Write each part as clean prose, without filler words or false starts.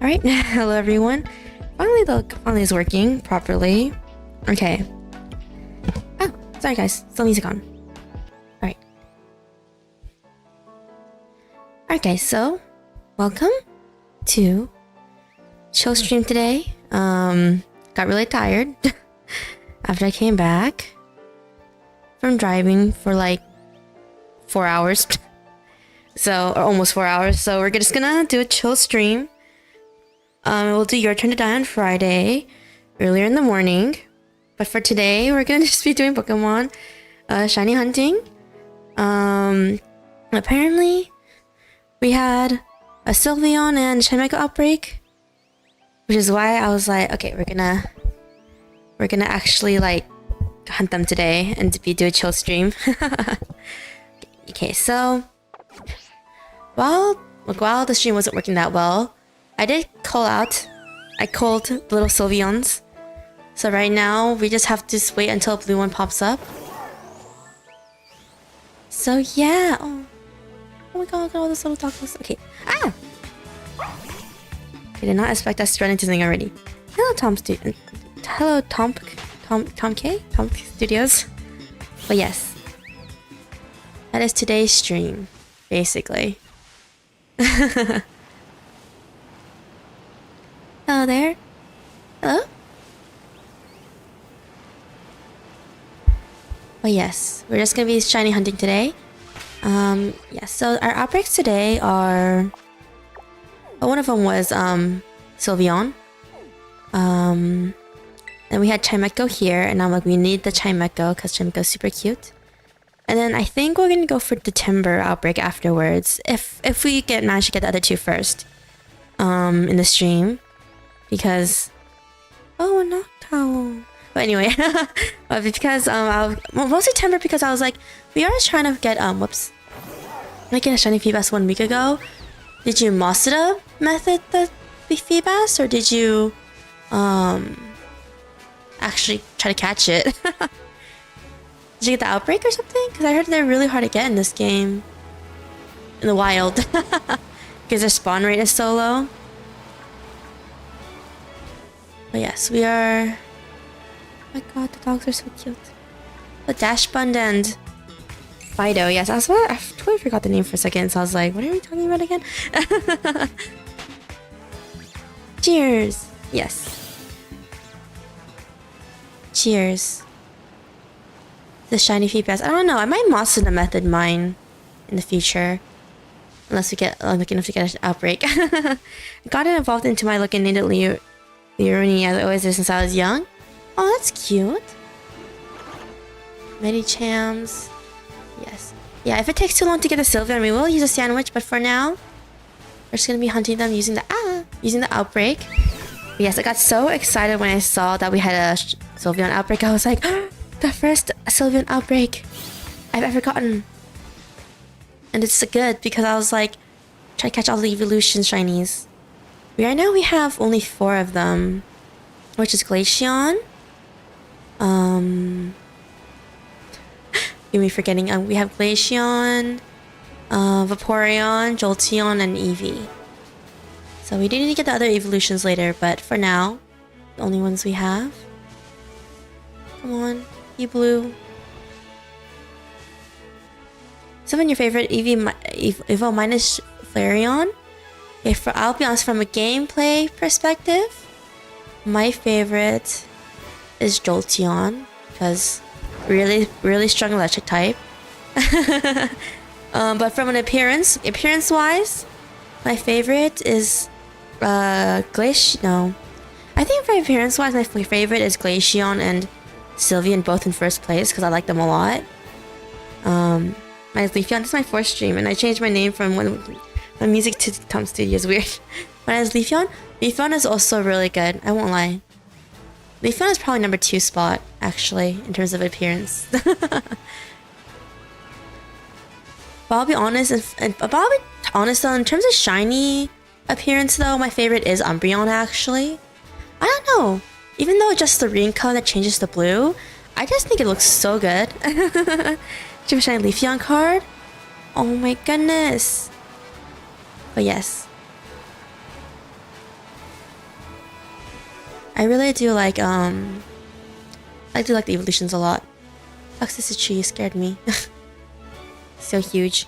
Alright, hello everyone. Finally is working properly. Okay. Oh, sorry guys, still music on. Alright. Alright guys, so welcome to chill stream today. Got really tired after I came back from driving for like 4 hours. So, or almost 4 hours. So we're just gonna do a chill stream. We'll do Your Turn to Die on Friday, earlier in the morning. But for today, we're gonna just be doing Pokemon shiny hunting. Apparently, we had a Sylveon and Chimecho outbreak, which is why I was like, okay, we're gonna actually like hunt them today and do a chill stream. Okay, so while the stream wasn't working that well, I did call out. I called the little Sylveons. So right now, we just have to wait until a blue one pops up. So yeah. Oh my god, look at all those little tacos. Okay. Ah! I did not expect us to run into something already. Hello, Tom Studios. But yes. That is today's stream, basically. Hello there. Hello? But yes, we're just gonna be shiny hunting today. Yeah, so our outbreaks today are... one of them was, Sylveon. And we had Chimecho here, and I'm like, we need the Chimecho, because Chimecho's super cute. And then I think we're gonna go for the Timburr outbreak afterwards, if we manage to get the other two first. In the stream. Because... oh, Noctowl. But anyway, because, mostly Timburr because I was like, we are trying to get, whoops. I get a shiny Feebas 1 week ago. Did you Mossida method the Feebas, or did you, actually try to catch it? Did you get the outbreak or something? Because I heard they're really hard to get in this game. In the wild. Because their spawn rate is so low. But yes, we are... oh my god, the dogs are so cute. The Dashbund and Fido, yes, I totally forgot the name for a second, so I was like, what are we talking about again? Cheers! Yes. Cheers. The shiny Feebas. I don't know, I might Mossida method mine in the future. Unless we get lucky enough to get an outbreak. I got it involved into my looking named Leonie as I always did since I was young. Oh, that's cute. Medichams. Yes. Yeah, if it takes too long to get the Sylveon, we will use a sandwich, but for now, we're just gonna be hunting them using the outbreak. But yes, I got so excited when I saw that we had a Sylveon outbreak. I was like, the first Sylveon outbreak I've ever gotten. And it's good because I was like, try to catch all the evolution shinies. Right now we have only 4 of them, which is Glaceon. You'll be forgetting. We have Glaceon, Vaporeon, Jolteon, and Eevee. So we do need to get the other evolutions later, but for now, the only ones we have. Come on, blue. Some of your favorite Evo minus Flareon? Okay, I'll be honest, from a gameplay perspective, my favorite is Jolteon, because really strong electric type. But from an appearance-wise, my favorite is no. I think for appearance-wise, my favorite is Glaceon and Sylveon, both in first place, because I like them a lot. My Leafeon, this is my 4th stream, and I changed my name from my music to Tom Studios. Weird. When I was Leafeon is also really good. I won't lie. Leafeon is probably number 2 spot, actually, in terms of appearance. But I'll be honest, though, in terms of shiny appearance, though, my favorite is Umbreon, actually. I don't know. Even though it's just the green color that changes to blue, I just think it looks so good. Do you have a shiny Leafeon card? Oh my goodness. But yes. I really do like I do like the evolutions a lot. Toxicity scared me. So huge.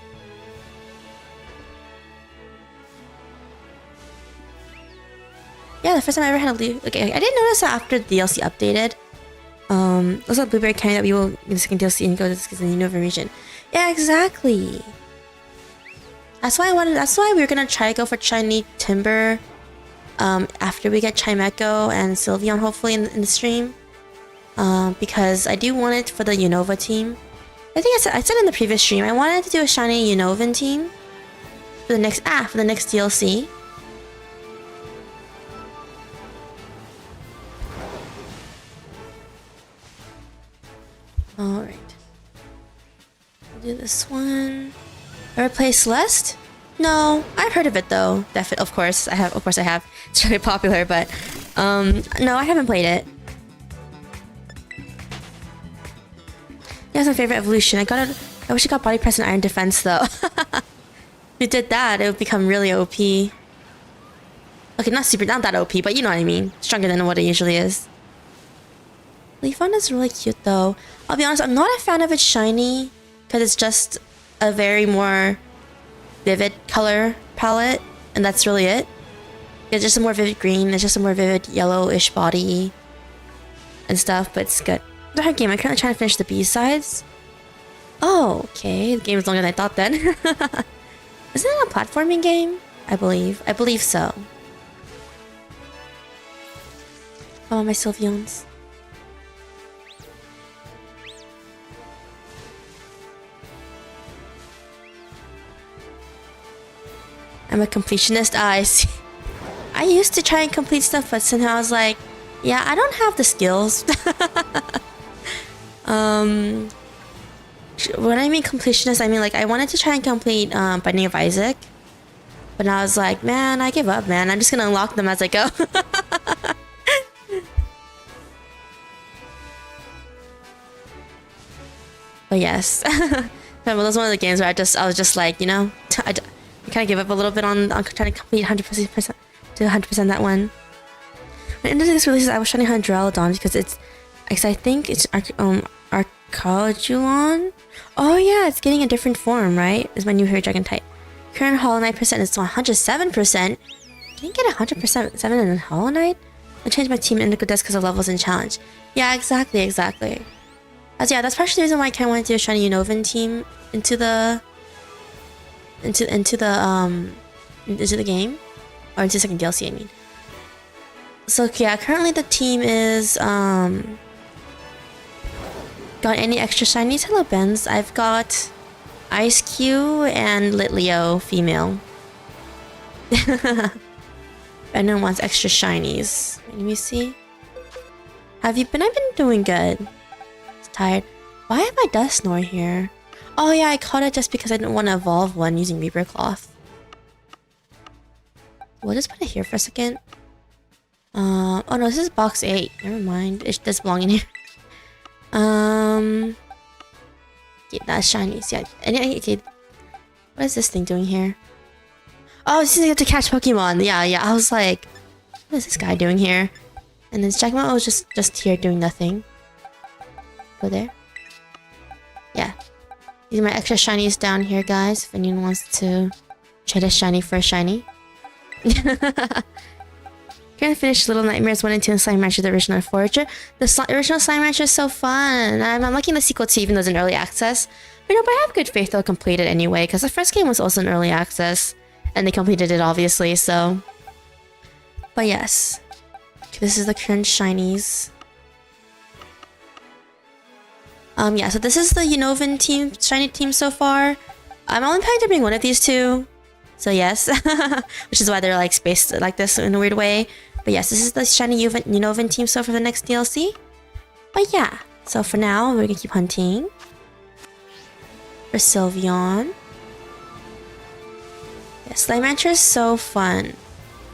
Yeah, the first time I ever had a leaf. Okay, I didn't notice that after the DLC updated. Also blueberry candy that we will in the second DLC and go to the Unova region. Yeah, exactly. That's why we were gonna try to go for shiny Timburr. After we get Chimecho and Sylveon hopefully in the stream. Because I do want it for the Unova team. I think I said in the previous stream I wanted to do a shiny Unovan team for the next DLC. All right. I'll do this one. Ever play Celeste? No, I've heard of it though. Of course I have. It's really popular, but no, I haven't played it. Yeah, it's my favorite evolution. I wish I got body press and iron defense though. If you did that, it would become really OP. Okay, not that OP, but you know what I mean. Stronger than what it usually is. Leafon is really cute though. I'll be honest, I'm not a fan of its shiny because it's just a very more vivid color palette, and that's really it. It's just a more vivid green, it's just a more vivid yellowish body and stuff, but it's good. It's a hard game. I'm currently trying to finish the B-sides. Oh, okay. The game is longer than I thought then. Isn't it a platforming game? I believe so. Oh, my Sylveons. I'm a completionist. I see. I used to try and complete stuff, but somehow I was like, yeah, I don't have the skills. When I mean completionist, I mean like I wanted to try and complete Binding of Isaac, but now I was like, man, I give up, man. I'm just gonna unlock them as I go. But yes, that was one of the games where I was just like, you know, I kind of give up a little bit on trying to complete 100% to 100% that one. When this releases, I was trying to hunt Duraludon because I think it's Arcaludon. Oh yeah, it's getting a different form, right? It's my new Hero Dragon type. Current Hollow Knight percent is 107%. Didn't get 100% 7 in Hollow Knight. I changed my team Indigo Desk because of levels in challenge. Yeah, exactly. Yeah, that's partially the reason why I kind of wanted to do a shiny Unovan team into the game, or into the second DLC, I mean. So yeah, currently the team is got any extra shinies? Hello, Benz. I've got Ice Q and Litleo female. Brennan wants extra shinies. Let me see. Have you been? I've been doing good. It's tired. Why have I Dusknoir here? Oh yeah, I caught it just because I didn't want to evolve one using Reaper Cloth. We'll just put it here for a second. Oh no, this is box 8. Never mind. It does belong in here. Yeah, that's shinies. Yeah. Okay. What is this thing doing here? Oh, this is to catch Pokemon. Yeah. I was like, what is this guy doing here? And then Chimecho was just here doing nothing. Go there. Yeah. These are my extra shinies down here, guys. If anyone wants to trade a shiny for a shiny. Gonna finish Little Nightmares 1 and 2 and Slime Rancher, the original Forager. The original Slime Rancher is so fun. I'm liking the sequel too, even though it's in early access. But I have good faith they'll complete it anyway, because the first game was also in early access. And they completed it, obviously, so... But yes. Okay, this is the current shinies. Yeah, so this is the Unovan team, shiny team so far. I'm only planning to bring one of these two. So yes. Which is why they're like spaced like this in a weird way. But yes, this is the shiny Unovan team so for the next DLC. But yeah, so for now, we're gonna keep hunting. For Sylveon. Yeah, Slime Rancher is so fun.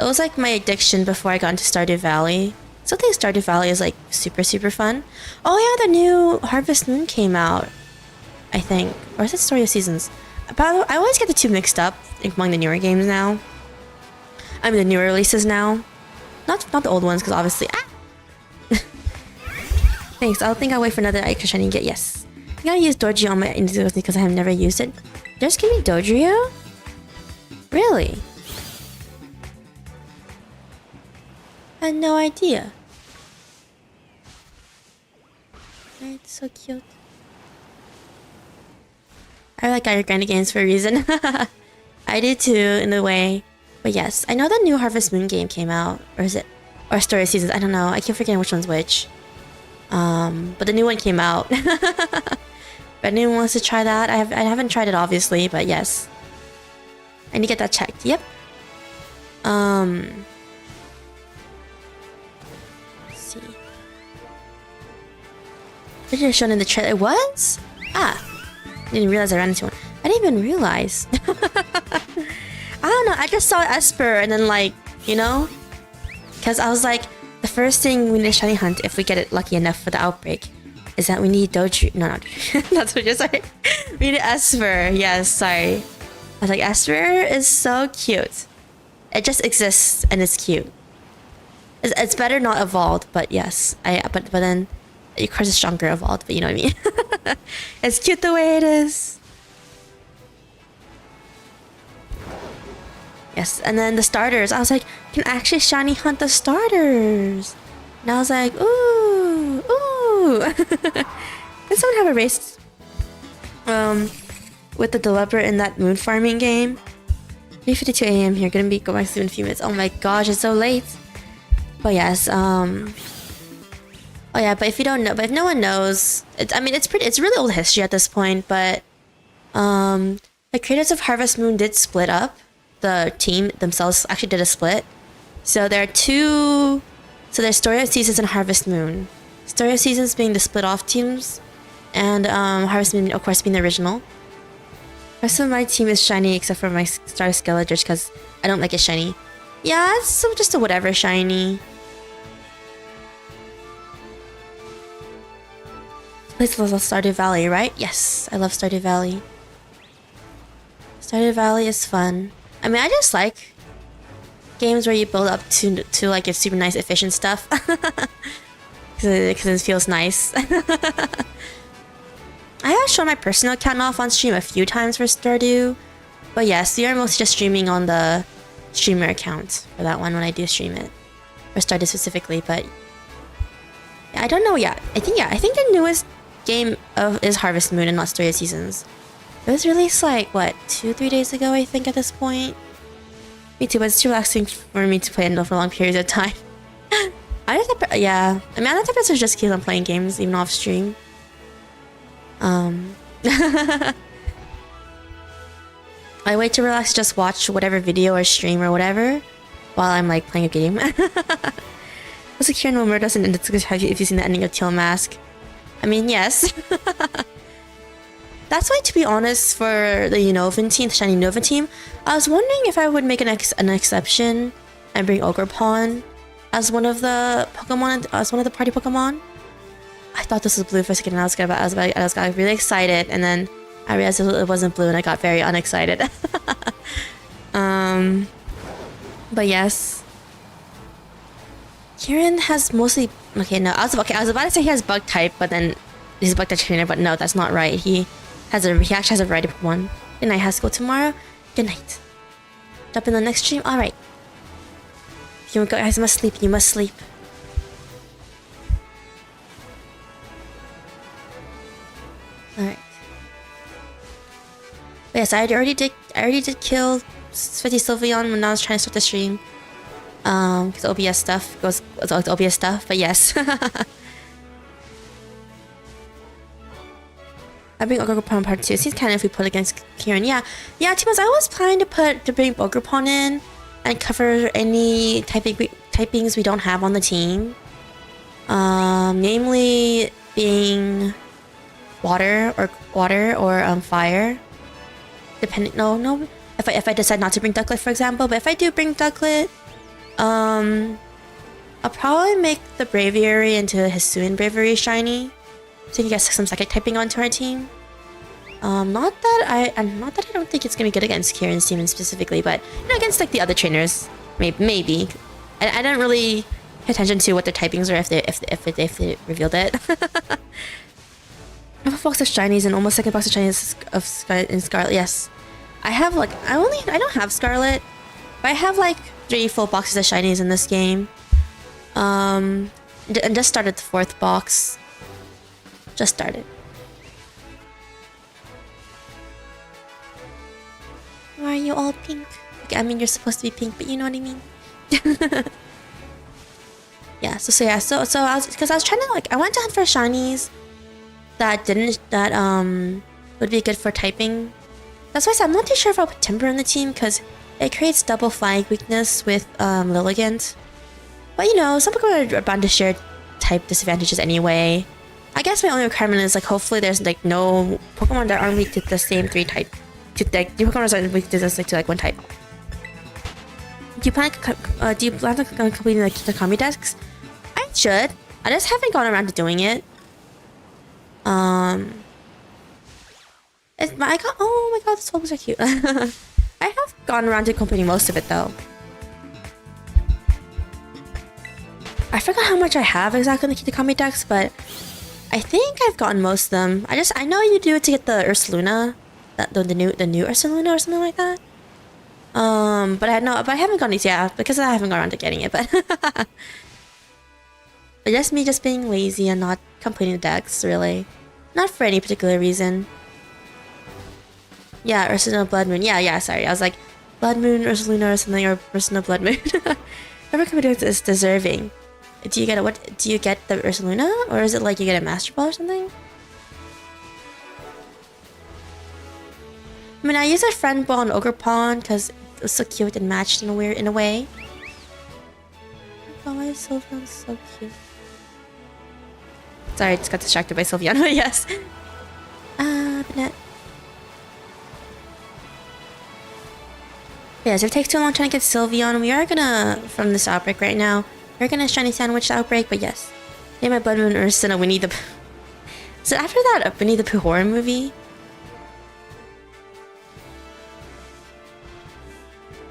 It was like my addiction before I got into Stardew Valley. So I think Stardew Valley is like super fun. Oh yeah, the new Harvest Moon came out. I think. Or is it Story of Seasons? But I always get the two mixed up among the newer games now. I mean the newer releases now. Not the old ones, because obviously... Thanks. I'll wait for another extra shiny get. Yes. I gotta use Dodrio on my Indigo because I have never used it. Just give me Dodrio? Really? I had no idea. It's so cute. I like Iron Granny games for a reason. I do too, in a way. But yes, I know the new Harvest Moon game came out. Or is it? Or Story of Seasons. I don't know. I keep forgetting which one's which. But the new one came out. If anyone wants to try that, I haven't tried it obviously, but yes. I need to get that checked. Yep. Let's see. It was shown in the trailer. It was? Ah. I didn't realize I ran into one. I didn't even realize. I don't know. I just saw Esper and then like, you know? Because I was like, the first thing we need to shiny hunt if we get it lucky enough for the outbreak is that we need Doju. No, that's what you're saying. We need Esper. Yes, sorry. I was like, Esper is so cute. It just exists and it's cute. It's better not evolved, but yes. But then, of course, it's stronger evolved. But you know what I mean. It's cute the way it is. Yes, and then the starters. I was like, can actually shiny hunt the starters. And I was like, ooh, ooh. Did someone have a race with the developer in that moon farming game? 3:52 a.m. here, gonna be going through in a few minutes. Oh my gosh, it's so late. But yes, oh yeah, but if you don't know, but if no one knows, it's really old history at this point, but the creators of Harvest Moon did split up. The team themselves actually did a split. So there are two. So there's Story of Seasons and Harvest Moon. Story of Seasons being the split off teams, and Harvest Moon, of course, being the original. The rest of my team is shiny except for my Star Skeletors because I don't like it shiny. Yeah, it's just a whatever shiny. This was Stardew Valley, right? Yes, I love Stardew Valley. Stardew Valley is fun. I mean, I just like games where you build up to like get super nice efficient stuff. Because it feels nice. I have shown my personal account off on stream a few times for Stardew. But yes, we are mostly just streaming on the streamer account for that one when I do stream it. For Stardew specifically, but yeah, I don't know yet. I think the newest game is Harvest Moon and not Story of Seasons. It was released like, what, 2-3 days ago, I think, at this point. Me too, but it's too relaxing for me to play it for long periods of time. Yeah. I mean, other types are just keep on playing games, even off stream. I wait to relax, just watch whatever video or stream or whatever while I'm like playing a game. Was a Kieran Wilmer doesn't end it have you if you've seen the ending of Teal Mask? I mean, yes. That's why, to be honest, for the Unova team, the shiny Unova team, I was wondering if I would make an exception and bring Ogerpon as one of the Pokemon, as one of the party Pokemon. I thought this was blue for a second, and I got really excited, and then I realized it wasn't blue, and I got very unexcited. But yes, Kieran has mostly I was about to say he has bug type, but then he's a bug type trainer, but no, that's not right. He actually has a variety of Pokemon. Good night, Haskell. Tomorrow, good night. Jump in the next stream. All right. You guys must sleep. You must sleep. All right. But yes, I already did kill 50 Sylveon when I was trying to start the stream. Because OBS stuff goes OBS stuff. But yes. I bring Ogerpon part 2. It seems kind of if we put against Kieran. Yeah, Timos, I was planning to bring Ogerpon in and cover any typings we don't have on the team. Namely being water or fire. Depending, no. If I decide not to bring Ducklet, for example, but if I do bring Ducklet, I'll probably make the Braviary into a Hisuian Braviary shiny, so you can get some psychic typing onto our team. Not that I don't think it's gonna be good against Kieran's team specifically, but against like the other trainers, maybe. I don't really pay attention to what their typings are if they revealed it. I have a box of shinies and almost second box of shinies in Scarlet. Yes, I have like I don't have Scarlet, but I have like 3 full boxes of shinies in this game. And just started the 4th box. Just started. Why are you all pink? I mean, you're supposed to be pink, but you know what I mean. Yeah. So I was trying to like I wanted to hunt for shinies that would be good for typing. That's why I said I'm not too sure if I'll put Timburr on the team because it creates double flag weakness with Lilligant. But you know, some Pokemon are bound to share type disadvantages anyway. I guess my only requirement is like hopefully there's like no Pokemon that aren't weak to the same 3 type. To like the Pokemon are weak to just like to like 1 type. Do you plan on completing the Kami decks? I should. I just haven't gone around to doing it. Oh my god, the souls are cute. I have gone around to completing most of it though. I forgot how much I have exactly in the Kami decks, but I think I've gotten most of them. I know you do it to get the Ursaluna, the new Ursaluna or something like that. But I haven't gotten these yet because I haven't gone around to getting it. But it's just me just being lazy and not completing the decks really, not for any particular reason. Yeah, Ursaluna Blood Moon. Yeah. Sorry, I was like Blood Moon Ursaluna or something or Ursaluna Blood Moon. Whoever Kami deck is deserving. Do you get Do you get the Ursaluna or is it like you get a Master Ball or something? I mean, I use a Friend Ball and Ogre Pawn because it was so cute and matched in a way. Oh, my Sylveon's so cute. Sorry, I just got distracted by Sylveon. Yes. But yes, if it takes too long trying to get Sylveon, we are gonna, from this outbreak right now, we're gonna shiny sandwich the outbreak, but yes. Name my Blood Moon Ursina Winnie the Pooh. So after that Winnie the Pooh horror movie,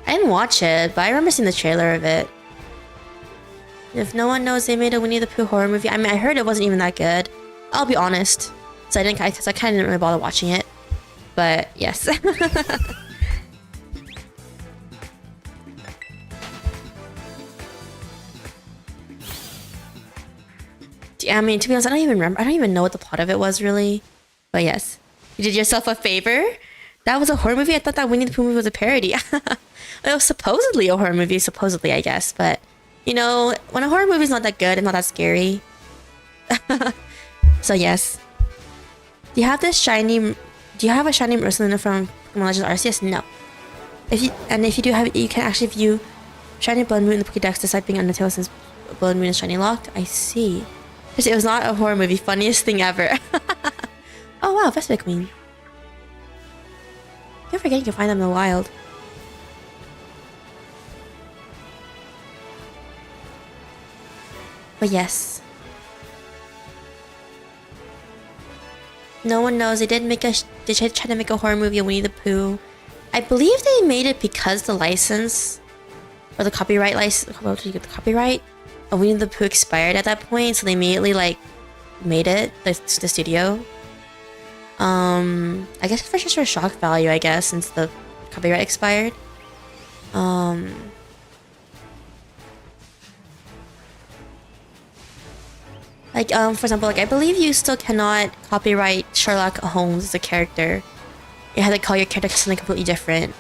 I didn't watch it, but I remember seeing the trailer of it. If no one knows, they made a Winnie the Pooh horror movie. I mean, I heard it wasn't even that good. I'll be honest. So I kind of didn't really bother watching it. But yes. I mean, to be honest, I don't even remember. I don't even know what the plot of it was really. But yes, you did yourself a favor. That was a horror movie. I thought that Winnie the Pooh movie was a parody. It was supposedly a horror movie, supposedly, I guess. But you know, when a horror movie's not that good and not that scary. So yes. Do you have this shiny? Do you have a shiny Ursaluna from Pokemon Legends Arceus? No. If you do have it, you can actually view shiny Blood Moon in the Pokédex despite being Undertale since Blood Moon is shiny locked. I see. It was not a horror movie. Funniest thing ever. Oh wow, Vespa Queen. Don't forget you can find them in the wild. But yes. No one knows. They tried to make a horror movie of Winnie the Pooh. I believe they made it because the license or the copyright of Winnie the Pooh expired at that point, so they immediately like made it the studio. I guess for just for shock value, I guess, since the copyright expired. Like, for example, like I believe you still cannot copyright Sherlock Holmes as a character. You have to call your character something completely different.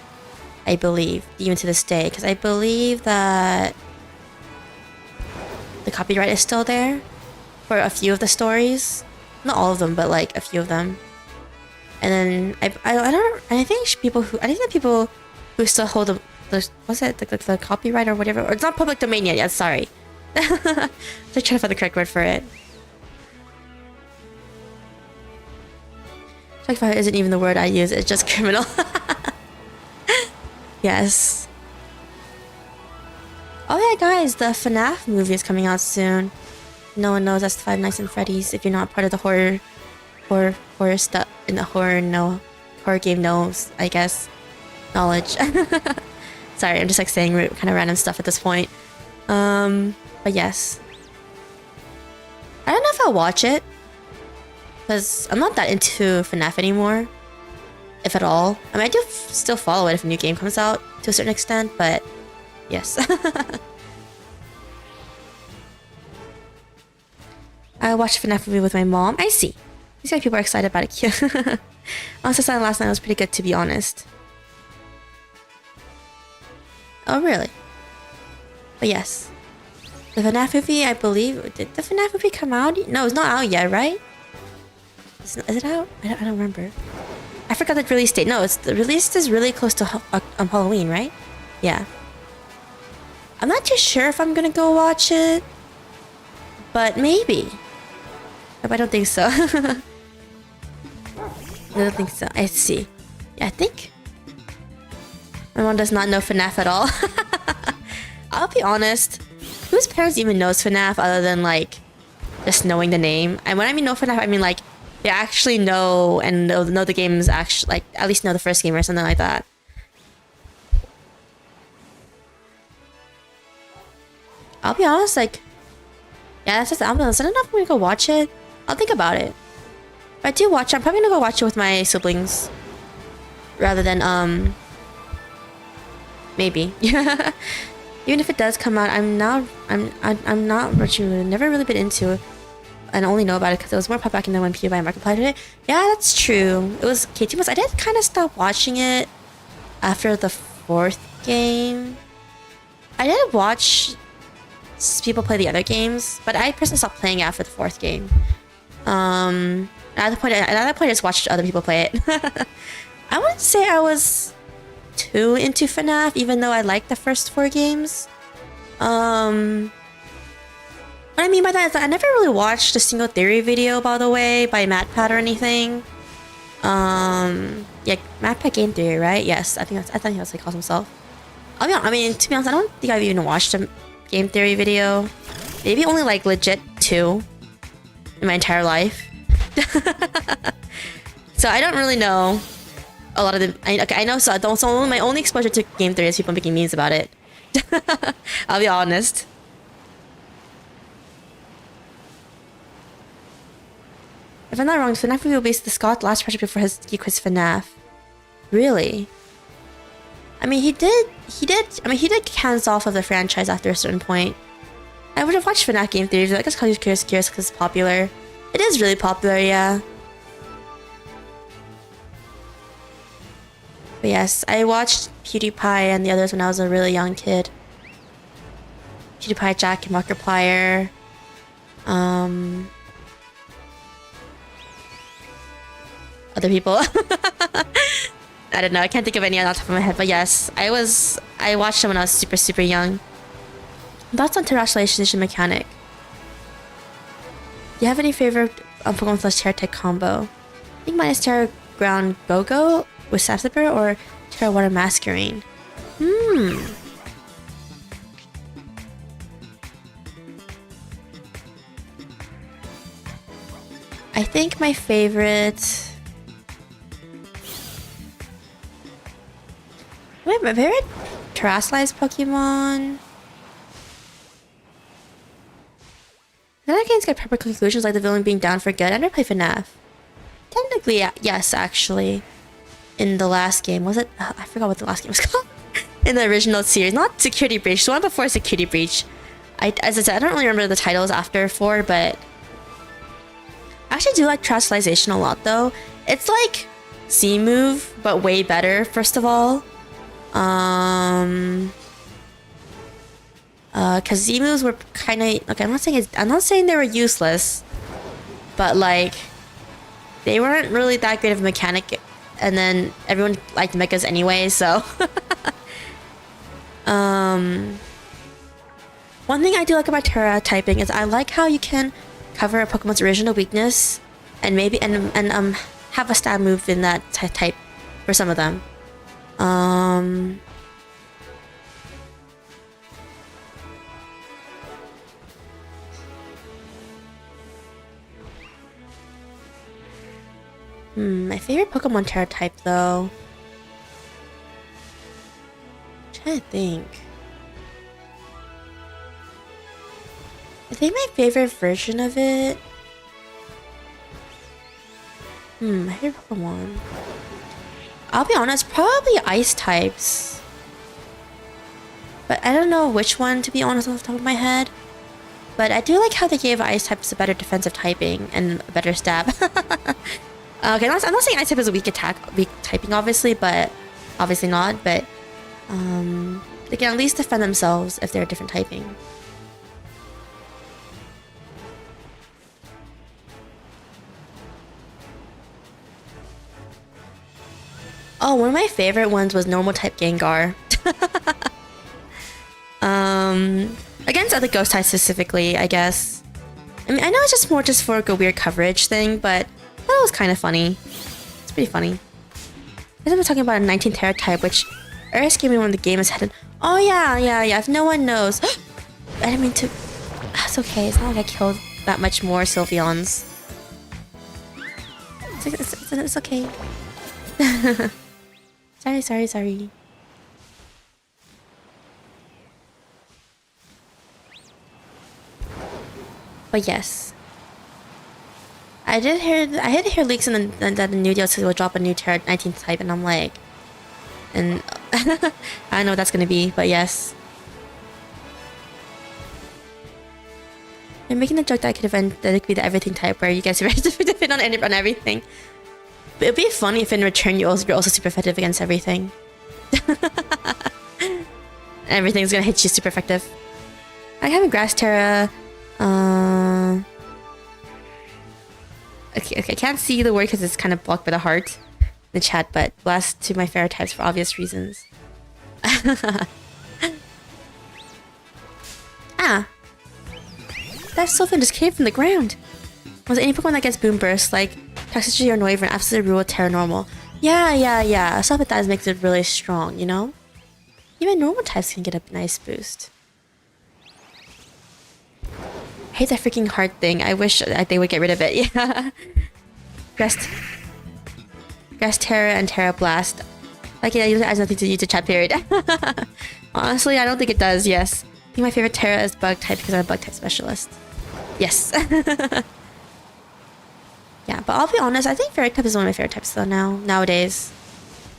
I believe, even to this day, because I believe that the copyright is still there for a few of the stories, not all of them, but like a few of them. And then I think the people who still hold the copyright or whatever, or it's not public domain yet. Yeah, sorry. They're trying to find the correct word for it. Shockvalue isn't even the word I use. It's just criminal. Yes. Oh yeah, guys, the FNAF movie is coming out soon. No one knows that's Five Nights at Freddy's if you're not part of the horror stuff in the horror game knows, I guess, knowledge. Sorry, I'm just like saying kind of random stuff at this point. But yes. I don't know if I'll watch it. Because I'm not that into FNAF anymore. If at all. I mean, I do still follow it if a new game comes out to a certain extent, but yes. I watched FNAF movie with my mom. I see. These guys people are excited about it. Also, saw last night was pretty good, to be honest. Oh, really? But yes. The FNAF movie, I believe... Did the FNAF movie come out? No, it's not out yet, right? Is it out? I don't remember. I forgot the release date. No, the release is really close to Halloween, right? Yeah. I'm not too sure if I'm gonna go watch it. But maybe. But I don't think so. I don't think so. I see. Yeah, I think... My mom does not know FNAF at all. I'll be honest. Whose parents even knows FNAF other than, like, just knowing the name? And when I mean know FNAF, I mean, like, they actually know and know the games, actually, like, at least know the first game or something like that. I'll be honest, like... Yeah, that's just the ambulance. I don't know if I'm gonna go watch it. I'll think about it. If I do watch it, I'm probably gonna go watch it with my siblings. Rather than, maybe. Even if it does come out, I'm not never really been into it. And only know about it because it was more pop back in the when PewDiePie and Markiplier did it. Yeah, that's true. It was okay. 2 months. I did kind of stop watching it after the 4th game. I did watch people play the other games, but I personally stopped playing it after the 4th game. At that point, I just watched other people play it. I wouldn't say I was too into FNAF, even though I liked the first 4 games. What I mean by that is that I never really watched a single theory video, by the way, by MatPat or anything. Yeah, MatPat Game Theory, right? Yes, I think that's what he calls himself. I'll be honest, I mean, to be honest, I don't think I've even watched a game theory video. Maybe only like legit 2 in my entire life. So I don't really know a lot of the. I know, so my only exposure to game theory is people making memes about it. I'll be honest. If I'm not wrong, FNAF movie will base the Scott last project before his he quits FNAF. Really? I mean, he did hands off of the franchise after a certain point. I would have watched FNAF game theories. I guess because he's curious because it's popular. It is really popular, yeah. But yes, I watched PewDiePie and the others when I was a really young kid. PewDiePie, Jack, and Markiplier. Other people. I don't know. I can't think of any on the top of my head, but yes, I watched them when I was super young. Thoughts on terrestrialization mechanic? Do you have any favorite Pokemon slash Terra type combo? I think mine is Terra Ground Go-Go with Sapsipper or Terra Water Masquerain. I think my favorite... My favorite terrestrialized Pokemon... That game's got proper conclusions like the villain being down for good. I never played FNAF. Technically, yes, actually. In the last game, was it? I forgot what the last game was called. In the original series, not Security Breach. The one before Security Breach. As I said, I don't really remember the titles after 4, but I actually do like terrestrialization a lot, though. It's like Z-Move, but way better. First of all, because Z-moves were kind of okay. I'm not saying they were useless, but like they weren't really that great of a mechanic. And then everyone liked mechas anyway, so. One thing I do like about Terra typing is I like how you can cover a Pokemon's original weakness and maybe have a stab move in that type for some of them. My favorite Pokemon Terra type, though. I'm trying to think. I think my favorite version of it... my favorite Pokemon... I'll be honest, probably ice types. But I don't know which one, to be honest, off the top of my head. But I do like how they gave ice types a better defensive typing and a better stab. Okay, I'm not saying ice type is a weak typing, obviously, but obviously not. But they can at least defend themselves if they're a different typing. Oh, one of my favorite ones was normal type Gengar. Against other ghost types specifically, I guess. I mean, I know it's just more just for like a weird coverage thing, but that was kind of funny. It's pretty funny. I was talking about a 19 Terra type, which Eris gave me when the game is headed. Oh yeah. If no one knows, I didn't mean to. It's okay. It's not like I killed that much more Sylveons. It's okay. Sorry. But yes, I did hear leaks and that the new DLC will drop a new Terra 19 type, and I'm like, and I don't know what that's gonna be, but yes. I'm making the joke that I could event that it could be the everything type where you guys are defend on everything. But it'd be funny if in return you're also super effective against everything. Everything's gonna hit you super effective. I have a Grass Terra. Okay, I can't see the word because it's kind of blocked by the heart in the chat, but blast to my favorite types for obvious reasons. That Sylveon just came from the ground. Was it any Pokemon that gets Boom Burst, like Toxicity or Noivern, Absolute Rule, Terra Normal? Yeah. Stuff like that makes it really strong, you know? Even normal types can get a nice boost. I hate that freaking heart thing. I wish that they would get rid of it. Yeah. Grass Terra and Terra Blast. Like, yeah, it has nothing to do to chat period. Honestly, I don't think it does, yes. I think my favorite Terra is Bug type because I'm a Bug type specialist. Yes. Yeah, but I'll be honest, I think Fairy type is one of my favorite types though nowadays.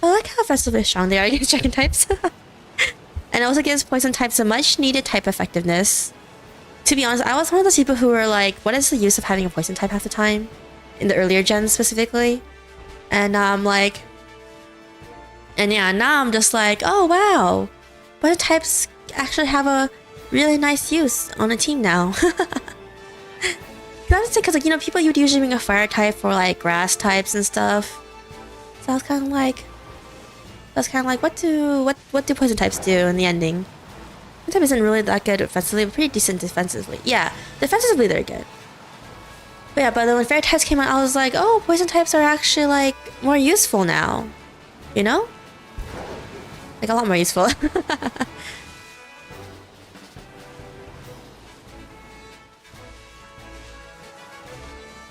I like how offensively strong they are against Dragon types. And also gives Poison types a much needed type effectiveness. To be honest, I was one of those people who were like, what is the use of having a Poison type half the time? In the earlier gens specifically. And now I'm like... And yeah, now I'm just like, oh wow. Poison types actually have a really nice use on a team now. That's because, like, you know, people would usually bring a fire type for like grass types and stuff. So I was kind of like, what do poison types do in the ending? Poison type isn't really that good offensively, but pretty decent defensively. Yeah, defensively they're good. But yeah, but then when fairy types came out, I was like, oh, poison types are actually like more useful now. You know? Like a lot more useful.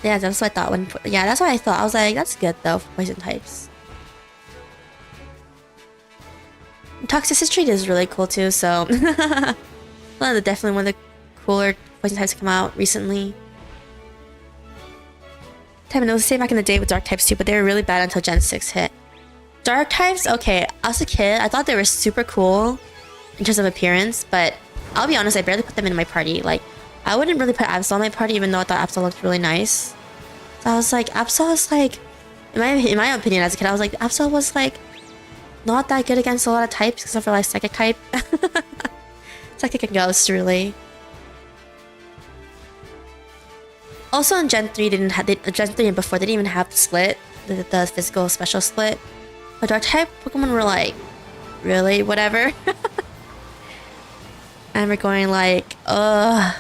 Yeah, that's what I thought that's what I thought. I was like, that's good though for poison types. Toxicity is really cool too, so definitely one of the cooler poison types to come out recently. It was the same back in the day with dark types too, but they were really bad until Gen 6 hit. Dark types, okay, as a kid, I thought they were super cool in terms of appearance, but I'll be honest, I barely put them in my party. Like, I wouldn't really put Absol in my party, even though I thought Absol looked really nice. So I was like, Absol is like, in my opinion as a kid, I was like, Absol was like, not that good against a lot of types, except for like Psychic type. Psychic and Ghost, really. Also in Gen 3, Gen 3 and before, they didn't even have the split, the physical special split. But Dark type Pokemon were like, really? Whatever. And we're going like, ugh.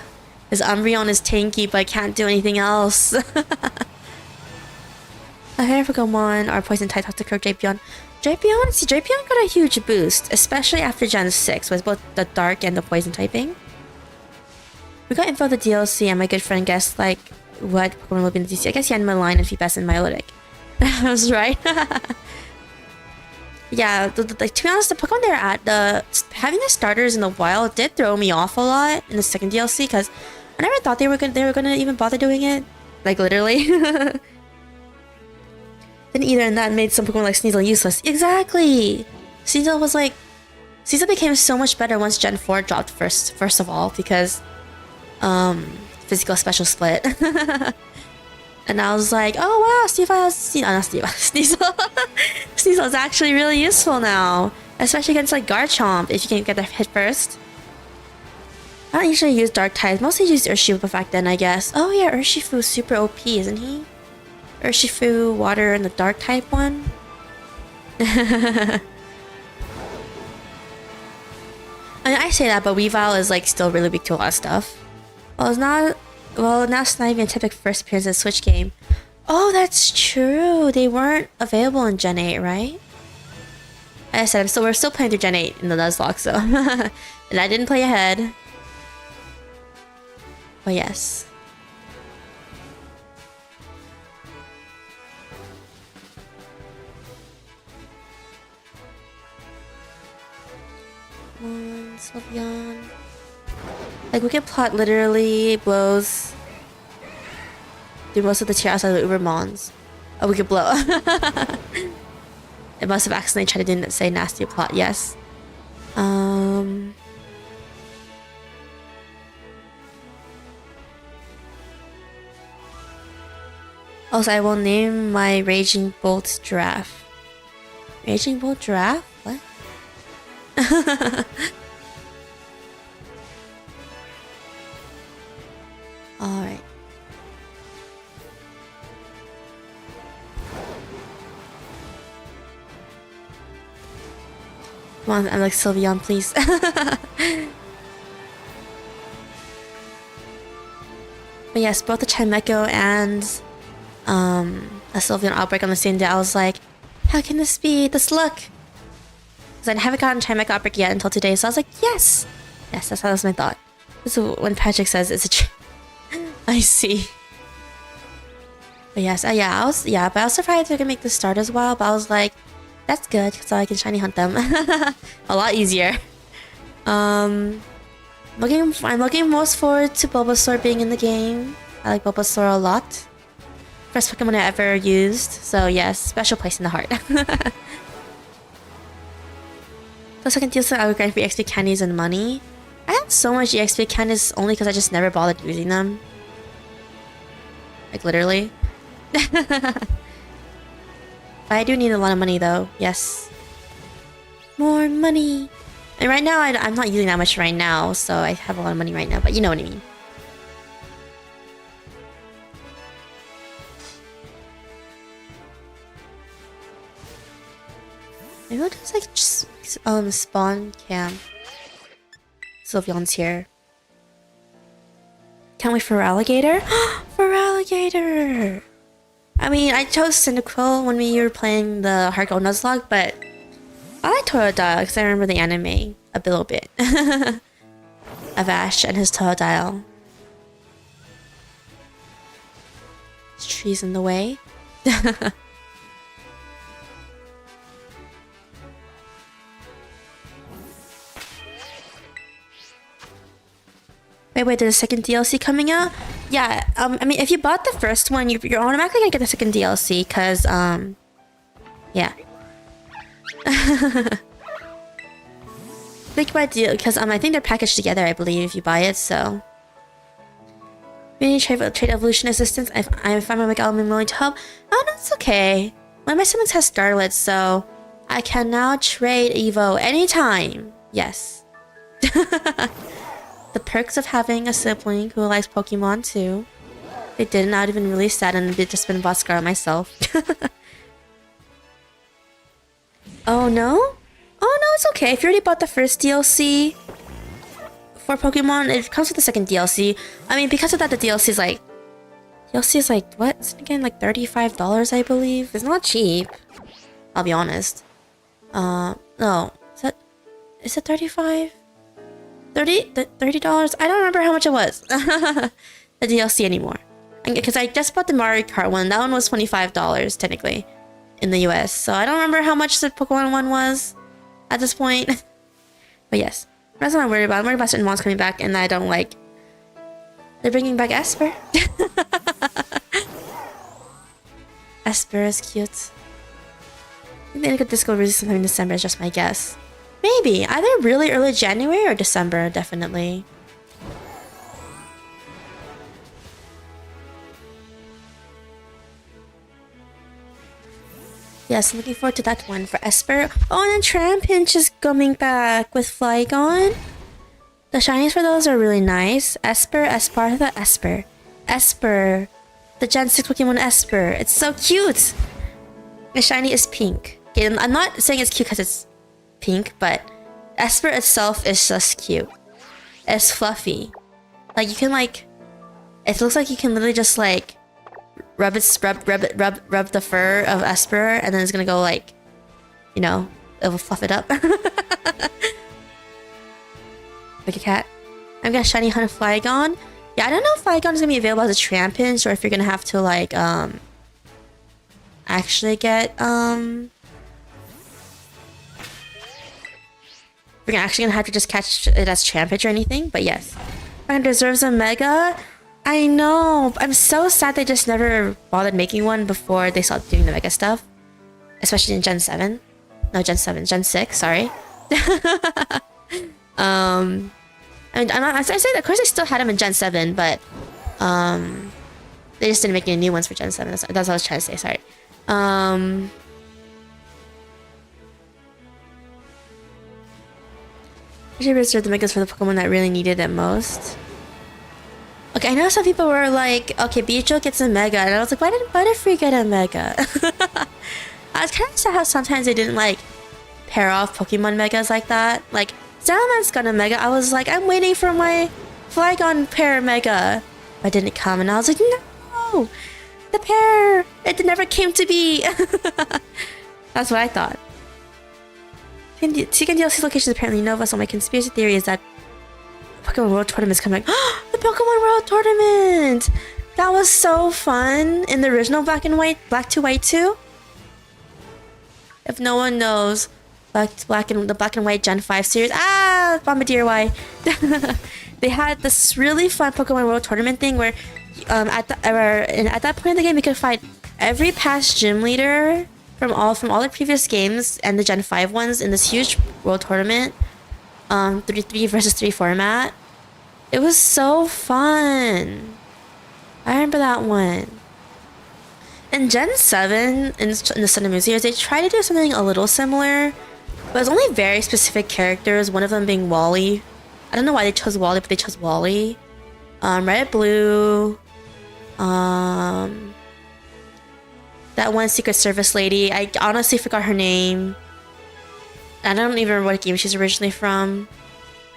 This Umbreon is tanky, but I can't do anything else. My favorite Pokemon are Poison type, Toxicroak, Drapion. Drapion got a huge boost, especially after Gen 6, with both the Dark and the Poison typing. We got info of the DLC, and my good friend guessed like what Pokemon will be in the DLC. I guess he had Malign and Feebas and Milotic. I was right. Yeah, to be honest, the Pokemon they're at, having the starters in the wild did throw me off a lot in the second DLC, because I never thought they were gonna even bother doing it. Like literally. Then either and that made some Pokemon like Sneasel useless. Exactly! Sneasel became so much better once Gen 4 dropped first of all, because physical special split. And I was like, oh wow, Sneasel is actually really useful now. Especially against like Garchomp, if you can get that hit first. I don't usually use dark types, mostly use Urshifu back then, I guess. Oh yeah, Urshifu's super OP, isn't he? Urshifu, water, and the dark type one. I mean, I say that, but Weavile is like still really weak to a lot of stuff. Well, now Snipe typic first appearance in a Switch game. Oh, that's true. They weren't available in Gen 8, right? Like I said, we're still playing through Gen 8 in the Nuzlocke, so and I didn't play ahead. But yes. Sylveon. Like Wicked Plot literally blows through most of the tier outside of the Ubermons. Oh, Wicked Blow. It must have accidentally tried to say nasty plot, yes. Also, I will name my Raging Bolt Giraffe. Raging Bolt Giraffe? What? Alright. Come on, I'm like Sylveon, please. But yes, both the Chimecho and a Sylveon outbreak on the same day. I was like, how can this be? This luck! Because I haven't gotten Chimecho outbreak yet until today, so I was like, yes! Yes, that was my thought. So when Patrick says it's a I see. But yes, but I was surprised they could make the start as well, but I was like, that's good, so I can shiny hunt them. A lot easier. I'm looking most forward to Bulbasaur being in the game. I like Bulbasaur a lot. First Pokemon I ever used, so yes, special place in the heart. The second deal, so I would grind for EXP candies and money. I have so much EXP candies only because I just never bothered using them. Like literally. But I do need a lot of money though, yes. More money! And right now, I'm not using that much right now, so I have a lot of money right now, but you know what I mean. Maybe I'll just like spawn camp. Sylveon's here. Can't wait for Alligator. For Alligator! I mean, I chose Cyndaquil when we were playing the Heart Gold Nuzlocke, but I like Totodile because I remember the anime a little bit. Of Ash and his Totodile. There's trees in the way. Wait, there's a second DLC coming out? Yeah, I mean, if you bought the first one, you're automatically gonna get the second DLC, cause, yeah. Think about deal, because, I think they're packaged together, I believe, if you buy it, so. We need trade evolution assistance. I'm like, I'm willing to help. Oh, no, it's okay. One of my siblings has Scarlet, so I can now trade Evo anytime. Yes. The perks of having a sibling who likes Pokemon too. They did not even really sad and just been bought Scarlet myself. Oh no? Oh no, it's okay. If you already bought the first DLC for Pokemon, it comes with the second DLC. I mean, because of that, the DLC is like what? Is it again like $35, I believe? It's not cheap. I'll be honest. No. Is it 35? $30? I don't remember how much it was. The DLC anymore. Because I just bought the Mario Kart one. That one was $25 technically in the US. So I don't remember how much the Pokemon one was at this point. But yes, that's what I'm worried about. I'm worried about certain mons coming back and I don't like They're bringing back Esper. Esper is cute. I think this will release sometime in December, is just my guess. Maybe. Either really early January or December, definitely. Yes, I'm looking forward to that one for Esper. Oh, and then Trampinch is coming back with Flygon. The shinies for those are really nice. Esper, Espartha, Esper. Esper. The Gen 6 Pokemon Esper. It's so cute! The shiny is pink. Okay, I'm not saying it's cute because it's pink, but Esper itself is just cute. It's fluffy. Like, you can like... It looks like you can literally just like... Rub the fur of Esper, and then it's gonna go like... You know, it will fluff it up. Like a cat. I'm gonna shiny hunt a Flygon. Yeah, I don't know if Flygon is gonna be available as a Trampinch, or if you're gonna have to like actually get We're actually gonna have to just catch it as Trampinch or anything, but yes. Flygon deserves a Mega. I know. I'm so sad they just never bothered making one before they started doing the Mega stuff. Especially in Gen 7. No, Gen 7. Gen 6, sorry. I mean, I say, of course, they still had them in Gen 7, but they just didn't make any new ones for Gen 7. That's what I was trying to say. Sorry. I should reserve the Megas for the Pokemon that really needed it most. Okay, I know some people were like, "Okay, Beatrice gets a Mega," and I was like, "Why did Butterfree get a Mega?" I was kind of sad how sometimes they didn't like pair off Pokemon Megas like that. Like, Salaman's got a Mega. I was like, I'm waiting for my Flygon pair Mega. But it didn't come, and I was like, no! The pair! It never came to be! That's what I thought. Seeking DLC locations apparently Nova, so my conspiracy theory is that Pokemon World Tournament is coming. The Pokemon World Tournament! That was so fun! In the original Black and White, Black to White 2? If no one knows, the Black and White Gen 5 series. Ah, Bombardier Y. They had this really fun Pokemon World Tournament thing where, at that point in the game, you could fight every past gym leader from all the previous games and the Gen 5 ones in this huge World Tournament, 3 versus 3 format. It was so fun. I remember that one. In Gen 7, in the Sun and Moon series, they tried to do something a little similar, but it's only very specific characters, one of them being Wally. I don't know why they chose Wally, but they chose Wally. Red, Blue. That one Secret Service lady. I honestly forgot her name. I don't even remember what game she's originally from.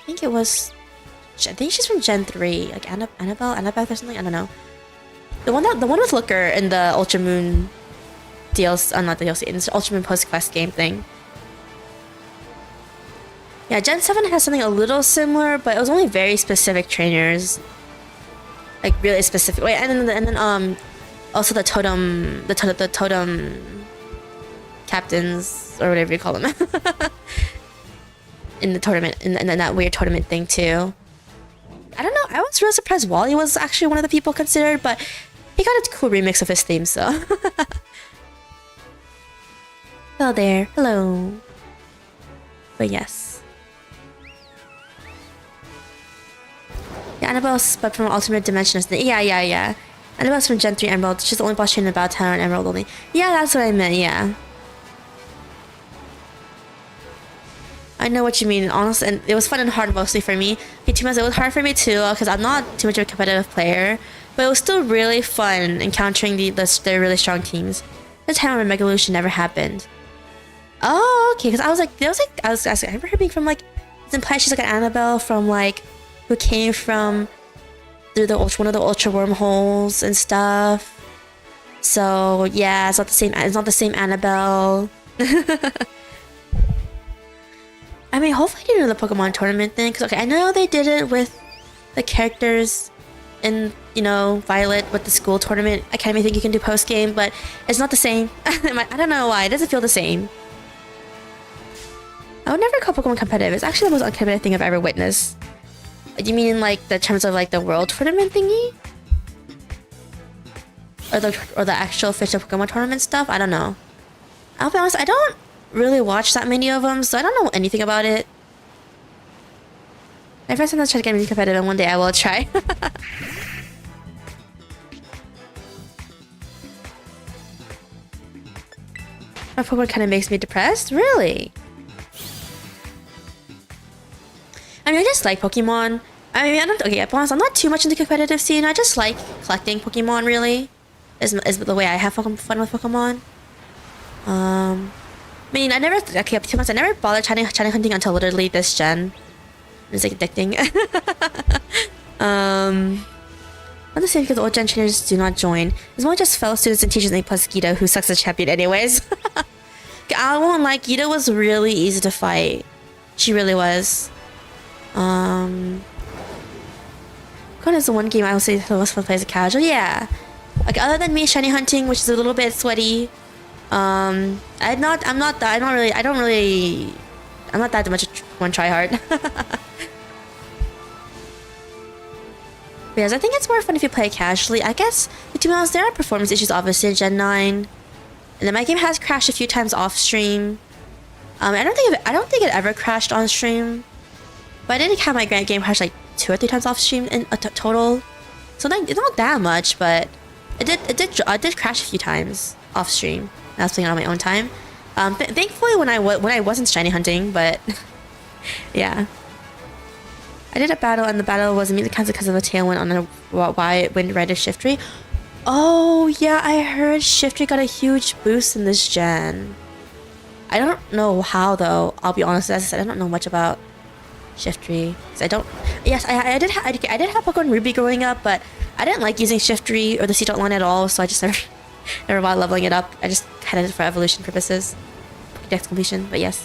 I think she's from Gen 3. Like Annabelle or something? I don't know. The one with Looker in the Ultra Moon DLC, not the DLC, it's the Ultra Moon Post Quest game thing. Yeah, Gen 7 has something a little similar, but it was only very specific trainers. Like really specific. Wait, and then also the totem captains or whatever you call them in the tournament, in that weird tournament thing too. I don't know. I was really surprised Wally was actually one of the people considered, but he got a cool remix of his theme, so. Hello there. Hello. But yes. Yeah, Annabelle's but from Ultimate Dimension. Yeah. Annabelle's from Gen 3 Emerald. She's the only boss trained in Battle Tower and Emerald only. Yeah, that's what I meant, yeah. I know what you mean, honestly, and it was fun and hard mostly for me. Okay, Timeout, it was hard for me too, because I'm not too much of a competitive player, but it was still really fun encountering the really strong teams. The time when Mega Evolution never happened. Oh, okay, because I was asking, I remember her being from like, it's implied she's like an Annabelle from like, who came from through one of the Ultra wormholes and stuff. So yeah, it's not the same Annabelle. I mean, hopefully they do the Pokemon tournament thing, because okay, I know they did it with the characters in, you know, Violet with the school tournament academy thing you can do post game, but it's not the same. I don't know why, it doesn't feel the same. I would never call Pokemon competitive. It's actually the most uncompetitive thing I've ever witnessed. Do you mean like the terms of like the world tournament thingy? Or the actual fictional Pokemon tournament stuff? I don't know. I'll be honest, I don't really watch that many of them, so I don't know anything about it. My first time I tried to get really competitive, and one day I will try. My Pokemon kind of makes me depressed? Really? I mean, I just like Pokemon. I mean, okay, I'm not too much into the competitive scene. I just like collecting Pokemon, really. Is the way I have fun with Pokemon. I mean, I never bothered shiny hunting until literally this gen. It's like addicting. Not the same because old gen trainers do not join. It's more just fellow students and teachers, and plus Gita, who sucks as champion anyways. I won't lie, Gita was really easy to fight. She really was. God is the one game I would say the most fun to play as a casual. Yeah. Like other than me shiny hunting, which is a little bit sweaty. I'm not that much one try hard. Because I think it's more fun if you play casually. I guess, to be honest, there are performance issues obviously in Gen 9. And then my game has crashed a few times off stream. I don't think it ever crashed on stream. But I did have my game crash like 2 or 3 times off stream in a total. So it's not that much, but it did crash a few times off stream. I was playing it on my own time. Thankfully when I wasn't shiny hunting, but yeah. I did a battle, and the battle was immediately cancelled because of a tailwind on a wind rider Shiftry. Oh yeah, I heard Shiftry got a huge boost in this gen. I don't know how though. I'll be honest, as I said, I don't know much about Shiftry. I don't. Yes, I did have Pokemon Ruby growing up, but I didn't like using Shiftry or the Seedot line at all, so I just never bothered leveling it up. I just had it for evolution purposes, Pokédex completion. But yes,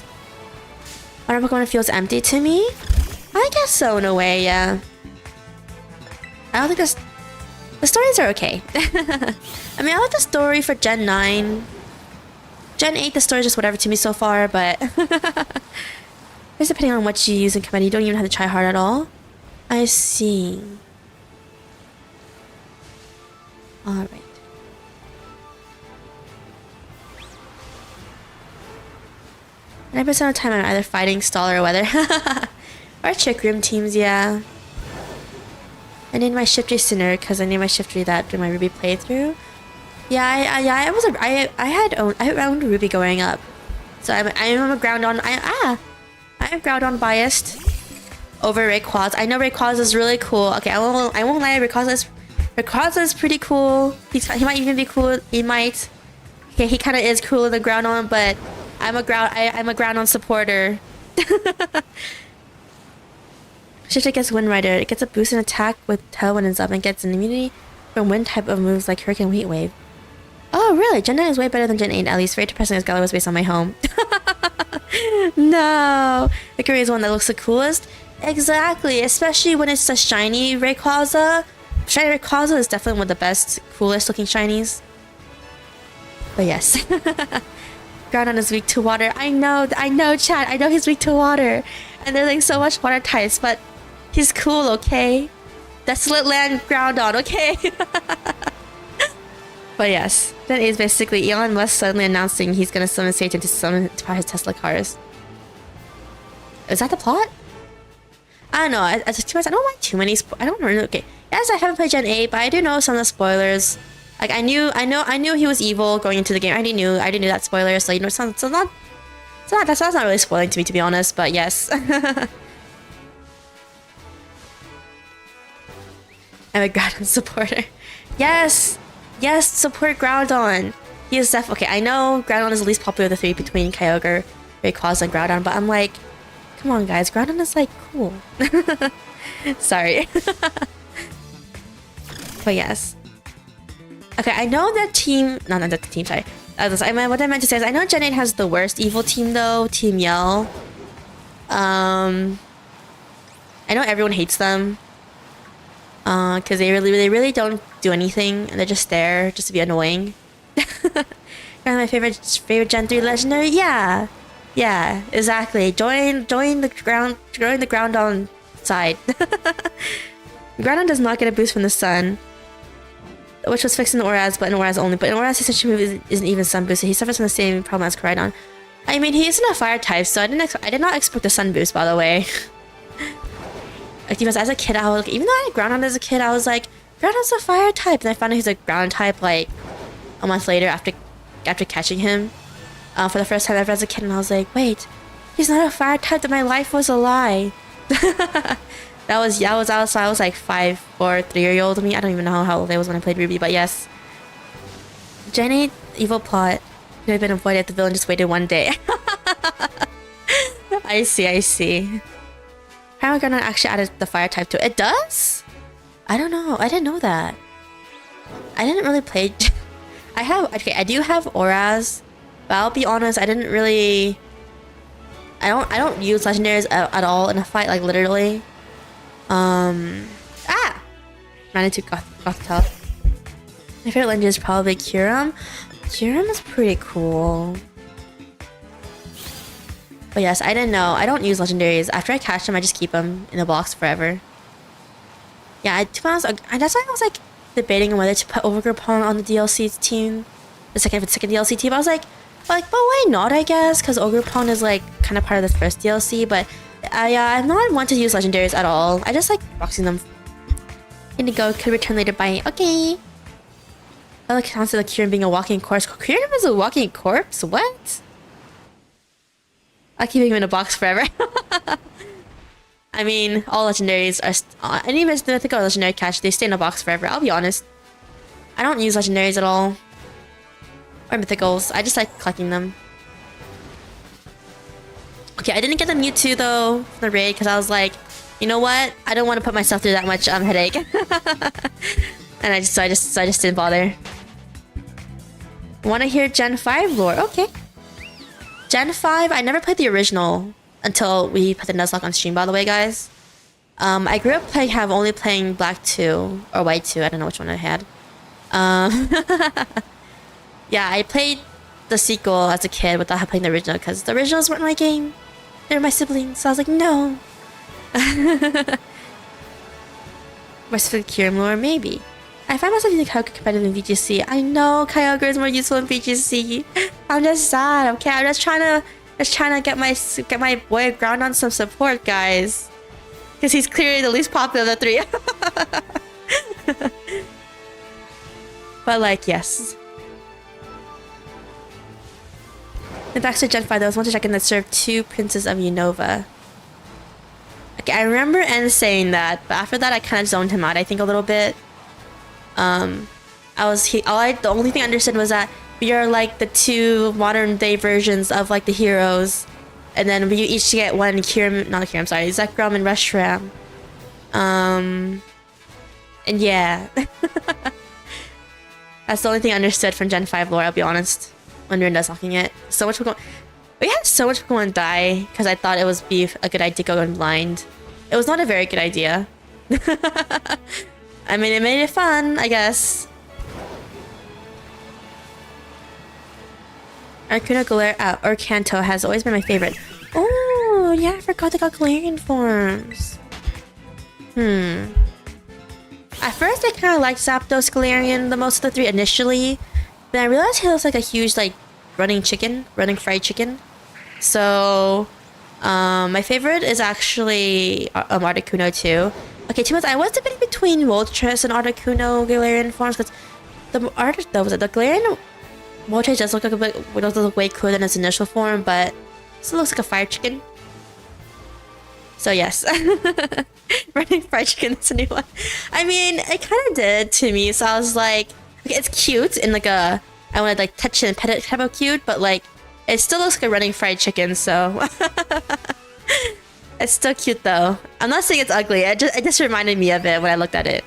Modern Pokemon feels empty to me. I guess so in a way, yeah. I don't think the stories are okay. I mean, I like the story for Gen 9. Gen 8, the story is just whatever to me so far, but it's depending on what you use in command. You don't even have to try hard at all. I see. Alright. And 9% of the time I'm either fighting, stall, or weather. Or Trick Room teams, yeah. I named my Shiftry Sinner because I named my Shiftry that during my Ruby playthrough. Yeah, I owned Ruby growing up, so I'm a Groudon. I'm Groudon biased over Rayquaza. I know Rayquaza is really cool. Okay, I won't lie. Rayquaza is pretty cool. He might even be cool. He might. Okay, he kind of is cooler than Groudon, but I'm a Groudon supporter. Shift gets Wind Rider. It gets a boost in attack with tail when it's up and gets an immunity from wind type of moves like Hurricane, Heat Wave. Oh really? Gen 9 is way better than Gen 8, at least. Very depressing as Gala was based on my home. No! The Guerilla is one that looks the coolest. Exactly, especially when it's a shiny Rayquaza. Shiny Rayquaza is definitely one of the best, coolest looking shinies. But yes. Groudon is weak to water. I know, Chad. I know he's weak to water. And there's like so much water types, but he's cool, okay? Desolate Land Groudon, okay? But yes, that is basically Elon Musk suddenly announcing he's gonna summon Satan to power his Tesla cars. Is that the plot? I don't know. I don't like too many. I don't really. Okay, yes, I haven't played Gen 8, but I do know some of the spoilers. Like I knew he was evil going into the game. I already knew that spoiler. So you know, that's not really spoiling to me, to be honest. But yes. I'm a Groudon supporter. Yes, support Groudon. He is okay. I know Groudon is the least popular of the three between Kyogre, Rayquaza, and Groudon, but I'm like, come on, guys, Groudon is like cool. Sorry. But yes. Okay, I know that team. No, not the team. Sorry. What I meant to say is I know Gen 8 has the worst evil team though. Team Yell. I know everyone hates them. Because they really don't do anything, and they're just there just to be annoying. My favorite Gen 3 legendary, yeah, exactly. Join the Groudon side. Groudon does not get a boost from the sun, which was fixed in Oraz, but in Oraz only. But in Oraz, his such move isn't even sun boosted. He suffers from the same problem as Koraidon. I mean, he isn't a fire type, so I did not expect a sun boost, by the way. Like, because as a kid, I was like, even though I had Groudon as a kid, I was like, Groudon's a fire type, and I found out he's a ground type like a month later after catching him for the first time ever as a kid, and I was like, wait, he's not a fire type. That my life was a lie. I was like 5 or 3-year-old me. I don't even know how old I was when I played Ruby, but yes. Jenny, evil plot could have been avoided if the villain just waited one day. I see. How Groudon actually added the fire type to it? It does? I don't know. I didn't know that. I didn't really play. I do have Auras, but I'll be honest, I didn't really. I don't use legendaries at all in a fight, like literally. Ran into Gothitelle. My favorite legendary is probably Kyurem. Kyurem is pretty cool. But yes, I didn't know. I don't use legendaries. After I catch them, I just keep them in the box forever. Yeah, to be honest, that's why I was like debating on whether to put Ogerpon on the DLC team, the second DLC team. I was like, but why not? I guess because Ogerpon is like kind of part of this first DLC. But yeah, I'm not one to use legendaries at all. I just like boxing them. Indigo could return later by okay. I like concept of Kyurem being a walking corpse. Kyurem is a walking corpse? What? I'll keep him in a box forever. I mean, all legendaries are... any mythical or legendary catch, they stay in a box forever. I'll be honest. I don't use legendaries at all. Or mythicals. I just like collecting them. Okay, I didn't get the Mewtwo though, from the raid, because I was like, you know what? I don't want to put myself through that much headache. And I just didn't bother. Want to hear Gen 5 lore? Okay. Gen 5, I never played the original until we put the Nuzlocke on stream, by the way, guys. I grew up only playing Black 2 or White 2. I don't know which one I had. Yeah, I played the sequel as a kid without playing the original because the originals weren't my game. They were my siblings, so I was like, no. Specific Kyurem lore, maybe. I find myself using Kyogre competitive in VGC. I know Kyogre is more useful in VGC. I'm just sad, okay? I'm just trying to get my boy Groudon some support, guys. Because he's clearly the least popular of the three. But like, yes. In Baxter Gen 5, there was one to check in that served 2 Princes of Unova. Okay, I remember N saying that, but after that I kind of zoned him out, I think, a little bit. The only thing I understood was that we are like the 2 modern day versions of like the heroes, and then we each get one Zekrom and Reshiram. And yeah. That's the only thing I understood from Gen 5 lore, I'll be honest, when we were Nuzlocking it. So much Pokemon. We had so much Pokemon die because I thought it was a good idea going blind. It was not a very good idea. I mean, it made it fun, I guess. Arcuna Galarian or Kanto has always been my favorite. Oh, yeah, I forgot they got Galarian forms. At first, I kind of liked Zapdos Galarian the most of the 3 initially. Then I realized he looks like a huge, like, running fried chicken. So, my favorite is actually Articuno too. Okay, I was debating between Moltres and Articuno Galarian forms because the Galarian Moltres does look way cooler than its initial form, but it still looks like a fire chicken. So yes, running fried chicken is a new one. I mean, it kind of did to me. So I was like, okay, it's cute in like I want to like touch it and pet it type of cute, but like it still looks like a running fried chicken. So it's still cute though. I'm not saying it's ugly. It just reminded me of it when I looked at it.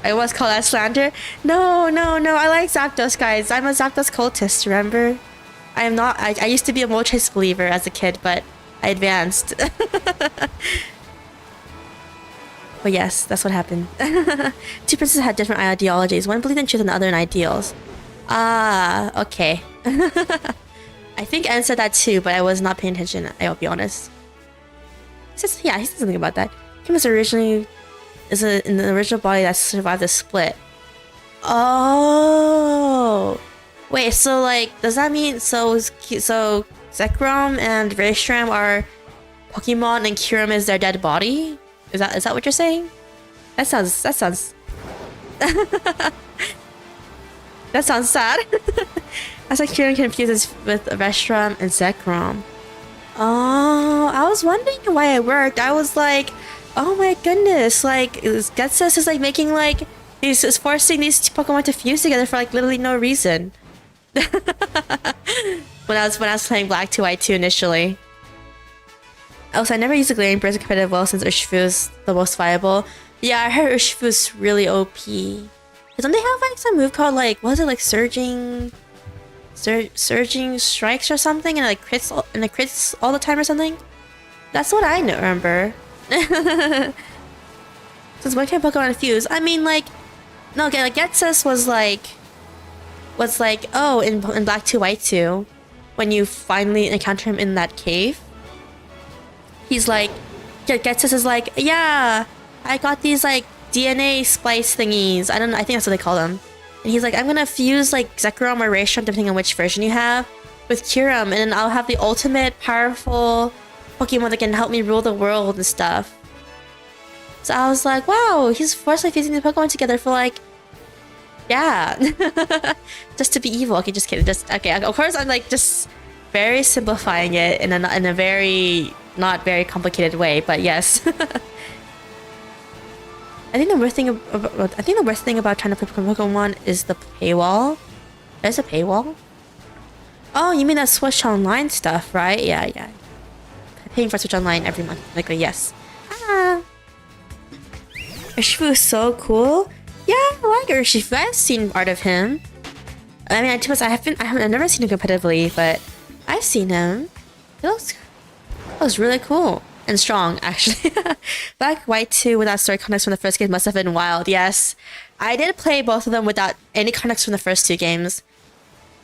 I was called that slander. No. I like Zapdos, guys. I'm a Zapdos cultist. Remember? I am not. I used to be a Moltres believer as a kid, but I advanced. But yes, that's what happened. 2 princes had different ideologies. One believed in truth and the other in ideals. Ah, okay. I think Anne said that too, but I was not paying attention, I'll be honest. Yeah, he said something about that. He was originally in the original body that survived the split. Oh, wait. So like, does that mean so Zekrom and Raystram are Pokemon and Kyurem is their dead body? Is that what you're saying? That sounds that sounds sad. That's like Kyurem confuses with Raystram and Zekrom. Oh, I was wondering why it worked. I was like, oh my goodness, like Getsus is like making like is forcing these two Pokemon to fuse together for like literally no reason. when I was playing Black 2 White 2 initially. Also, I never used the Glaring Burst in competitive well since Urshifu is the most viable. Yeah, I heard Urshifu is really OP. Don't they have like some move called like, was it like surging strikes or something, and it like crits all the time or something? That's what I remember. Since when can Pokemon fuse? I mean, like, no, okay, like Getsus was like, oh, in Black 2 White 2, when you finally encounter him in that cave, he's like, Getsus is like, yeah, I got these like DNA splice thingies. I don't know, I think that's what they call them. And he's like, I'm gonna fuse like Zekrom or Raystrom, depending on which version you have, with Kyurem, and then I'll have the ultimate powerful Pokemon that can help me rule the world and stuff. So I was like, wow, he's forcefully fusing the Pokemon together for like, yeah, just to be evil. Okay, just kidding. Okay. Of course, I'm like just very simplifying it in a very not very complicated way, but yes. I think the worst thing about trying to play Pokemon is the paywall. There's a paywall? Oh, you mean that Switch Online stuff, right? Yeah. Paying for Switch Online every month. Like, yes. Urshifu is so cool. Yeah, I like Urshifu. I've seen art of him. I mean, I've never seen him competitively, but I've seen him. He looks really cool. And strong, actually. Black White 2 without story context from the first game must have been wild. Yes, I did play both of them without any context from the first two games,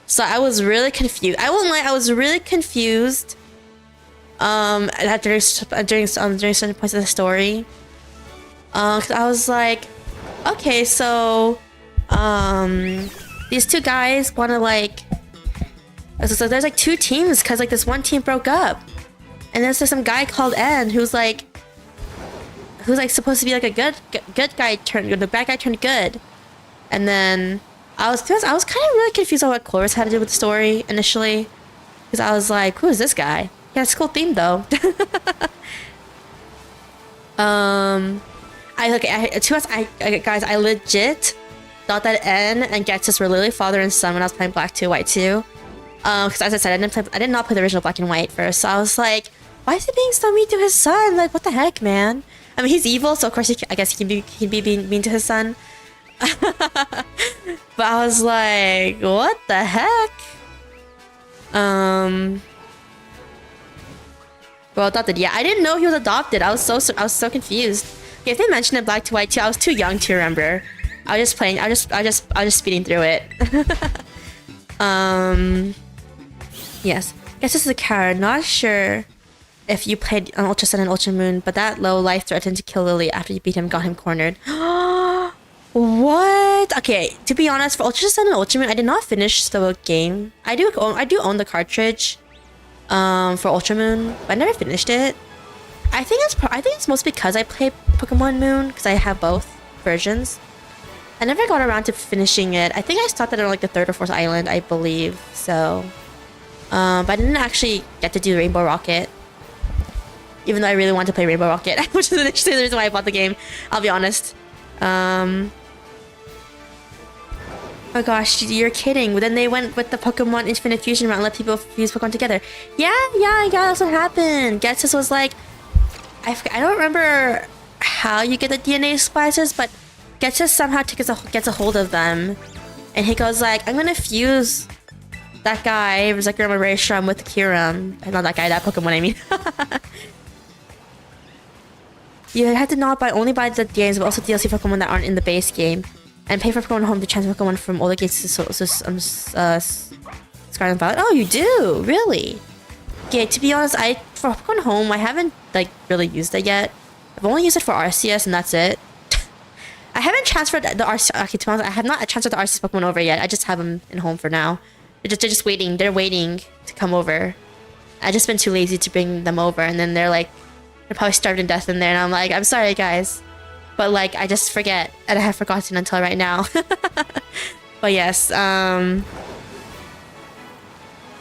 so I was really confused. I won't lie, I was really confused. During certain points of the story, 'cause I was like, okay, so these two guys want to like, so there's like two teams because like this one team broke up. And there's some guy called N who's like supposed to be like a good guy the bad guy turned good. And then I was kind of really confused on what Cloris had to do with the story initially, because I was like, who is this guy? Yeah, it's a cool theme though. Guys, I legit thought that N and Getsus were literally father and son when I was playing Black 2 White 2. Because as I said, I did not play the original Black and White first, so I was like, why is he being so mean to his son? Like, what the heck, man? I mean, he's evil, so of course I guess he can be mean to his son. But I was like, what the heck? Well, adopted. Yeah, I didn't know he was adopted. I was so confused. Okay, if they mentioned it Black 2 White 2, I was too young to remember. I was just playing. I was just speeding through it. Yes. Guess this is a card. Not sure if you played on Ultra Sun and Ultra Moon, but that low life threatened to kill Lily after you beat him, got him cornered. What? Okay, to be honest, for Ultra Sun and Ultra Moon, I did not finish the game. I do own the cartridge for Ultra Moon, but I never finished it. I think it's mostly because I play Pokemon Moon, because I have both versions. I never got around to finishing it. I think I stopped at like the 3rd or 4th island, I believe. So, but I didn't actually get to do Rainbow Rocket, even though I really wanted to play Rainbow Rocket, which is actually the reason why I bought the game. I'll be honest. Oh gosh, you're kidding. Then they went with the Pokemon Infinite Fusion route and let people fuse Pokemon together. Yeah, that's what happened. Getsus was like, I don't remember how you get the DNA splicers, but Getsus somehow gets a hold of them, and he goes like, I'm gonna fuse that guy, Zekrom or Raystrom, with Kyurem. Not that guy, that Pokemon, I mean. You have to not only buy the games, but also DLC Pokemon that aren't in the base game, and pay for Pokemon Home to transfer Pokemon from older games to Scarlet and Violet. Oh, you do? Really? Okay, to be honest, I for Pokemon Home, I haven't like really used it yet. I've only used it for RCS and that's it. I haven't transferred the RCS. Okay, to be honest, I have not transferred the RCS Pokemon over yet. I just have them in home for now. They're just waiting. They're waiting to come over. I just been too lazy to bring them over, and then they're probably starved to death in there, and I'm like, I'm sorry guys, but like I just forget, and I have forgotten until right now. But yes, and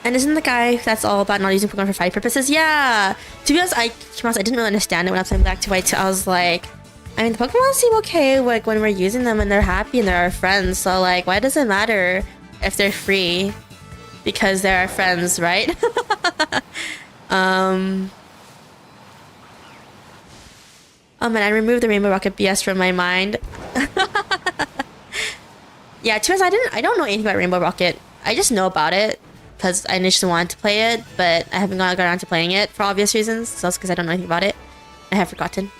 isn't the guy that's all about not using Pokemon for fight purposes? Yeah. To be honest, I didn't really understand it when I was playing Black to White 2. I was like, I mean, the Pokemon seem okay like when we're using them and they're happy and they're our friends. So like, why does it matter if they're free? Because they're our friends, right? Oh man, I removed the Rainbow Rocket BS from my mind. Yeah, to be honest, I don't know anything about Rainbow Rocket. I just know about it because I initially wanted to play it, but I haven't got around to playing it for obvious reasons. So that's because I don't know anything about it. I have forgotten.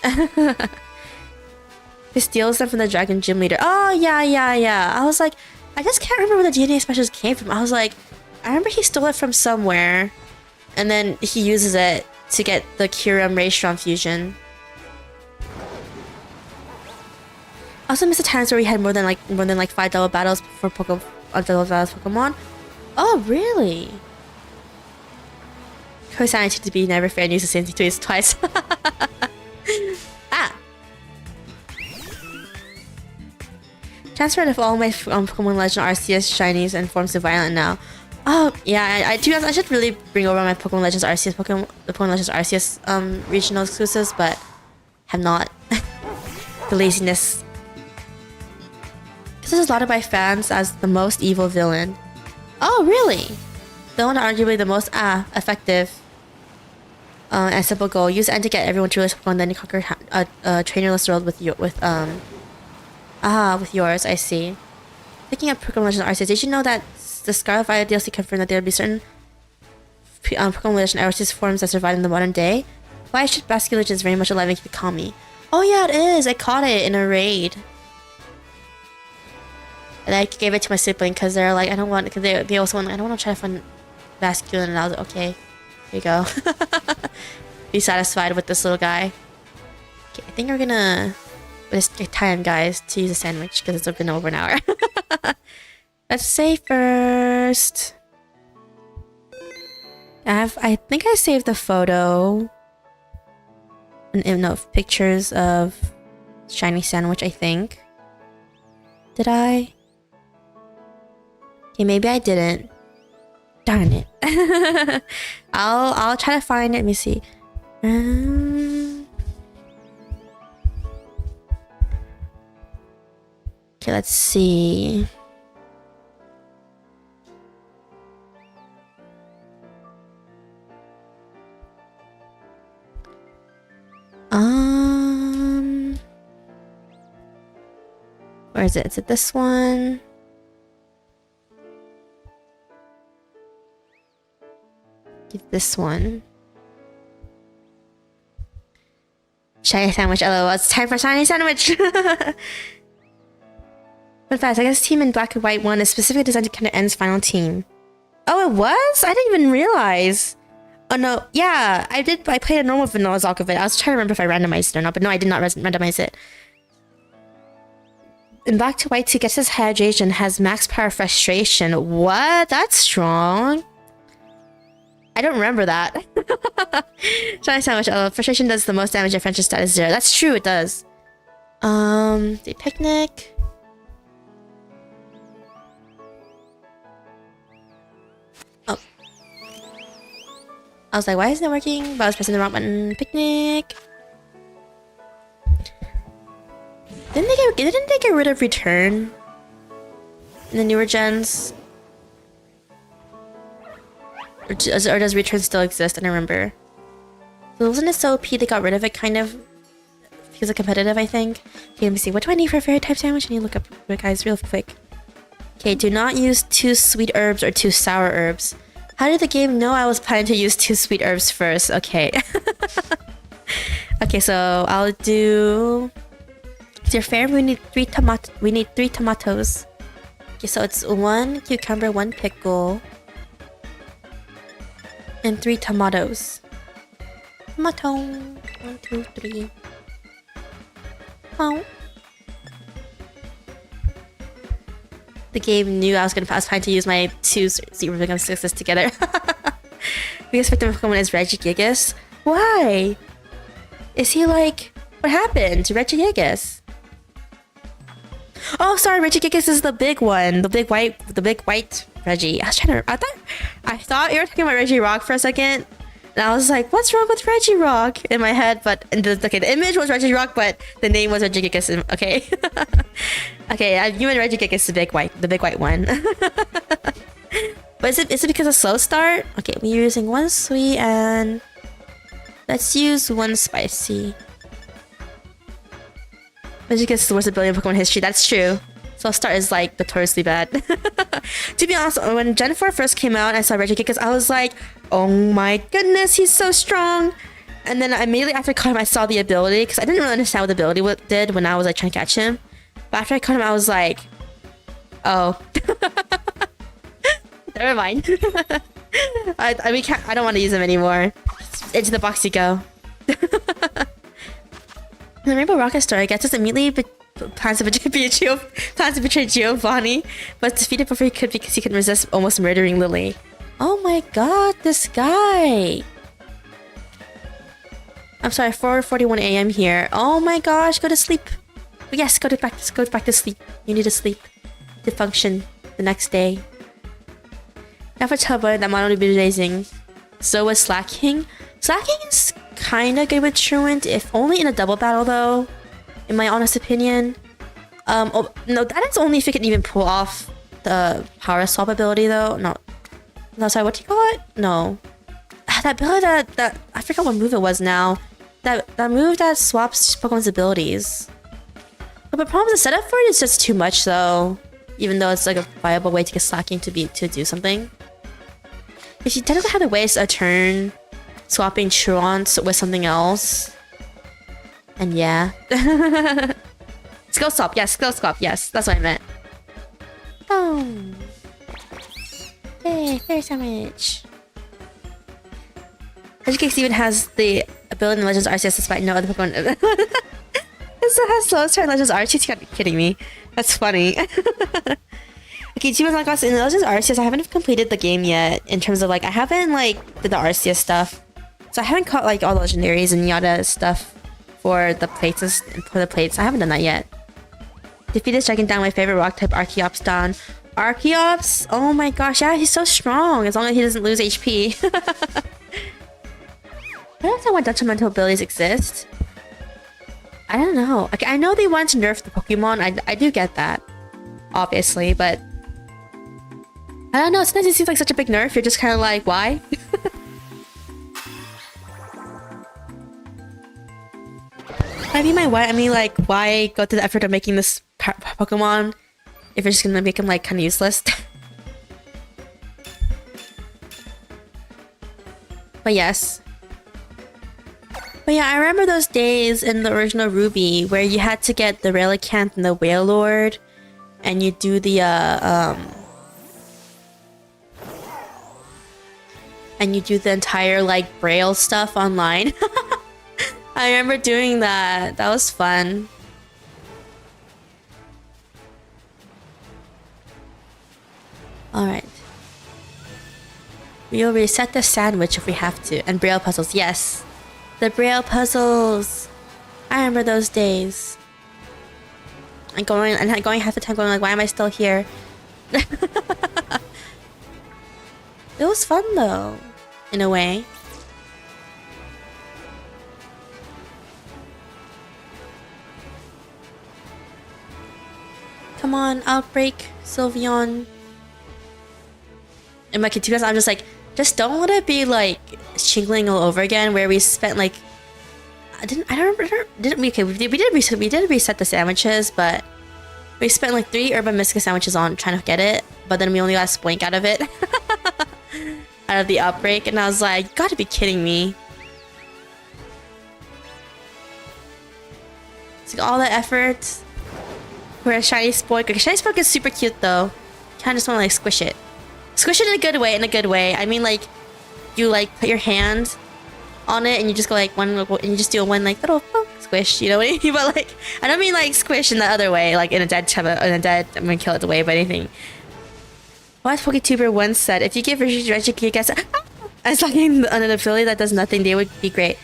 He steals them from the Dragon Gym Leader. Oh, yeah. I was like, I just can't remember where the DNA specials came from. I was like, I remember he stole it from somewhere, and then he uses it to get the Kyurem Raystrom fusion. I also miss the times where we had more than like 5 double battles for Pokemon. Oh, really? Co-sanity to be never fair and use the same thing twice. Ah! Transferred of all my Pokemon Legend RCS shinies and forms of Violent now. Oh, yeah, to be honest, I should really bring over my Pokemon Legends RCS the Pokemon Legends RCS regional exclusives, but have not. The laziness. This is lauded by fans as the most evil villain. Oh, really? The one arguably the most effective and simple goal. Use N to get everyone to release Pokemon, then you conquer a trainerless world with yours. I see. Picking up Pokemon Legends RCS, did you know that the Scarlet Violet DLC confirmed that there will be certain Pokemon Legends RCS forms that survive in the modern day? Why should Basculage is very much alive and keep Kami? Oh yeah, it is. I caught it in a raid. And I gave it to my sibling because they're like, I don't want, because they also want, I don't want to try to find Basculin, and I was like, okay, here you go. Be satisfied with this little guy. Okay, I think we're gonna just get time, guys, to use a sandwich because it's been over an hour. Let's save first. I think I saved the photo. No, pictures of shiny sandwich, I think. Did I? Okay, maybe I didn't. Darn it. I'll try to find it. Let me see. Okay, let's see. Where is it? Is it this one? Get this one. Shiny sandwich, LOL. It's time for shiny sandwich! But fast, I guess team in Black and White 1 is specifically designed to counter N's final team. Oh, it was? I didn't even realize. Oh no, yeah, I played a normal vanilla Zalkovit. I was trying to remember if I randomized it or not, but no, I did not randomize it. In Black to White 2 gets his hydration, has max power frustration. What? That's strong. I don't remember that. Shiny sandwich. Frustration does the most damage at friendship status 0. That's true, it does. The picnic. Oh. I was like, why isn't it working? But I was pressing the wrong button. Picnic. Didn't they get rid of return in the newer gens? Or does return still exist? I don't remember. So wasn't it so OP they got rid of it kind of because of competitive, I think? Okay, let me see. What do I need for a fairy type sandwich? I need to look up it, guys, real quick. Okay, do not use 2 sweet herbs or 2 sour herbs. How did the game know I was planning to use 2 sweet herbs first? Okay. Okay, so I'll do... Is your fair? We need 3 tomatoes. Okay, so it's 1 cucumber, 1 pickle, and 3 tomatoes. Tomato. 1, 2, 3. Oh. The game knew I was trying to use my 2 6s together. Biggest victim of Pokemon is Regigigas. Why? Is he like... What happened to Regigigas? Oh, sorry, Regigigas is the big one. The big white Reggie. I thought you were talking about Regirock for a second. And I was like, what's wrong with Regirock? In my head, but... Okay, the image was Regirock, but the name was Regigigas. Okay. Okay, you and Regigigas the big white one. But is it because of slow start? Okay, we're using 1 sweet and... Let's use 1 spicy. Regigigas is the worst ability in Pokemon history. That's true. Slow start is like notoriously bad. To be honest, when Gen 4 first came out and I saw Regigigas, I was like, oh my goodness, he's so strong. And then immediately after I caught him, I saw the ability, because I didn't really understand what the ability did when I was like trying to catch him. But after I caught him, I was like, oh. Never mind. I don't want to use him anymore. Into the box you go. The Rainbow Rocket story gets us immediately plans to betray Giovanni, but defeated before he could because he couldn't resist almost murdering Lily. Oh my god, this guy! I'm sorry, 4:41 a.m. here. Oh my gosh, go to sleep. Yes, go back to sleep. You need to sleep to function the next day. Now for Timburr, that model would be amazing. So was Slacking. Slacking is kinda good with Truant, if only in a double battle though, in my honest opinion. Oh, no, that is only if you can even pull off the power swap ability though. No, sorry, what do you call it? No. That ability that I forgot what move it was now. That move that swaps Pokemon's abilities. But the problem is the setup for it is just too much though. Even though it's like a viable way to get Slacking to do something. If you technically have to waste a turn swapping Truant with something else. And yeah. Skill swap, yes, skill swap, yes, that's what I meant. Oh. Hey, fair sandwich. Regigigas even has the ability in Legends Arceus despite no other Pokemon. It still has slow start in Legends Arceus, you gotta be kidding me. That's funny. Okay, Chimecho like in Legends Arceus, I haven't completed the game yet in terms of like, I haven't like did the Arceus stuff. So I haven't caught like all the legendaries and yada stuff for the plates I haven't done that yet. Defeated striking down my favorite rock type Archeops down. Archeops? Oh my gosh, yeah, he's so strong as long as he doesn't lose HP. I don't know why detrimental abilities exist. I don't know. Okay, I know they want to nerf the Pokemon. I do get that, obviously, but I don't know. Sometimes it seems like such a big nerf. You're just kind of like, why? I mean, I mean, like, why go to the effort of making this Pokemon if you're just gonna make him like kind of useless? But yes. But yeah, I remember those days in the original Ruby where you had to get the Relicanth and the Wailord, and you do the entire like Braille stuff online. I remember doing that. That was fun. Alright. We'll reset the sandwich if we have to. And Braille puzzles, yes. The Braille puzzles. I remember those days. And going half the time going like, why am I still here? It was fun though, in a way. Come on, Outbreak, Sylveon. In my continuous, I'm just like, just don't let it be like shingling all over again. Where we spent like, we did reset the sandwiches, but we spent like 3 Urban Mystica sandwiches on trying to get it, but then we only got a Spoink out of it, out of the Outbreak, and I was like, you gotta be kidding me. It's like all that effort. For a shiny Spoink. Okay, shiny Spoink is super cute though. Kinda just wanna like squish it. Squish it in a good way, I mean like, you like put your hand on it and you just go like one, and you just do a one like little squish, you know what I mean? But like, I don't mean like squish in the other way, like in a dead I'm gonna kill it away, but anything. What Poketuber once said, if you give Regigigas as like an ability that does nothing, they would be great.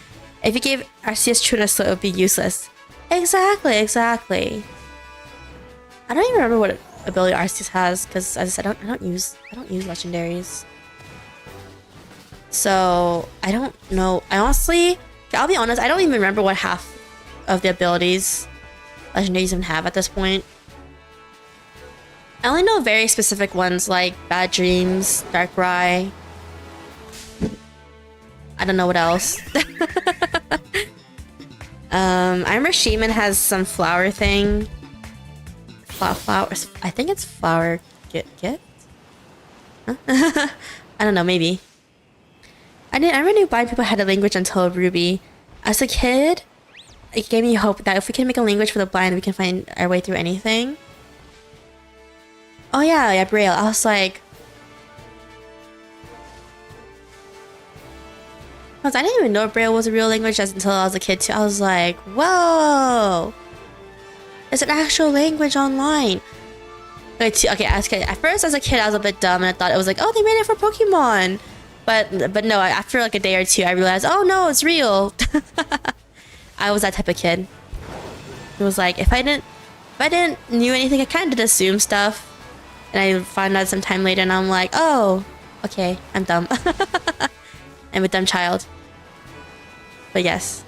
If you gave Arceus True Slow, it would be useless. Exactly. I don't even remember what ability Arceus has, because as I said, I don't use legendaries. So I don't know. I'll be honest, I don't even remember what half of the abilities legendaries even have at this point. I only know very specific ones like Bad Dreams, Darkrai. I don't know what else. I remember Shaman has some flower thing. Flowers. I think it's flower get? Huh? I don't know, maybe. I never knew blind people had a language until Ruby. As a kid, it gave me hope that if we can make a language for the blind, we can find our way through anything. Oh yeah, Braille. I was like... I didn't even know Braille was a real language until I was a kid too. I was like, whoa! It's an actual language online. Okay, at first as a kid I was a bit dumb and I thought it was like, oh, they made it for Pokemon. But no, after like a day or two I realized, oh no, it's real. I was that type of kid. It was like, if I didn't knew anything, I kind of did assume stuff. And I found out some time later and I'm like, oh, okay, I'm dumb. I'm a dumb child. But yes.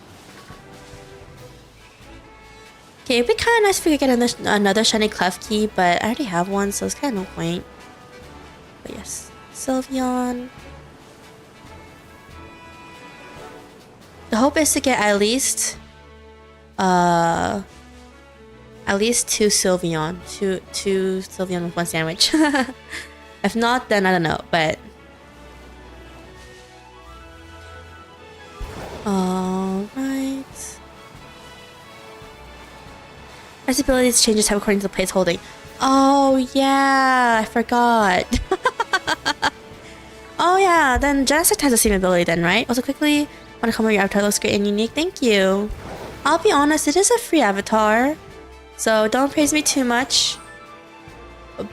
Okay, it'd be kind of nice if we could get another shiny Klefki, but I already have one, so it's kind of no point. But yes, Sylveon. The hope is to get at least two Sylveon. Two Sylveon with one sandwich. If not, then I don't know, but... Alright. Its abilities change type according to the place holding. Oh yeah, I forgot. Oh yeah, then Genesect has the same ability then, right? Also quickly, want to comment your avatar looks great and unique. Thank you. I'll be honest, it is a free avatar, so don't praise me too much.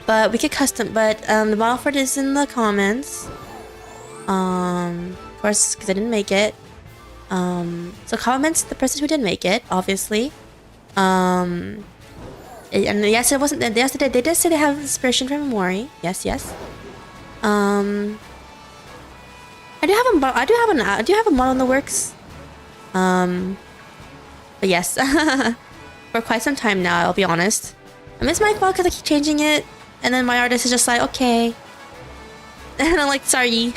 But we could custom. But the model for it is in the comments. Of course, because I didn't make it. So comments the person who didn't make it, obviously. And yes, it wasn't. Yesterday they did say they have inspiration from Mori. Yes. I do have a model in the works. But yes, for quite some time now. I'll be honest. And it's my fault because I keep changing it, and then my artist is just like, okay, and I'm like, sorry.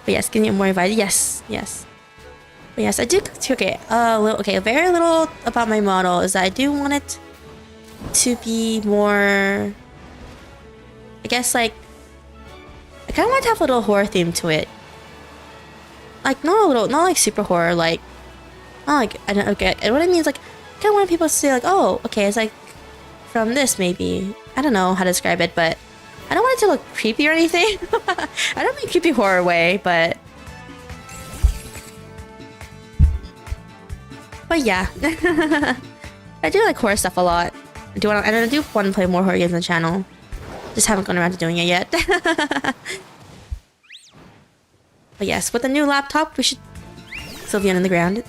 But yes, can you more advice? Yes. But yes, I do. Okay, very little about my model is that I do want it to be more, I guess, like, I kind of want to have a little horror theme to it. Like, not like super horror, like, not like, I don't, okay, and what I mean is like, I kind of want people to say like, oh, okay, it's like from this maybe. I don't know how to describe it, but I don't want it to look creepy or anything. I don't mean creepy horror way, but yeah. I do like horror stuff a lot. I do want to play more horror games on the channel. Just haven't gone around to doing it yet. But yes, with the new laptop, we should... Sylveon in the ground.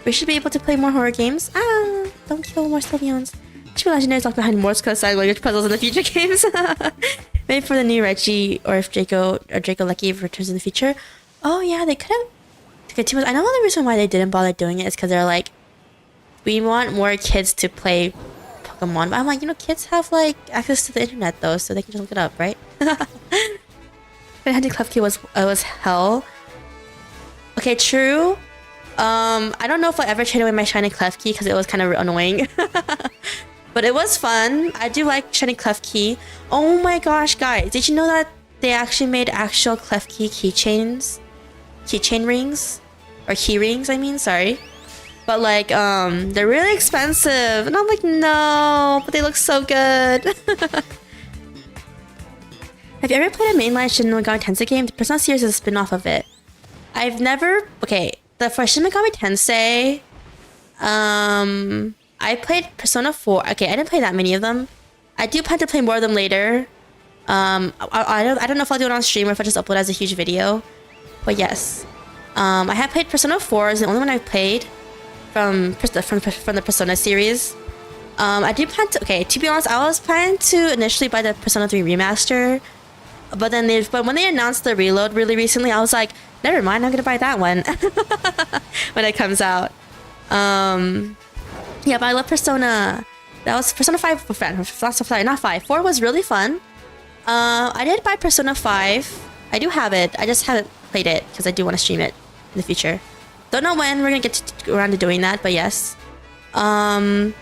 We should be able to play more horror games. Ah, don't kill more Sylveons. Should be legendaries locked behind Morse code sign language puzzles in the future games. Maybe for the new Reggie, or if Draco Lucky returns in the future. Oh yeah, they could have... I know the reason why they didn't bother doing it is because they're like, we want more kids to play Pokemon. But I'm like, kids have like access to the internet though, so they can just look it up, right? But hunting Klefki was hell. Okay, true. I don't know if I'll ever trade away my shiny Klefki because it was kind of annoying. But it was fun. I do like shiny Klefki. Oh my gosh, guys, did you know that they actually made actual Klefki keychain rings? Or key rings, I mean, sorry. But like, they're really expensive. And I'm like, no, but they look so good. Have you ever played a mainline Shin Megami Tensei game? The Persona series is a spin-off of it. I've never... Okay, for Shin Megami Tensei, I played Persona 4. Okay, I didn't play that many of them. I do plan to play more of them later. I don't know if I'll do it on stream or if I just upload as a huge video. But yes. I have played Persona 4. Is the only one I've played from the Persona series. I do plan to... Okay, to be honest, I was planning to initially buy the Persona 3 remaster. But when they announced the reload really recently, I was like, never mind, I'm gonna buy that one when it comes out. Yeah, but I love Persona. That was Persona 5. Sorry, not 5. 4 was really fun. I did buy Persona 5. I do have it. I just haven't played it because I do want to stream it in the future. Don't know when we're gonna get around to doing that, but yes. The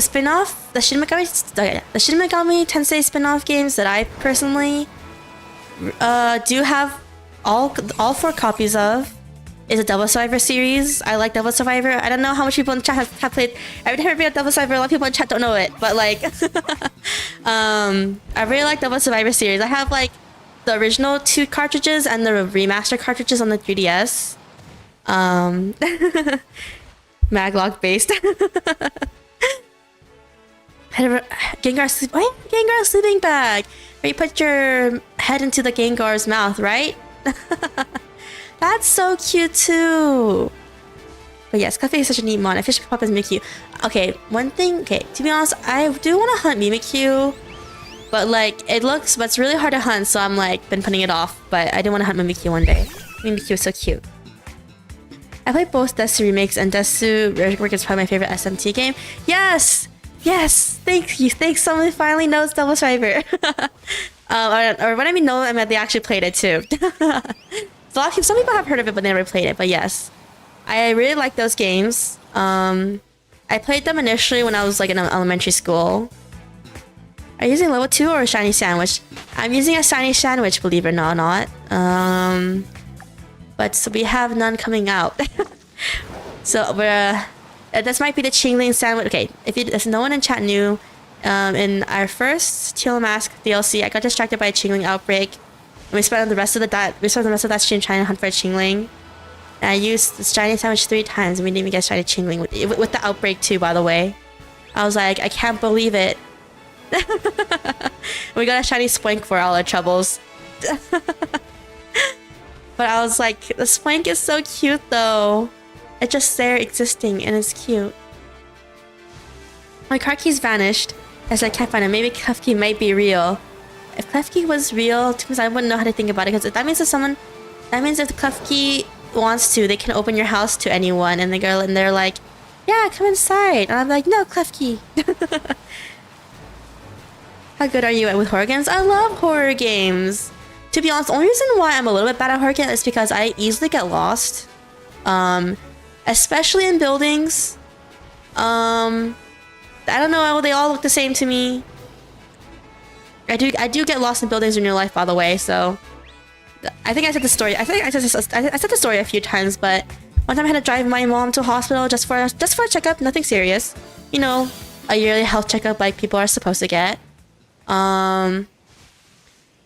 spin-off, the Shin Megami Tensei spin-off games that I personally do have all 4 copies of is a Devil Survivor series. I like Devil Survivor. I don't know how much people in chat have played. Every time I bring up Devil Survivor, a lot of people in chat don't know it, but like, I really like Devil Survivor series. I have like the original 2 cartridges and the remaster cartridges on the 3DS. Maglock based. Gengar sleeping bag. Where you put your head into the Gengar's mouth, right? That's so cute too. But yes, Clefairy is such a neat mon. I fish pop as Mimikyu. Okay, one thing. Okay, to be honest, I do want to hunt Mimikyu, but like but it's really hard to hunt, so I'm like been putting it off. But I do want to hunt Mimikyu one day. Mimikyu is so cute. I played both Desu remakes, and Desu Rework is probably my favorite SMT game. Yes. Yes, thank you. Thanks, someone finally knows Devil Survivor. Or when I mean know, I mean they actually played it too. So some people have heard of it, but they never played it. But yes, I really like those games. I played them initially when I was like in elementary school. Are you using level 2 or a shiny sandwich? I'm using a shiny sandwich, believe it or not. But so we have none coming out. So we're... this might be the Chingling sandwich. Okay, if no one in chat knew, in our first Teal Mask DLC, I got distracted by a Chingling outbreak, and we spent the rest of that stream trying to hunt for a Chingling. And I used the shiny sandwich 3 times, and we didn't even get a shiny Chingling with the outbreak too. By the way, I was like, I can't believe it. We got a shiny Spoink for all our troubles. But I was like, the Spoink is so cute though. It's just there existing and it's cute. My card keys vanished as I can't find it. Maybe Klefki might be real. If Klefki was real, I wouldn't know how to think about it, because that means if the Klefki wants to, they can open your house to anyone, and they're like, yeah, come inside. And I'm like, no, Klefki. How good are you with horror games? I love horror games. To be honest, the only reason why I'm a little bit bad at horror games is because I easily get lost. Especially in buildings. I don't know, they all look the same to me. I do get lost in buildings in real life, by the way, so I think I said the story. I think I said the story a few times, but one time I had to drive my mom to a hospital just for a checkup, nothing serious. You know, a yearly health checkup like people are supposed to get.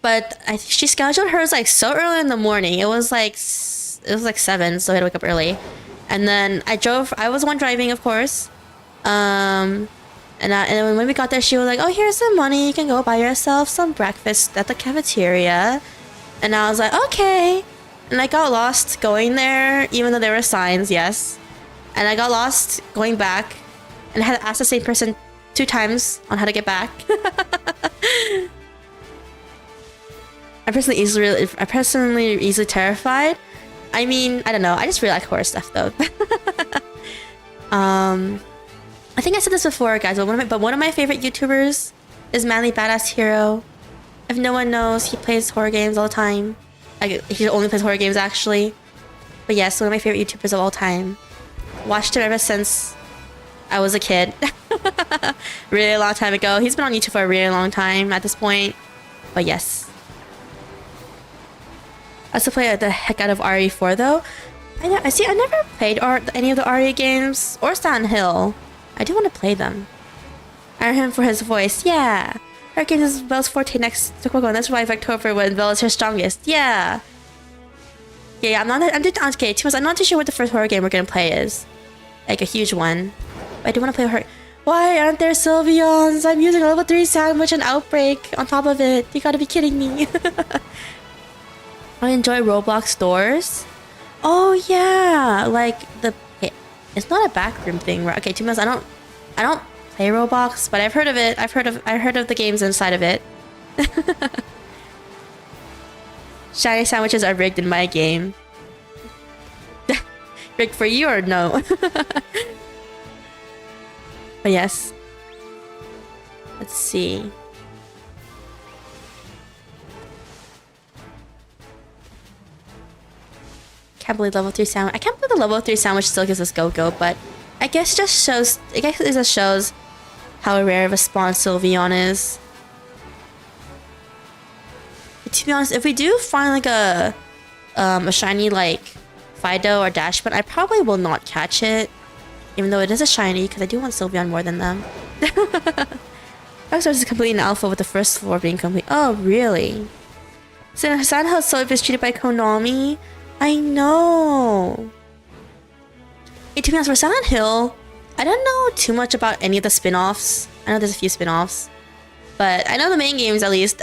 But she scheduled hers like so early in the morning. It was like 7, so I had to wake up early. And then I was the one driving, of course. And when we got there, she was like, oh, here's some money. You can go buy yourself some breakfast at the cafeteria. And I was like, okay. And I got lost going there, even though there were signs, yes. And I got lost going back. And I had to ask the same person 2 times on how to get back. I'm personally easily terrified. I mean, I don't know. I just really like horror stuff, though. I think I said this before, guys, but one of my favorite YouTubers is Manly Badass Hero. If no one knows, he plays horror games all the time. He only plays horror games, actually. But yes, one of my favorite YouTubers of all time. Watched him ever since I was a kid. Really long time ago. He's been on YouTube for a really long time at this point. But yes. I also play the heck out of RE4 though. I never played any of the RE games or Silent Hill. I do want to play them. I heard him for his voice. Yeah. Hurricane is Belle's forte next to Pokemon. That's why Vtuber when Belle is her strongest. Yeah. Yeah, I'm not. Okay. I'm not too sure what the first horror game we're gonna play is. Like a huge one. But I do want to play horror. Why aren't there Sylveons? I'm using a level 3 sandwich and outbreak on top of it. You gotta be kidding me. I enjoy Roblox doors. Oh yeah, like the. It's not a backroom thing, right? Okay, to be honest, I don't play Roblox, but I've heard of it. I've heard of the games inside of it. Shiny sandwiches are rigged in my game. Rigged for you or no? But yes. Let's see. Can't believe level 3 sandwich. I can't believe the level 3 sandwich still gives us go-go, but I guess it just shows. I guess it just shows how rare of a spawn Sylveon is. But to be honest, if we do find like a shiny like Fido or Dashman, I probably will not catch it, even though it is a shiny, because I do want Sylveon more than them. Rockstar is completing alpha with the first floor being complete. Oh, really? So Sandhill Soap is treated by Konami? I know. Hey, to be honest, for Silent Hill, I don't know too much about any of the spin-offs. I know there's a few spin-offs, but I know the main games at least.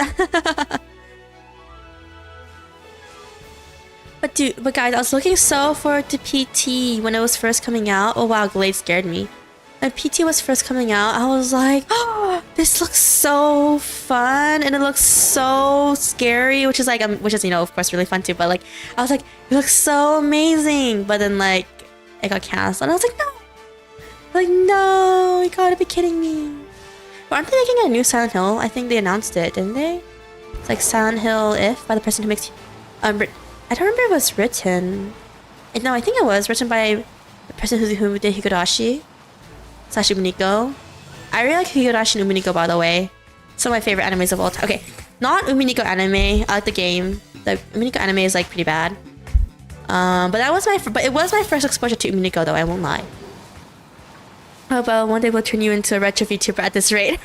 But guys, I was looking so forward to PT when it was first coming out. Oh wow, Glade scared me. When PT was first coming out, I was like, oh, this looks so fun, and it looks so scary, which is like, you know, of course, really fun too. But like, I was like, it looks so amazing. But then like, it got canceled, and I was like, no, you gotta be kidding me. But aren't they making a new Silent Hill? I think they announced it, didn't they? It's like Silent Hill If by the person who makes. I don't remember if it was written. No, I think it was written by the person who did Higurashi. Sashi Umineko. I really like Higurashi and Umineko, by the way. Some of my favorite animes of all time. Okay, not Umineko anime. I like the game. The Umineko anime is like pretty bad. But it was my first exposure to Umineko, though. I won't lie. Oh, but one day we'll turn you into a retro VTuber at this rate.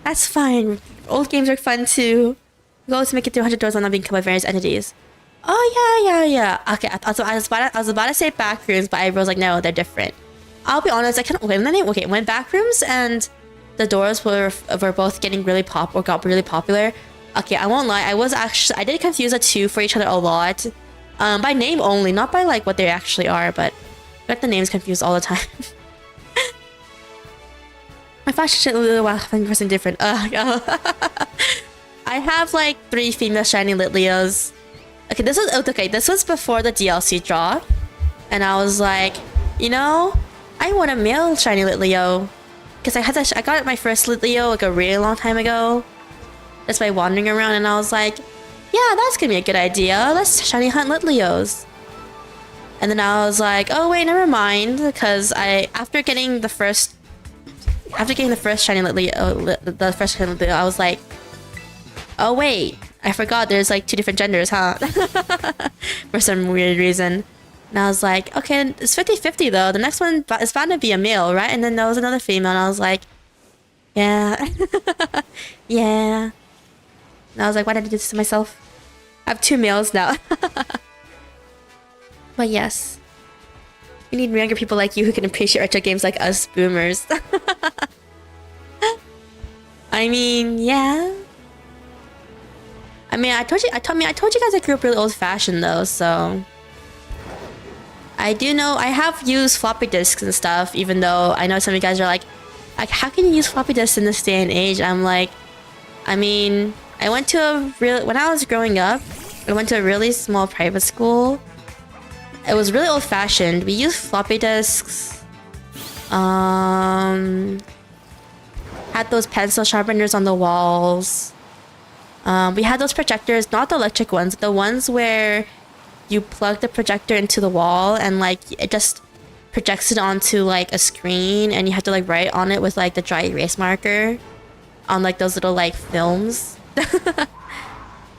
That's fine. Old games are fun too. Goal to make it through 100 doors while not being killed by various entities. Oh yeah. Okay, I was about to say backrooms, but I was like, no, they're different. I'll be honest, I can't. When backrooms and the doors were both getting really got really popular. Okay, I won't lie. I did confuse the two for each other a lot, by name only, not by like what they actually are. But I got the names confused all the time. My fashion wow, I'm pressing different. I have like 3 female shiny Litleos. Okay, this was before the DLC drop, and I was like, you know, I want a male shiny Litleo, because I got my first Litleo like a really long time ago. That's by wandering around, and I was like, yeah, that's gonna be a good idea. Let's shiny hunt Litleos. And then I was like, oh wait, never mind, because after getting the first shiny Litleo, I was like, oh wait, I forgot there's like 2 different genders, huh? For some weird reason. And I was like, okay, it's 50-50 though. The next one is bound to be a male, right? And then there was another female, and I was like, yeah. Yeah. And I was like, why did I do this to myself? I have 2 males now. But yes. We need younger people like you who can appreciate retro games like us boomers. I mean, yeah. I mean, I told you guys I grew up really old-fashioned though, so I do know I have used floppy disks and stuff, even though I know some of you guys are like, how can you use floppy disks in this day and age? I'm like, I mean, when I was growing up, I went to a really small private school. It was really old-fashioned. We used floppy disks. Had those pencil sharpeners on the walls. We had those projectors, not the electric ones, the ones where you plug the projector into the wall and like it just projects it onto like a screen, and you have to like write on it with like the dry erase marker on like those little like films.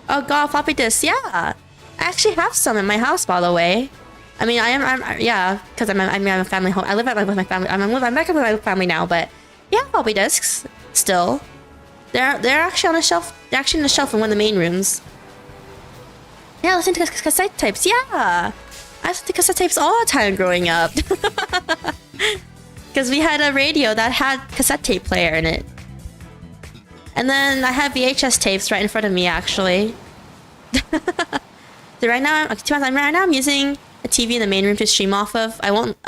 Oh god, floppy disks, yeah. I actually have some in my house, by the way. I mean, yeah, because I'm a family home. I live with my family. I'm back with my family now, but yeah, floppy disks still. They're actually on a shelf. They're actually on a shelf in one of the main rooms. Yeah, listen to cassette tapes. Yeah, I listened to cassette tapes all the time growing up. Because we had a radio that had cassette tape player in it. And then I have VHS tapes right in front of me, actually. So right now, I'm using a TV in the main room to stream off of. I won't,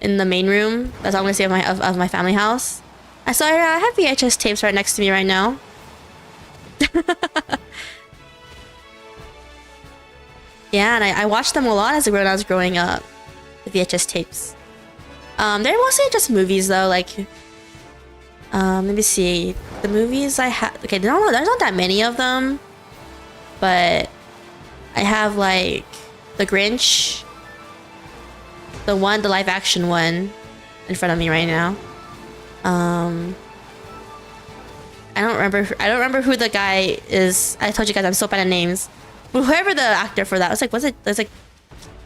in the main room. That's all I'm gonna see of my family house. I have VHS tapes right next to me right now. Yeah, and I watched them a lot when I was growing up. The VHS tapes. They're mostly just movies though. Like, let me see. The movies I have. Okay, there's not that many of them, but I have like The Grinch, the live action one, in front of me right now. I don't remember who the guy is. I told you guys I'm so bad at names. But whoever the actor for that was like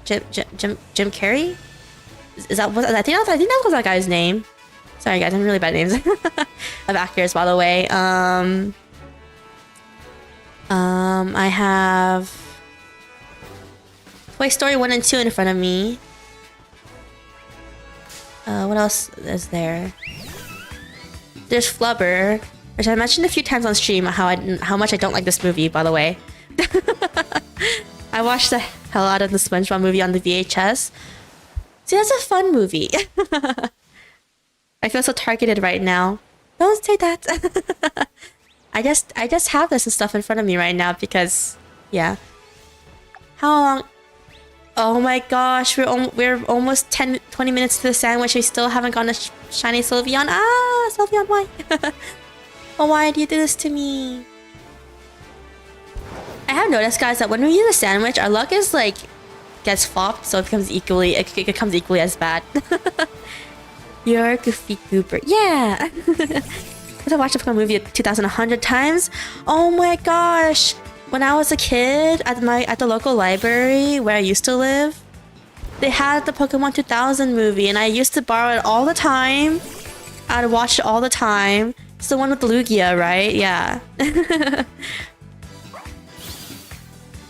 Jim Carrey? I think that was that guy's name. Sorry guys, I'm really bad at names of actors, by the way. I have Toy Story 1 and 2 in front of me. What else is there? There's Flubber, which I mentioned a few times on stream how much I don't like this movie, by the way. I watched the hell out of the SpongeBob movie on the VHS. See, that's a fun movie. I feel so targeted right now. Don't say that. I just have this and stuff in front of me right now because, yeah. How long? Oh my gosh, we're almost 20 minutes to the sandwich. We still haven't gotten a shiny Sylveon. Ah, Sylveon, why? Oh, why do you do this to me? I have noticed, guys, that when we use a sandwich, our luck is like gets flopped, so it becomes equally as bad. You're a goofy goober. Yeah. Because I watched the Pokemon movie 2,100 times. Oh my gosh. When I was a kid at the local library where I used to live, they had the Pokemon 2000 movie, and I used to borrow it all the time. I'd watch it all the time. It's the one with the Lugia, right? Yeah.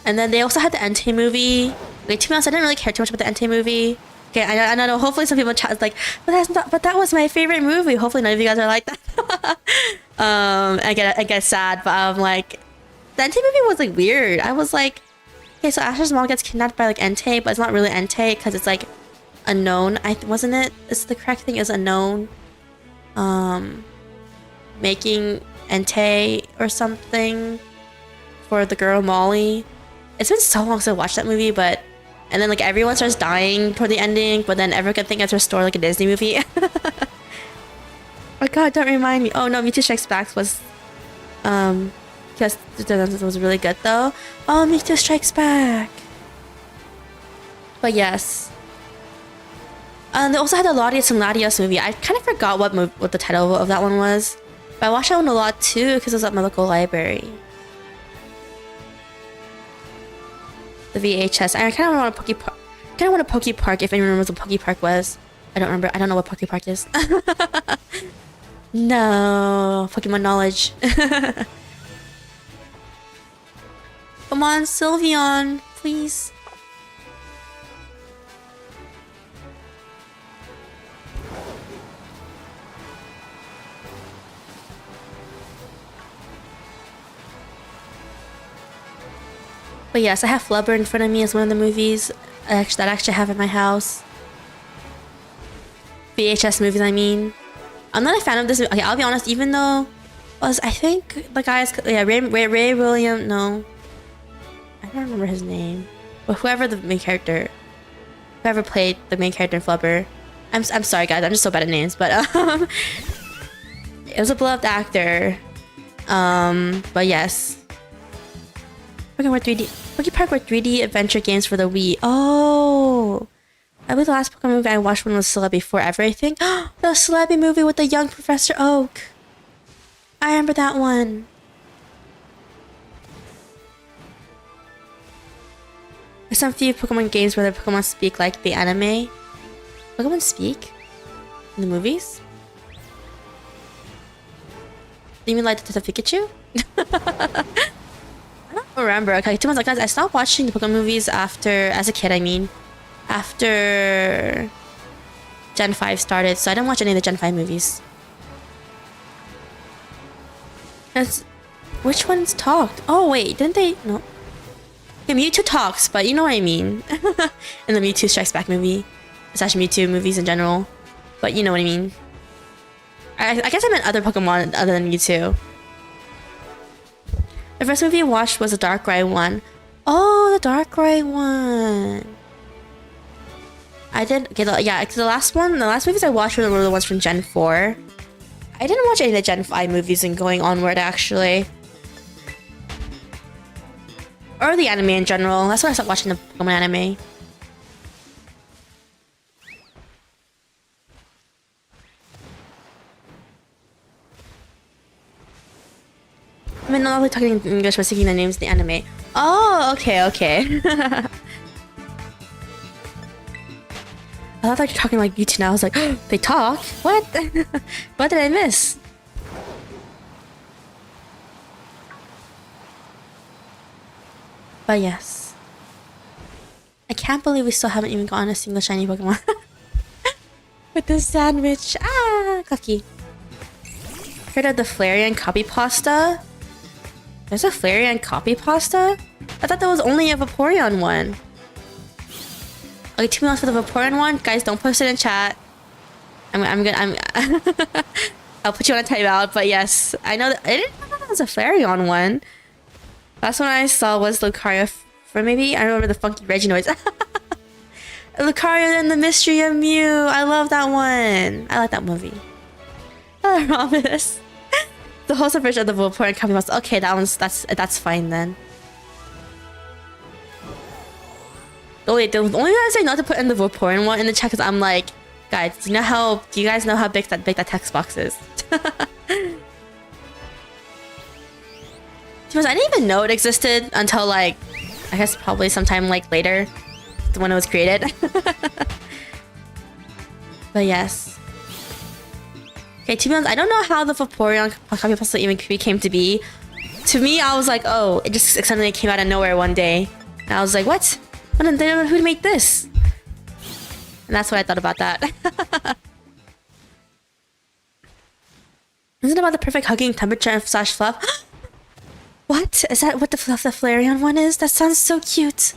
And then they also had the Entei movie. Like, to be honest, I didn't really care too much about the Entei movie. Okay, I know. Hopefully, some people in chat is like, but that was my favorite movie. Hopefully, none of you guys are like that. I get sad, but I'm like, the Entei movie was like weird. I was like, okay, so Ash's mom gets kidnapped by like Entei, but it's not really Entei because it's like unknown. Wasn't it? It's the correct thing is unknown. Making Entei or something for the girl Molly. It's been so long since I watched that movie, but and then like everyone starts dying toward the ending, but then everyone thinks it's restored like a Disney movie. Oh god, don't remind me. Oh no, Mewtwo Strikes Back was because it was really good though. Oh, Mewtwo Strikes Back. But yes. They also had the Latios and Latios movie. I kind of forgot what the title of that one was. But I watched that one a lot too because it was at my local library. The VHS. I kind of want a Poke Park. Kind of want a Poke Park if anyone remembers what Poke Park was. I don't remember. I don't know what Poke Park is. No. Pokemon knowledge. Come on, Sylveon. Please. But yes, I have Flubber in front of me as one of the movies that I actually have in my house. VHS movies, I mean. I'm not a fan of this. Okay, I'll be honest. Even though, I think the guy is Ray William. No, I don't remember his name. But whoever the main character, whoever played the main character in Flubber. I'm sorry, guys. I'm just so bad at names. But it was a beloved actor. But yes. Poke Park were 3D adventure games for the Wii. Oh, I believe the last Pokemon movie I watched one was Celebi Forever, I think. The Celebi movie with the young Professor Oak. I remember that one. There's some few Pokemon games where the Pokemon speak like the anime. Pokemon speak? In the movies? Do you mean like Detective Pikachu? remember. Okay, 2 months like guys, I stopped watching the Pokemon movies as a kid. I mean, after Gen 5 started, so I didn't watch any of the Gen 5 movies. Which ones talked? Oh wait, didn't they? No. Yeah, Mewtwo talks, but you know what I mean. In the Mewtwo Strikes Back movie, slash Mewtwo movies in general, but you know what I mean. I guess I meant other Pokemon other than Mewtwo. The first movie I watched was the Darkrai one. Oh, the Darkrai one. I did. Okay, yeah, the last movies I watched were the ones from Gen 4. I didn't watch any of the Gen 5 movies and going onward, actually. Or the anime in general. That's when I started watching the Pokemon anime. I mean, not only talking in English, but speaking the names of the anime. Oh, okay, okay. I thought they were talking like Mewtwo now. I was like, oh, they talk? What? What did I miss? But yes. I can't believe we still haven't even gotten a single shiny Pokemon. With this sandwich. Ah, cocky. Heard of the Flareon copy pasta? There's a Flareon copy pasta? I thought that was only a Vaporeon one. Okay, 2 minutes for the Vaporeon one. Guys, don't post it in chat. I'm gonna I'll put you on a timeout, but yes. I know that I didn't know that was a Flareon one. Last one I saw was Lucario for maybe I remember the funky Reggie noise. Lucario and the Mystery of Mew. I love that one. I like that movie. I promise. The wholesome version of the Vaporeon copy pasta. Okay, that's fine then. Oh wait, the only reason I say not to put in the Vaporeon one in the chat is I'm like, guys, do you guys know how big that text box is? Because I didn't even know it existed until like, I guess probably sometime like later, when it was created. But yes. Okay, to be honest, I don't know how the Vaporeon copy pasta even came to be. To me, I was like, oh, it just suddenly came out of nowhere one day, and I was like, what? Who made this? And that's what I thought about that. Isn't it about the perfect hugging temperature slash fluff? What? Is that what the Flareon one is? That sounds so cute.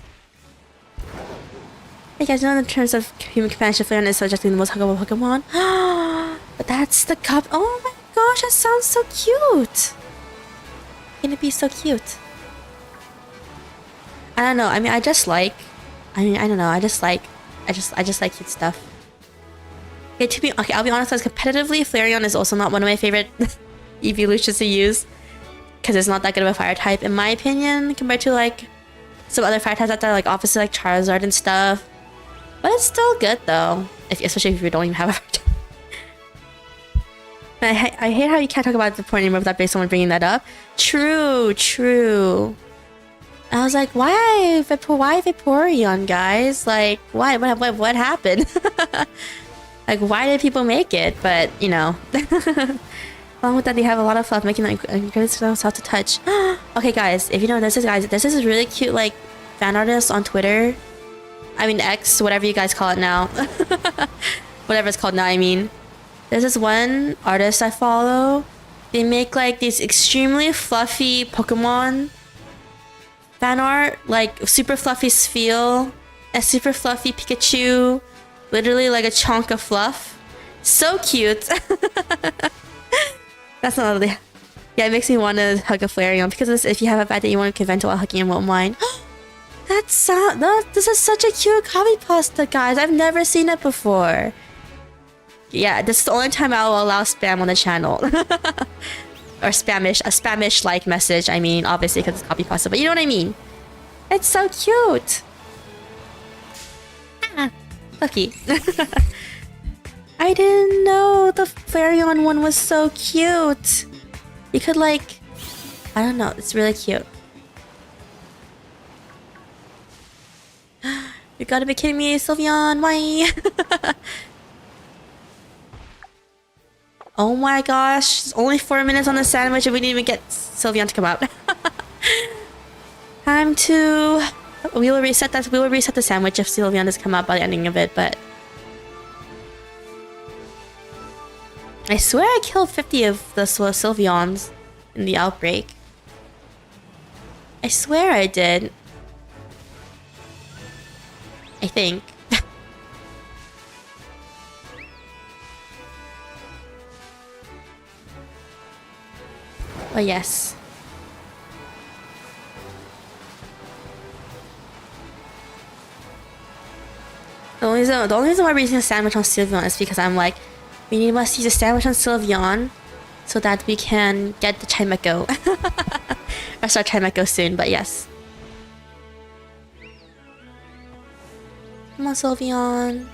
Hey guys, know in terms of human companionship, Flareon is subjecting the most huggable Pokemon. But that's the cup. Oh my gosh, that sounds so cute. It's gonna be so cute. I don't know. I mean, I just like cute stuff. Okay, I'll be honest, as competitively, Flareon is also not one of my favorite evolutions to use. Because it's not that good of a fire type, in my opinion, compared to like some other fire types out there, like opposite like Charizard and stuff. But it's still good though, especially if you don't even have a fire type. I hate how you can't talk about the point anymore without someone bringing that up. True. I was like, why Vaporeon, guys? Like, why? What happened? Like, why did people make it? But you know. Along with that, they have a lot of fluff, making them good stuff to touch. Okay, guys, if you know this is really cute like fan artist on Twitter. I mean X, whatever you guys call it now. Whatever it's called now, I mean. There's this one artist I follow. They make like these extremely fluffy Pokemon fan art, like super fluffy Sylveon, a super fluffy Pikachu, literally like a chunk of fluff. So cute. That's not really... Yeah, it makes me want to hug a Flareon because if you have a bad day you want to vent while hugging, and won't mind. This is such a cute copy pasta, guys. I've never seen it before. Yeah, this is the only time I will allow spam on the channel. Or a Spanish like message. I mean, obviously because it's copy pasta, but you know what I mean. It's so cute. Ah, lucky. I didn't know the Flareon one was so cute. You could like, I don't know, it's really cute. You gotta be kidding me, Sylveon, why? Oh my gosh, it's only 4 minutes on the sandwich and we didn't even get Sylveon to come out. Time to... We will reset that. We will reset the sandwich if Sylveon does come out by the ending of it, but... I swear I killed 50 of the Sylveons in the outbreak. I swear I did. I think. But yes. The only reason why we're using a sandwich on Sylveon is because I'm like, we must use a sandwich on Sylveon so that we can get the Chimecho. Or start Chimecho soon, but yes. Come on, Sylveon.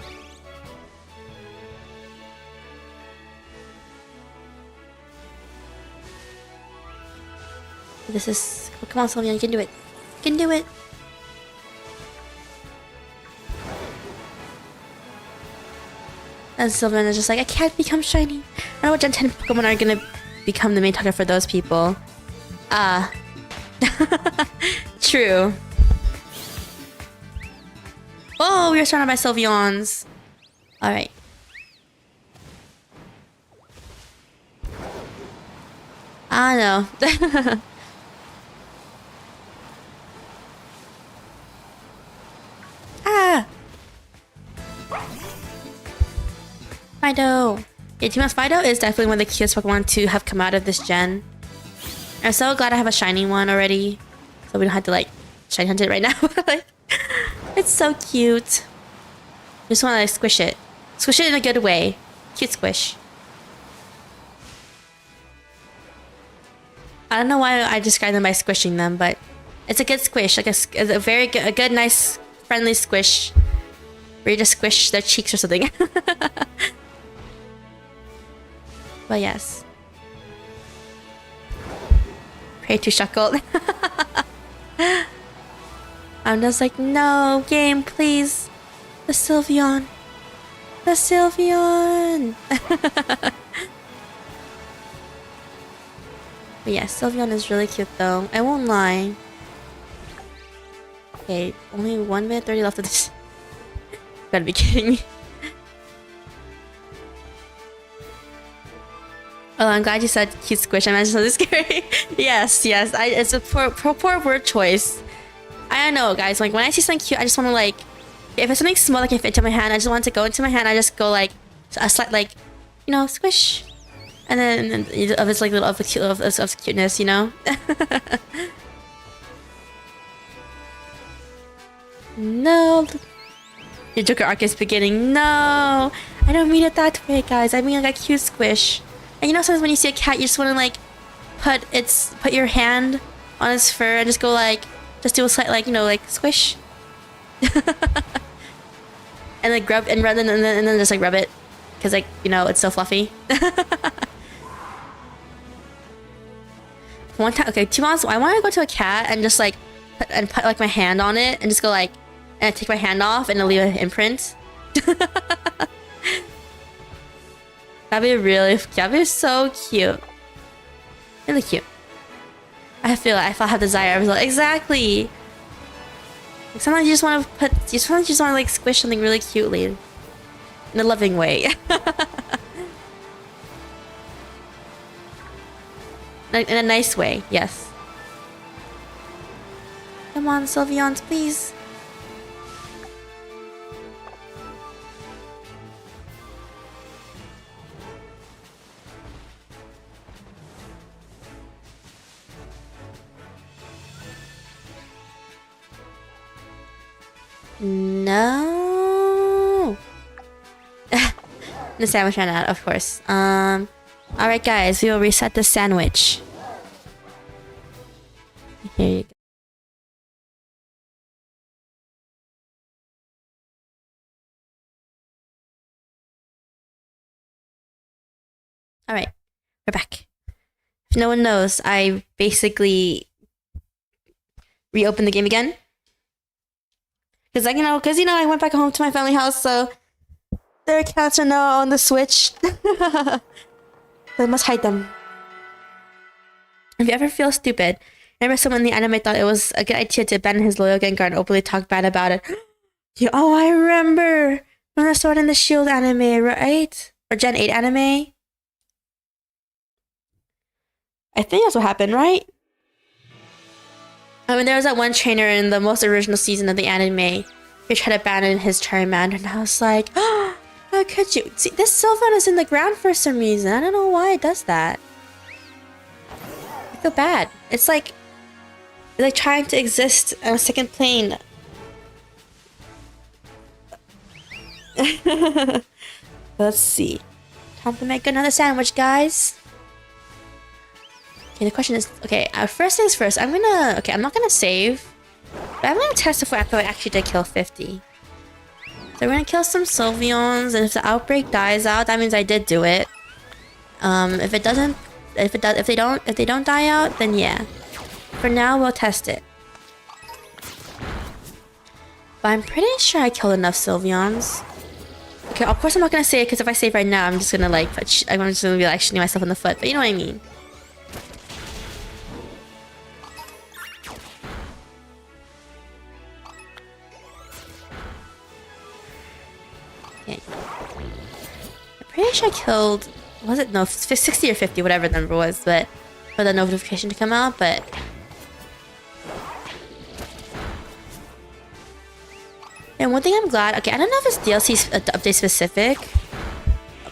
This is... Oh, come on, Sylveon, you can do it. You can do it. And Sylveon is just like, I can't become shiny. I know what Gen 10 Pokemon are gonna become the main target for those people. True. Oh, we were surrounded by Sylveons. Alright. I know. Ah! Fido! Yeah, Team Fido is definitely one of the cutest Pokemon to have come out of this gen. I'm so glad I have a shiny one already. So we don't have to like shiny hunt it right now. Like, it's so cute. Just want to like squish it. Squish it in a good way. Cute squish. I don't know why I describe them by squishing them, but it's a good squish. Like a very good, a good, nice, friendly squish. Where you just squish their cheeks or something. But yes. Pray to Shuckle. I'm just like, no, game, please. The Sylveon. The Sylveon. But yes, Sylveon is really cute though. I won't lie. Okay, only 1 minute 30 left of this. Gotta be kidding me. Oh, I'm glad you said cute squish. I imagine something scary. Yes, yes. It's a poor word choice. I don't know, guys. Like when I see something cute, I just want to like, if it's something small that can fit into my hand, I just want it to go into my hand. I just go like a slight like, you know, squish, and then of its like little of cuteness, you know. No, your Joker arc is beginning. No, I don't mean it that way, guys. I mean like a cute squish. And you know, sometimes when you see a cat, you just want to like put your hand on its fur and just go like, just do a slight like, you know, like squish. And like rub and then just like rub it, because like, you know, it's so fluffy. One time, okay, 2 months. I want to go to a cat and just like put like my hand on it and just go like, and I take my hand off and I'll leave an imprint. That'd be so cute. Really cute. I have desire. I was like, exactly. Like, sometimes you just want to sometimes you just want to like squish something really cutely. In a loving way. In a nice way, yes. Come on, Sylveons, please. No. The sandwich ran out, of course. Alright guys, we will reset the sandwich. Here you go. Alright, we're back. If no one knows, I basically reopened the game again. Because I went back home to my family house, so their accounts are now on the Switch. So I must hide them. If you ever feel stupid remember someone in the anime thought it was a good idea to abandon his loyal Gengar and openly talk bad about it. Yeah, oh, I remember! From the Sword and the Shield anime, right? Or Gen 8 anime? I think that's what happened, right? I mean, there was that one trainer in the most original season of the anime who tried to abandon his Charmander, and I was like, oh, how could you? See, this Sylveon is in the ground for some reason. I don't know why it does that. I feel bad. It's like trying to exist on a second plane. Let's see. Time to make another sandwich, guys. Okay, the question is, okay, first things first, I'm not gonna save, but I'm gonna test if I actually did kill 50. So we're gonna kill some Sylveons, and if the outbreak dies out, that means I did do it. If they don't die out, then yeah. For now, we'll test it. But I'm pretty sure I killed enough Sylveons. Okay, of course I'm not gonna say it, because if I save right now, I'm just gonna be like shooting myself in the foot, but you know what I mean. Okay. I'm pretty sure I killed, was it? No, 60 or 50, whatever the number was, but for the notification to come out, but... And one thing I'm glad, okay, I don't know if it's DLC update specific,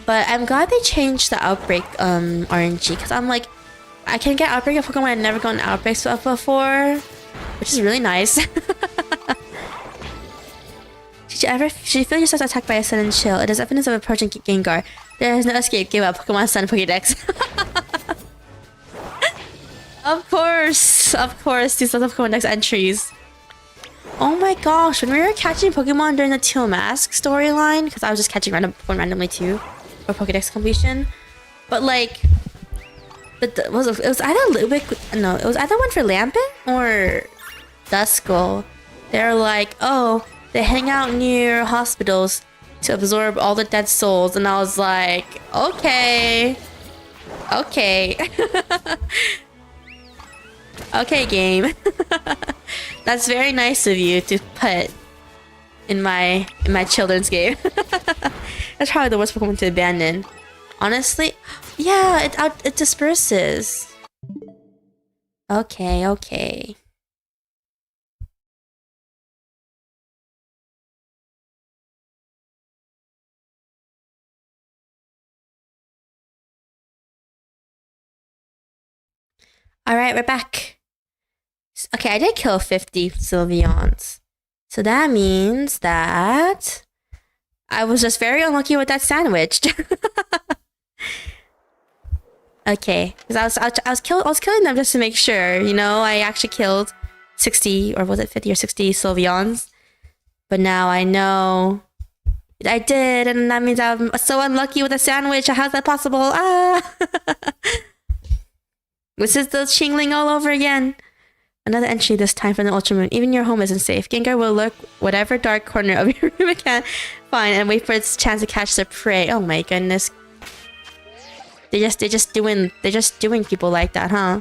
but I'm glad they changed the Outbreak RNG, because I'm like, I can get Outbreak of Pokemon I've never gotten Outbreaks of before, which is really nice. Should you feel yourself attacked by a sudden chill? It is evidence of approaching Gengar. There is no escape. Give up. Pokemon Sun Pokédex. Of course, these are the Pokédex entries. Oh my gosh, when we were catching Pokemon during the Teal Mask storyline, because I was just catching random Pokemon randomly too, for Pokédex completion, but like, it was either one for Lampent or Duskull. They're like, oh, they hang out near hospitals to absorb all the dead souls, and I was like, okay. Okay, game. That's very nice of you to put in my children's game. That's probably the worst Pokemon to abandon. Honestly, yeah, it disperses. Okay. Alright, we're back. Okay, I did kill 50 Sylveons. So that means that I was just very unlucky with that sandwich. Okay, because I was killing them just to make sure, you know, I actually killed 60, or was it 50 or 60 Sylveons. But now I know I did, and that means I'm so unlucky with a sandwich. How's that possible? Ah! This is the Chingling all over again. Another entry this time from the Ultra Moon. Even your home isn't safe. Gengar will lurk whatever dark corner of your room it can find and wait for its chance to catch the prey. Oh my goodness. They're just doing people like that, huh?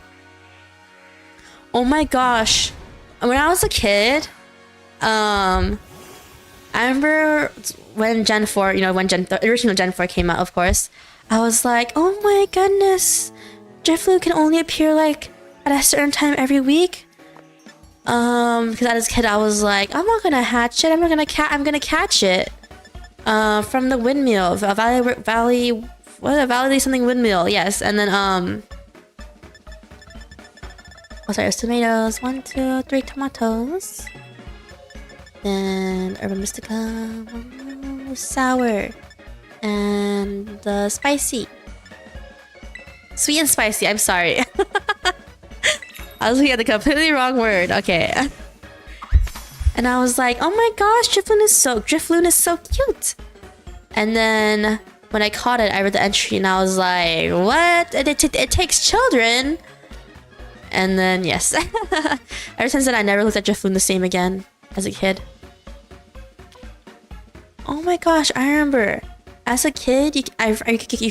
Oh my gosh. When I was a kid, I remember when Gen 4, you know, when the original Gen 4 came out, of course, I was like, oh my goodness. Drifloon can only appear like at a certain time every week. Because as a kid I was like, I'm not gonna hatch it. I'm gonna catch it. From the windmill, Valley something windmill. Yes, and then oh sorry, it was tomatoes. 1, 2, 3 tomatoes. Then Urban Mystica, sour, and spicy. Sweet and spicy, I'm sorry. I was looking at the completely wrong word. Okay. And I was like, oh my gosh, Drifloon is so cute. And then when I caught it, I read the entry and I was like, what? It takes children. And then, yes. Ever since then, I never looked at Drifloon the same again as a kid. Oh my gosh, I remember. As a kid, I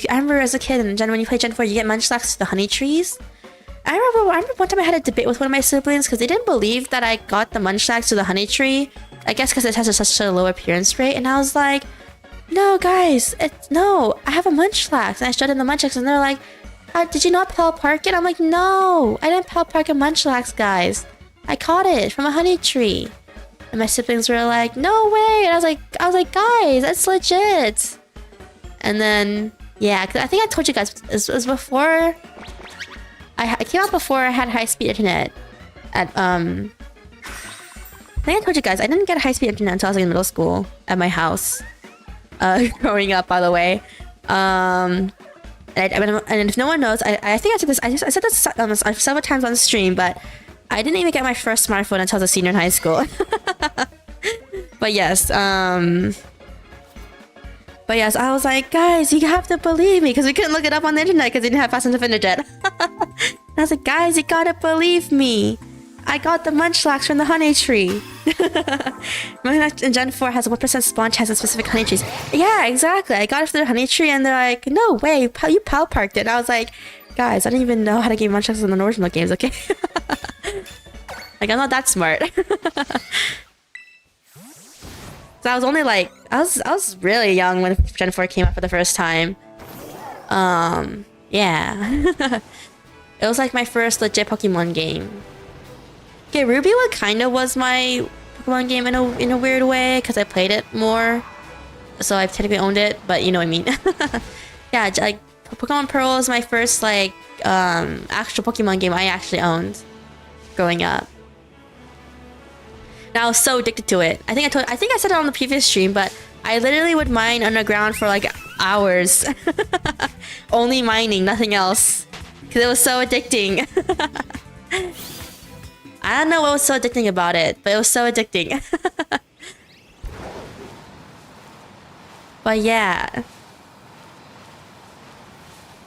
remember as a kid, and when you play Gen 4, you get Munchlax to the honey trees. I remember one time I had a debate with one of my siblings because they didn't believe that I got the munchlax to the honey tree. I guess because it has such a low appearance rate, and I was like, no, guys, no, I have a munchlax. And I showed them the munchlax, and they're like, did you not Pal Park it? I'm like, no, I didn't Pal Park a munchlax, guys. I caught it from a honey tree. And my siblings were like, no way. And I was like, guys, that's legit. And then, yeah, cause I think I told you guys, it was before, I came out before I had high-speed internet at, I think I told you guys, I didn't get high-speed internet until I was like in middle school at my house. Growing up, by the way. And if no one knows, I think I said this, I said this several times on the stream, but I didn't even get my first smartphone until I was a senior in high school. But yes, I was like, guys, you have to believe me, because we couldn't look it up on the internet because we didn't have fast enough internet. And I was like, guys, you gotta believe me. I got the munchlax from the honey tree. In Gen 4 has a 1% spawn chance of specific honey trees. Yeah, exactly. I got it from the honey tree, and they're like, no way, you Pal Parked it. And I was like, guys, I didn't even know how to get munchlax in the original games, okay? Like, I'm not that smart. So I was only like, I was really young when Gen 4 came out for the first time. Yeah. It was like my first legit Pokemon game. Okay, Ruby kinda was my Pokemon game in a weird way, because I played it more. So I technically owned it, but you know what I mean. Yeah, like Pokemon Pearl is my first like actual Pokemon game I actually owned growing up. And I was so addicted to it. I think I said it on the previous stream, but I literally would mine underground for like hours. Only mining, nothing else. Because it was so addicting. I don't know what was so addicting about it, but it was so addicting. But yeah.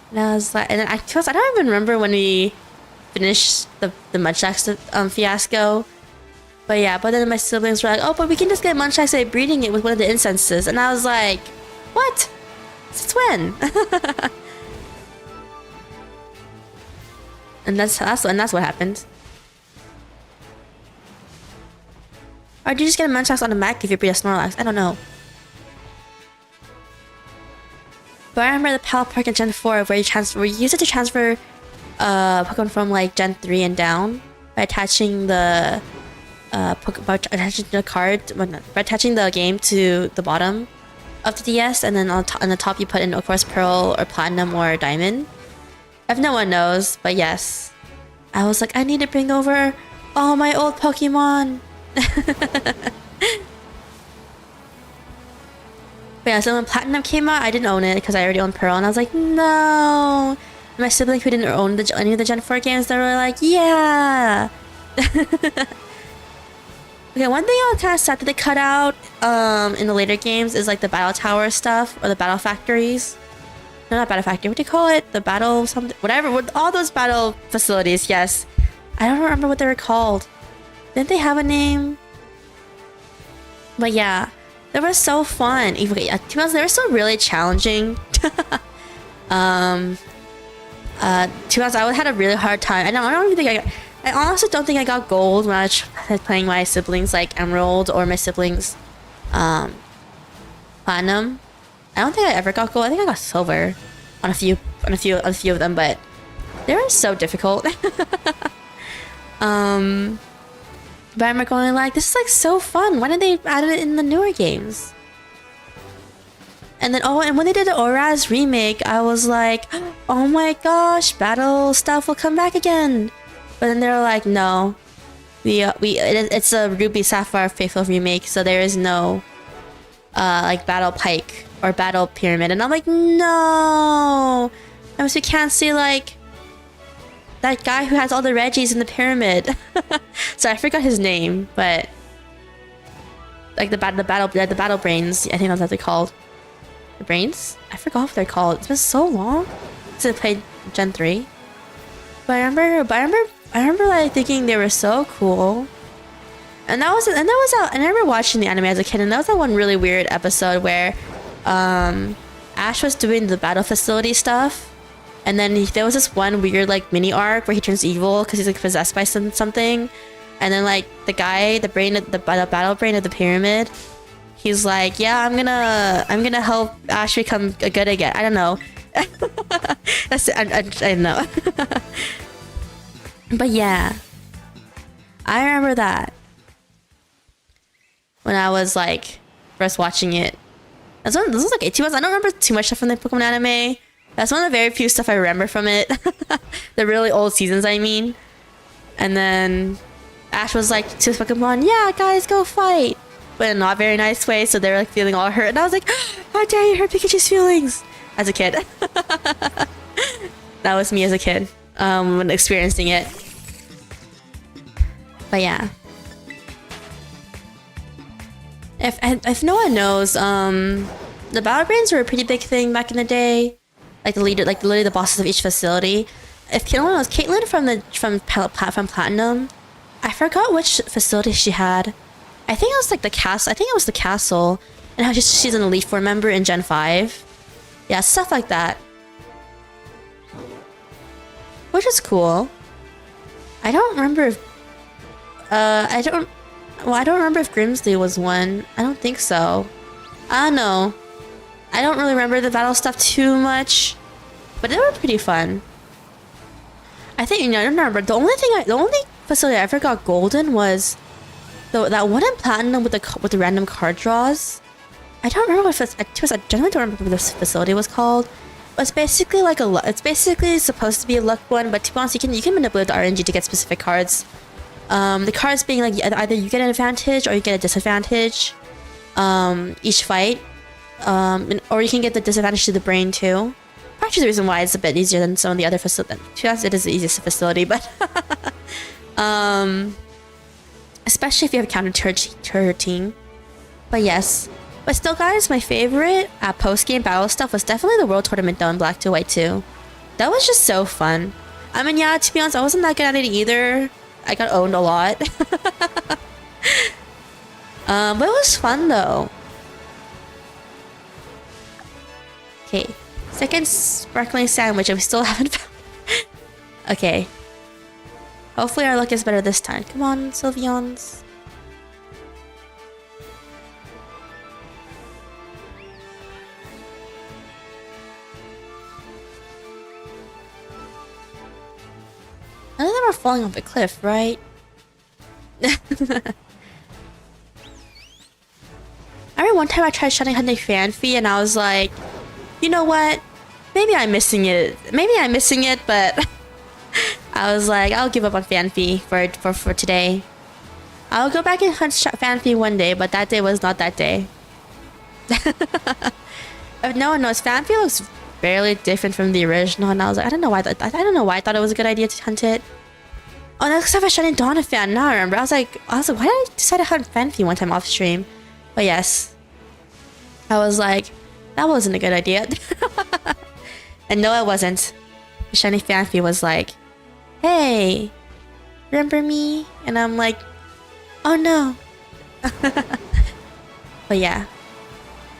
And I was like, and I don't even remember when we finished the munchlax fiasco. But yeah, but then my siblings were like, oh, but we can just get munchlax by breeding it with one of the incenses. And I was like, what? Since when? And that's what happened. Or do you just get a munchlax on the Mac if you breed a Snorlax? I don't know. But I remember the Pal Park in Gen 4 where you use it to transfer Pokemon from like Gen 3 and down by attaching the by attaching the game to the bottom of the DS, and then on the top you put in, of course, Pearl or Platinum or Diamond. If no one knows, but yes. I was like, I need to bring over all my old Pokemon. But yeah, so when Platinum came out, I didn't own it because I already owned Pearl, and I was like, no. And my sibling who didn't own any of the Gen 4 games, they were like, yeah. Okay, one thing I was kind of sad that they cut out in the later games is like the battle tower stuff, or the battle factories. No, not battle factory. What do you call it? The battle something, whatever. With all those battle facilities. Yes, I don't remember what they were called. Didn't they have a name? But yeah, they were so fun. To be honest, they were still really challenging. To be honest, I had a really hard time. I don't even think I honestly don't think I got gold when I was playing my siblings like Emerald or my siblings Platinum. I don't think I ever got gold. I think I got silver on a few of them, but they were so difficult. But I remember going like, this is like so fun. Why didn't they add it in the newer games? And then and when they did the Oraz remake, I was like, oh my gosh, battle stuff will come back again. But then they were like, no, it's a Ruby Sapphire Faithful remake, so there is no like battle pike or battle pyramid. And I'm like, no, I mean, we can't see like that guy who has all the Reggies in the pyramid. So I forgot his name, but like the battle brains, I think that's what they're called. The brains? I forgot what they're called. It's been so long since I played Gen 3. But I remember like thinking they were so cool. And I remember watching the anime as a kid, and that was that one really weird episode where Ash was doing the battle facility stuff, And then there was this one weird like mini arc where he turns evil because he's like possessed by something. And then like the guy, the battle brain of the pyramid, he's like, yeah, I'm gonna help Ash become good again. I don't know. That's I don't know. But yeah, I remember that when I was like first watching it. This was like 18 months. I don't remember too much stuff from the Pokemon anime. That's one of the very few stuff I remember from it. The really old seasons, I mean. And then Ash was like to his Pokemon, yeah, guys, go fight. But in a not very nice way, so they were like feeling all hurt. And I was like, how dare you hurt Pikachu's feelings? As a kid. That was me as a kid when experiencing it. But yeah. If no one knows, the battle brains were a pretty big thing back in the day. Like the leader, like literally the bosses of each facility. If no one knows, Caitlyn from Platinum, I forgot which facility she had. I think it was like the castle. I think it was the castle, and how she's an Elite Four member in Gen 5. Yeah, stuff like that. Which is cool. I don't remember if I don't remember if Grimsley was one. I don't think so. I don't know. I don't really remember the battle stuff too much, but they were pretty fun. I think, you know, I don't remember. The only facility I ever got golden was that one in Platinum with the random card draws. I don't remember what I generally don't remember what this facility was called. But it's basically like it's basically supposed to be a luck one, but to be honest, you can manipulate the RNG to get specific cards. The cards being like either you get an advantage or you get a disadvantage each fight, or you can get the disadvantage to the brain too. Actually, the reason why it's a bit easier than some of the other facilities. To be honest, it is the easiest facility, but especially if you have a counter team. But yes, but still, guys, my favorite post-game battle stuff was definitely the World Tournament though in Black to White 2. That was just so fun. I mean, yeah, to be honest, I wasn't that good at it either. I got owned a lot. But it was fun though. Okay, second sparkling sandwich, and we still haven't found. Okay. Hopefully our luck is better this time. Come on, Sylveons. None of them are falling off the cliff, right? I remember one time I tried shiny hunting Fanfi and I was like, you know what? Maybe I'm missing it. But I was like, I'll give up on Fanfi for today. I'll go back and hunt Fanfi one day, but that day was not that day. If no one knows, Fanfi looks barely different from the original, and I was like, I don't know why I thought it was a good idea to hunt it. Oh, that's because I was shutting Dawn a fan. Now I remember. I was like, why did I decide to hunt Fanfi one time off stream? But yes, I was like, that wasn't a good idea. And no, it wasn't. Shiny Fanfi was like, hey, remember me? And I'm like, oh no. But yeah,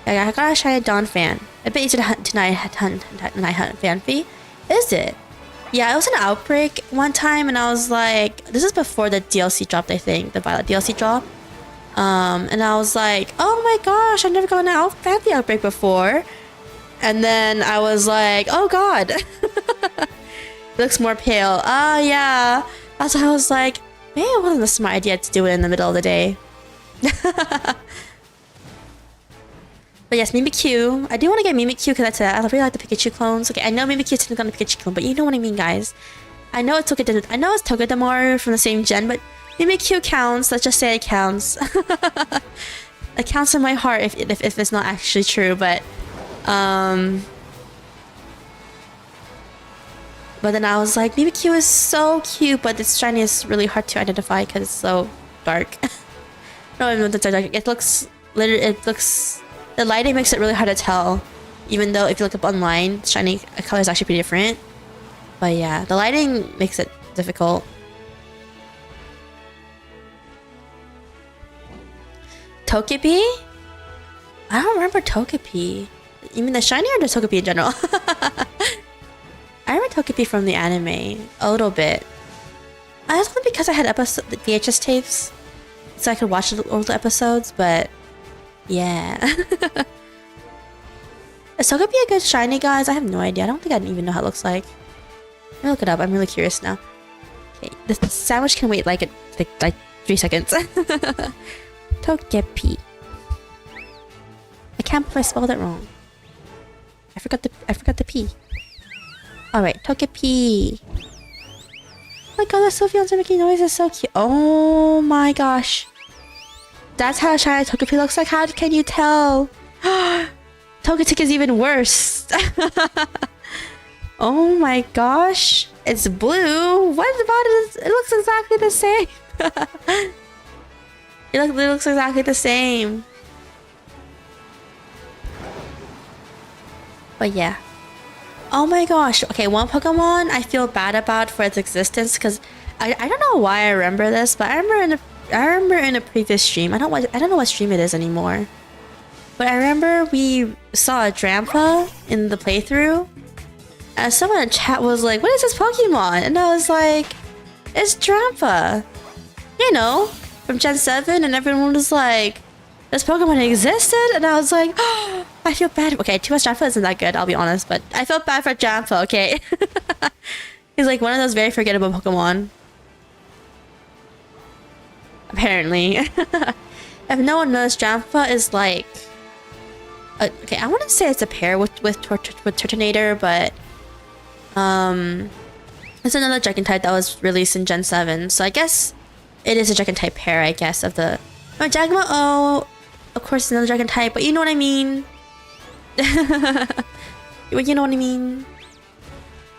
I got a shiny Dawn fan. I bet you to hunt tonight. Hunt Fanfi. Is it? Yeah, it was an outbreak one time, and I was like, this is before the DLC dropped, I think, the Violet DLC drop. And I was like, oh my gosh, I've never gone an Fanfi outbreak before. And then I was like, oh god. It looks more pale. Yeah. That's why I was like, maybe it wasn't a smart idea to do it in the middle of the day. But yes, Mimikyu. I do want to get Mimikyu because I really like the Pikachu clones. Okay, I know Mimikyu is technically not a Pikachu clone, but you know what I mean, guys. I know it's Togedemaru from the same gen, but Mimikyu counts. Let's just say it counts. It counts in my heart if it's not actually true, but then I was like, Mimikyu is so cute, but its shiny is really hard to identify because it's so dark. No, it's so dark. It looks. The lighting makes it really hard to tell, even though if you look up online, shiny color is actually pretty different. But yeah, the lighting makes it difficult. Togepi? I don't remember Togepi. You mean the shiny or the Togepi in general? I Togepi from the anime a little bit. That's only because I had VHS tapes, so I could watch the old episodes. But yeah, is Togepi a good shiny, guys? I have no idea. I don't think I even know how it looks like. Let me look it up. I'm really curious now. Okay, the sandwich can wait like 3 seconds. Togepi. I can't believe I spelled it wrong. I forgot the P. Alright, Togepi. Oh my god, the Sylveons are making noises, so cute. Oh my gosh. That's how a shiny Togepi looks like. How can you tell? Togetic is even worse. Oh my gosh. It's blue. What about it? It looks exactly the same. It looks exactly the same. But yeah. Oh my gosh. Okay, one Pokemon I feel bad about for its existence because I don't know why I remember this, but I remember in a previous stream. I don't know what stream it is anymore. But I remember we saw a Drampa in the playthrough. And someone in chat was like, "What is this Pokemon?" And I was like, "It's Drampa." You know, from Gen 7, and everyone was like, "This Pokemon existed?" And I was like, "Oh, I feel bad." Okay, too much Drampa isn't that good, I'll be honest, but I felt bad for Drampa, okay? He's like one of those very forgettable Pokemon. Apparently. If no one knows, Drampa is like... okay, I wouldn't say it's a pair with Turtonator, but... it's another Dragon type that was released in Gen 7, so I guess it is a Dragon type pair, I guess, of the... Oh, Jagma-O, of course, another Dragon type, but you know what I mean? You know what I mean?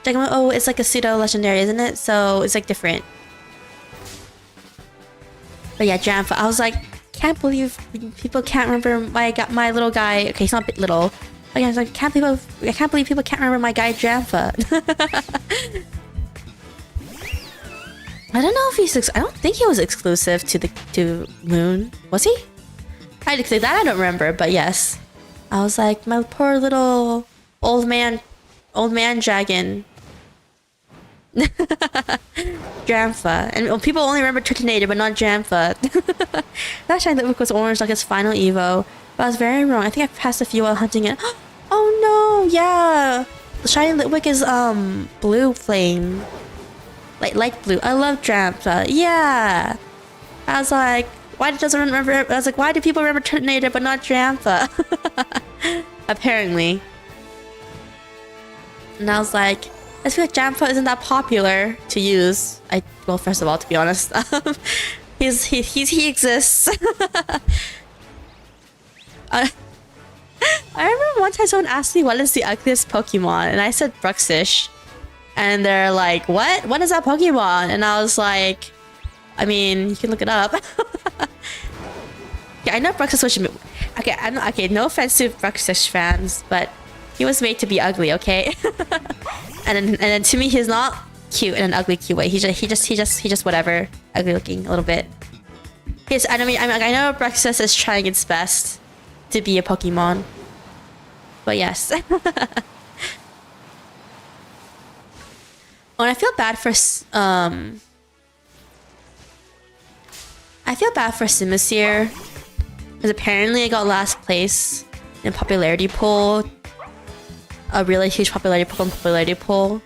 Jagma-O is like a pseudo-legendary, isn't it? So it's like different. But yeah, Drampa, I was like, can't believe people can't remember my little guy. Okay, he's not a bit little. But yeah, I was like, I can't believe people can't remember my guy Drampa. I don't know if he's... I don't think he was exclusive to Moon. Was he? I don't remember, but yes. I was like, my poor little old man dragon. Drampa. And people only remember Turtonator, but not Drampa. That shiny Litwick was orange like its final Evo. But I was very wrong. I think I passed a few while hunting it. Oh no, yeah. The shiny Litwick is blue flame. Light blue. I love Drampa. Yeah. I was like, why do people remember Turtonator but not Drampa? Apparently. And I was like, I feel like Drampa isn't that popular to use. Well, first of all, to be honest, he exists. I remember one time someone asked me what is the ugliest Pokemon, and I said Bruxish, and they're like, "What? What is that Pokemon?" And I was like, "I mean, you can look it up." Yeah, I know Bruxish was... Okay, no offense to Bruxish fans, but he was made to be ugly, okay? and then to me, he's not cute in an ugly cute way. He just whatever, ugly looking a little bit. I know Bruxish is trying its best to be a Pokemon, but yes. Oh, and I feel bad for Simisear, because apparently I got last place in popularity poll. A really huge popularity poll.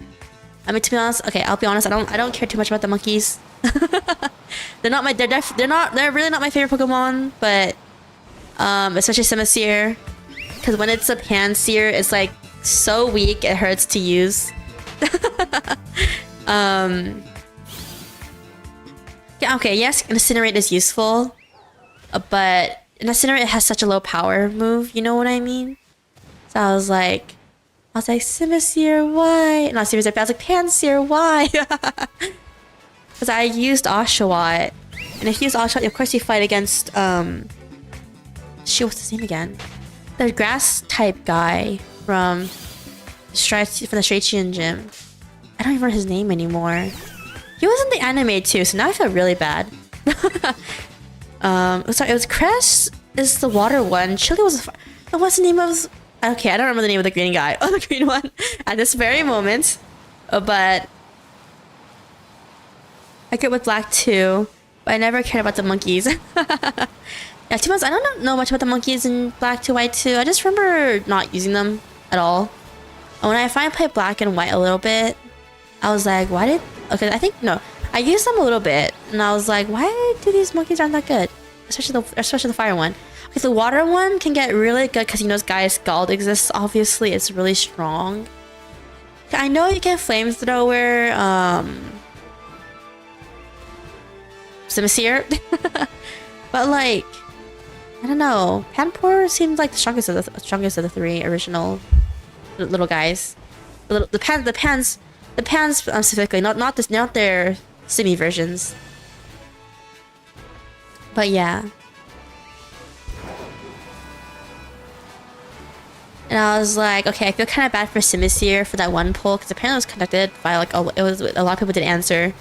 I mean, to be honest, okay, I'll be honest. I don't care too much about the monkeys. They're really not my favorite Pokemon, but especially Simisear, because when it's a Pansear, it's like so weak it hurts to use. Yeah, okay, yes, Incinerate is useful, but Incinerate has such a low power move. You know what I mean? So I was like, Simisear, why? Not Simisear, I was like, Pansear, why? Because I used Oshawott. And if you use Oshawott, of course you fight against, shoot, what's his name again? The grass type guy from the Strachian Gym. I don't even remember his name anymore. He was in the anime too, so now I feel really bad. Sorry, it was Cress is the water one. Chili was... What's the name of... Okay, I don't remember the name of the green guy. Oh, the green one. At this very moment. But I good with black too. But I never cared about the monkeys. Yeah, to be honest, I don't know much about the monkeys in black to white too. I just remember not using them at all. And when I finally played black and white a little bit, I was like, why did... Okay, I think... No. I used them a little bit. And I was like, why do these monkeys aren't that good? Especially the fire one. Okay, the water one can get really good because, you know, Guy's Scald exists. Obviously, it's really strong. I know you can flamethrower, Simisear. But, like... I don't know. Panpour seems like the strongest of the three original little guys. The pans specifically, not their simi versions. But yeah. And I was like, okay, I feel kind of bad for Simisear for that one poll because apparently it was conducted by like a lot of people didn't answer.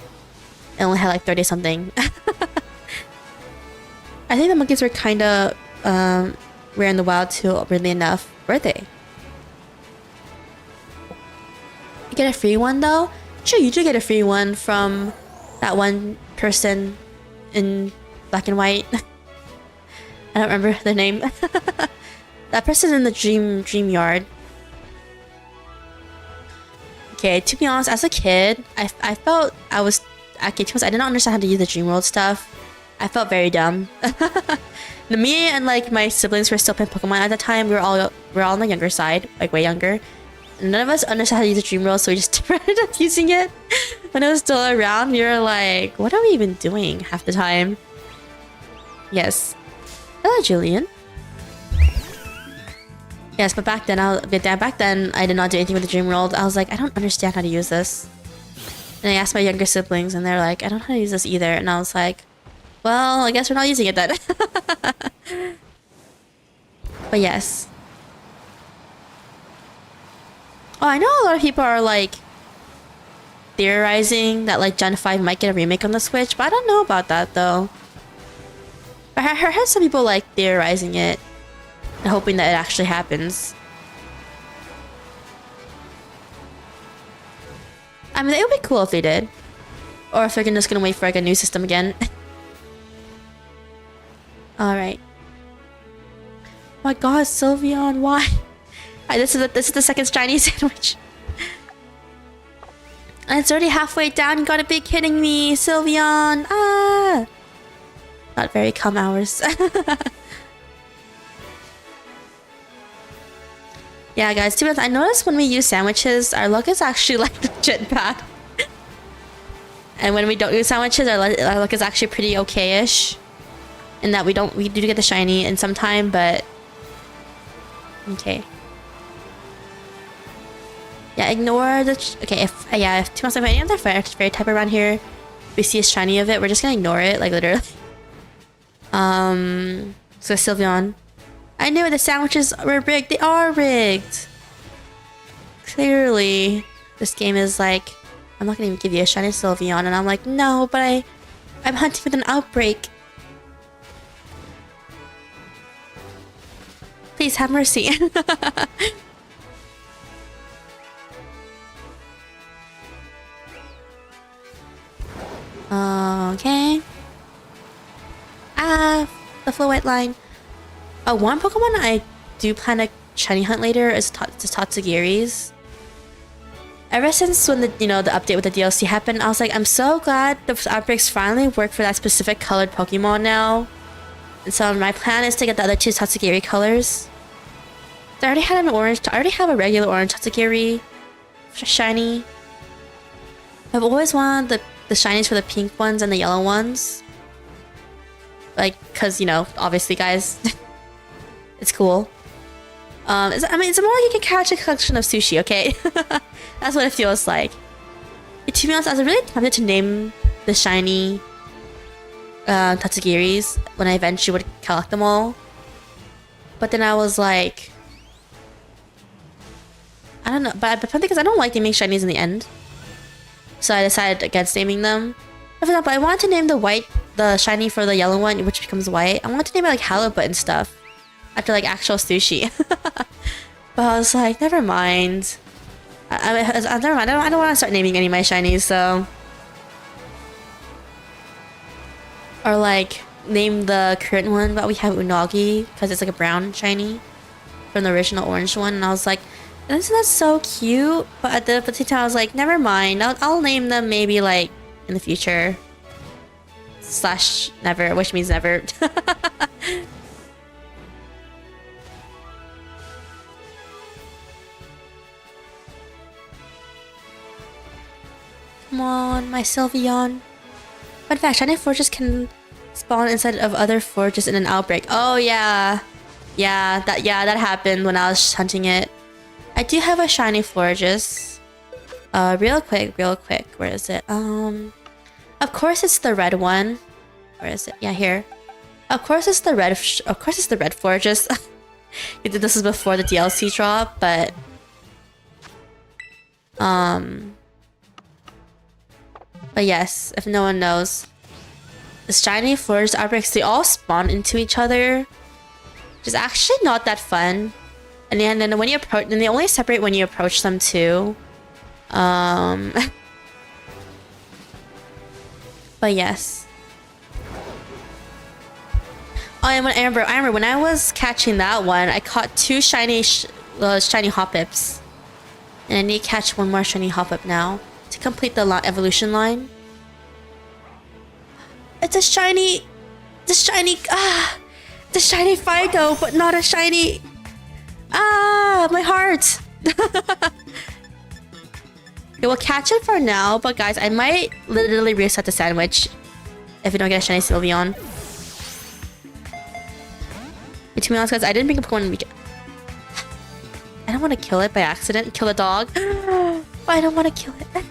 It only had like 30 something. I think the monkeys were kind of rare in the wild too, weirdly enough. Were they? You get a free one though? Sure, you do get a free one from that one person in black and white. I don't remember the name. That person's in the dream yard. Okay, to be honest, as a kid, I felt I was... Okay, to be honest, I did not understand how to use the dream world stuff. I felt very dumb. Me and like my siblings were still playing Pokemon at the time. We were all on the younger side, like way younger. None of us understood how to use the dream world, so we just ended up using it when it was still around. We were like, what are we even doing half the time? Yes. Hello, Julian. Yes, but back then I did not do anything with the dream world. I was like, I don't understand how to use this. And I asked my younger siblings, and they're like, I don't know how to use this either. And I was like, well, I guess we're not using it then. But yes. Oh, I know a lot of people are like theorizing that like Gen 5 might get a remake on the Switch, but I don't know about that though. I heard some people like theorizing it and hoping that it actually happens. I mean, it would be cool if they did. Or if they're just gonna wait for like a new system again. Alright. Oh my god, Sylveon, why? This is the second shiny sandwich. And it's already halfway down, you gotta be kidding me, Sylveon! Ah! Not very calm hours. Yeah, guys, to be honest, I noticed when we use sandwiches, our luck is actually like legit bad. And when we don't use sandwiches, our luck is actually pretty okay-ish. In that we do get the shiny in some time, but okay. Yeah, ignore the okay. If to myself, any other fairy type around here, we see a shiny of it, we're just gonna ignore it, like literally. So Sylveon. I knew the sandwiches were rigged. They are rigged. Clearly, this game is like, I'm not gonna even give you a shiny Sylveon, and I'm like, no, but I'm hunting with an outbreak. Please have mercy. Okay. The flow white line. One Pokemon I do plan to shiny hunt later is Tatsugiri's. Ever since when the update with the DLC happened, I was like, I'm so glad the outbreaks finally work for that specific colored Pokemon now. And so my plan is to get the other two Tatsugiri colors. I already had an orange. I already have a regular orange Tatsugiri shiny. I've always wanted the shinies for the pink ones and the yellow ones. Like, cause obviously, guys, it's cool. I mean, it's more like you can catch a collection of sushi, okay? That's what it feels like. To be honest, I was really tempted to name the shiny Tatsugiris when I eventually would collect them all. But then I was like, I don't know, but because I don't like naming shinies in the end. So I decided against naming them. For example, I wanted to name the shiny for the yellow one, which becomes white. I wanted to name it like halibut and stuff. After like actual sushi. But I was like, never mind. Never mind. I don't want to start naming any of my shinies. So, or like name the current one, but we have Unagi because it's like a brown shiny from the original orange one, and I was like, isn't that so cute? But at the same time, I was like, never mind. I'll name them maybe like in the future. Slash never, which means never. Come on, my Sylveon. Fun fact, shiny forges can spawn inside of other forges in an outbreak. Oh yeah. That happened when I was hunting it. I do have a shiny forges. Real quick. Where is it? Of course it's the red one. Where is it? Yeah, here. Of course it's the red. Of course it's the red forges. This is before the DLC drop, but yes, if no one knows, the shiny forges outbreaks, they all spawn into each other, which is actually not that fun. And then when you approach, then they only separate when you approach them too. But yes. Oh, and I remember when I was catching that one, I caught two shiny Hoppips, and I need to catch one more shiny Hoppip now to complete the evolution line. It's a shiny Fido, but not a shiny. My heart. Okay, we'll catch it for now, but guys, I might literally reset the sandwich if we don't get a shiny Sylveon. And to be honest, guys, I didn't bring a Pokemon. I don't want to kill it by accident. Kill the dog. I don't want to kill it.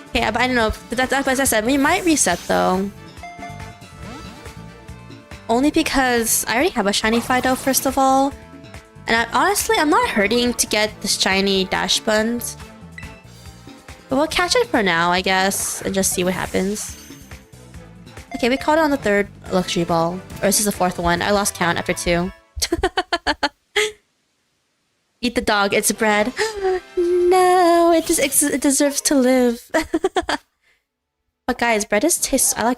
Okay, but I don't know. But as I said, we might reset though. Only because I already have a shiny Fido, first of all. And honestly, I'm not hurting to get the shiny Dash Buns. But we'll catch it for now, I guess, and just see what happens. Okay, we caught it on the third luxury ball. Or this is the fourth one. I lost count after 2. Eat the dog, it's bread. No, it deserves to live. But guys, bread is tastes. I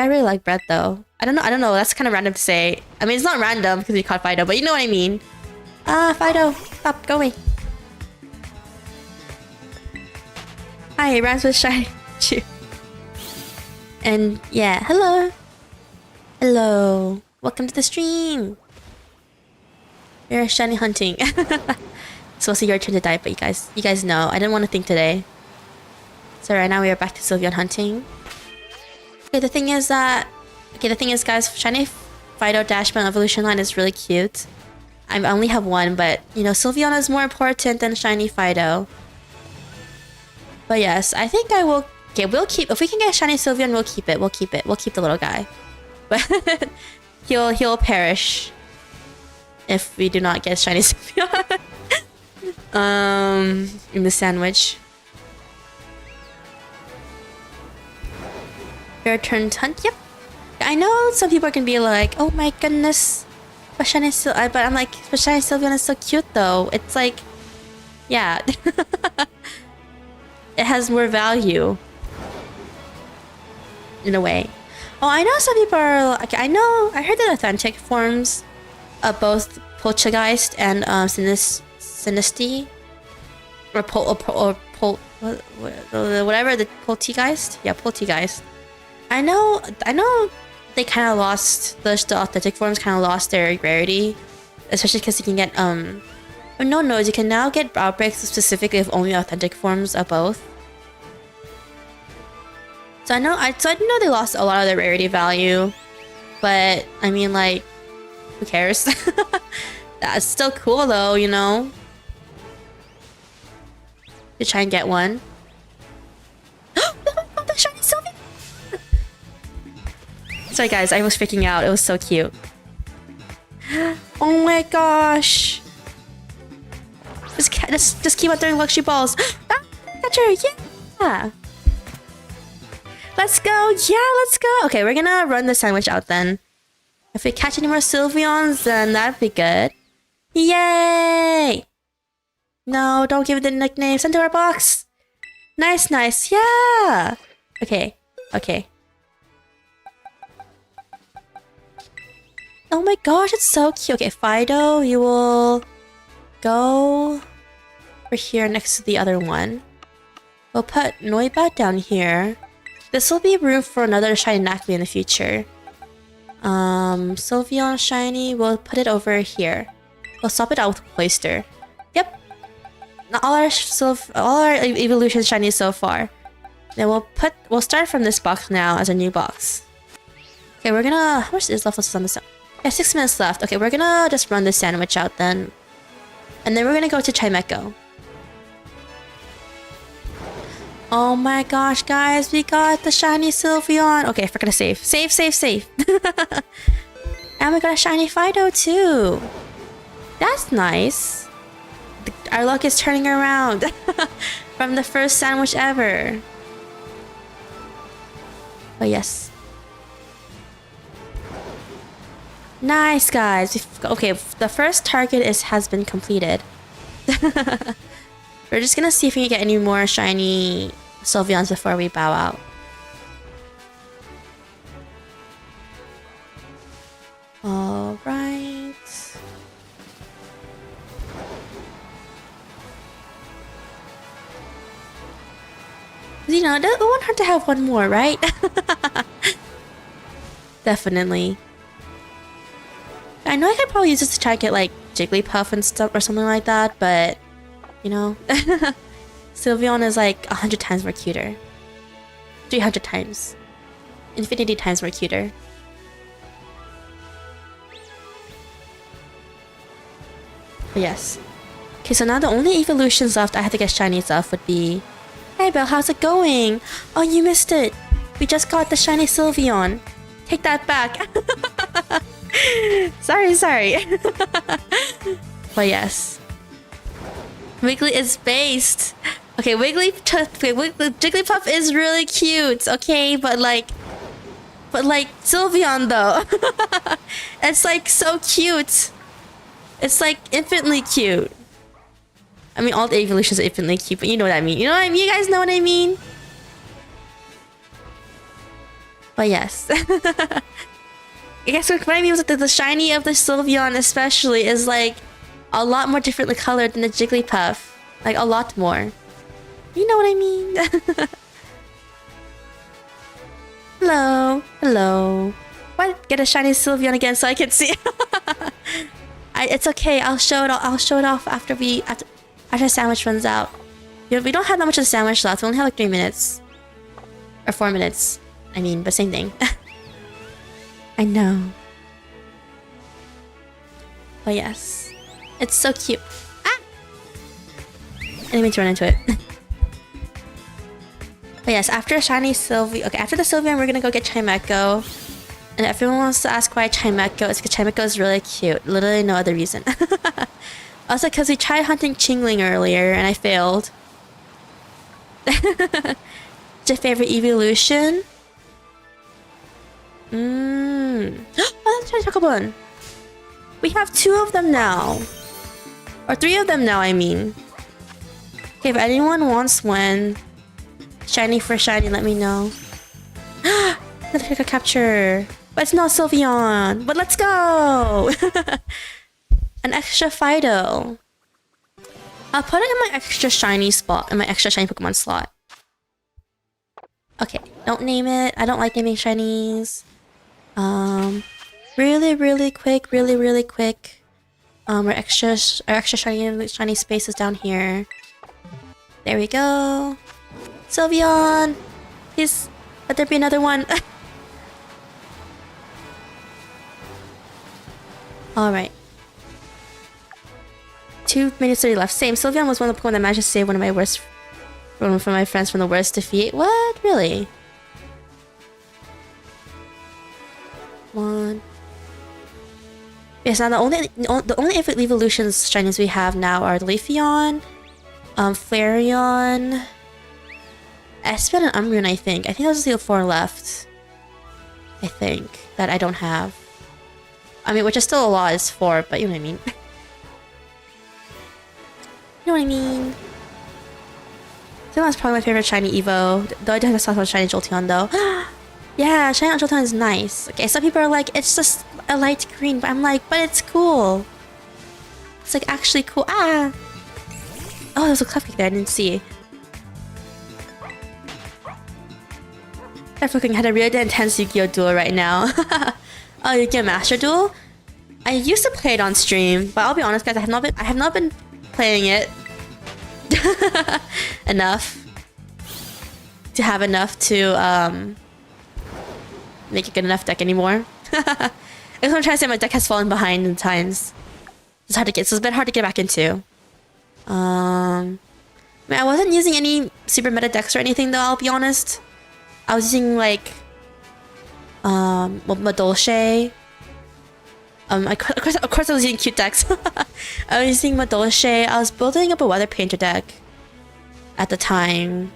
really like bread though. I don't know. That's kind of random to say. I mean, it's not random because we caught Fido, but you know what I mean. Fido, stop, go away. Hi, it rhymes with shiny. And yeah, hello. Welcome to the stream. We're shiny hunting. So it's your turn to die, but you guys know I didn't want to think today. So right now we are back to Sylveon hunting. Okay, the thing is, guys, shiny Fido Dashman evolution line is really cute. I only have one, but you know, Sylveon is more important than shiny Fido. But yes, I think I will. Okay, we'll keep. If we can get a shiny Sylveon, we'll keep it. We'll keep the little guy. But he'll perish if we do not get shiny Sylveon. In the sandwich. Your turn to hunt. Yep. I know some people can be like, "Oh my goodness, but shiny but I'm like, but shiny Sylveon is so cute though. It's like, yeah, it has more value in a way." Oh, I know some people are like, I heard the authentic forms of both Poltergeist and Sinisty, or whatever, the Poltergeist. Yeah, Poltergeist. I know they kind of lost the authentic forms. Kind of lost their rarity, especially because you can get you can now get outbreaks specifically of only authentic forms of both. So I know they lost a lot of their rarity value, but I mean, like, who cares? That's still cool though, you know. To try and get one. The shiny Sylveon! Sorry guys, I was freaking out. It was so cute. Oh my gosh! Just keep on throwing luxury balls. Catcher, yeah! Let's go! Yeah, let's go! Okay, we're gonna run the sandwich out then. If we catch any more Sylveons, then that'd be good. Yay! No, don't give it the nickname. Send to our box. Nice, nice. Yeah. Okay. Okay. Oh my gosh, it's so cute. Okay, Fido, you will go over here next to the other one. We'll put Noibat down here. This will be room for another shiny Nacli in the future. Sylveon shiny, we'll put it over here. We'll swap it out with Cloyster. Yep. All our evolution shinies so far. Then we'll start from this box now as a new box. Okay, we're gonna, how much is left on this? Yeah, 6 minutes left. Okay, we're gonna just run this sandwich out then. And then we're gonna go to Chimecho. Oh my gosh, guys, we got the shiny Sylveon. Okay, we're gonna save. Save, save, save. And we got a shiny Fido too. That's nice. Our luck is turning around. From the first sandwich ever. Oh yes. Nice, guys. Okay, the first target has been completed. We're just gonna see if we can get any more shiny Sylveons before we bow out. Alright. You know, it won't hurt to have one more, right? Definitely. I know I could probably use this to try to get like Jigglypuff and stuff or something like that, but you know, Sylveon is like 100 times more cuter. 300 times. Infinity times more cuter. But yes. Okay, so now the only evolutions left I have to get shinies off would be... Hey Belle, how's it going? Oh, you missed it. We just got the shiny Sylveon. Take that back. Sorry, sorry. But yes. Wiggly is based. Okay, Jigglypuff is really cute, okay? But like Sylveon though. It's like so cute. It's like infinitely cute. I mean, all the evolutions are infinitely cute, but you know what I mean. You know what I mean? You guys know what I mean? But yes. I guess what I mean was that the shiny of the Sylveon especially is like a lot more differently colored than the Jigglypuff. Like a lot more. You know what I mean? Hello. Hello. What? Get a shiny Sylveon again so I can see. It's okay. I'll show it off after after sandwich runs out. We don't have that much of the sandwich left. We only have like 3 minutes. Or 4 minutes. I mean, but same thing. I know. But yes. It's so cute. Ah! I didn't mean to run into it. But yes, after shiny Sylveon... Okay, after the Sylveon, we're gonna go get Chimecho. And everyone wants to ask why Chimecho. It's because Chimecho is really cute. Literally no other reason. Also because we tried hunting Chingling earlier and I failed. What's your favorite evolution? Oh, that's shiny Pokemon. We have 2 of them now. Or 3 of them now, I mean. Okay, if anyone wants one, shiny for shiny, let me know. Let's pick a capture. But it's not Sylveon. But let's go! An extra Fido. I'll put it in my extra shiny spot, in my extra shiny Pokemon slot. Okay, don't name it. I don't like naming shinies. Really quick. Our extra shiny space is down here. There we go. Sylveon! Please, let there be another one. Alright. 2 minutes 30 left. Same. Sylveon was one of the Pokemon that managed to save one of my friends from the worst defeat. What? Really? One. Yes, now the only evolutions shinies we have now are Leafeon, Flareon, Espeon, and Umbreon, I think. I think those are the 4 left. I think. That I don't have. I mean, which is still a lot, is 4, but you know what I mean. You know what I mean? Sylveon's probably my favorite shiny Evo. Though I do have to talk about shiny Jolteon though. Yeah, shiny Jolteon is nice. Okay, some people are like, it's just a light green, but I'm like, but it's cool. It's like actually cool. Ah! Oh, there's a cupcake there, I didn't see. I fucking had a really intense Yu-Gi-Oh duel right now. Oh, Yu-Gi-Oh Master Duel? I used to play it on stream, but I'll be honest guys, I have not been playing it enough to have enough to make a good enough deck anymore. That's what I'm trying to say, my deck has fallen behind in times. It's hard to get, so it's a bit hard to get back into. I mean, I wasn't using any super meta decks or anything though, I'll be honest. I was using like Madolche. Of course I was using cute decks. I was using Madolche. I was building up a weather painter deck at the time,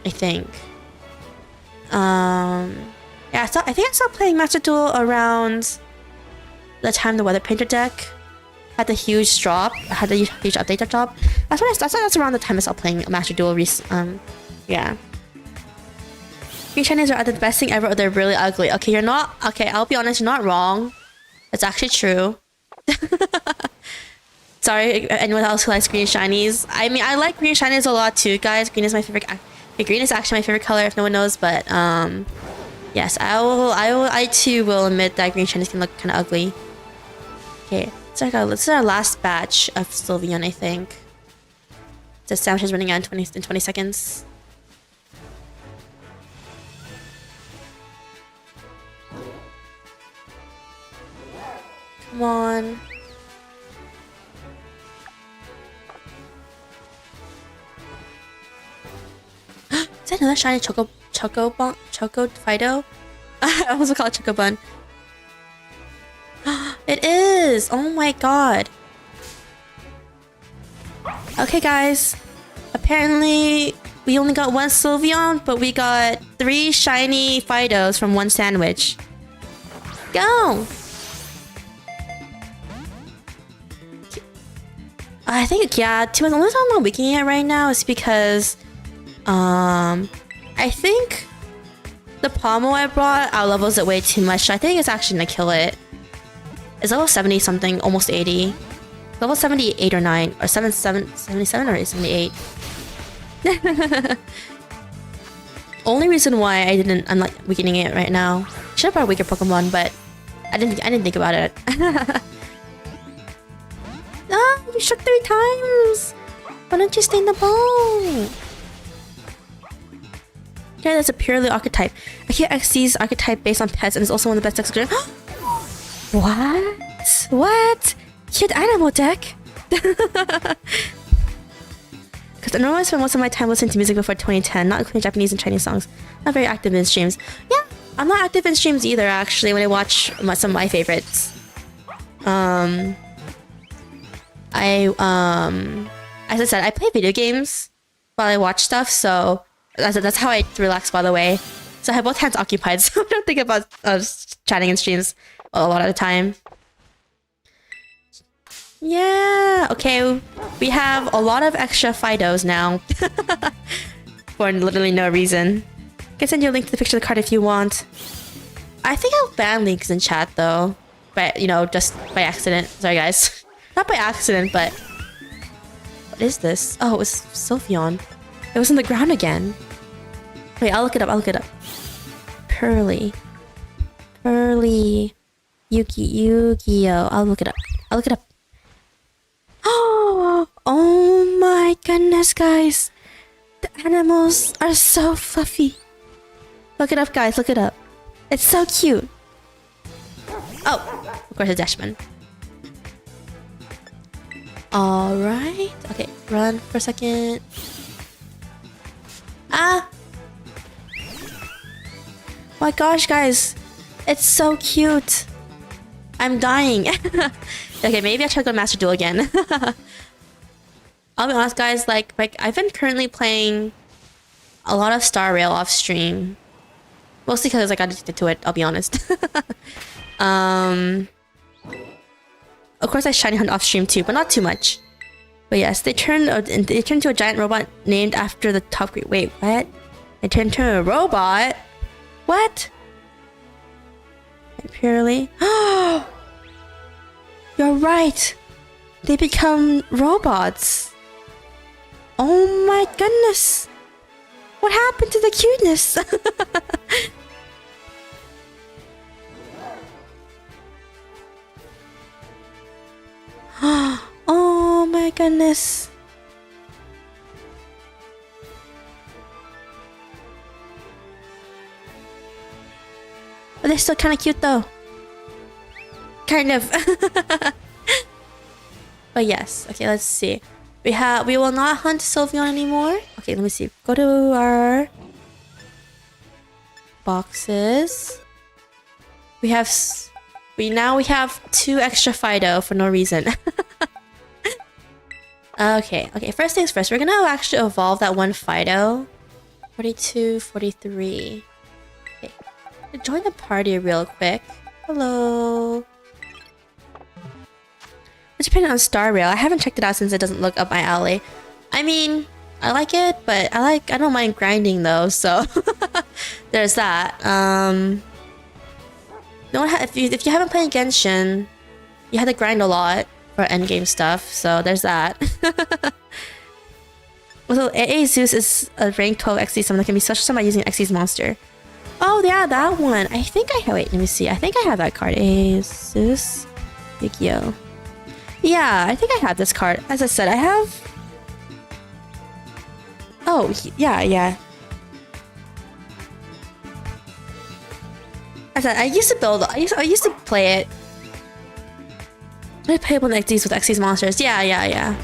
I think. Yeah, I think I stopped playing Master Duel around the time the weather painter deck had the huge drop, had the huge update drop. That's around the time I stopped playing Master Duel. Yeah. Green shinies are the best thing ever, or they're really ugly. Okay, you're not. Okay, I'll be honest, you're not wrong. It's actually true. Sorry, anyone else who likes green shinies. I mean, I like green shinies a lot too, guys. Green is my favorite. Green is actually my favorite color, if no one knows. But yes, I too will admit that green shinies can look kind of ugly. Okay, so this is our last batch of Sylveon, I think. The sandwich is running out in 20 seconds. Come on. Is that another shiny Choco Fido? I also call it Chocobun. It is! Oh my god. Okay guys. Apparently we only got one Sylveon, but we got 3 shiny Fidos from one sandwich. Go! I think, yeah, the only reason I'm not making it right now is because I think the Pomo I brought outlevels it way too much, so I think it's actually gonna kill it. It's level 70 something, almost 80. Level 78 or 9, or 77 or 78. Only reason why I'm not weakening it right now. Should have brought a weaker Pokemon, but I didn't think about it. Ah, you shook 3 times! Why don't you stay in the ball? Yeah, that's a purely archetype. I can't XC's archetype based on pets and is also one of the best decks. What? What? Cute animal deck? Because I normally spend most of my time listening to music before 2010, not including Japanese and Chinese songs. Not very active in streams. Yeah, I'm not active in streams either, actually, when I watch some of my favorites. As I said, I play video games while I watch stuff, so that's how I relax, by the way. So I have both hands occupied, so I don't think about chatting in streams a lot of the time. Yeah, okay, we have a lot of extra Fidos now. For literally no reason. I can send you a link to the picture of the card if you want. I think I'll ban links in chat though. But, you know, just by accident. Sorry guys. Not by accident, but... What is this? Oh, it was Sylveon. It was on the ground again. Wait, I'll look it up. Pearly. Yu-Gi-Oh! I'll look it up. Oh my goodness, guys. The animals are so fluffy. Look it up, guys. Look it up. It's so cute. Oh, of course, a Dashman. Alright. Okay, run for a second. Ah! My gosh, guys. It's so cute. I'm dying. Okay, maybe I should go Master Duel again. I'll be honest, guys. Like I've been currently playing a lot of Star Rail off stream. Mostly because I got addicted to it, I'll be honest. Of course I shiny hunt off stream too, but not too much. But yes, they turned into a giant robot named after the top grade. Wait, what? They turned into a robot? What? Purely. You're right. They become robots. Oh my goodness. What happened to the cuteness? Oh my goodness. But they're still kind of cute though. Kind of. But yes. Okay, let's see. We will not hunt Sylveon anymore. Okay, let me see. Go to our boxes. We now have 2 extra Fido for no reason. Okay, first things first. We're gonna actually evolve that one Fido. 42, 43. Okay. Join the party real quick. Hello. It's depending on Star Rail. I haven't checked it out since it doesn't look up my alley. I mean, I like it, but I don't mind grinding though, so there's that. If you haven't played Genshin, you have to grind a lot for endgame stuff, so there's that. Also, AA Zeus is a rank 12 XD summon that can be special summoned by using XD's monster. Oh yeah, that one. I think I have. Wait, let me see. I think I have that card. AA Zeus, Yu-Gi-Oh. Yeah, I think I have this card. As I said, I have. Oh yeah. I used to build. I used to play it. I play one XDs with XD's monsters. Yeah.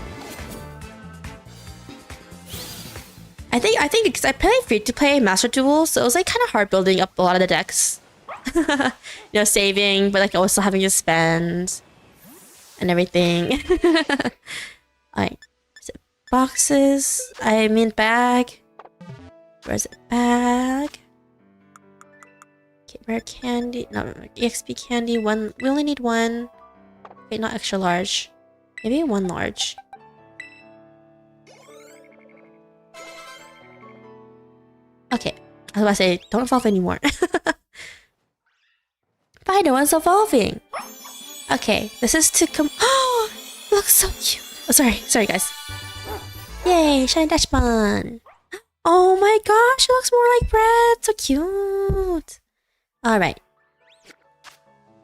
I think because I play free to play Master Duel, so it was like kind of hard building up a lot of the decks. Saving, but like also having to spend and everything. Alright. Boxes. I mean bag. Where's it? Bag. Okay, rare candy. No, EXP candy. One. We only need one. Okay, not extra large. Maybe one large. Okay. I was about to say, don't evolve anymore. Fido is evolving. Okay, this is to come. Oh, it looks so cute. Oh, sorry, guys. Yay, shiny Dashbun. Oh my gosh, it looks more like bread. So cute. All right,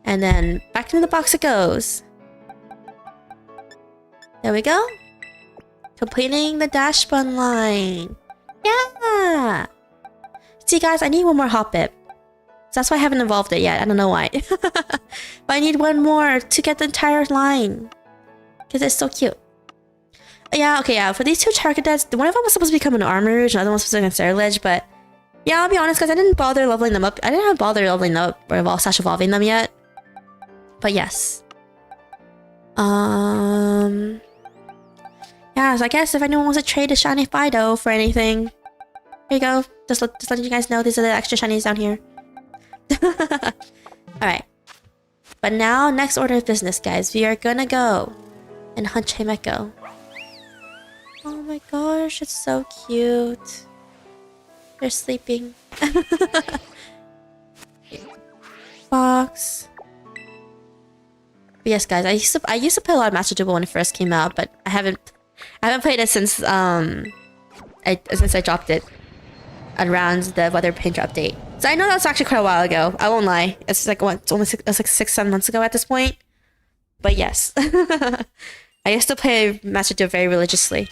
and then back into the box it goes. There we go. Completing the Dashbun line. Yeah. See, guys, I need one more Hoppip. That's why I haven't evolved it yet. I don't know why. But I need one more to get the entire line. Because it's so cute. Yeah, okay, yeah. For these 2 Charcadets, one of them was supposed to become an Armor Rouge, another one was supposed to become Cerulege, but yeah, I'll be honest, guys, I didn't bother leveling them up. I didn't bother leveling them up or evolving them yet. But yes. Yeah, so I guess if anyone wants to trade a shiny Fido for anything, here you go. Just letting you guys know these are the extra shinies down here. Alright. But now, next order of business, guys. We are gonna go and hunt Chimecho. Oh my gosh, it's so cute. They're sleeping. Box. But yes, guys, I used to play a lot of Master Duel when it first came out, but I haven't played it since I dropped it around the Weather Painter update. So I know that's actually quite a while ago. I won't lie. It's like what? It's almost like 6-7 months ago at this point. But yes, I used to play Master Duel very religiously.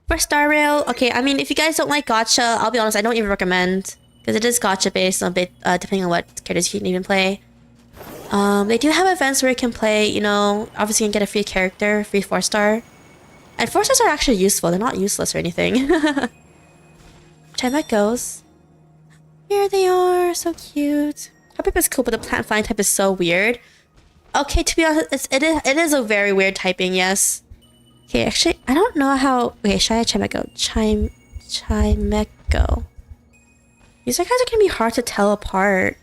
For Star Rail, okay. I mean, if you guys don't like gacha, I'll be honest. I don't even recommend because it is gacha based on bit depending on what characters you can even play. They do have events where you can play. You know, obviously you can get a free character, free 4-star. And 4-stars are actually useful. They're not useless or anything. Chimecho's. Here they are. So cute. Hoppip is cool, but the plant flying type is so weird. Okay, to be honest, it is a very weird typing, yes. Okay, actually, I don't know how... Okay, Chimecho. Chimecho. These guys are gonna be hard to tell apart.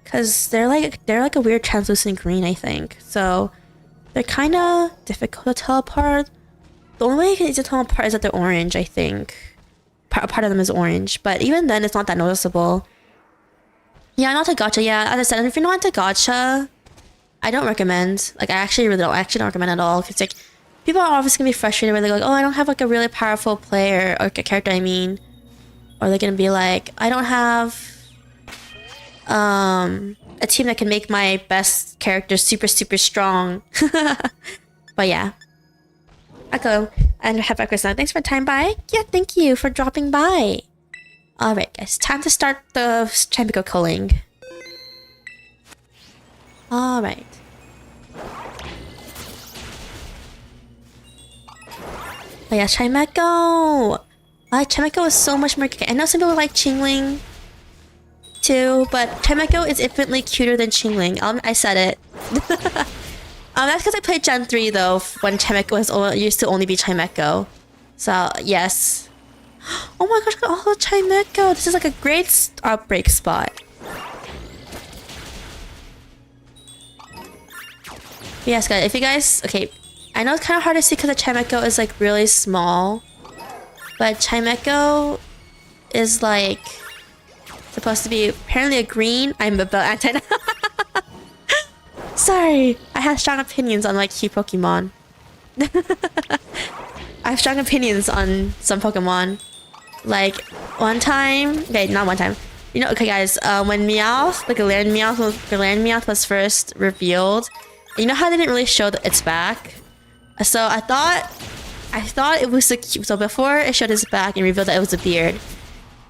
Because they're like a weird translucent green, I think. So... They're kind of difficult to tell apart. The only way you can tell them apart is that they're orange, I think. Part of them is orange, but even then, it's not that noticeable. Yeah, not a gacha. Yeah, as I said, if you're not into gacha, I don't recommend. Like, I actually really don't. I actually don't recommend at all. Because, like, people are obviously gonna be frustrated when they're like, oh, I don't have, like, a really powerful player, or a character, I mean. Or they're gonna be like, I don't have, a team that can make my best character super, super strong. But yeah. Echo and have breakfast now. Thanks for time by. Yeah, thank you for dropping by. Alright, guys. Time to start the Chimecho culling. Alright. Oh yeah, Chimecho! Chimecho is so much more cute. I know some people like Chingling too, but Chimecho is infinitely cuter than Chingling. I said it. That's because I played Gen 3 though, when Chimecho used to only be Chimecho. So, yes. Oh my gosh, look at all the Chimecho! This is like a great outbreak spot. But yes, guys, if you guys... Okay, I know it's kind of hard to see because the Chimecho is like really small. But Chimecho is like... supposed to be apparently a green... I'm about anti... Sorry, I have strong opinions on like cute Pokemon. I have strong opinions on some Pokemon. Like one time, okay, not one time. You know, okay, guys. When Meowth, the Galarian Meowth was first revealed, you know how they didn't really show its back. So I thought it was a cute. So before it showed its back and revealed that it was a beard,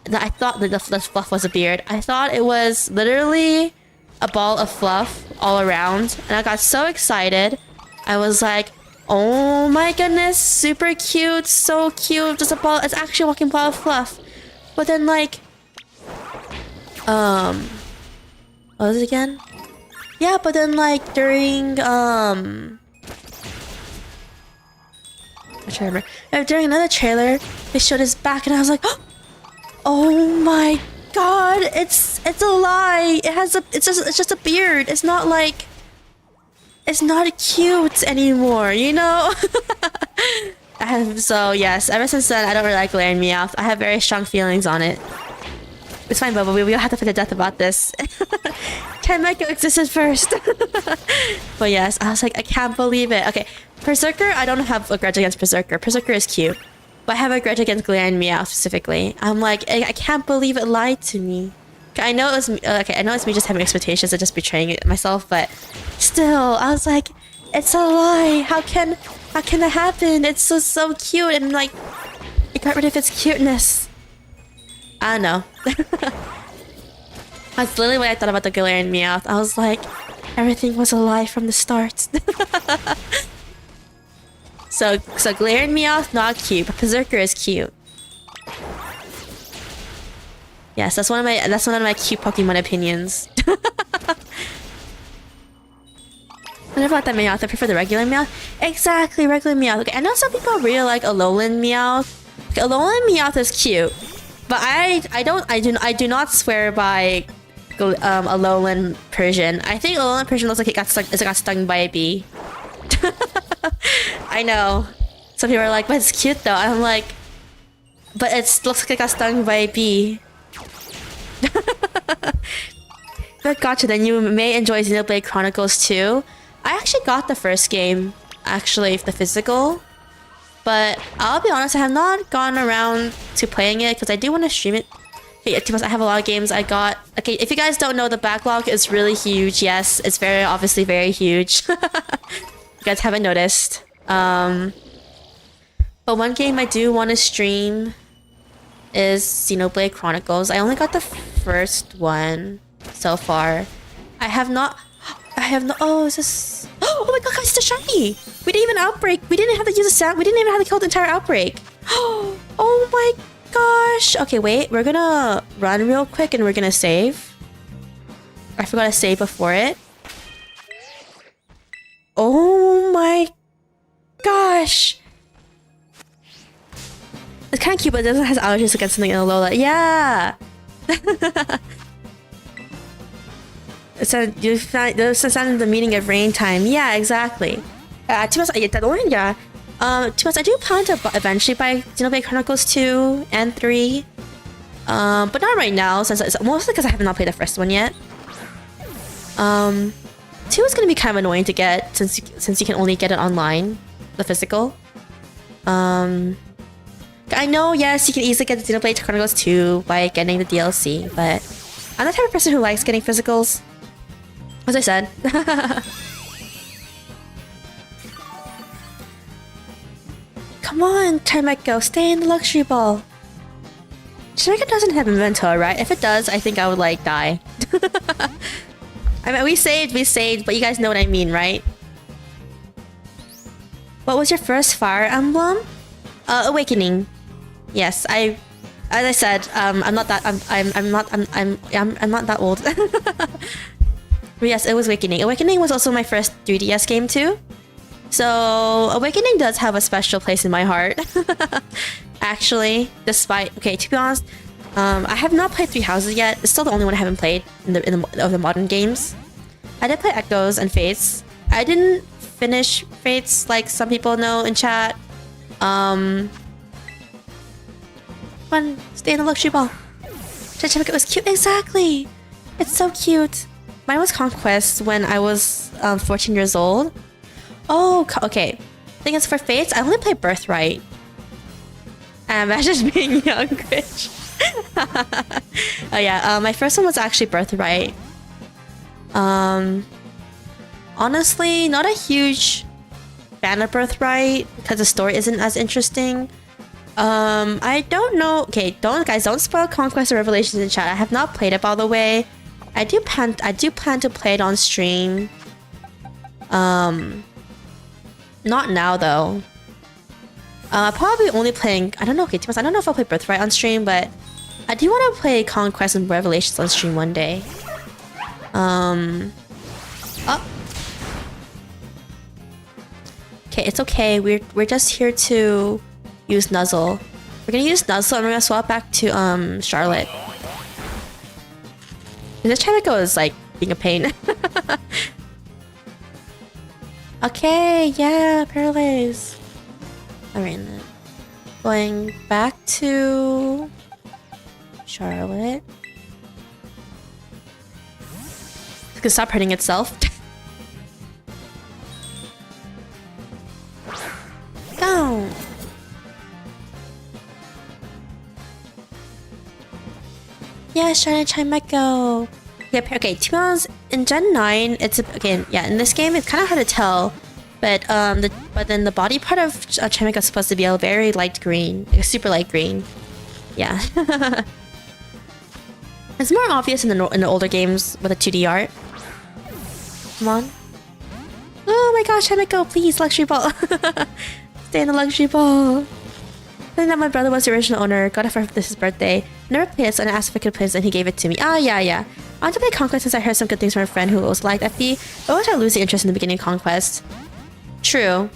I thought that the fluff was a beard. I thought it was literally a ball of fluff all around, and I got so excited. I was like, oh my goodness, super cute, so cute, just a ball. It's actually a walking ball of fluff. But then like what was it again? Yeah, but then like during I'm trying to remember. During another trailer they showed his back and I was like, oh my god, it's a lie. It's just a beard. It's not like, it's not cute anymore, you know? So yes, ever since then I don't really like Galarian Meowth. I have very strong feelings on it. It's fine, Bobo. We don't have to fight to death about this. Chimecho existed first. But yes, I was like, I can't believe it. Okay, Berserker, I don't have a grudge against Berserker. Berserker is cute. But I have a grudge against Galarian Meowth specifically. I'm like, I can't believe it lied to me. I know it was okay. I know it's me just having expectations and just betraying it myself, but still, I was like, it's a lie. How can that happen? It's so cute and like, it got rid of its cuteness. I don't know. That's literally what I thought about the Galarian Meowth. I was like, everything was a lie from the start. So Galarian Meowth, not cute, but Berserker is cute. Yes, that's one of my cute Pokemon opinions. I never liked that Meowth. I prefer the regular Meowth. Exactly, regular Meowth. Okay, I know some people really like Alolan Meowth. Okay, Alolan Meowth is cute, but I do not swear by Alolan Persian. I think Alolan Persian looks like it got stung by a bee. I know. Some people are like, but it's cute though. I'm like, but it looks like it got stung by a bee. But gotcha, then you may enjoy Xenoblade Chronicles 2. I actually got the first game, actually, the physical. But I'll be honest, I have not gone around to playing it because I do want to stream it. Okay, I have a lot of games I got. Okay, if you guys don't know, the backlog is really huge. Yes, it's very obviously very huge. You guys haven't noticed. But one game I do want to stream is Xenoblade Chronicles. I only got the first one so far. I have not. Oh, is this? Oh my god, guys, it's a shiny! We didn't even outbreak. We didn't have to use a sound. We didn't even have to kill the entire outbreak. Oh my gosh. Okay, wait. We're gonna run real quick and we're gonna save. I forgot to save before it. Oh my gosh. It's kind of cute, but it doesn't have allergies against something in Alola. Yeah. It said you found the meaning of rain time. Yeah, exactly. To be honest, yeah, that one, yeah. To be honest, I do plan to eventually buy Xenoblade Chronicles 2 and 3. But not right now, since it's mostly because I have not played the first one yet. 2 is gonna be kind of annoying to get since you can only get it online, the physical. I know, yes, you can easily get the Xenoblade Chronicles 2 by getting the DLC, but I'm the type of person who likes getting physicals. As I said. Come on, Chimecho, stay in the luxury ball. Chimecho doesn't have inventory, right? If it does, I think I would like die. I mean, we saved, but you guys know what I mean, right? What was your first Fire Emblem? Awakening. Yes, as I said, I'm not that old. But yes, it was Awakening. Awakening was also my first 3DS game too. So Awakening does have a special place in my heart. Actually, despite to be honest, I have not played Three Houses yet. It's still the only one I haven't played of the modern games. I did play Echoes and Fates. I didn't finish Fates like some people know in chat. Come on, stay in the luxury ball. It was cute. Exactly. It's so cute. Mine was Conquest when I was 14 years old. Oh, okay. Thing is, for Fates, I only played Birthright. And that's just being young, bitch. Oh yeah, my first one was actually Birthright. Honestly, not a huge fan of Birthright because the story isn't as interesting. I don't know. Okay, don't spoil Conquest or Revelations in chat. I have not played it, by the way. I do plan to play it on stream. Not now though. Probably only playing. I don't know. Okay, I don't know if I'll play Birthright on stream, but I do want to play Conquest and Revelations on stream one day. Oh. Okay, it's okay. We're just here to use Nuzzle. We're gonna use Nuzzle and we're gonna swap back to Charlotte. This Chimecho is like being a pain. Okay, yeah, Paralyze. Alright, then. Going back to Charlotte. It's gonna stop hurting itself. Go! Yeah, Charlotte Chimecho. Yeah, okay, to be honest, in Gen 9, it's again, yeah, in this game it's kind of hard to tell, but then the body part of Chimecho is supposed to be a very light green, like a super light green. Yeah. It's more obvious in the older games with the 2D art. Come on. Oh my gosh, Chimecho, please, luxury ball. Stay in the luxury ball. I think that my brother was the original owner, got it for his birthday. Never played it, so I asked if I could play it, and he gave it to me. Ah, yeah. I want to play Conquest since I heard some good things from a friend who also liked FB. But I was losing interest in the beginning of Conquest. True.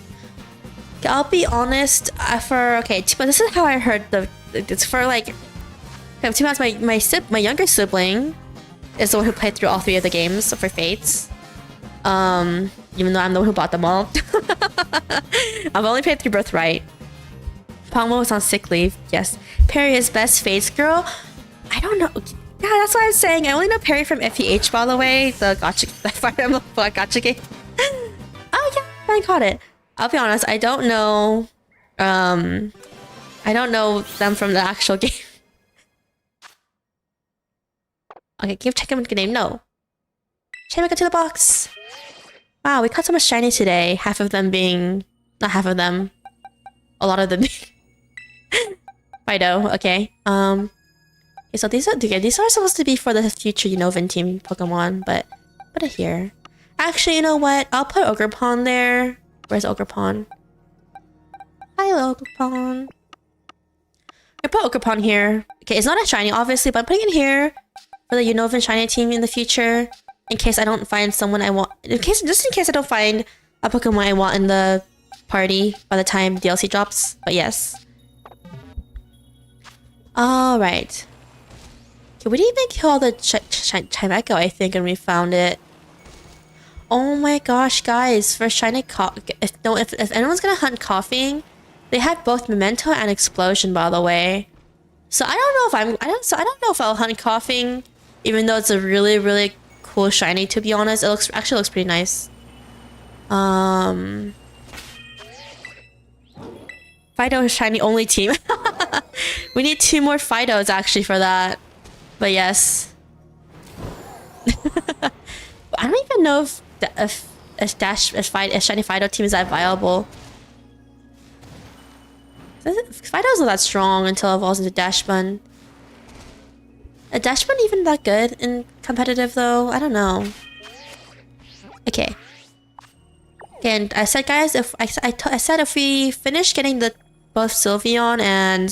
I'll be honest, but this is how I heard it's for like... To be honest, my younger sibling is the one who played through all 3 of the games for Fates. Even though I'm the one who bought them all. I've only played through Birthright. Pongmo was on sick leave. Yes. Perry is best Fates girl. I don't know. Yeah, that's what I'm saying. I only know Perry from FEH, by the way. The Fire Emblem gacha game. Oh yeah, I caught it. I'll be honest. I don't know. I don't know them from the actual game. Okay, check him a good name. No. Chimecho to the box. Wow, we caught so much shiny today. Half of them being, not half of them. A lot of them being. Fido, okay. Okay, so these are supposed to be for the future Unova team Pokemon, but put it here. Actually, you know what? I'll put Ogerpon there. Where's Ogerpon? Hi, Ogerpon. I put Ogerpon here. Okay, it's not a shiny, obviously, but I'm putting it here for the Unova shiny team in the future, in case I don't find someone I want. Just in case I don't find a Pokemon I want in the party by the time DLC drops. But yes. Alright. Okay, we didn't even kill all the Chimecho, I think, and we found it. Oh my gosh, guys! For shiny if anyone's gonna hunt coughing, they had both memento and explosion, by the way. So I don't know if I don't know if I'll hunt coughing, even though it's a really cool shiny. To be honest, it actually looks pretty nice. Fido shiny only team. We need 2 more Fidos actually for that. But yes. I don't even know if shiny Fido team is that viable. Fido's not that strong until it evolves into Dashbun. Is Dashbun even that good in competitive though? I don't know. Okay. And I said, guys, if I said if we finish getting the both Sylveon and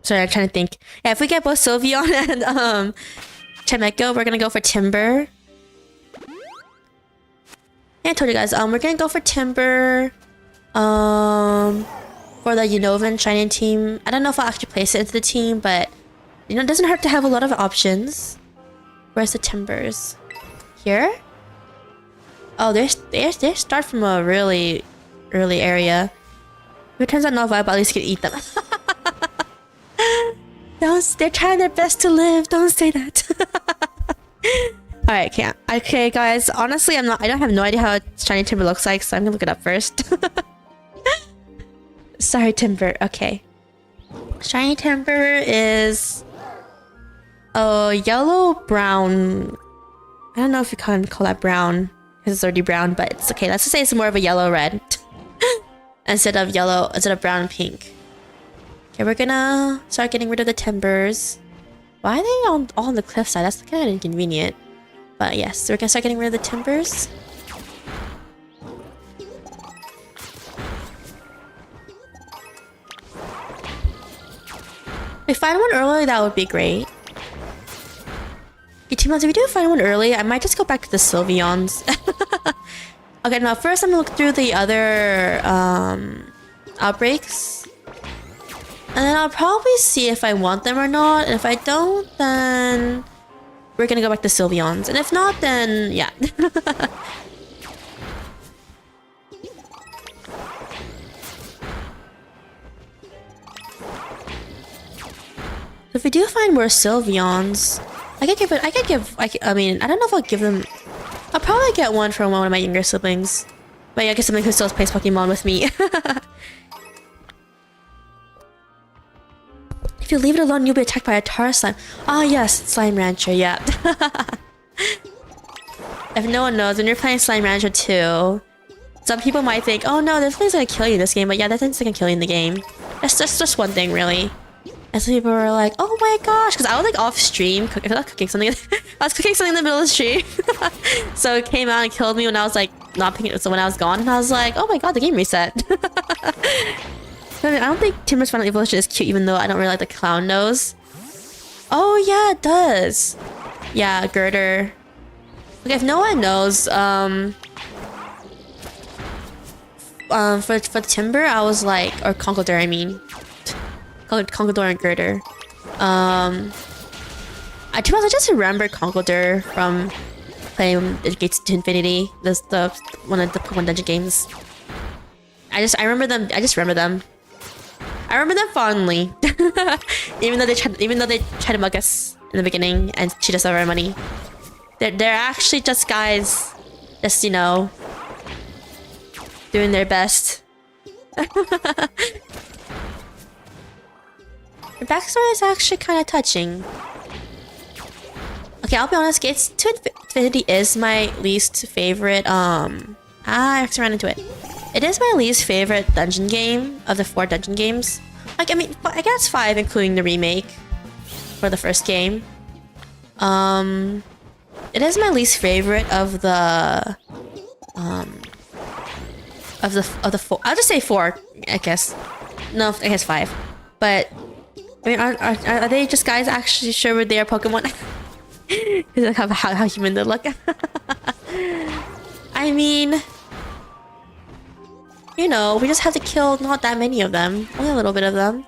sorry, I'm trying to think. Yeah, if we get both Sylveon and Chimecho, we're gonna go for Timburr. Yeah, I told you guys, we're gonna go for Timburr. For the Unovan Shining team. I don't know if I'll actually place it into the team, but you know, it doesn't hurt to have a lot of options. Where's the Timburrs? Here? Oh, they start from a really early area. If it turns out not viable, at least you can eat them. They're trying their best to live. Don't say that. Alright, can't. Okay, guys. Honestly, I don't have no idea how a shiny Timburr looks like, so I'm gonna look it up first. Sorry, Timburr. Okay. Shiny Timburr is yellow brown. I don't know if you can call that brown because it's already brown, but it's okay. Let's just say it's more of a yellow red instead of brown and pink. Okay, we're gonna start getting rid of the Timburrs. Why are they all on the cliffside? That's kind of inconvenient. But yes, so we're gonna start getting rid of the Timburrs. If I find one early, that would be great. Okay, Timeout, if we do find one early, I might just go back to the Sylveons. Okay, now first I'm gonna look through the other outbreaks. And then I'll probably see if I want them or not. And if I don't, then we're gonna go back to Sylveons. And if not, then yeah. If we do find more Sylveons, I mean, I don't know if I'll give them. I'll probably get one from one of my younger siblings. My younger sibling who still plays Pokemon with me. If you leave it alone, you'll be attacked by a tar slime. Ah, yes, Slime Rancher, yeah. If no one knows, when you're playing Slime Rancher 2, some people might think, oh no, this thing's gonna kill you in this game, but yeah, that thing's gonna kill you in the game. That's just one thing, really. And some people were like, oh my gosh, because I was like off stream, I was cooking something. I was cooking something in the middle of the stream. So it came out and killed me when I was like not picking it. So when I was gone, and I was like, oh my god, the game reset. I don't think Timburr's final evolution is cute, even though I don't really like the clown nose. Oh yeah, it does. Yeah, girder. Okay, if no one knows, for Timburr, I was like, or Conkeldurr, I mean. Conkeldurr and girder. I just remember Conkeldurr from playing Gates to Infinity. The one of the Pokemon Dungeon games. I just remember them. I remember them fondly. even though they tried to mug us in the beginning and cheat us out of our money. They're actually just guys, just, you know, doing their best. The backstory is actually kind of touching. Okay, I'll be honest, Gates to Infinity is my least favorite, I actually ran into it. It is my least favorite dungeon game of the 4 dungeon games. Like, I mean, I guess 5, including the remake for the first game. It is my least favorite of the 4. I'll just say 4, I guess. No, I guess 5. But I mean, are they just guys actually sure they are Pokemon? Because of how human they look. I mean, you know, we just have to kill not that many of them, only a little bit of them,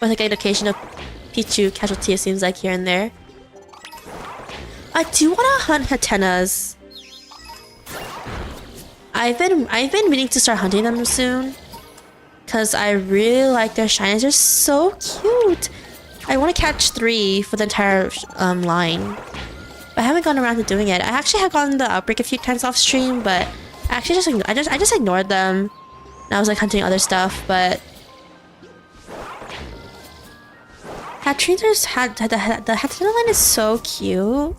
with like an occasional Pichu casualty, it seems like, here and there. I do want to hunt Hatenas. I've been meaning to start hunting them soon. Because I really like their shinies. They're so cute. I want to catch 3 for the entire line. But I haven't gone around to doing it. I actually have gotten the outbreak a few times off stream, but I actually just ignored them. And I was like hunting other stuff, but Hattrinos had the Hatena line is so cute.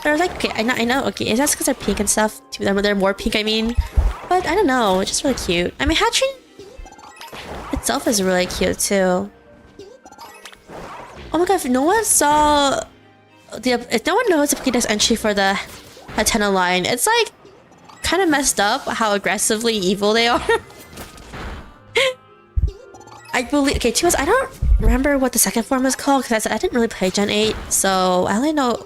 They're like, okay, I know, okay, is that because they're pink and stuff? They're more pink, I mean. But I don't know, it's just really cute. I mean, Hattrine itself is really cute too. Oh my god, if no one saw if no one knows the Pokédex entry for the Hatena line, it's like kind of messed up how aggressively evil they are. I believe, okay, I don't remember what the second form was called because I didn't really play Gen 8, so I only know,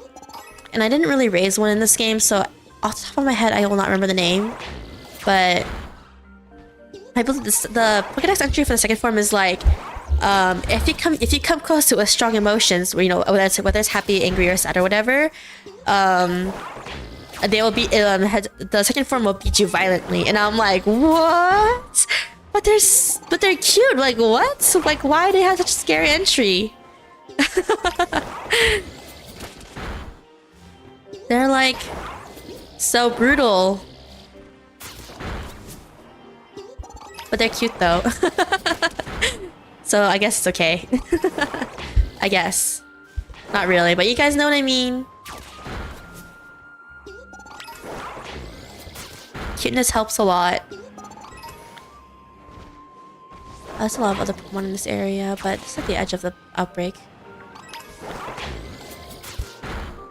and I didn't really raise one in this game, so off the top of my head I will not remember the name, but I believe the Pokédex entry for the second form is like, if you come close to a strong emotions, you know, whether it's happy, angry, or sad or whatever, they will be the second form will beat you violently, and I'm like, what? But they're cute. Like what? Like why do they have such a scary entry? They're like so brutal. But they're cute though. So I guess it's okay. I guess. Not really, but you guys know what I mean. Cuteness helps a lot. There's a lot of other Pokemon in this area, but it's at the edge of the outbreak.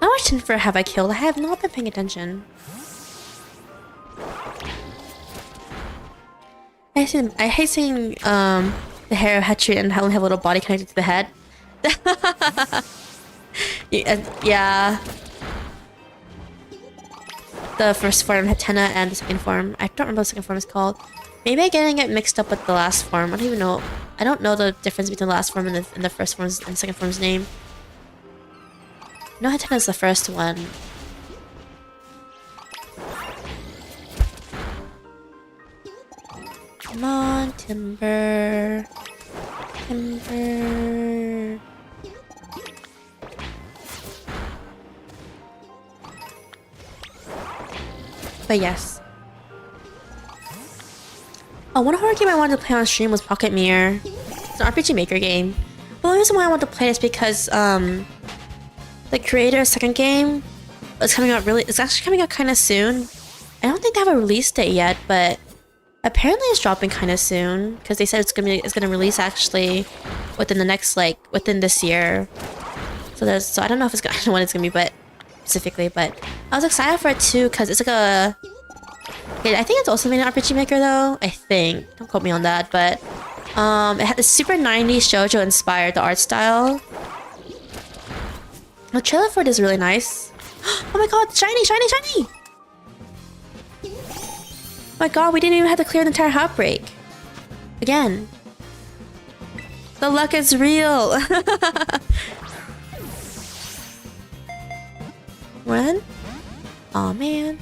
How much Timburr have I killed? I have not been paying attention. I hate seeing the hair of Hatchie and how they have a little body connected to the head. Yeah. The first form Hatena and the second form. I don't remember what the second form is called. Maybe I'm getting it mixed up with the last form. I don't even know. I don't know the difference between the last form and the first form's and the second form's name. No, Hatena is the first one. Come on, Timburr. Timburr. But yes. Oh, one horror game I wanted to play on stream was Pocket Mirror. It's an RPG Maker game. The only reason why I want to play it is because the creator's second game is coming out it's actually coming out kind of soon. I don't think they have a release date yet, but apparently it's dropping kind of soon because they said it's gonna release actually within the next within this year. So I don't know if it's I don't know when it's gonna be, but specifically, but I was excited for it too because it's like a. Okay, I think it's also made an RPG Maker though. I think. Don't quote me on that, but it's super 90s shoujo inspired, the art style. The trailer for it is really nice. Oh my god, shiny, shiny, shiny! Oh my god, we didn't even have to clear the entire outbreak. Again. The luck is real. Run? Aw, man.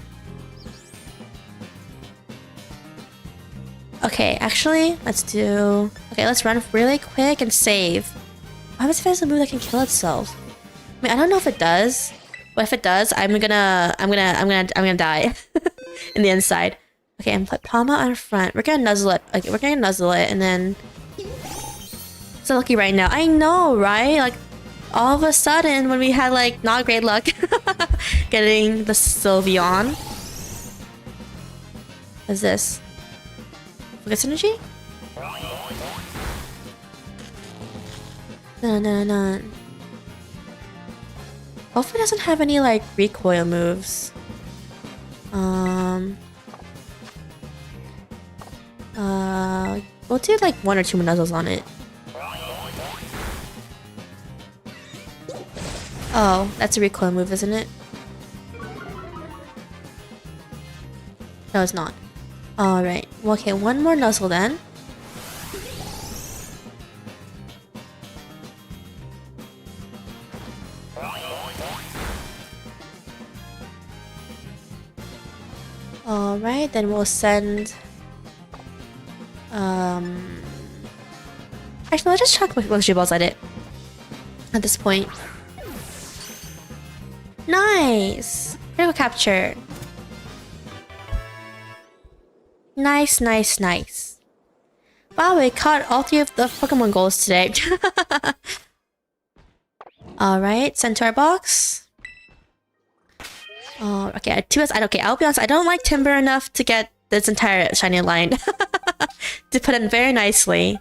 Okay, actually, let's run really quick and save. What happens if it has a move that can kill itself? I mean, I don't know if it does, but if it does, I'm gonna die in the inside. Okay, and put Palma on front. We're gonna nuzzle it. Okay, we're gonna nuzzle it, and then. So lucky right now. I know, right? Like, all of a sudden, when we had like not great luck getting the Sylveon. What's this? Focus energy? No. Hopefully it doesn't have any like recoil moves. We'll do like 1 or 2 nuzzles on it. Oh, that's a recoil move, isn't it? No, it's not. Alright. Well, okay, 1 more nuzzle then. Alright, then we'll send... Actually, let's just chuck luxury balls at it. At this point. Nice! Critical capture. Nice, nice, nice. Wow, we caught all 3 of the Pokemon goals today. Alright, send to our box. Okay, okay, I'll be honest, I don't like Timburr enough to get this entire shiny line. To put it very nicely.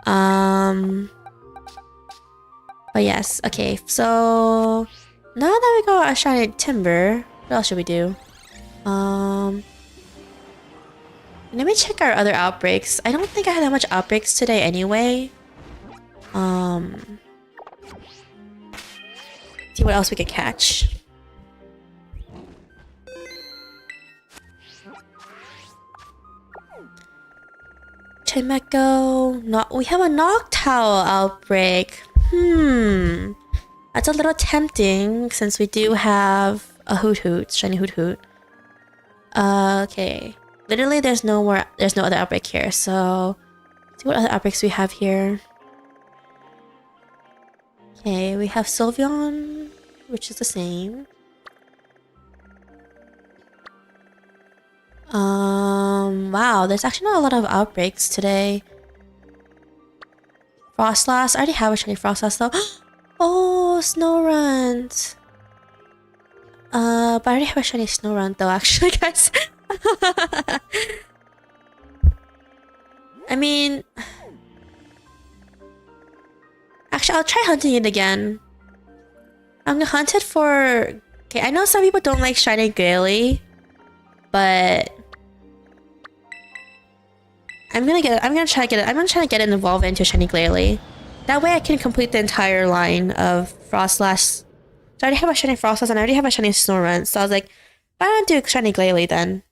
But yes, okay, so... Now that we got a shiny Timburr, what else should we do? Let me check our other outbreaks. I don't think I had that much outbreaks today anyway. See what else we could catch. Chimecho. We have a Noctowl outbreak. That's a little tempting since we do have a Hoot, shiny Hoot. Okay. Literally, there's no other outbreak here. So, let's see what other outbreaks we have here. Okay, we have Sylveon, which is the same. Wow, there's actually not a lot of outbreaks today. Frostlass, I already have a shiny Frostlass though. Oh, Snorunt. But I already have a shiny Snorunt though, actually, guys. I mean... Actually, I'll try hunting it again. I'm gonna hunt it for... Okay, I know some people don't like shiny guerilla, but... I'm gonna try to get it and evolve into shiny guerilla. That way I can complete the entire line of Frostlass. So I already have a shiny Frostlass and I already have a shiny Snorunt, so I was like, why don't I do shiny guerilla then?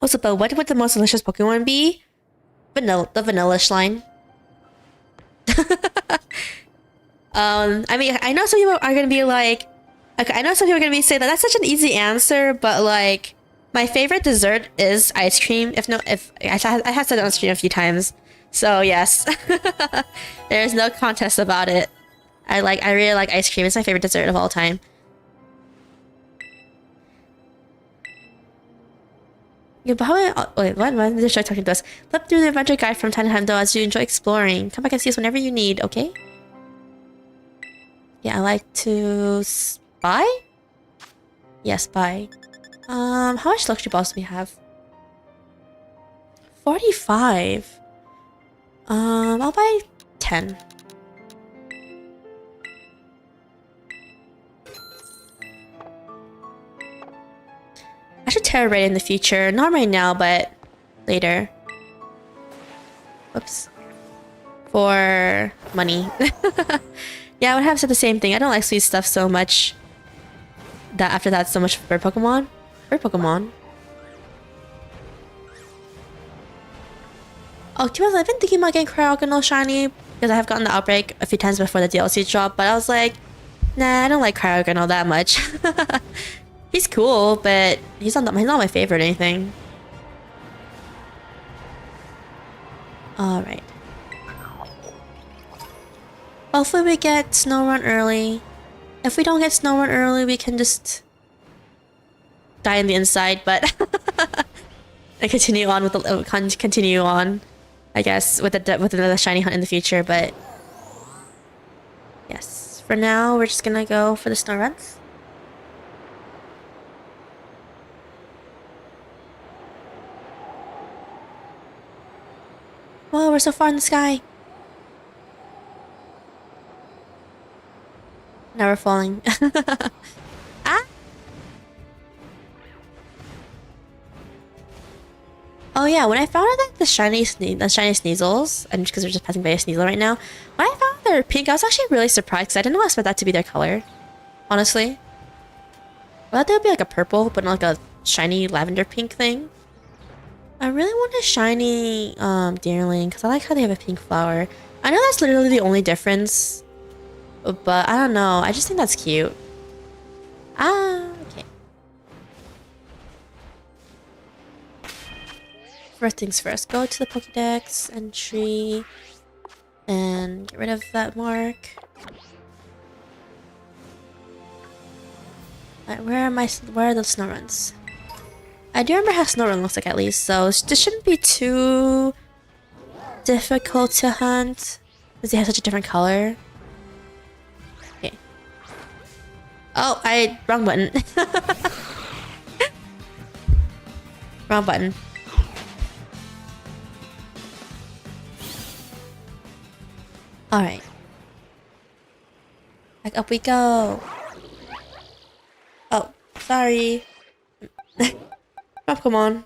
Also, but what would the most delicious Pokemon be? The vanillish line. I mean, I know some people are gonna be like, okay, I know some people are gonna be saying that that's such an easy answer, but like, my favorite dessert is ice cream. I have said ice cream a few times, so yes, there's no contest about it. I really like ice cream. It's my favorite dessert of all time. Yeah, but wait, what? Why did they start talking to us? Flip through the adventure guide from time to time, though, as you enjoy exploring. Come back and see us whenever you need, okay? Yeah, I like to spy? Yeah, spy. How much luxury balls do we have? 45. I'll buy 10. I should Terra Raid in the future. Not right now, but later. Whoops. For money. Yeah, I would have said the same thing. I don't like sweet stuff so much. That after that, so much for Pokemon. For Pokemon. Oh, to be honest, I've been thinking about getting Cryogonal shiny because I have gotten the outbreak a few times before the DLC drop, but I was like, nah, I don't like Cryogonal that much. He's cool, but he's not my favorite or anything. Alright. Hopefully we get Snorunt early. If we don't get Snorunt early, we can just die on the inside, but and continue on with I guess, with another shiny hunt in the future, but yes. For now, we're just gonna go for the Snowrunts. Whoa, we're so far in the sky. Now we're falling. Ah! Oh yeah, when I found out that the shiny Sneasels, and because we're just passing by a Sneasel right now, when I found they're pink, I was actually really surprised because I didn't expect that to be their color. Honestly. I thought they would be like a purple, but not like a shiny lavender pink thing. I really want a shiny Deerling because I like how they have a pink flower. I know that's literally the only difference, but I don't know. I just think that's cute. Ah, okay. first things first. Go to the Pokédex entry and get rid of that mark. Alright, where are the snow runs? I do remember how Snorunt looks like at least, so this shouldn't be too difficult to hunt because they have such a different color. Okay. Oh, wrong button. Wrong button. Alright. Back up we go. Oh, sorry. Oh, come on.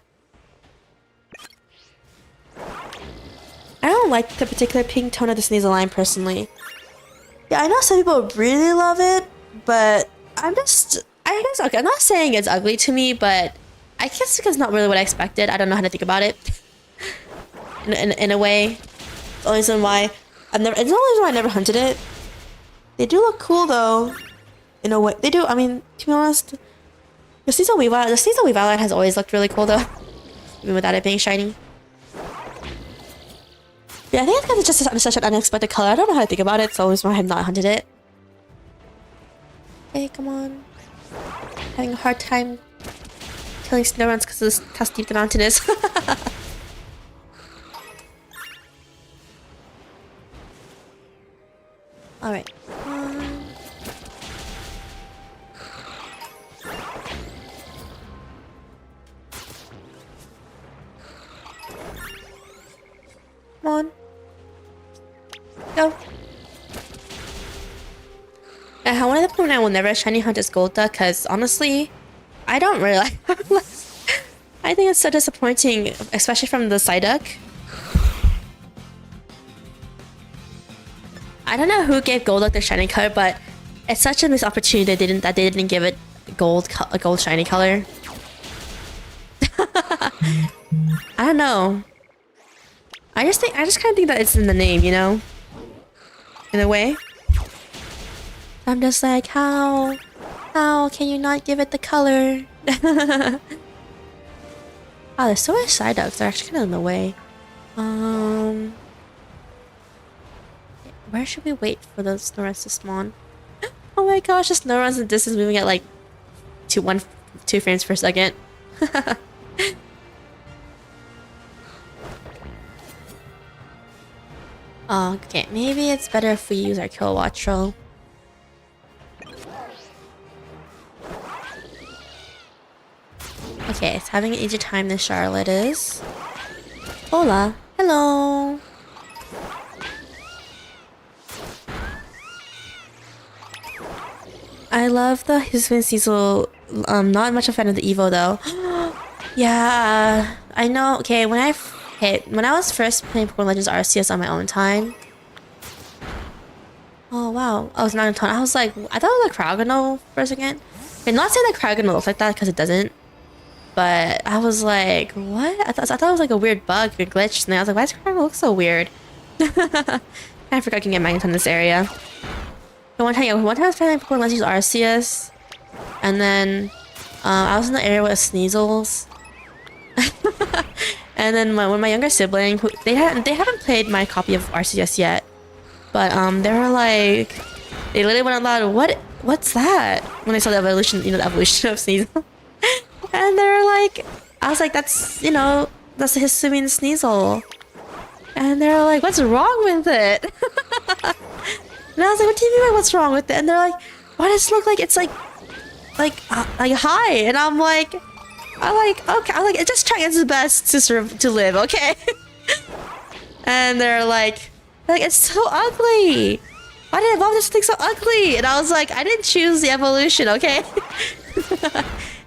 I don't like the particular pink tone of the Sneasel line personally. Yeah, I know some people really love it, but I guess, okay, I'm not saying it's ugly to me, but I guess because it's not really what I expected. I don't know how to think about it. in a way. It's the only reason why it's the only reason why I never hunted it. They do look cool though. In a way. They do, I mean, to be honest, the Sneasel Weavile has always looked really cool though. Even without it being shiny. Yeah, I think it's because it's just such an unexpected color. I don't know how to think about it, so it's why I have not hunted it. Hey, come on. Having a hard time killing Snowruns because of how steep the mountain is. Alright. Come on. Go. And one of the Pokemon I will never shiny hunt is Golda, because honestly, I don't really like I think it's so disappointing, especially from the Psyduck. I don't know who gave Golduck the shiny color, but it's such a missed opportunity that they didn't give it a gold shiny color. I don't know. I just kind of think that it's in the name, you know? In a way. I'm just like, how can you not give it the color? Oh, there's so many Psyducks. They're actually kind of in the way. Where should we wait for the Snoruns to spawn? Oh my gosh, the Snoruns in distance moving at like 2 frames per second. Okay, maybe it's better if we use our Kilowattrel. Okay, it's having an easier time than Charlotte is. Hola. Hello. I love the Hiswind Sneasel. Not much a fan of the Evo though. Yeah, I know. Okay, when I was first playing Pokemon Legends Arceus on my own time. Oh wow, I was not in ton. I was like, I thought it was a Cryogonal for a second. I'm not saying that Cryogonal looks like that because it doesn't. But I was like, what? I thought it was like a weird bug, a glitch. And I was like, why does Cryogonal look so weird? I forgot I can get Magneton in this area. But one time I was playing Pokemon Legends Arceus, and then I was in the area with Sneasels. And then when my younger sibling, they haven't played my copy of Arceus yet, but they were like, they literally went out loud, what's that? When they saw the evolution, you know, the evolution of Sneasel. And they were like, I was like, that's, you know, that's the Hisuian Sneasel. And they were like, what's wrong with it? And I was like, what do you mean by what's wrong with it? And they're like, why does it look like it's like high? And I'm like, okay, it's just trying its best to live, okay? And they're like, it's so ugly. Why did it evolve this thing so ugly? And I was like, I didn't choose the evolution, okay?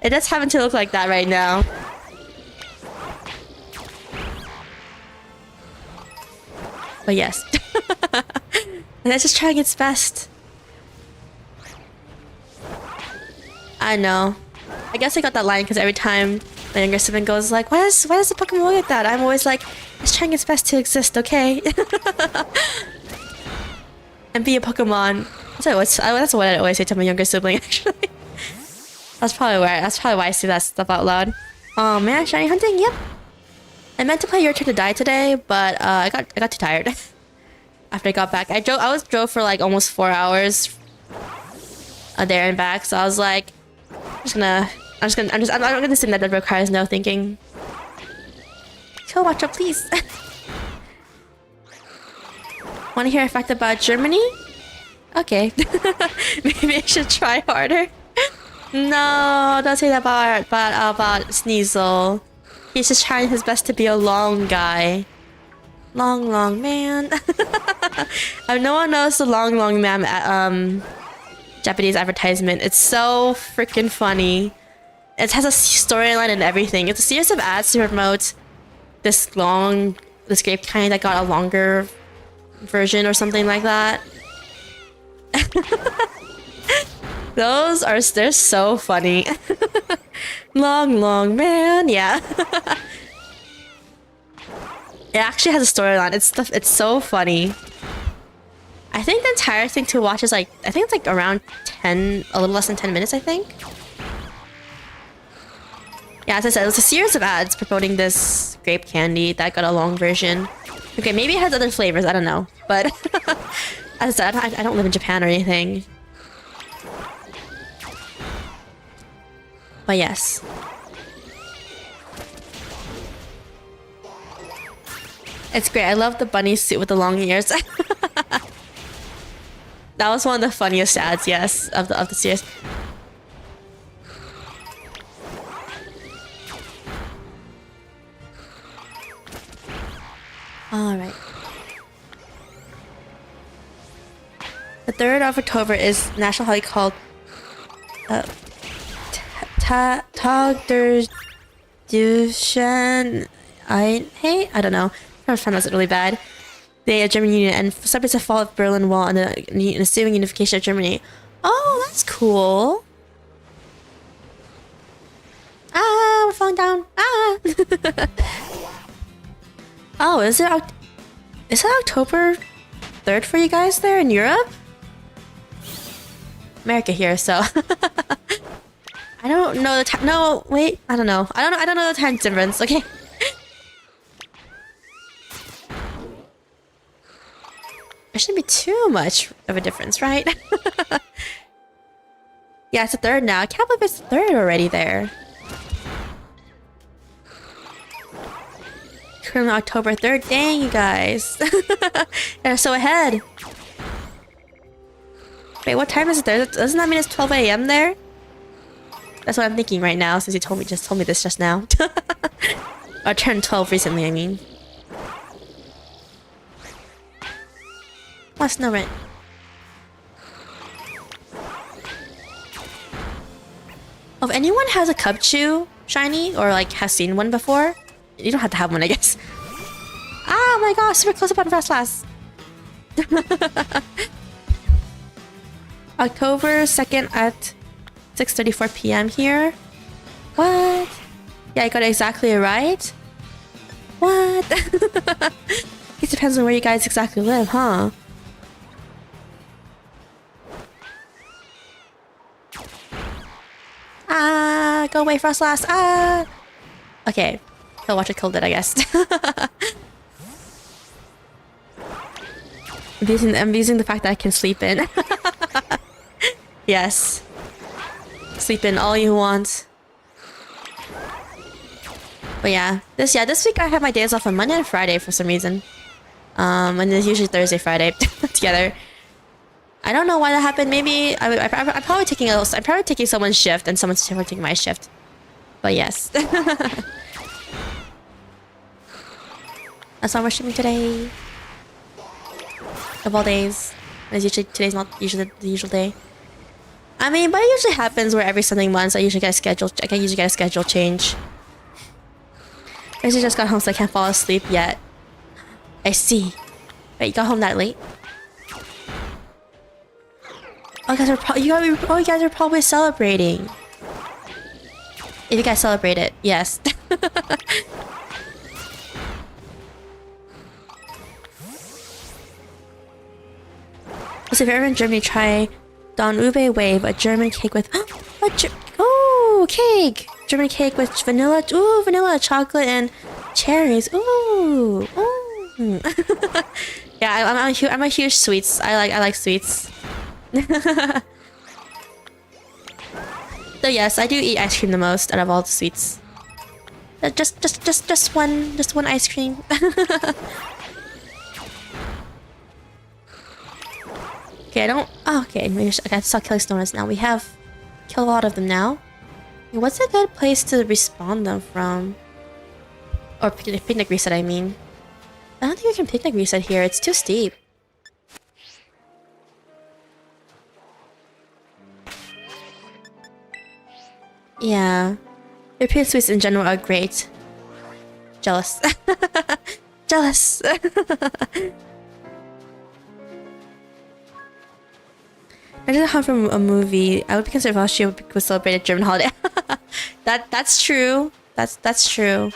It does happen to look like that right now. But yes. And it's just trying its best. I know. I guess I got that line because every time my younger sibling goes like, why does the Pokemon look like that? I'm always like, it's trying its best to exist, okay? And be a Pokemon. That's what I always say to my younger sibling, actually. That's probably why I say that stuff out loud. Oh man, shiny hunting, yep. I meant to play Your Turn to Die today, but I got too tired after I got back. I drove for like almost 4 hours there and back, so I was like, I'm not gonna sing that requires no thinking. Go watch up, please. Want to hear a fact about Germany? Okay. Maybe I should try harder. No, don't say that about Sneasel. He's just trying his best to be a long guy. Long man. No one knows the long man Japanese advertisement. It's so freaking funny. It has a storyline and everything. It's a series of ads to promote this grape kind that got a longer version or something like that. They're so funny. long man, yeah. It actually has a storyline. It's so funny. I think the entire thing to watch is like, I think it's like around a little less than 10 minutes, I think. Yeah, as I said, it was a series of ads promoting this grape candy that got a long version. Okay, maybe it has other flavors, I don't know. But as I said, I don't live in Japan or anything. But yes. It's great. I love the bunny suit with the long ears. That was one of the funniest ads, yes, of the series. Alright. The 3rd of October is national holiday called Tag I don't know. I found that really bad. Day of German Union and celebrates the fall of Berlin Wall and the ensuing unification of Germany. Oh, that's cool. Ah, we're falling down. Ah. Oh, is it October 3rd for you guys there in Europe? America here, so I don't know the time. No, wait, I don't know. I don't know the time difference. Okay. There shouldn't be too much of a difference, right? Yeah, it's the 3rd now. I can't believe it's the 3rd already there. Currently October 3rd. Dang, you guys. They're so ahead. Wait, what time is it there? Doesn't that mean it's 12 a.m. there? That's what I'm thinking right now, since you just told me this just now. I turned 12 recently, I mean. What's no rent? Oh, if anyone has a Cubchoo shiny or like has seen one before, you don't have to have one, I guess. Oh my gosh, super close up on Fast Pass. October 2nd at 6:34 p.m. here. What? Yeah, I got it exactly right. What? It depends on where you guys exactly live, huh? Ah, go away, Frostlass. Ah. Okay, he'll watch it killed it, I guess. I'm using the fact that I can sleep in. Yes. Sleep in all you want. But yeah, this week I have my days off on Monday and Friday for some reason. And it's usually Thursday, Friday together. I don't know why that happened. Maybe I'm probably taking someone's shift and someone's taking my shift. But yes. That's why we're streaming today. Of all days. Today's not usually the usual day. I mean, but it usually happens where every something months I usually get a schedule change. I usually just got home so I can't fall asleep yet. I see. Wait, you got home that late? Oh, you guys are probably celebrating. If you guys celebrate it, yes. So if you're ever in Germany, try Don Ube Wave, a German cake with cake! German cake with vanilla, vanilla, chocolate, and Cherries. Ooh. Ooh. Yeah, I'm a huge sweets. I like sweets. So yes, I do eat ice cream the most out of all the sweets. Just one ice cream. Okay, I don't. Oh, okay, maybe I gotta stop killing stoners now. We have killed a lot of them now. What's a good place to respawn them from? Or picnic reset, I mean. I don't think we can picnic reset here. It's too steep. Yeah. European sweets in general are great. Jealous. Jealous. I didn't have from a movie. I would be considered if Austria would celebrate a German holiday. That's true. That's true.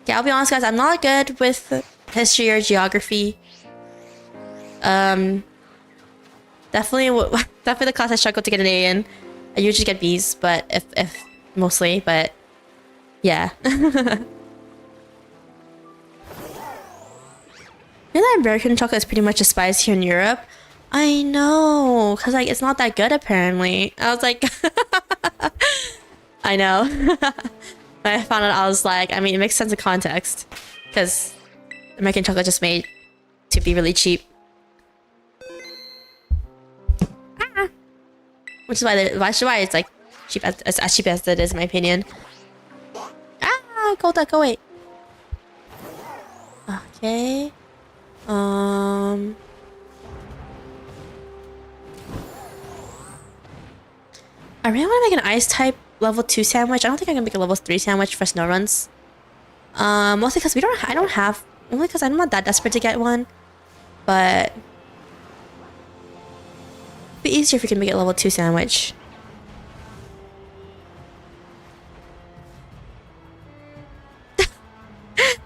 Yeah, I'll be honest, guys. I'm not good with history or geography. Definitely the class I struggle to get an A in. I usually get B's, but if mostly, but yeah. You know that American chocolate is pretty much despised here in Europe? I know, cause like it's not that good apparently. I was like, I know. When I found out, I was like, I mean, it makes sense in context, cause American chocolate just made to be really cheap. Which is why it's like cheap as cheap as it is in my opinion. Ah, go duck, go away. Okay. I really want to make an ice type level 2 sandwich. I don't think I can make a level 3 sandwich for snow runs. Mostly because I don't have, only because I'm not that desperate to get one. But it'd be easier if we can make it a level 2 sandwich.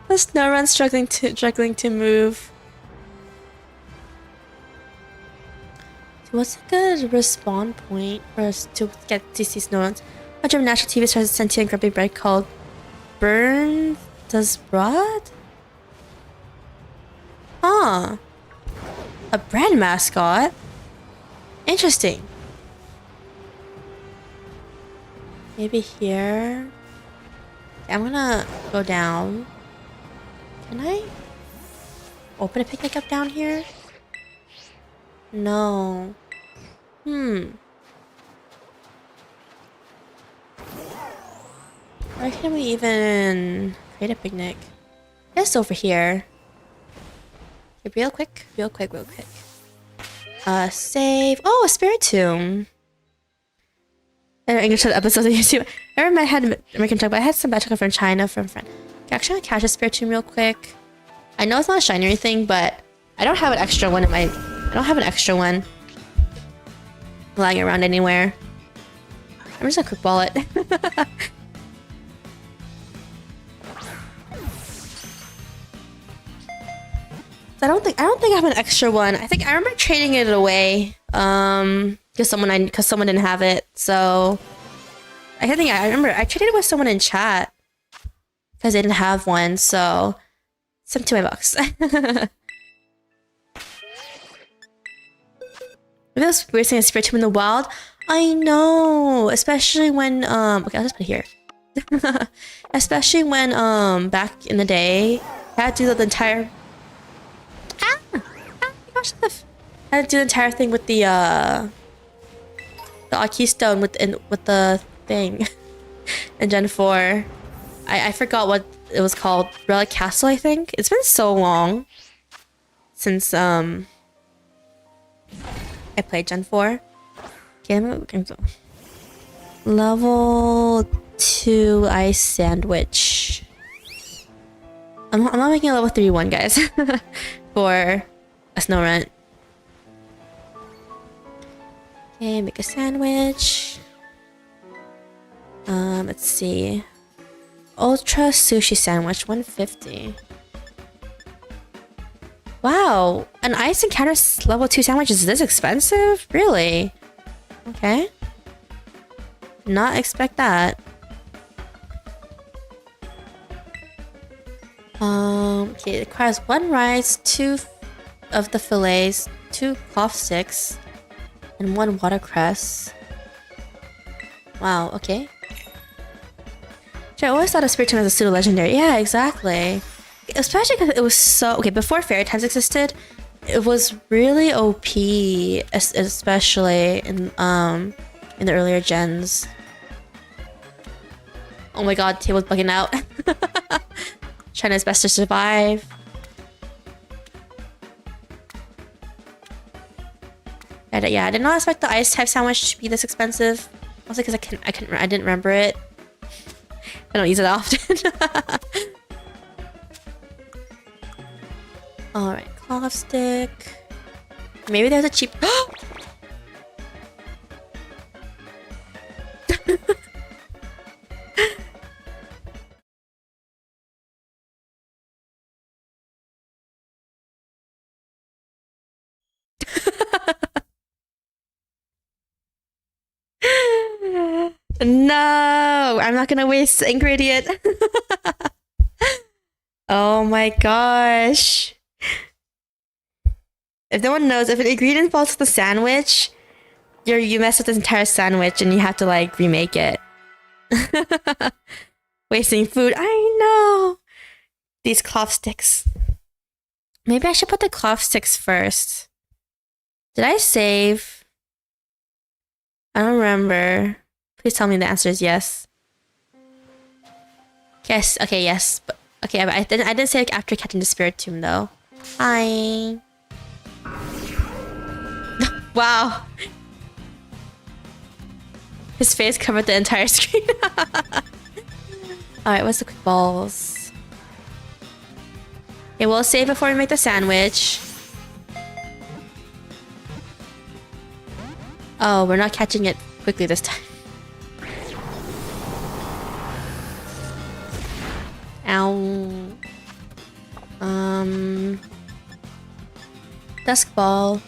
The snow run struggling to move. What's a good respawn point for us to get to see snow runs? A German national TV stars a sentient grumpy bread called Burn Does Broad? Huh. A bread mascot? Interesting. Maybe here? Okay, I'm gonna go down. Can I open a picnic up down here? No. Where can we even create a picnic? Just over here. Okay, real quick. Save. Oh, a Spiritomb. English episodes of YouTube. I remember I had American chocolate, but I had some bad chocolate from China from a friend. Okay, actually, I'm gonna catch a Spiritomb real quick. I know it's not a shiny or anything, but I don't have an extra one in my. I don't have an extra one lying around anywhere. I'm just gonna quick ball it. I don't think I have an extra one. I think I remember trading it away. Because someone didn't have it. So I remember I traded it with someone in chat because they didn't have one. So sent $2. Maybe that's weird seeing a Spiritomb in the wild. I know, especially when okay, I'll just put it here. Especially when back in the day, I had to do the entire gosh, I had to do the entire thing with the keystone with the thing in Gen 4. I forgot what it was called. Relic Castle, I think. It's been so long since I played Gen 4. Okay, level 2 ice sandwich. I'm not making a level 3 one, guys. For a snow run. Okay, make a sandwich. Let's see. Ultra sushi sandwich, 150. Wow, an ice encounter level 2 sandwich is this expensive? Really? Okay. Not expect that. Okay, it requires 1 rice, 2 of the fillets, 2 cloth sticks, and 1 watercress. Wow, okay. I always thought of Spiritomb as a pseudo-legendary. Yeah, exactly. Especially because it was so... Okay, before Fairy Times existed, it was really OP, especially in the earlier gens. Oh my god, table's bugging out. Trying his best to survive. Yeah, I did not expect the ice type sandwich to be this expensive. Also because I didn't remember it. I don't use it often. Alright, cloth stick. Maybe there's a cheap... No! I'm not gonna waste the ingredient. Oh my gosh. If no one knows, if an ingredient falls to the sandwich, you mess with this entire sandwich and you have to like remake it. Wasting food. I know. These cloth sticks. Maybe I should put the cloth sticks first. Did I save? I don't remember. Please tell me the answer is yes. Yes. Okay. Yes. But okay. But I didn't say like after catching the Spiritomb though. Hi. Wow. His face covered the entire screen. Alright, what's the quick balls? Okay, we'll save before we make the sandwich. Oh, we're not catching it quickly this time. Ow. Dusk ball.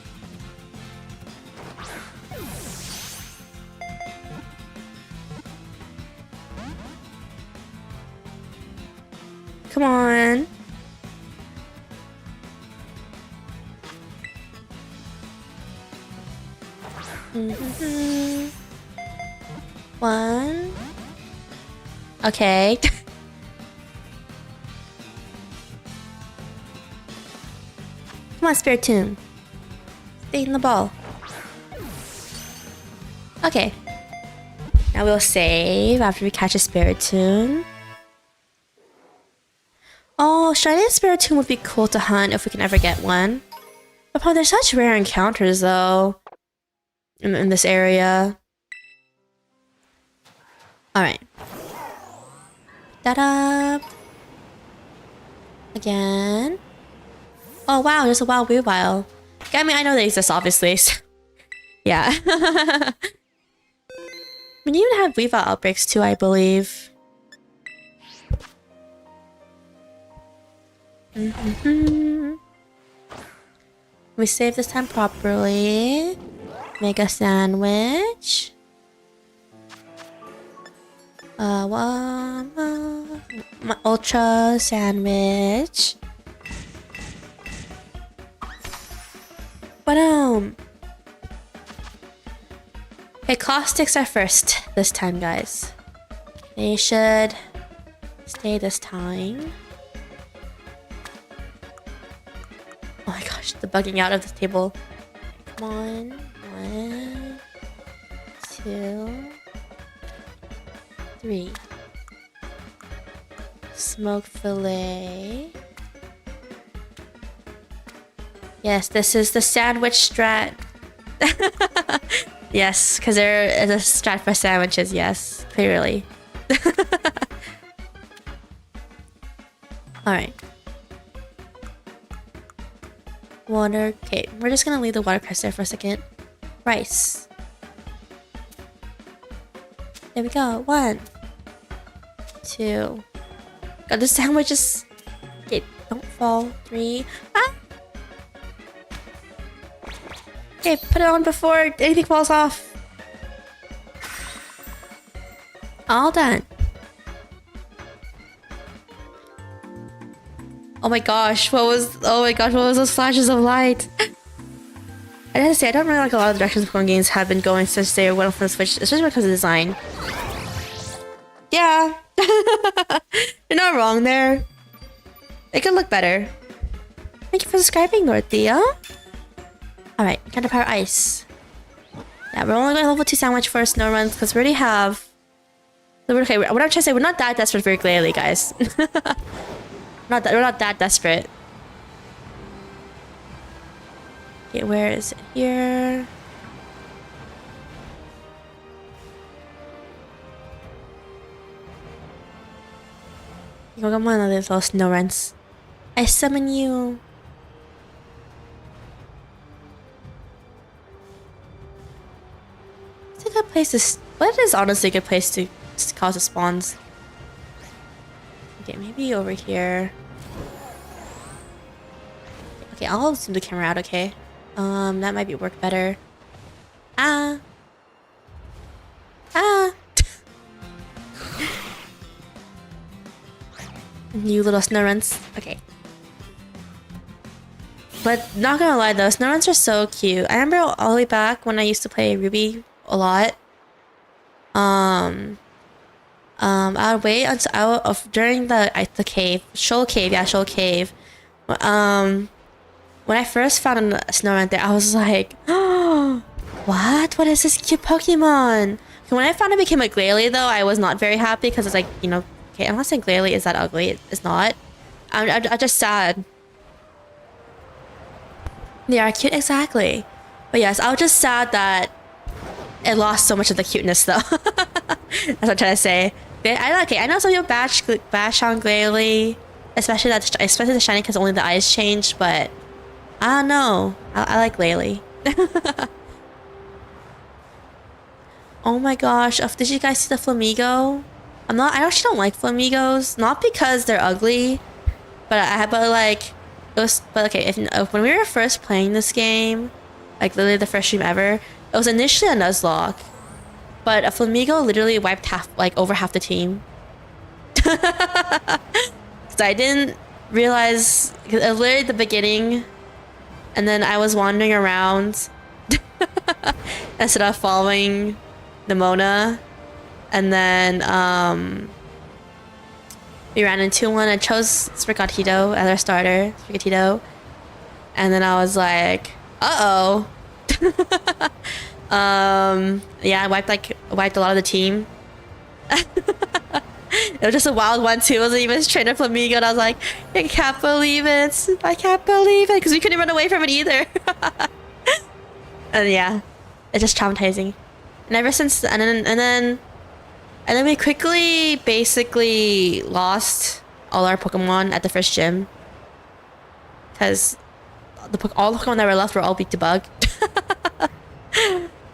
Come on. One. Okay. Come on, Spiritomb. Stay in the ball. Okay. Now we'll save after we catch a Spiritomb. Oh, shiny Spiritomb would be cool to hunt if we can ever get one. But there's such rare encounters though in this area. Alright. Ta-da! Again. Oh wow, there's a wild Weavile. Yeah, I mean, I know they exist, obviously. So yeah. I mean, you even have Weavile outbreaks too, I believe. We save this time properly. Make a sandwich. My ultra sandwich. Ba-dum. Okay, cloth sticks are first this time, guys. They should stay this time. Oh my gosh, the bugging out of this table. Come on. 1, 2, 3. Smoked fillet. Yes, this is the sandwich strat. Yes, because there is a strat for sandwiches, yes, clearly. Alright. Water. Okay, we're just gonna leave the watercress there for a second. Rice. There we go. 1, 2. God, the sandwich is... Okay, don't fall. 3. Ah! Okay, put it on before anything falls off. All done. Oh my gosh, what was those flashes of light? I have to say, I don't really like a lot of the directions Pokemon games have been going since they went from the Switch, especially because of design. Yeah. You're not wrong there. It could look better. Thank you for subscribing, Northia. Alright, kind of power ice. Yeah, we're only going to level 2 sandwich for snow runs because we already have... Okay, what I'm trying to say, we're not that desperate for Glalie, guys. We're not that desperate. Okay, where is it? Here. You'll get one of those little snow runs. I summon you. It's a good place to... What is honestly a good place to cause the spawns? Okay, maybe over here. Okay, I'll zoom the camera out, okay? That might work better. Ah. You little snow runs. Okay. But not gonna lie though, snow runs are so cute. I remember all the way back when I used to play Ruby a lot. I would wait until during the cave, Shoal Cave, yeah, Shoal Cave. When I first found a snow run there, I was like, oh, what? What is this cute Pokemon? When I found it became a Glalie though, I was not very happy because it's like, you know, okay, I'm not saying Glalie is that ugly. It's not. I'm just sad. They are cute, exactly. But yes, I was just sad that it lost so much of the cuteness though. That's what I'm trying to say. I know some people bash on Glalie, especially the shiny because only the eyes changed, but I don't know. I like Glalie. Oh my gosh! Did you guys see the Flamigo? I actually don't like Flamigos, not because they're ugly, but like it was. But okay, if when we were first playing this game, like literally the first stream ever, it was initially a Nuzlocke, but a Flamigo literally wiped over half the team. Cause I didn't realize, cause it was literally the beginning, and then I was wandering around instead of following the Mona, and then we ran into one and chose Sprigatito as our starter, Sprigatito, and then I was like, uh-oh. Yeah, I wiped a lot of the team. It was just a wild one too. It wasn't even a trainer Flamigo, and I was like, I can't believe it. I can't believe it, because we couldn't run away from it either. And yeah, it's just traumatizing. And ever since, and then we quickly basically lost all our Pokemon at the first gym, because all the Pokemon that were left were all weak to bug.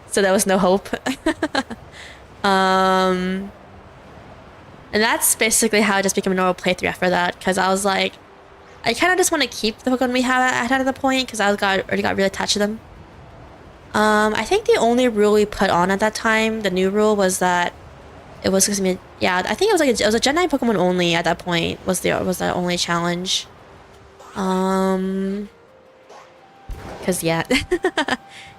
So there was no hope. And that's basically how it just became a normal playthrough after that, because I was like, I kind of just want to keep the Pokemon we had at the point, because I already got really attached to them. I think the only rule we put on at that time, the new rule, was that it was gonna be, yeah, I think it was a Gen 9 Pokemon only at that point was the only challenge. Because yeah.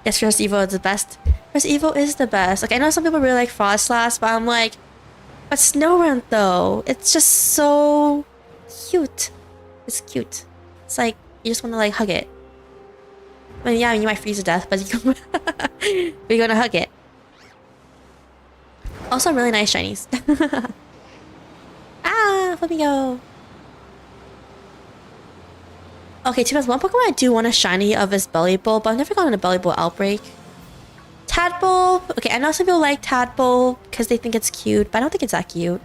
Yes, Reverse Evo is the best. Reverse Evo is the best. Like, I know some people really like Frostlass, but I'm like, but Snorunt though, it's just so cute. It's cute. It's like you just want to like hug it. I mean, yeah, you might freeze to death, but you're gonna hug it. Also, really nice shinies. Ah, let me go. Okay, to be honest, one Pokemon I do want a shiny of is Bellybolt, but I've never gotten a Bellybolt outbreak. Tadpole. Okay, I know some people like Tadpole because they think it's cute, but I don't think it's that cute.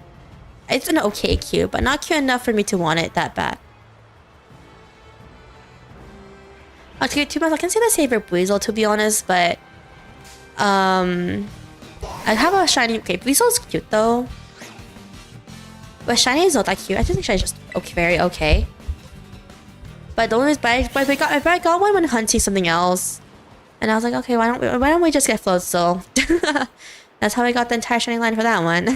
It's an okay cute, but not cute enough for me to want it that bad. Okay, to be honest, I can say the same for Buizel, to be honest, but I have a shiny. Okay, Buizel's cute though, but shiny is not that cute. I just think shiny is just okay, very okay. But the only reason, but I got one when hunting something else, and I was like, okay, why don't we just get Floatzel? That's how I got the entire shiny line for that one.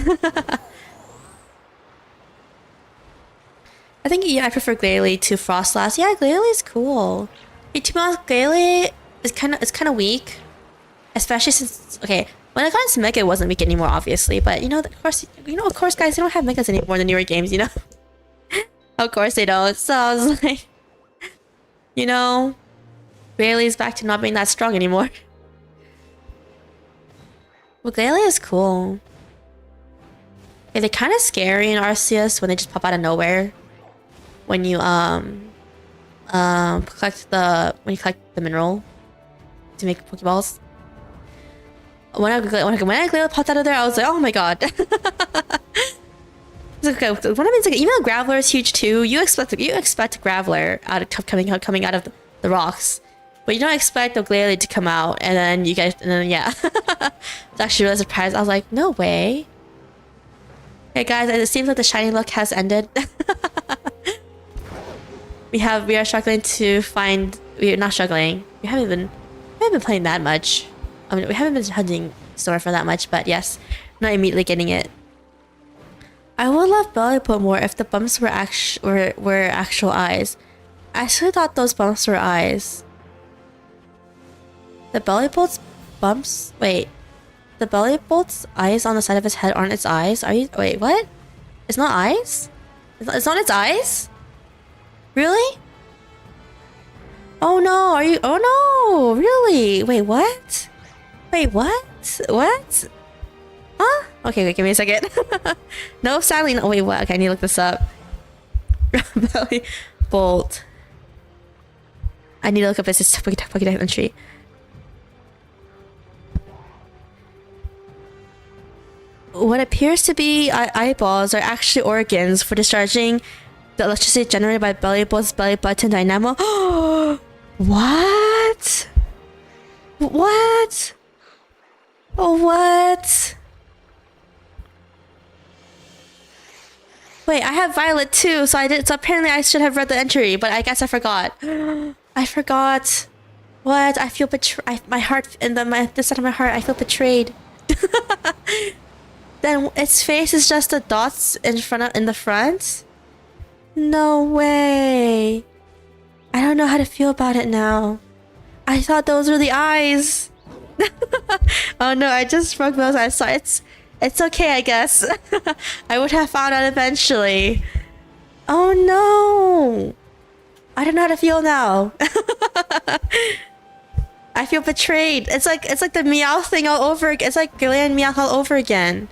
I think yeah, I prefer Glalie to Frostlass. Yeah, Glalie is cool. Hey, to be honest, Glalie is kind of weak, especially since okay, when I got into Mega, it wasn't weak anymore, obviously. But of course, guys, they don't have Megas anymore in the newer games. Of course they don't. So I was like, Glalie back to not being that strong anymore. Well, Glalie is cool. Yeah, they're kind of scary in Arceus when they just pop out of nowhere. When you collect the mineral to make Pokeballs. When I Glalie popped out of there, I was like, oh my god. Okay, one of it's like even though Graveler is huge too, you expect Graveler coming out of the rocks. But you don't expect the Glalie to come out, and then yeah. It's actually really surprised. I was like, no way. Okay, guys, it seems like the shiny luck has ended. we are struggling to find. We're not struggling. We haven't been playing that much. I mean, we haven't been hunting Sora for that much, but yes, not immediately getting it. I would love Bellyput more if the bumps were actual eyes. I actually thought those bumps were eyes. The Bellyput's bumps? Wait. The Bellyput's eyes on the side of his head aren't its eyes? Wait, what? It's not eyes? It's not its eyes? Really? Oh no, oh no, really? Wait, what? Wait, what? What? Huh? Okay, wait, give me a second. No, sadly, no. Wait, what? Okay, I need to look this up. Bellybolt. I need to look up its Pokédex entry. What appears to be eyeballs are actually organs for discharging the electricity generated by Bellybolt's belly button dynamo. What? What? Oh, what? Wait, I have Violet too, so so apparently I should have read the entry, but I guess I forgot. I forgot. What? I feel betrayed. My heart, this side of my heart, I feel betrayed. Then its face is just the dots in the front? No way. I don't know how to feel about it now. I thought those were the eyes. Oh no, I just broke those eyes. So it's okay, I guess. I would have found out eventually. Oh no. I don't know how to feel now. I feel betrayed. It's like the Meowth thing all over again. It's like Guerilla and Meowth all over again.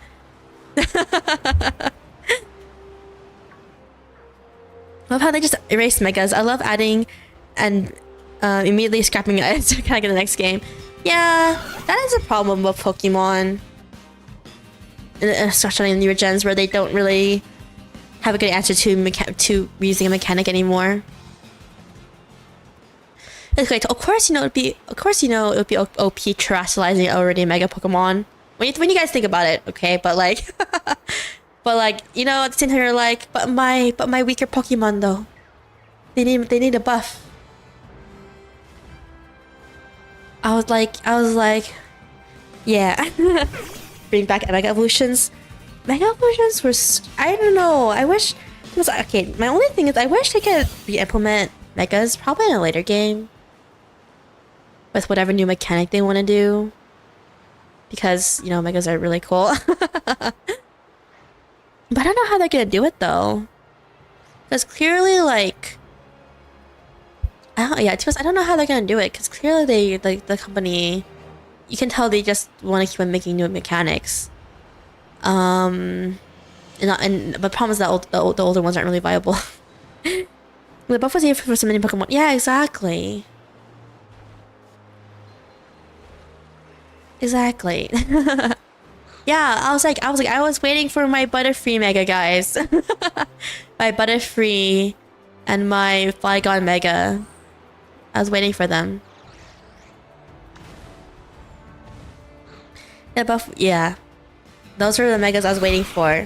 Love how they just erase Megas. I love adding and immediately scrapping it to kind of get the next game. Yeah, that is a problem with Pokemon. Especially in newer gens where they don't really have a good answer to using a mechanic anymore. It's great. Of course, it would be OP terrestrializing already Mega Pokemon. When you guys think about it, okay? But like, at the same time you're like, but my weaker Pokemon though, they need a buff. I was like, yeah. Bring back Mega Evolutions. Mega Evolutions were I don't know. I wish it was okay. My only thing is I wish they could re-implement Megas probably in a later game with whatever new mechanic they want to do. Because, Megas are really cool. But I don't know how they're gonna do it though. Because clearly, like... I don't know how they're gonna do it. Because clearly the company... You can tell they just want to keep on making new mechanics. But the problem is that the older ones aren't really viable. The buff was here for so many Pokemon. Yeah, exactly. Exactly. Yeah, I was waiting for my Butterfree Mega, guys. My Butterfree and my Flygon Mega. I was waiting for them. Yeah. Those were the Megas I was waiting for.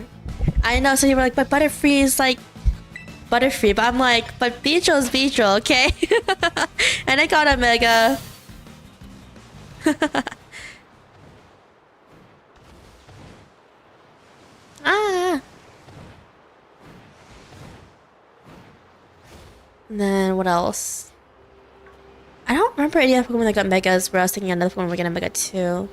I know, so you were like, but Butterfree is like Butterfree, but I'm like, but Beedrill's Beedrill, okay? And I got a Mega. Ah. And then what else? I don't remember any other Pokemon that got Megas where I was thinking another Pokemon would get a Mega too.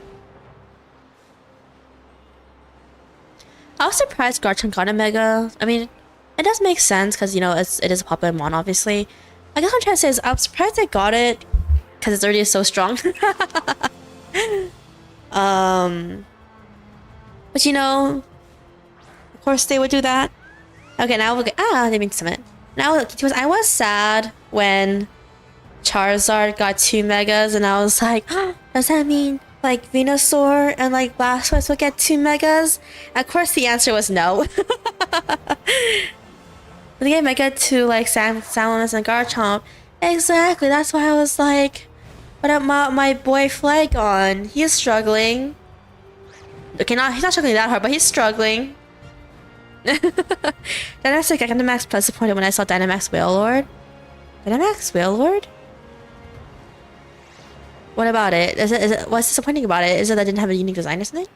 I was surprised Garchomp got a Mega. I mean, it does make sense because, you know, it is a popular mon, obviously. I guess what I'm trying to say is I'm surprised I got it because it's already so strong. But you know, of course they would do that. Okay, now we'll get they mean summit. Now I was sad when Charizard got 2 Megas, and I was like, does that mean like Venusaur and like Blastoise will get 2 Megas? And of course the answer was no. They get Mega to like Salamence and Garchomp. Exactly, that's why I was like, what about my boy Flygon? He's struggling. Okay, he's not struggling that hard, but he's struggling. Dynamax, like, I got the max plus disappointed when I saw Dynamax Wailord. Dynamax Wailord? What about it? What's disappointing about it? Is it that I didn't have a unique design or something?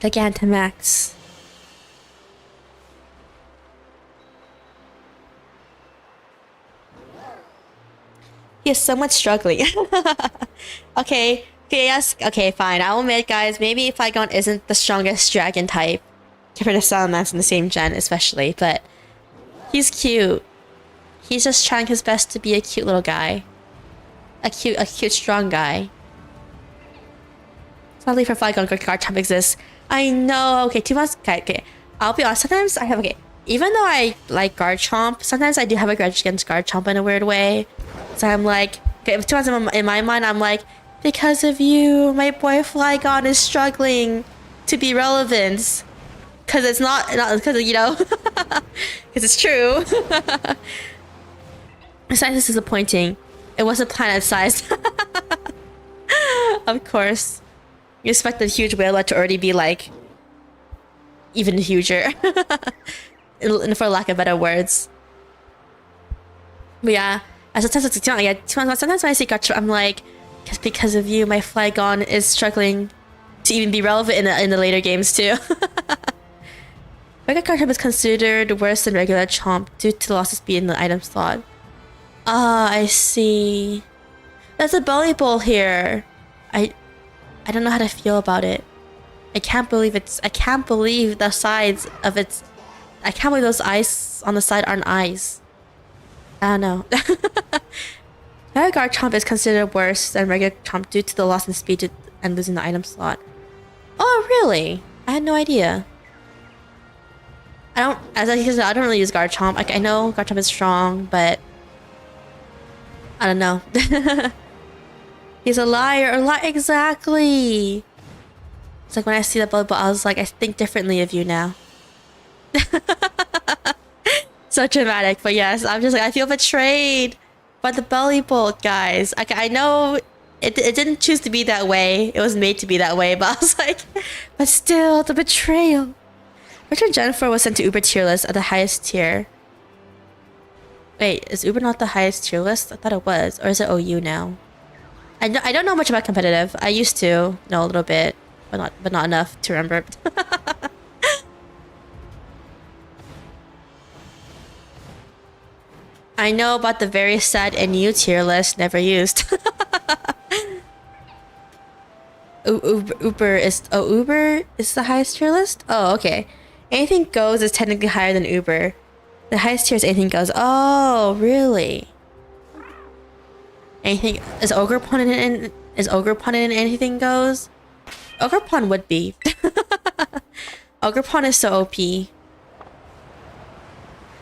Gigantamax. He is somewhat struggling. Okay, yes, okay, fine. I'll admit, guys, maybe Flygon isn't the strongest dragon type compared to Salamence in the same gen, especially, but he's cute. He's just trying his best to be a cute little guy. A cute, strong guy. Sadly for Flygon, Garchomp exists. I know, okay, 2 months, okay. I'll be honest, sometimes I have, okay, even though I like Garchomp, sometimes I do have a grudge against Garchomp in a weird way. So I'm like, okay, 2 months in my mind, I'm like, because of you, my boy Flygon is struggling to be relevant. Because it's not because, you know, because it's true. Besides, this is disappointing. It wasn't planet-sized. Of course. You expect the huge Wailord to already be, like, even huger. For lack of better words. But yeah, sometimes when I see Garchomp, I'm like, because of you, my Flygon is struggling to even be relevant in the later games too. Mega Garchomp is considered worse than regular Chomp due to the loss of speed in the item slot. Ah, I see. There's a belly bowl here. I don't know how to feel about it. I can't believe the sides of its. I can't believe those eyes on the side aren't eyes. I don't know. Mega Garchomp is considered worse than regular Chomp due to the loss in speed and losing the item slot. Oh, really? I had no idea. As I said, I don't really use Garchomp. Like, I know Garchomp is strong, but I don't know. He's a liar. Exactly. It's like when I see that bubble, I was like, I think differently of you now. So dramatic, but yes, I'm just like, I feel betrayed by the belly bolt, guys. I know it didn't choose to be that way. It was made to be that way, but I was like, but still, the betrayal. Richard Jennifer was sent to Uber tier list at the highest tier. Wait, is Uber not the highest tier list? I thought it was, or is it OU now? I don't know much about competitive. I used to know a little bit, but not enough to remember. I know about the very sad NU tier list, never used. Uber is the highest tier list? Oh, okay. Anything goes is technically higher than Uber. The highest tier is anything goes. Oh, really? Anything is Ogerpon in anything goes? Ogerpon would be. Ogerpon is so OP.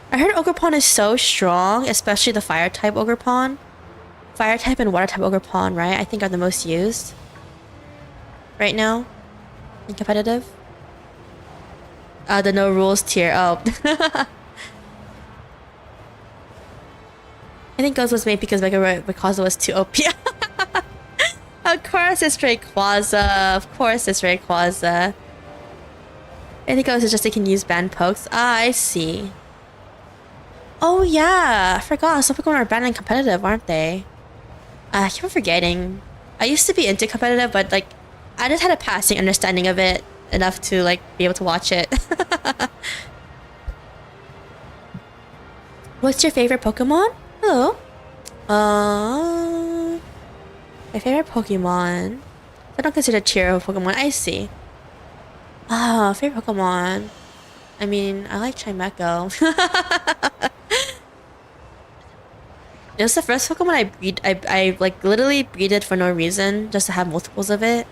I heard Ogerpon is so strong, especially the fire type Ogerpon. Fire type and water type Ogerpon, right? I think are the most used right now in competitive. The no rules tier. Oh. I think Ghost was made because Mega Rayquaza was too OP. Of course it's Rayquaza. Of course it's Rayquaza. I think Ghost is just they can use banned pokes. Ah, I see. Oh yeah, I forgot. Some Pokemon are banned in competitive, aren't they? I keep on forgetting. I used to be into competitive, but like, I just had a passing understanding of it enough to like be able to watch it. What's your favorite Pokemon? Hello. My favorite Pokemon. I don't consider Cheer a Pokemon. I see. Favorite Pokemon. I mean, I like Chimecho. It was the first Pokemon I breed. I like literally breeded for no reason, just to have multiples of it.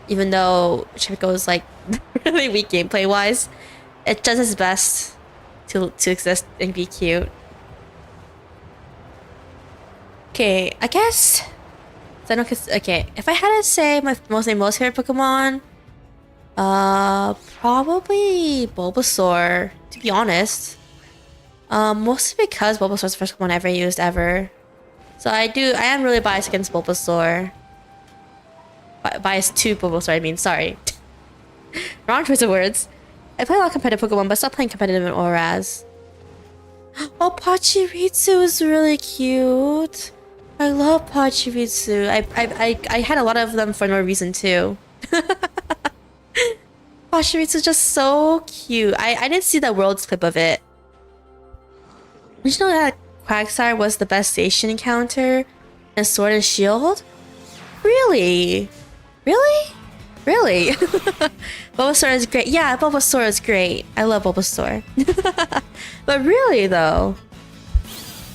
Even though Chimecho is like really weak gameplay wise, it does its best to exist and be cute. Okay, I guess. So I don't. Okay, if I had to say my most favorite Pokemon, probably Bulbasaur. To be honest. Mostly because Bulbasaur is the first one I ever used ever. So I am really biased against Bulbasaur. Biased to Bulbasaur, I mean, sorry. Wrong choice of words. I play a lot of competitive Pokemon, but stopped playing competitive in Auras. Oh, Pachirisu is really cute. I love Pachirisu. I had a lot of them for no reason too. Pachirisu is just so cute. I didn't see the world's clip of it. Did you know that Quagsire was the best station encounter in Sword and Shield? Really? Really? Really? Bulbasaur is great. Yeah, Bulbasaur is great. I love Bulbasaur. But really though?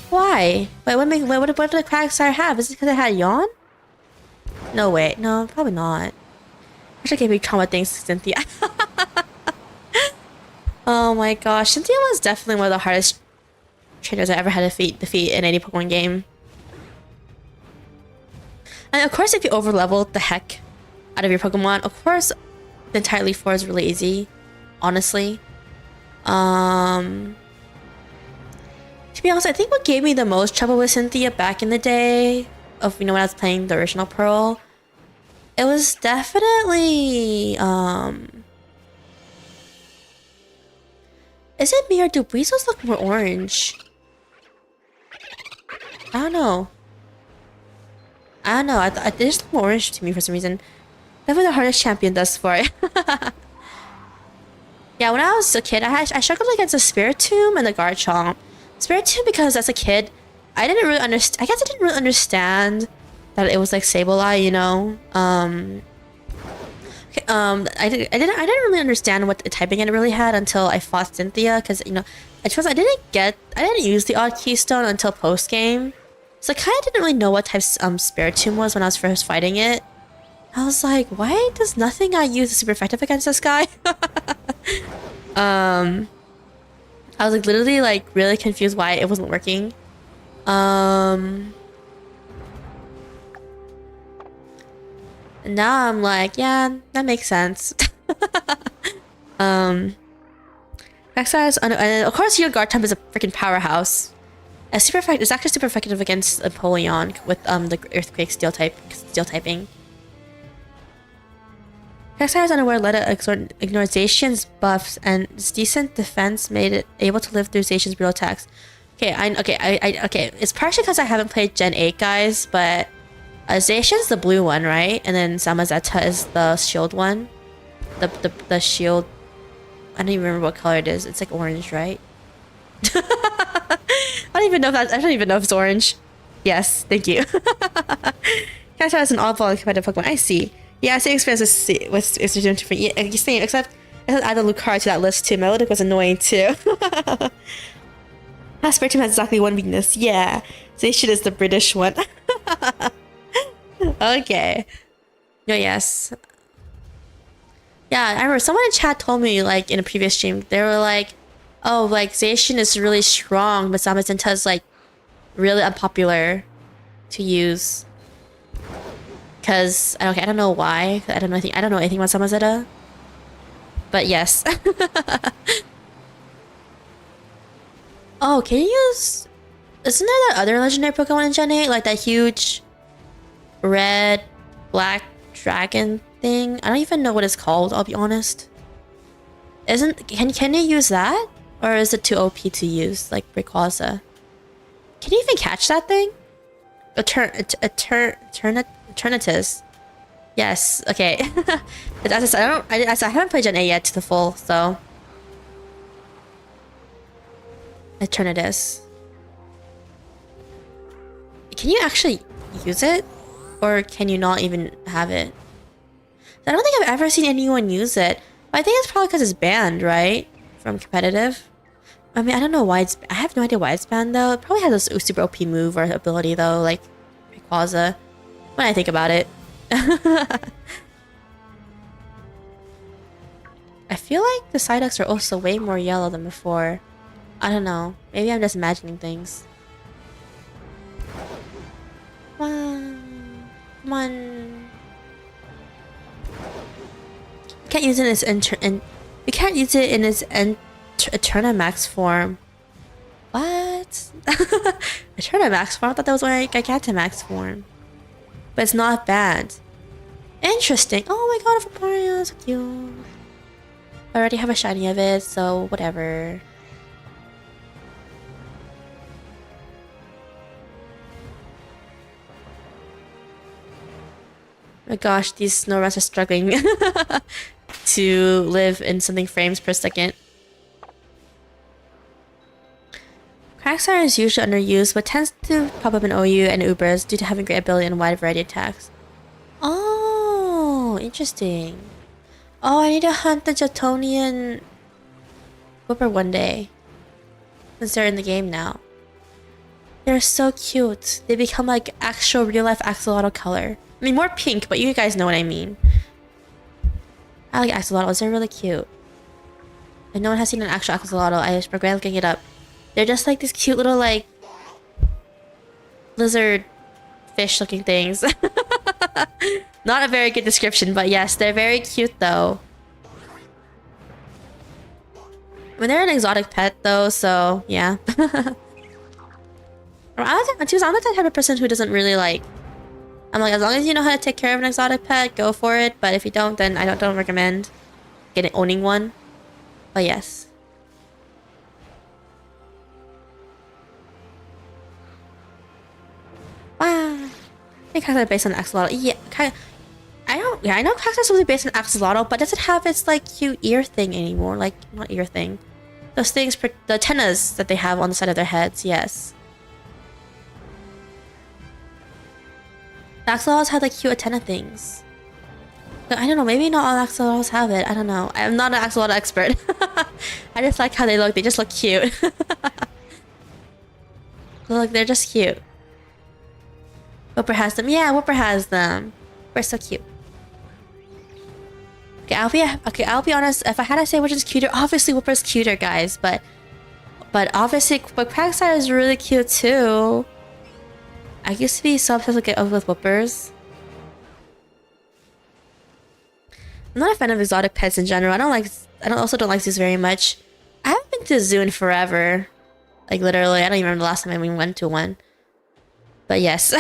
Why? Wait, what did Quagsire have? Is it because it had Yawn? No way. No, probably not. I should give me trauma things to Cynthia. Oh my gosh. Cynthia was definitely one of the hardest trainers I ever had to defeat in any Pokemon game. And of course, if you overleveled the heck out of your Pokemon, of course, the entire Elite Four is really easy. Honestly. To be honest, I think what gave me the most trouble with Cynthia back in the day, when I was playing the original Pearl, it was definitely is it me or do Weasels look more orange? I don't know. They just look more orange to me for some reason. Definitely the hardest champion thus far. Yeah, when I was a kid, I struggled against the Spiritomb and the Garchomp. Spiritomb because as a kid, I didn't really understand. I guess I didn't really understand that it was like Sableye, you know. I didn't really understand what the typing it really had until I fought Cynthia, because at first I didn't use the odd keystone until post game, so I kind of didn't really know what type Spiritomb was when I was first fighting it. I was like, why does nothing I use is super effective against this guy? I was like literally like really confused why it wasn't working. And now I'm like, yeah, that makes sense. Quagsire and of course your guard type is a freaking powerhouse. It's actually super effective against Napoleon with the earthquake steel typing. Quagsire is unaware Letta ignore Zacian's buffs, and its decent defense made it able to live through Zacian's brutal attacks. Okay, it's partially because I haven't played Gen 8, guys, but Zacian's the blue one, right? And then Samazeta is the shield one. The shield. I don't even remember what color it is. It's like orange, right? I don't even know if it's orange. Yes, thank you. Quagsire is an oddball competitive Pokemon. I see. Yeah, same experience with different. Yeah, same, except add the Lucario to that list too. Melodic was annoying too. Spiritomb has exactly one weakness. Yeah, Zacian is the British one. Okay. No, yes. Yeah, I remember someone in chat told me, like, in a previous stream, they were like, oh, like, Zacian is really strong, but Zamazenta is, like, really unpopular to use. Because, I don't know why. I don't know anything about Samazeta. But yes. Oh, can you use... Isn't there that other legendary Pokemon in Gen 8? Like that huge red, black dragon thing? I don't even know what it's called, I'll be honest. Can you use that? Or is it too OP to use, like Rayquaza? Can you even catch that thing? Eternatus. Yes, okay. As I haven't played Gen 8 yet to the full, so... Eternatus. Can you actually use it? Or can you not even have it? I don't think I've ever seen anyone use it. But I think it's probably because it's banned, right? From competitive. I mean, I don't know why it's... I have no idea why it's banned, though. It probably has a super OP move or ability, though. Like, Rayquaza. When I think about it. I feel like the Psyducks are also way more yellow than before. I don't know. Maybe I'm just imagining things. Come on. Come on. You can't use it in its you can't use it in its Eternamax form. What? Eternamax form? I thought that was only Gigantamax form. But it's not bad. Interesting. Oh my god, a Vaporeon, so cute. I already have a shiny of it, so whatever. Oh my gosh, these Snoruns are struggling to live in something frames per second. Quagsire is usually underused, but tends to pop up in OU and Ubers due to having great ability and a wide variety of attacks. Oh, interesting. Oh, I need to hunt the Jotonian Whooper one day. Since they're in the game now. They're so cute. They become like actual real-life axolotl color. I mean, more pink, but you guys know what I mean. I like axolotls. They're really cute. And no one has seen an actual axolotl. I just regret looking it up. They're just like these cute little like lizard fish looking things. Not a very good description, but yes, they're very cute though. I mean, they're an exotic pet though, so yeah. I'm the type of person who doesn't really like... I'm like, as long as you know how to take care of an exotic pet, go for it. But if you don't, then I don't recommend owning one. But yes. Wow. I think Quagsire is based on axolotl. Yeah, kind of. I know Quagsire is supposed to be based on axolotl, but does it have its like cute ear thing anymore? Like, not ear thing. Those things, the antennas that they have on the side of their heads. Yes. The axolotls had like cute antenna things. I don't know, maybe not all axolotls have it. I don't know. I'm not an axolotl expert. I just like how they look. They just look cute. Look, they're just cute. Whooper has them. Yeah, Whooper has them. We're so cute. Okay, I'll be honest. If I had to say which is cuter, obviously Whooper's cuter, guys. But obviously, Quagsire is really cute too. I used to be so obsessed with Whoopers. I'm not a fan of exotic pets in general. I also don't like zoos very much. I haven't been to a zoo in forever. Like literally, I don't even remember the last time we went to one. But yes.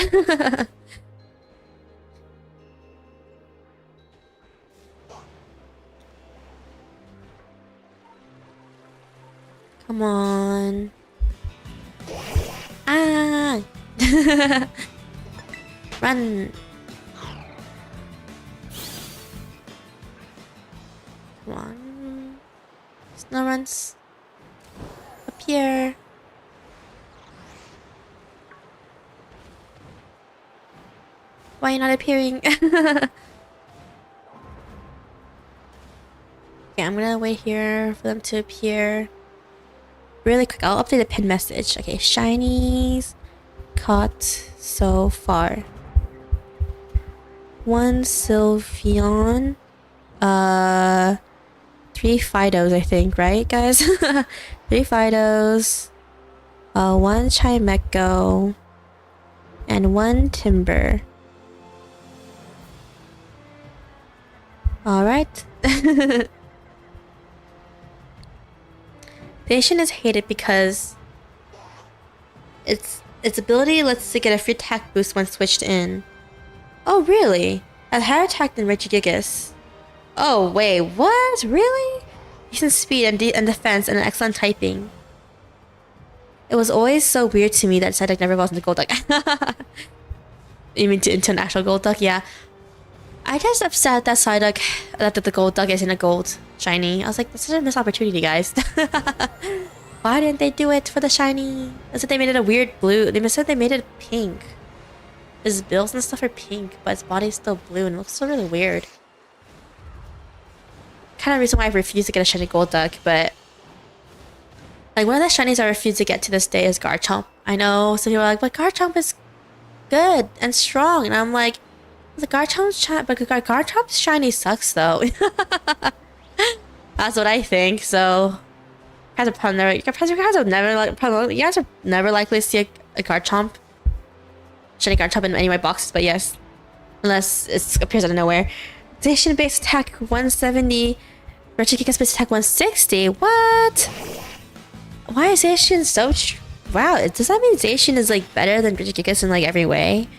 Come on. Ah! Run! Come on. Snoruns. Up here. Why are you not appearing? Okay, I'm gonna wait here for them to appear. Really quick, I'll update the pin message. Okay, shinies caught so far. 1 Sylveon. 3 Fidos, I think, right, guys? 3 Fidos. 1 Chimecho. And 1 Timburr. Alright. Patient is hated because its ability lets it get a free attack boost when switched in. Oh, really? Has higher attack than Regigigas. Oh, wait, what? Really? Decent speed and defense and an excellent typing. It was always so weird to me that Psyduck never evolved into Golduck. You mean into an actual Golduck? Yeah. I just upset that Psyduck, that the Golduck isn't a gold shiny. I was like, that's such a missed opportunity, guys. Why didn't they do it for the shiny? They said they made it a weird blue. They said they made it pink. His bills and stuff are pink, but his body's still blue and it looks so really weird. Kind of reason why I refuse to get a shiny gold duck, but like one of the shinies I refuse to get to this day is Garchomp. I know some people are like, but Garchomp is good and strong, and I'm like, the Garchomp's shiny sucks though. That's what I think. So, you guys are never likely to see a Garchomp, shiny Garchomp in any of my boxes. But yes, unless it appears out of nowhere. Zacian base attack 170, Regigigas base attack 160. What? Why is Zacian so? Wow, does that mean Zacian is like better than Regigigas in like every way?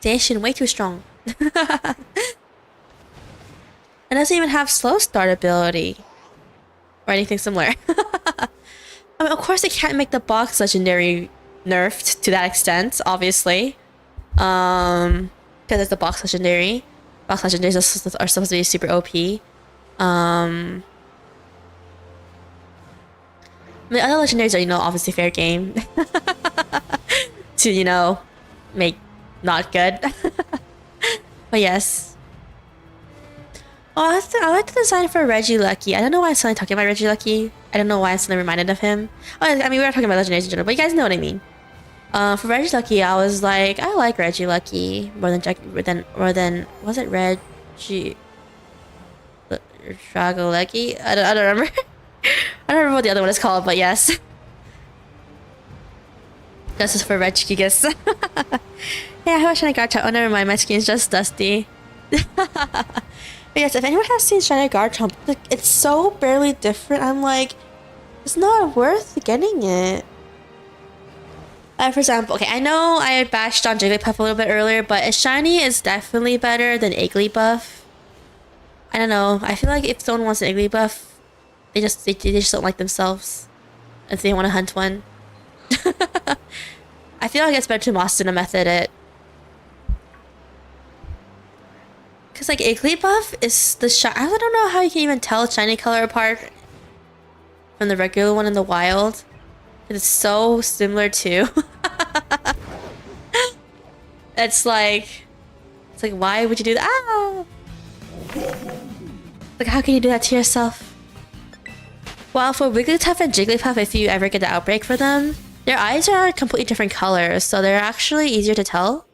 Zacian way too strong. It doesn't even have slow start ability or anything similar. I mean, of course, they can't make the box legendary nerfed to that extent, obviously. Because it's the box legendary. Box legendaries are supposed to be super OP. I mean, other legendaries are, you know, obviously fair game. To, you know, make not good. But yes. Oh, I like the design for Regilucky. I don't know why I'm suddenly talking about Regilucky. I don't know why I'm suddenly reminded of him. Oh, I mean, we were talking about legendaries in general, but you guys know what I mean. For Regilucky, I was like, I like Regilucky more than was it Rougelikes? I don't remember. I don't remember what the other one is called, but yes. This is for Regigigas. Yeah, how much shiny Garchomp? Oh, never mind. My skin's just dusty. But yes, if anyone has seen shiny Garchomp, like, it's so barely different. I'm like, it's not worth getting it. For example, okay, I know I bashed on Jigglypuff a little bit earlier, but a shiny is definitely better than Igglybuff. I don't know. I feel like if someone wants an Igglybuff, they just don't like themselves, if they want to hunt one. I feel like it's better to Moss than a method it. Cause like Igglybuff is the I don't know how you can even tell shiny color apart from the regular one in the wild. It's so similar to. It's like why would you do that? Ah! Like how can you do that to yourself? Well, for Wigglytuff and Jigglypuff, if you ever get the outbreak for them, their eyes are completely different colors, so they're actually easier to tell,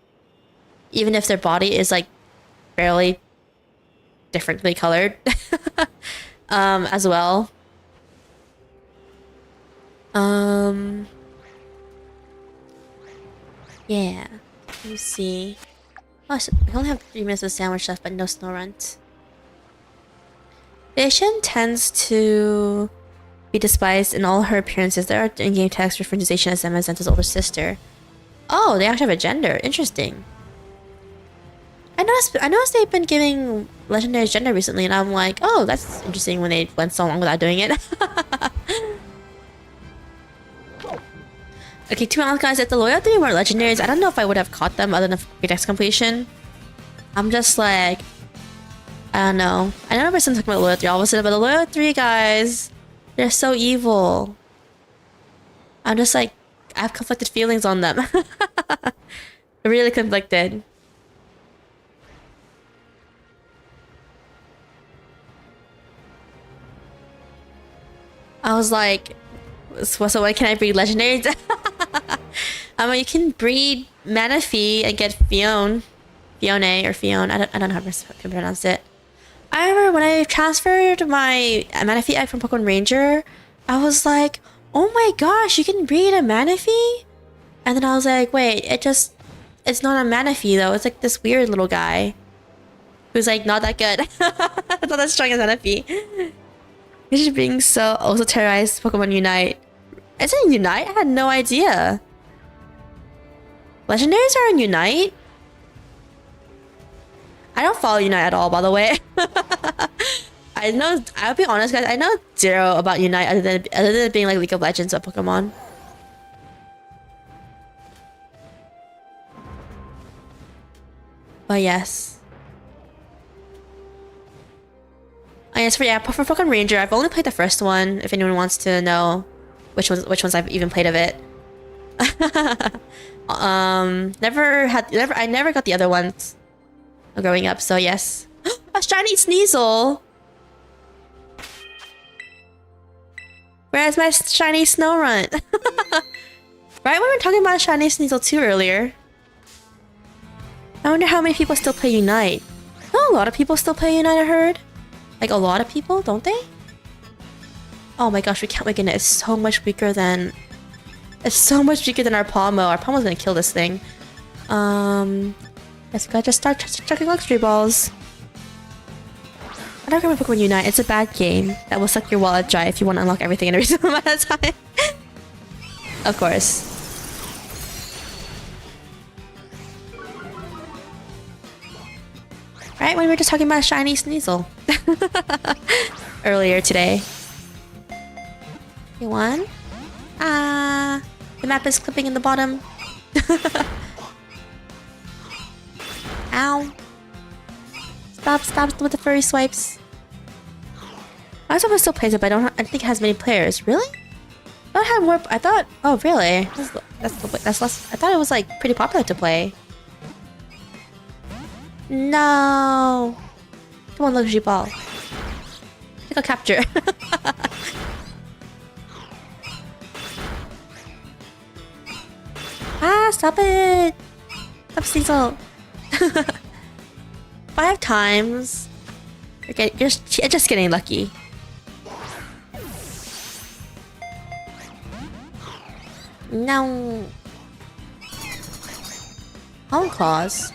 even if their body is like fairly differently colored. As well. Yeah. Let me see. Oh, I only have 3 minutes of sandwich left, but no snow runt. Zacian tends to be despised in all her appearances. There are in-game text referring to Zacian as Zamazenta's older sister. Oh, they actually have a gender. Interesting. I noticed they've been giving legendaries gender recently, and I'm like, oh, that's interesting when they went so long without doing it. Okay, to be honest, guys, if the Loyal 3 were legendaries, I don't know if I would have caught them other than Dex completion. I'm just like, I don't know. I don't remember something talking about Loyal 3 all of a sudden, but the Loyal 3 guys, they're so evil. I'm just like, I have conflicted feelings on them. Really conflicted. I was like, so when can I breed legendaries? I mean, you can breed Manaphy and get Fione or Fione. I don't know how to pronounce it. I remember when I transferred my Manaphy egg from Pokemon Ranger, I was like, oh my gosh, you can breed a Manaphy? And then I was like, wait, it's not a Manaphy though. It's like this weird little guy who's like not that good. It's not that strong as Manaphy. You're just being so also terrorized Pokemon Unite. Is it Unite? I had no idea. Legendaries are in Unite? I don't follow Unite at all, by the way. I'll be honest, guys, I know zero about Unite other than it being like League of Legends of Pokemon. But yes. And as for for Pokemon Ranger, I've only played the first one. If anyone wants to know which ones I've even played of it. I never got the other ones growing up. So yes, a shiny Sneasel. Where's my shiny Snorunt? Right, we were talking about shiny Sneasel 2 earlier. I wonder how many people still play Unite. Oh, a lot of people still play Unite, I heard. Like, a lot of people, don't they? Oh my gosh, we can't weaken it. It's so much weaker than... It's so much weaker than our Palmo. Our Palmo's gonna kill this thing. Guess we gotta just start chucking luxury balls. I don't remember Pokemon Unite. It's a bad game that will suck your wallet dry if you want to unlock everything in every single amount of time. Of course. Right, when we were just talking about shiny Sneasel. Earlier today. Okay, one. The map is clipping in the bottom. Ow. Stop with the furry swipes. I was supposed to still plays it, but I think it has many players. Really? I thought it had more. I thought. Oh, really? That's less. I thought it was like pretty popular to play. No. Come on, luxury ball. Take a capture. Stop it! Stop Sneasel. 5 times. You're just getting lucky. No. Home claws.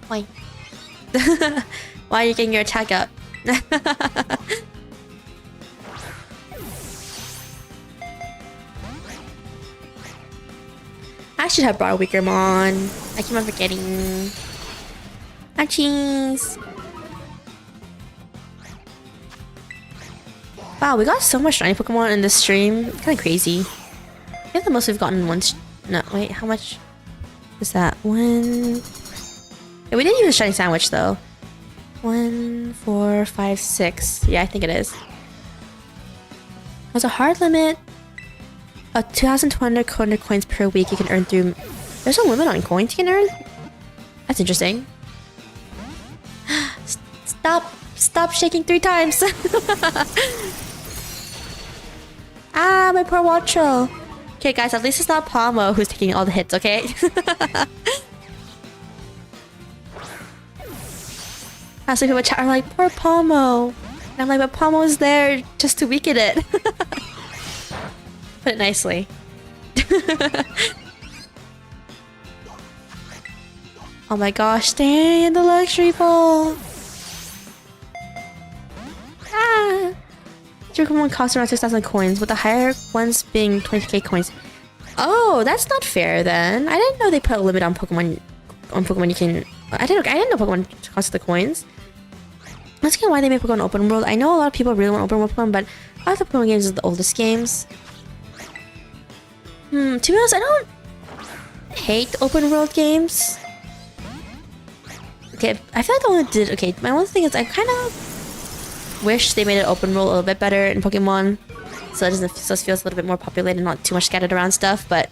Why? Why are you getting your attack up? I should have brought a weaker Mon. I keep on forgetting. Jeez. Wow, we got so much shiny Pokemon in this stream. It's kind of crazy. I think the most we've gotten once. No, wait, how much is that? One. Yeah, we didn't use a shiny sandwich though. 1, 4, 5, 6. Yeah, I think it is. There's a hard limit. 2,200 coins per week you can earn through. There's a limit on coins you can earn? That's interesting. Stop shaking 3 times. My poor Watcho. Okay, guys, at least it's not Palmo who's taking all the hits, okay? Some people in chat are like, poor Palmo. And I'm like, but Palmo is there just to weaken it. Put it nicely. Oh my gosh, stay in the luxury ball. Your Pokemon cost around 6,000 coins, with the higher ones being 20k coins. Oh, that's not fair then. I didn't know they put a limit on Pokemon. On Pokemon you can. I didn't know Pokemon cost the coins. Let's get why they make Pokemon open world. I know a lot of people really want open world Pokemon, but a lot of the Pokemon games are the oldest games. To be honest, I don't hate open world games. Okay, I feel like the one that did. Okay, my one thing is I kind of wish they made it open world a little bit better in Pokemon, so it doesn't. So it feels a little bit more populated, not too much scattered around stuff. But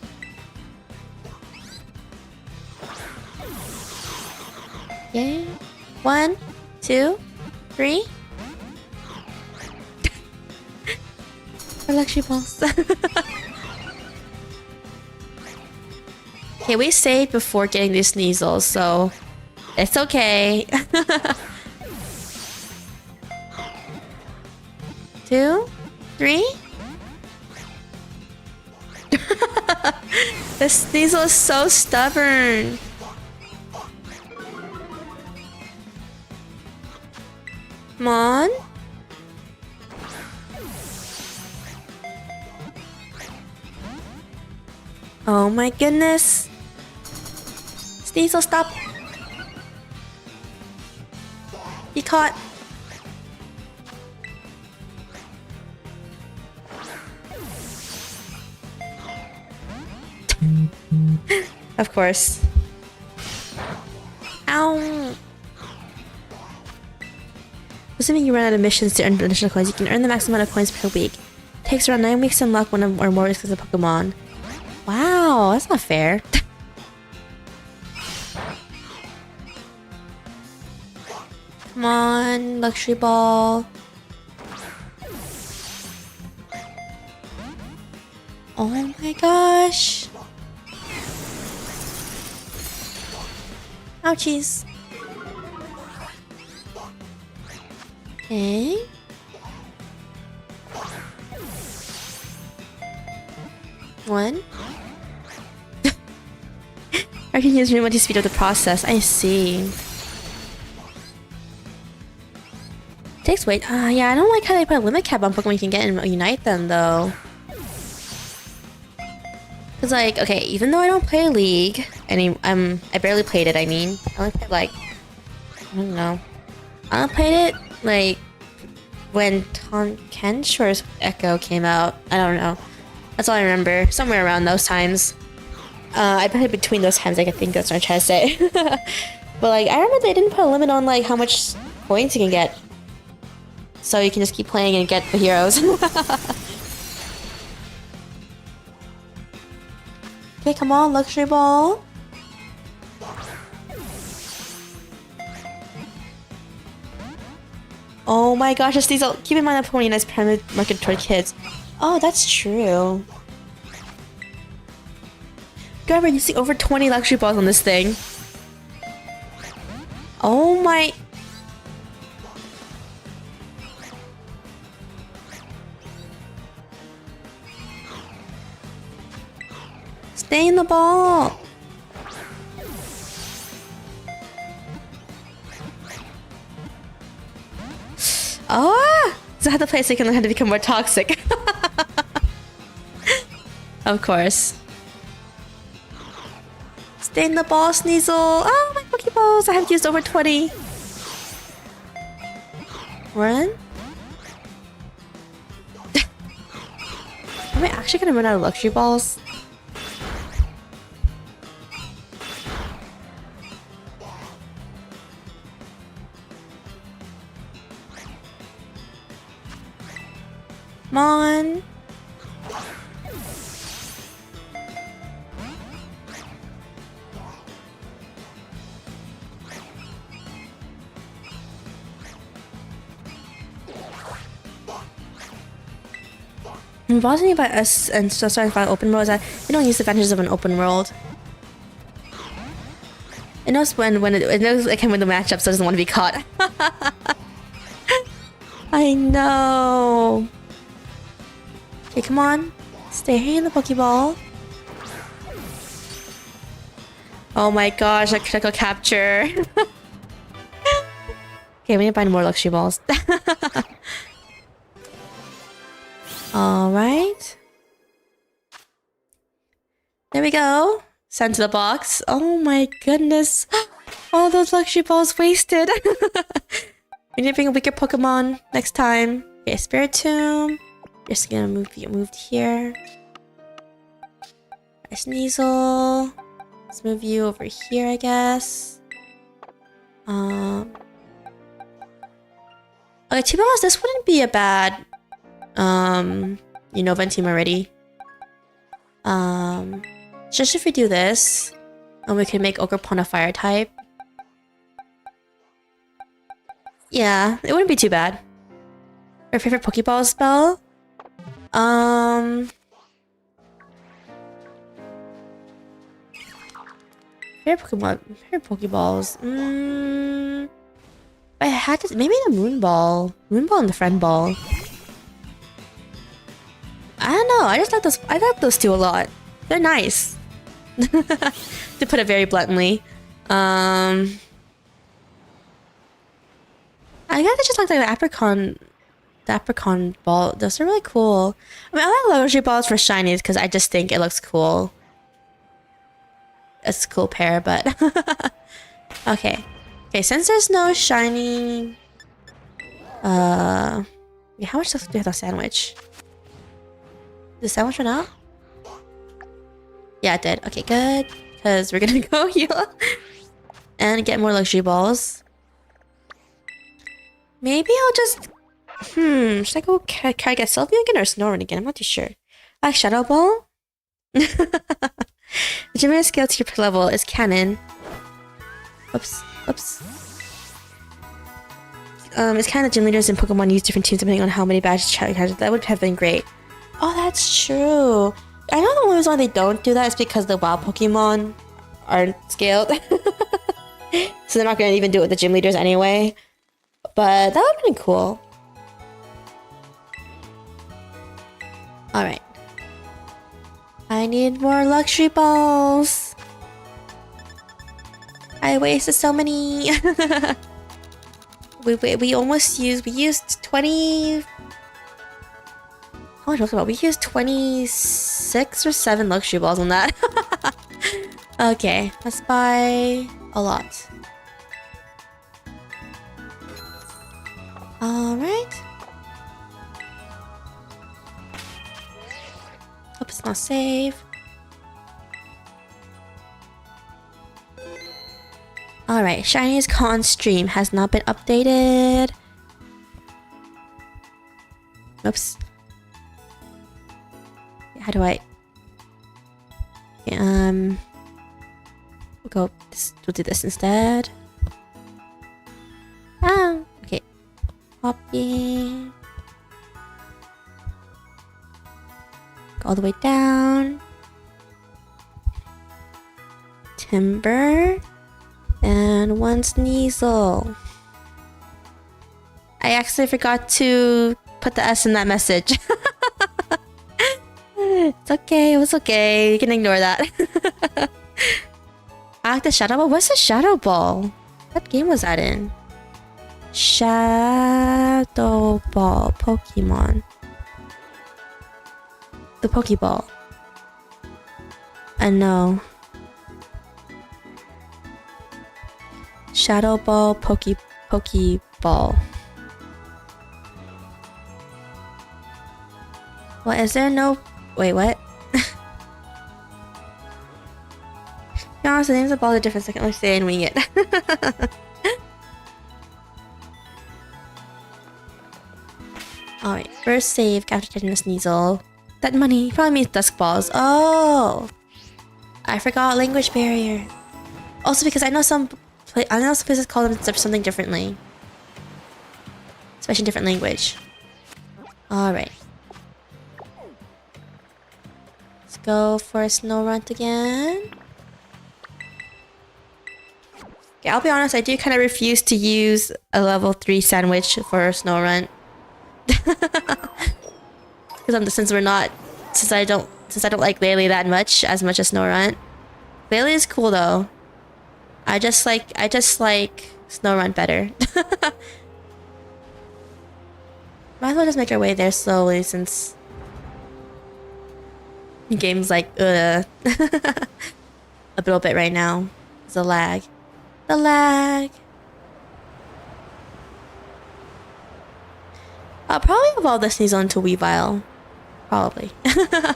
yeah, 1, 2, 3. Our luxury balls. Okay, we saved before getting these Sneasels, so it's okay. 2, 3. The Sneasel is so stubborn. Come on. Oh my goodness. Sneasel, stop. He caught. Of course. Ow. Assuming you run out of missions to earn additional coins, you can earn the maximum amount of coins per week. It takes around 9 weeks to unlock one or more exclusive Pokemon. Wow, that's not fair. Come on, luxury ball. Oh my gosh. Ouchies. Okay. One. I can use remote to speed up the process. I see. Takes weight. Yeah, I don't like how they put a limit cap on Pokemon you can get and unite them though. Cause like, okay, even though I don't play League, I barely played it. I mean, I only played like, I don't know. I only played it like when Kench or Echo came out. I don't know. That's all I remember. Somewhere around those times. I played it between those times. Like, I think that's what I'm trying to say. But like, I remember they didn't put a limit on like how much points you can get, so you can just keep playing and get the heroes. Okay, come on, luxury ball. Oh my gosh, just these. Keep in mind that Pony is primarily marketed toward kids. Oh, that's true. God, we're using over 20 luxury balls on this thing. Oh my. Stay in the ball. Ah! So I have to play so you can learn how to become more toxic. Of course. Stay in the ball, Sneasel. Oh, my Pokeballs. I have used over 20. Run. Am I actually gonna run out of luxury balls? Come on. What bothers me about us and so sorry about open world is that we don't use the advantages of an open world. It knows it knows it can win the matchup, so it doesn't want to be caught. I know. Okay, come on. Stay in the Pokeball. Oh my gosh, a critical capture. Okay, we need to find more luxury balls. Alright. There we go. Sent to the box. Oh my goodness. All those luxury balls wasted. We need to bring a weaker Pokemon next time. Okay, Spiritomb. Just gonna move you moved here. Sneasel. Let's move you over here, I guess. Okay, to be honest, this wouldn't be a bad event team already. Just if we do this, and we can make Ogerpon a fire type. Yeah, it wouldn't be too bad. Our favorite Pokeball spell? Favorite Pokeballs? I had to, maybe the Moon Ball and the Friend Ball. I don't know, I just like those. I like those two a lot. They're nice. To put it very bluntly. I guess I just like the apricot ball. Those are really cool. I mean, I like luxury balls for shinies because I just think it looks cool. It's a cool pair, but okay. Okay, since there's no shiny, yeah, how much stuff do we have on sandwich? Did the sandwich run out? Yeah, it did. Okay, good. Because we're gonna go heal and get more luxury balls. Maybe I'll just... should I go can I get Sylveon again or Snorunt again? I'm not too sure. I like Shadow Ball? The Chimecho skill tier per level is Cannon. Oops. It's kind of gym leaders and Pokemon use different teams depending on how many badges characters. That would have been great. Oh, that's true. I know the only reason why they don't do that is because the wild Pokemon aren't scaled. So they're not going to even do it with the gym leaders anyway. But that would have been cool. Alright. I need more luxury balls. I wasted so many. we almost used... We used 20... How much was it about? We used 26 or 7 luxury balls on that. Okay, let's buy a lot. Alright. Hope it's not save. Alright, Shiny's con stream has not been updated. Oops. How do I... Okay, we'll do this instead. Okay. Copy. Go all the way down. Timburr. And one Sneasel. I actually forgot to put the S in that message. It's okay, it was okay. You can ignore that. I like the Shadow Ball. What's the Shadow Ball? What game was that in? Shadow Ball Pokemon. The Pokeball. I know. Shadow Ball Pokeball. What, is there no... Wait, what? No, honestly, the names of balls are different, so I can only say and wing it. Alright, first save after getting a Sneasel. That money probably means dusk balls. Oh! I forgot language barrier. Also because I know some places call them something differently. Especially in different language. Alright. Let's go for a Snorunt again. Okay, I'll be honest, I do kind of refuse to use a level 3 sandwich for Snorunt. Because since I don't like Lele that much as Snorunt. Lele is cool though. I just like Snorunt better. Might as well just make our way there slowly since the game's like a little bit right now. It's a lag. The lag. I'll probably evolve the Sneasel into Weavile. Probably. I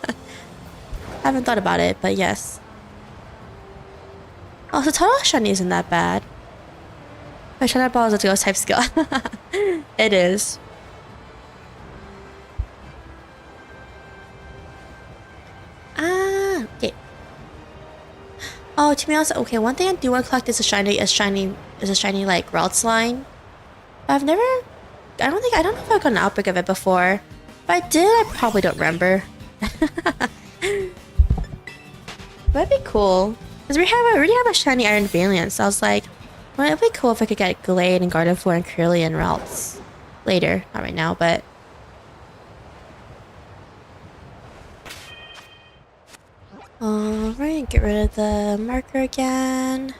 haven't thought about it, but yes. Oh, so total shiny isn't that bad. My Shadow Ball is a ghost type skill. It is. Ah, okay. Oh, to be honest, okay, one thing I do want to collect is a shiny like routes line. But I don't know if I've got an outbreak of it before. If I did, I probably don't remember. That'd be cool. Because we already have a shiny Iron Valiant, so I was like, well, it'd be cool if I could get Glade and Gardevoir and Kirlian routes later. Not right now, but... Alright, get rid of the marker again.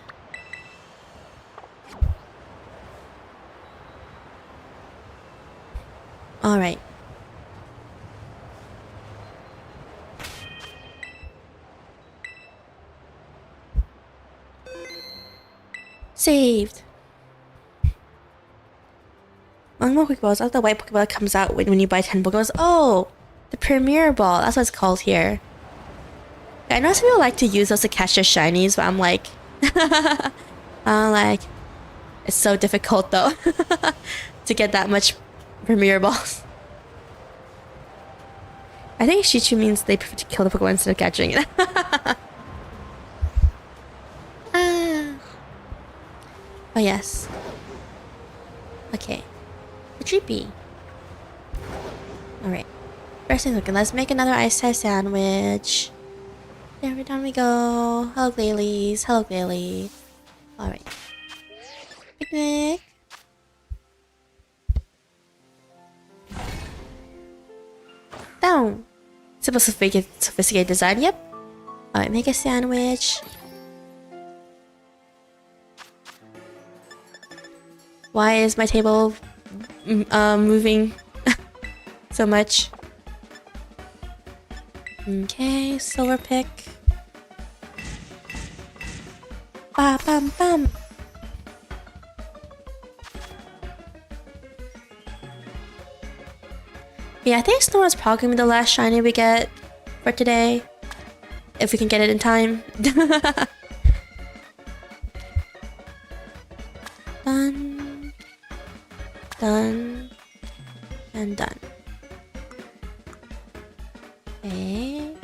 Alright. Saved. One more quick balls. I like the white Pokeball that comes out when you buy 10 Pokeballs. Oh! The Premier Ball. That's what it's called here. I know some people like to use those to catch their shinies, but I'm like... I'm like... It's so difficult though. To to get that much Premier Balls. I think Shichu means they prefer to kill the Pokemon instead of catching it. Oh yes. Okay. The Dreepy. Alright. First thing looking, let's make another ice type sandwich. There we down we go. Hello Glalie. Hello Glalie. Alright. Picnic. Down. Sophisticated design, yep. Alright, make a sandwich. Why is my table moving so much? Okay, silver pick. Ba bam bam. Yeah, I think Snora's probably gonna be the last shiny we get for today. If we can get it in time. Done. Done. And done. Okay.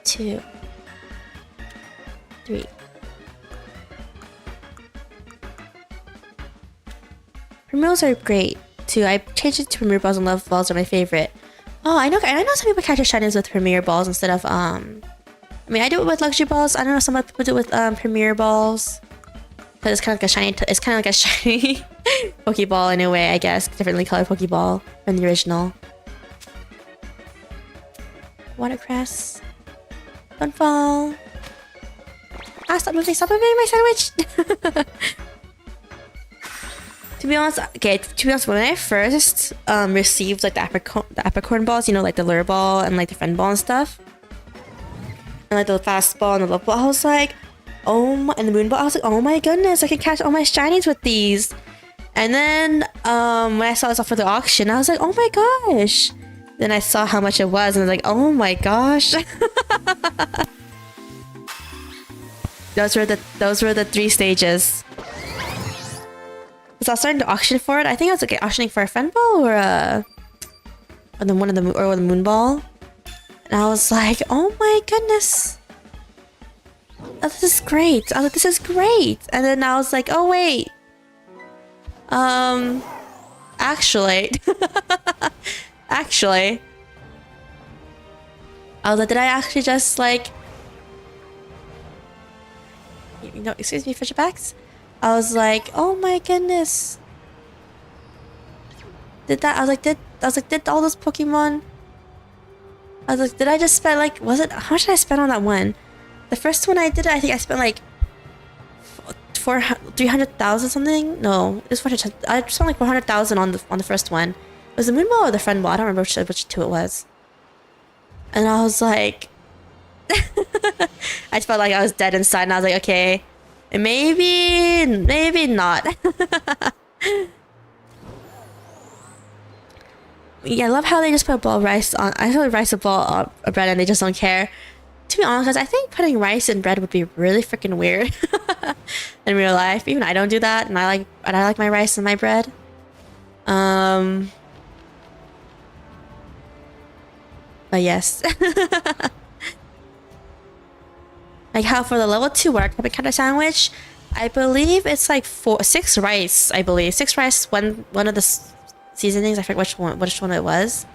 2. 3. Primrose are great too. I changed it to Premier Balls, and Love Balls are my favorite. Oh, I know some people catch their shinies with Premier Balls instead of I mean, I do it with Luxury Balls. I don't know, some people do it with Premier Balls. But it's kind of like a shiny. It's kind of like a shiny Pokeball in a way, I guess. Differently colored Pokeball from the original. Watercress. Don't fall. Ah, stop moving my sandwich. To be honest, when I first received like the apricorn balls, you know, like the lure ball and like the friend ball and stuff, and like the fast ball and the love ball, I was like, and the moon ball, I was like, oh my goodness, I can catch all my shinies with these. And then when I saw this off for the auction, I was like, oh my gosh. Then I saw how much it was, and I was like, oh my gosh. Those were the 3 stages. So I was starting to auction for it. I think I was like auctioning for a friend ball or the moon ball. And I was like, oh my goodness. Oh, this is great. I was like, this is great. And then I was like, oh wait. Actually. Actually. I was like, did I actually just like, you know, excuse me, Fisherbacks? I was like, oh my goodness. Did all those Pokemon? I was like, did I just spend like, how much did I spend on that one? The first one I did, I think I spent like 300,000 something. No, it was 400. I spent like 400,000 on the first one. Was the moon ball or the friend ball? I don't remember which two it was. And I was like, I felt like I was dead inside, and I was like, okay, maybe not. Yeah, I love how they just put a ball of rice on. I feel like rice a ball of bread, and they just don't care. To be honest, guys, I think putting rice in bread would be really freaking weird in real life. Even I don't do that, and I like my rice and my bread. But yes. Like how for the level 2 water type kind of sandwich, I believe it's like 6 rice. I believe 6 rice. One of the seasonings. I forget which one it was.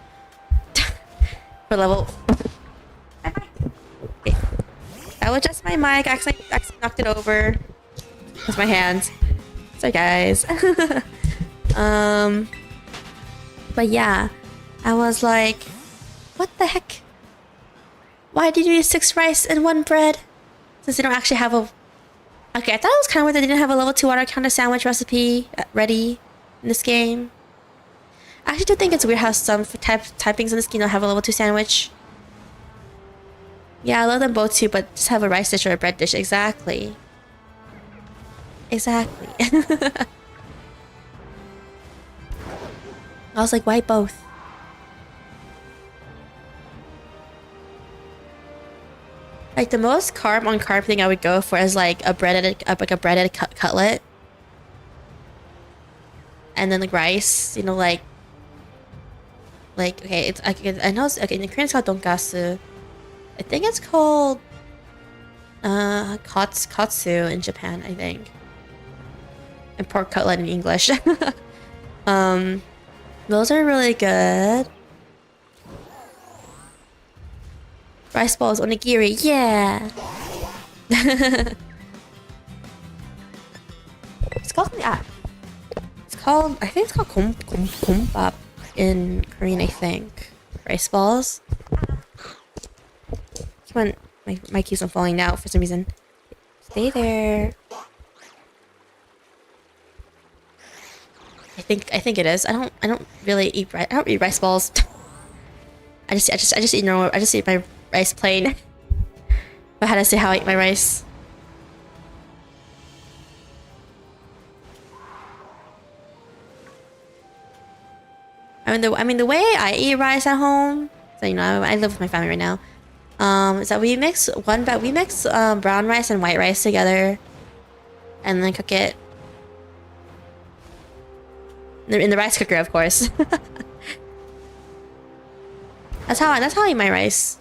For level. Okay. I was just my mic. I accidentally knocked it over with my hands. Sorry, guys. But yeah, I was like, what the heck? Why did you use 6 rice and 1 bread? Since they don't actually have a... Okay, I thought it was kind of weird that they didn't have a level 2 water counter sandwich recipe ready in this game. I actually do think it's weird how some typings in this game don't have a level 2 sandwich. Yeah, I love them both too, but just have a rice dish or a bread dish. Exactly. Exactly. I was like, why both? Like the most carb on carb thing I would go for is like a breaded cutlet. and then like rice. You know, like okay, it's I know it's okay. In Korean it's called donkasu. I think it's called katsu in Japan, I think, and pork cutlet in English. Those are really good. Rice balls, onigiri, yeah. It's called it's called, I think it's called kombap in Korean, I think. Rice balls. Come on, my keys are falling out for some reason. Stay there. I think it is. I don't really eat rice. I don't eat rice balls. I just eat normal. I just eat my rice plain. But how to say how I eat my rice? I mean the way I eat rice at home. So you know, I live with my family right now. Is that we mix brown rice and white rice together, and then cook it in the rice cooker, of course. That's how I eat my rice.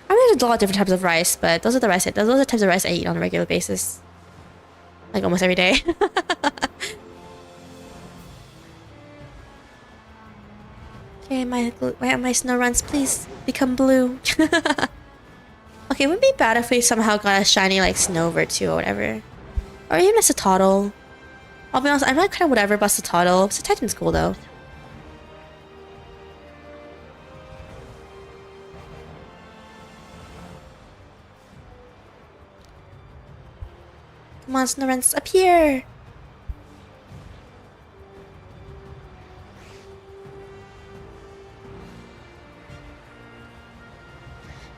I mean, there's a lot of different types of rice, but those are the types of rice I eat on a regular basis, like almost every day. Okay, my snow runs, please become blue. Okay, it wouldn't be bad if we somehow got a shiny like snow Vertu or whatever, or even a Citadel. I'll be honest, I'm not kind of whatever about Citadel. Titan's cool though. Come on, Snorrens, up here!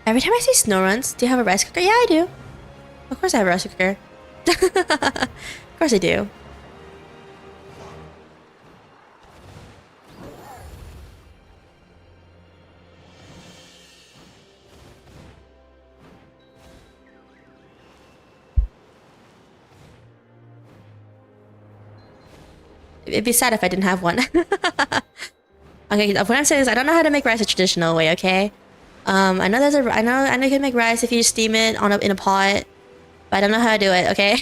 Every time I say Snorrens, do you have a rice cooker? Yeah, I do. Of course I have a rice cooker. Of course I do. It'd be sad if I didn't have one. Okay, what I'm saying is I don't know how to make rice a traditional way, okay? I know you can make rice if you steam it in a pot, but I don't know how to do it, okay?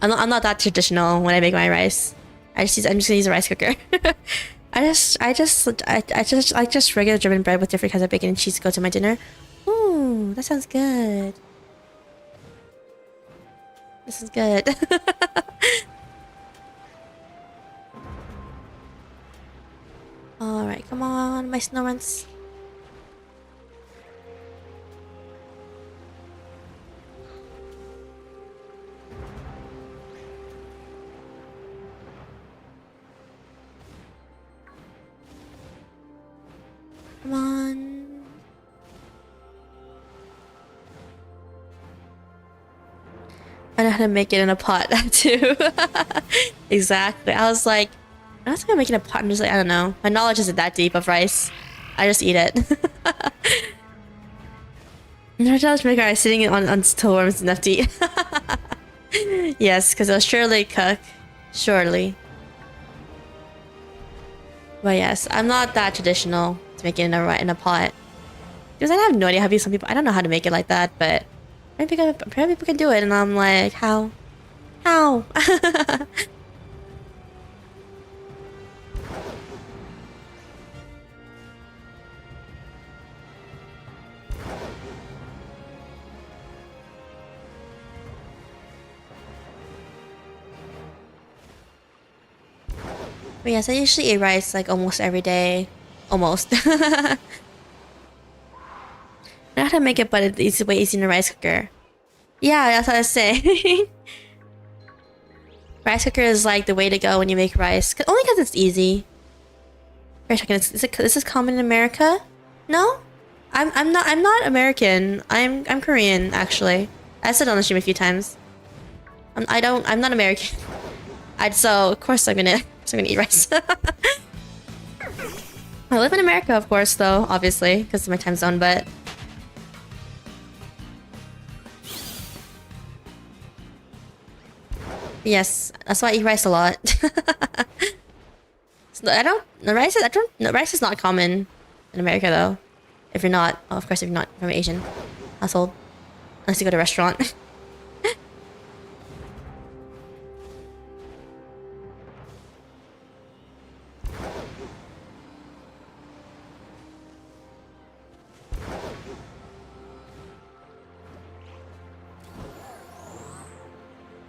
I'm not that traditional when I make my rice. I'm just gonna use a rice cooker. I just regular German bread with different kinds of bacon and cheese to go to my dinner. Ooh, that sounds good. This is good. Alright, come on, my snow runs. Come on. I know how to make it in a pot too. Exactly. I was like, I was gonna make it in a pot. I'm just like, I don't know. My knowledge isn't that deep of rice. I just eat it. Never tell to make rice sitting on storms enough to eat. Yes, because it'll surely cook. Surely. But yes, I'm not that traditional to make it in a pot. Because I have no idea how some people. I don't know how to make it like that, but apparently people can do it, and I'm like, how? How? But yes, I usually eat rice like almost every day. Almost. I know how to make it, but it's way easier in a rice cooker. Yeah, that's what I was saying. Rice cooker is like the way to go when you make rice. Only because it's easy. Wait a second, is this common in America? No? I'm not American. I'm Korean actually. I said it on the stream a few times. I'm not American. So of course I'm gonna eat rice. I live in America, of course, though, obviously, because of my time zone, but Yes, that's why I eat rice a lot. I don't. The rice is. I don't. The rice is not common in America though. If you're not, well, of course, if you're not from an Asian household, unless you go to a restaurant.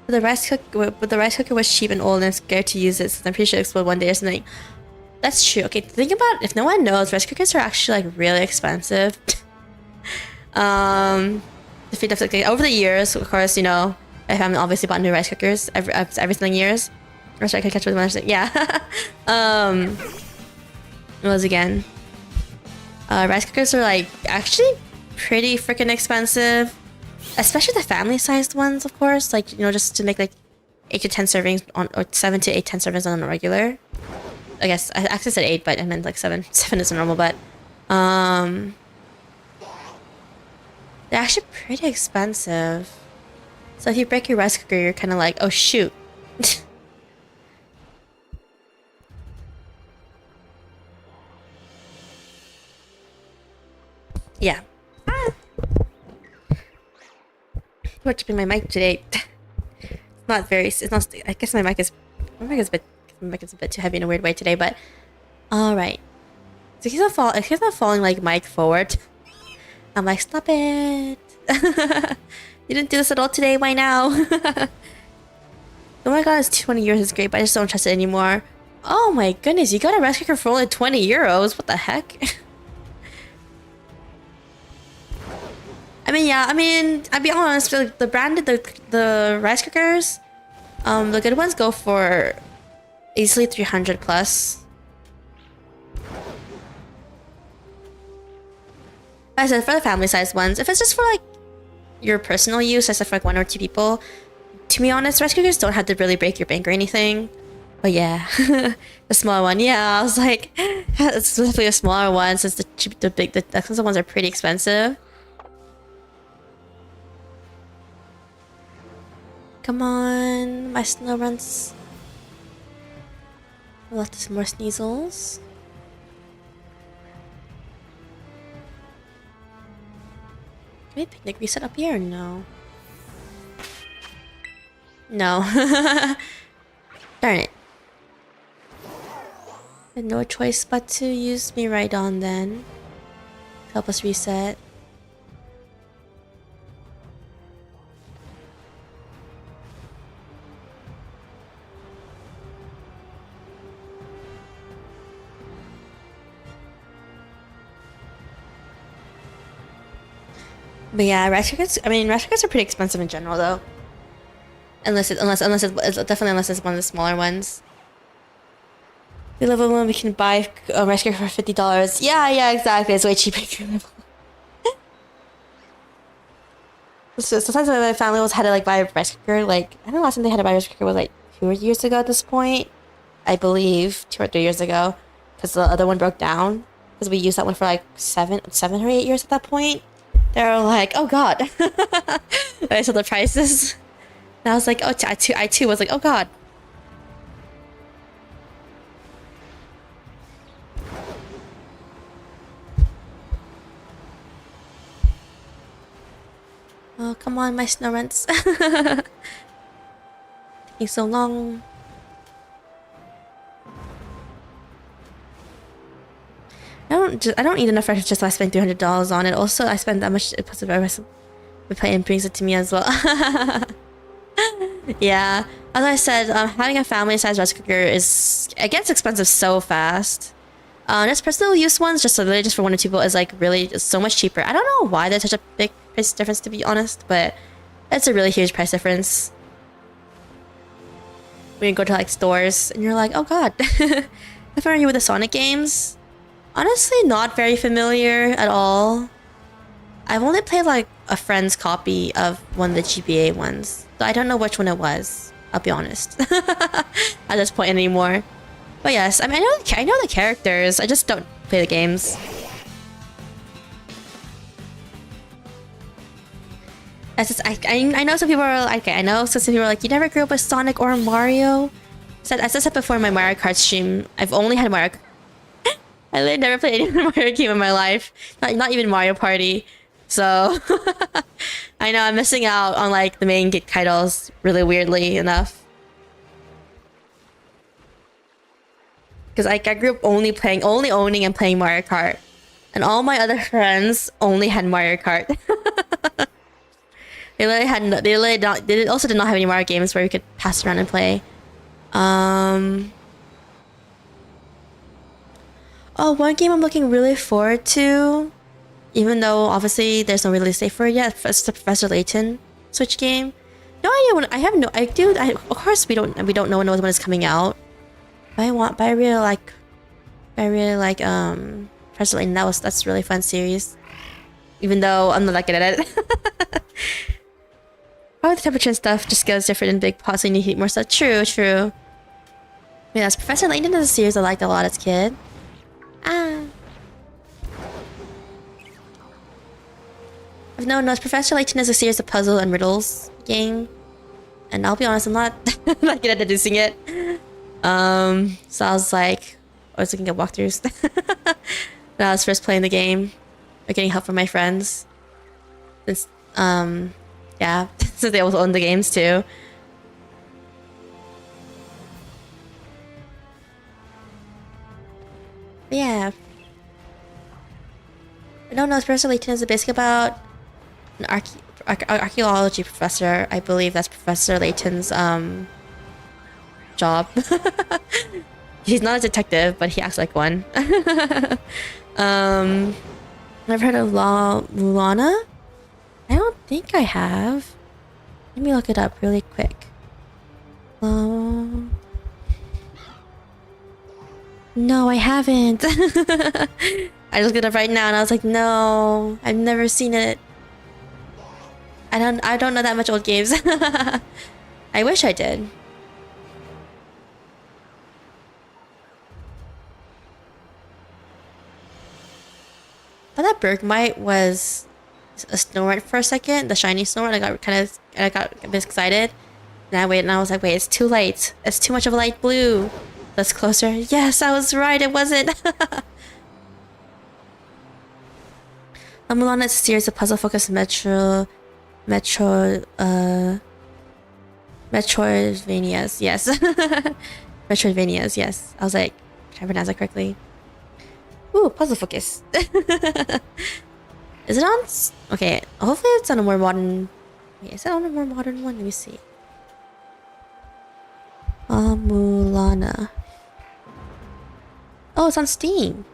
But the rice cooker was cheap and old and I'm scared to use it since I'm pretty sure it explode one day or something. That's true. Okay, think about if no one knows, rice cookers are actually like really expensive. The feed up like over the years, of course, you know, I haven't obviously bought new rice cookers every single years. Or should I catch with one? Yeah. What was again? Rice cookers are like actually pretty freaking expensive. Especially the family-sized ones, of course. Like, you know, just to make like 8 to 10 servings on, or 7 to 8, 10 servings on a regular. I guess I actually said 8, but I meant like 7. 7 is normal, but they're actually pretty expensive. So if you break your rice cooker, you're kind of like, oh shoot. Yeah. I'm tripping my mic today. It's not very. It's not. I guess my mic is a bit too heavy in a weird way today. But all right. So it keeps on falling like mic forward. I'm like, stop it. You didn't do this at all today. Why now? Oh my god, it's 20 euros. It's great, but I just don't trust it anymore. Oh my goodness, you got a rice cooker for only 20 euros. What the heck? I mean, yeah, I mean, I'll be honest, like, the rice cookers, the good ones go for easily 300 plus. I said for the family-sized ones, if it's just for like your personal use, I said for like 1 or 2 people, to be honest, rice cookers don't have to really break your bank or anything. But yeah, the smaller one, yeah, I was like, it's specifically a smaller one since the expensive ones are pretty expensive. Come on, my snow runs. Lots more sneasels. Can we picnic reset up here or no? No. Darn it. Had no choice but to use me right on then. Help us reset. But yeah, rice cookers. I mean, rice cookers are pretty expensive in general, though. Unless it's definitely unless it's one of the smaller ones. The level one we can buy a rice cooker for $50. Yeah, exactly. It's way cheaper. So sometimes when my family had to like buy a rice cooker, like I don't know, last time they had to buy a rice cooker was like 2 years ago at this point, I believe 2 or 3 years ago, because the other one broke down. Because we used that one for like 7 or 8 years at that point. They were like, oh god. I saw the prices. And I was like, oh, I too was like, oh god. Oh, come on, my snow rents. Taking so long. I don't eat enough rice just so I spend $300 on it. Also, I spend that much plus the rest it brings it to me as well. Yeah. As I said, having a family-sized rice cooker it gets expensive so fast. Just personal use ones, just literally just for 1 or 2 people, is like really so much cheaper. I don't know why there's such a big price difference, to be honest, but it's a really huge price difference. When you go to like stores and you're like, oh god. How far are you with the Sonic games? Honestly, not very familiar at all. I've only played like a friend's copy of one of the GBA ones, so I don't know which one it was. I'll be honest at this point anymore. But yes, I mean, I know the characters. I just don't play the games. I know some people are like, okay, I know some people are like, you never grew up with Sonic or Mario. As I said before in my Mario Kart stream, I've only had Mario. I literally never played any Mario game in my life. Not even Mario Party. So I know I'm missing out on like the main titles really weirdly enough. Because I grew up only owning and playing Mario Kart. And all my other friends only had Mario Kart. They also did not have any Mario games where we could pass around and play. Oh, one game I'm looking really forward to, even though obviously there's no release date for it yet, it's the Professor Layton Switch game. No idea when of course we don't know when it's coming out. But I really like Professor Layton. That's a really fun series. Even though I'm not that good at it. Probably the temperature and stuff just goes different in big pots and you heat more stuff. True. Yeah, that's Professor Layton is a series I liked a lot as a kid. I've known Professor Layton is a series of puzzle and riddles game. And I'll be honest, I'm not not good at deducing it. So I was like, I was looking at walkthroughs when I was first playing the game, or getting help from my friends. Since, yeah, since they also own the games too. But yeah. I don't know, Professor Layton is basically about an archaeology professor. I believe that's Professor Layton's, job. He's not a detective, but he acts like one. Never heard of Lulana? I don't think I have. Let me look it up really quick. No, I haven't. I looked it up right now and I was like, no, I've never seen it. I don't know that much old games. I wish I did. But that Bergmite was a Snorunt for a second, the shiny Snorunt. I got a bit excited. And I waited and I was like, wait, it's too light. It's too much of a light blue. That's closer. Yes, I was right, it wasn't. Mulan is a series of puzzle-focused Metroidvanias, yes. Metroidvanias, yes. I was like, trying to pronounce that correctly. Ooh, puzzle focus. Is it on? Okay, hopefully it's on a more modern. Wait, is it on a more modern one? Let me see. Mulana. Oh, it's on Steam.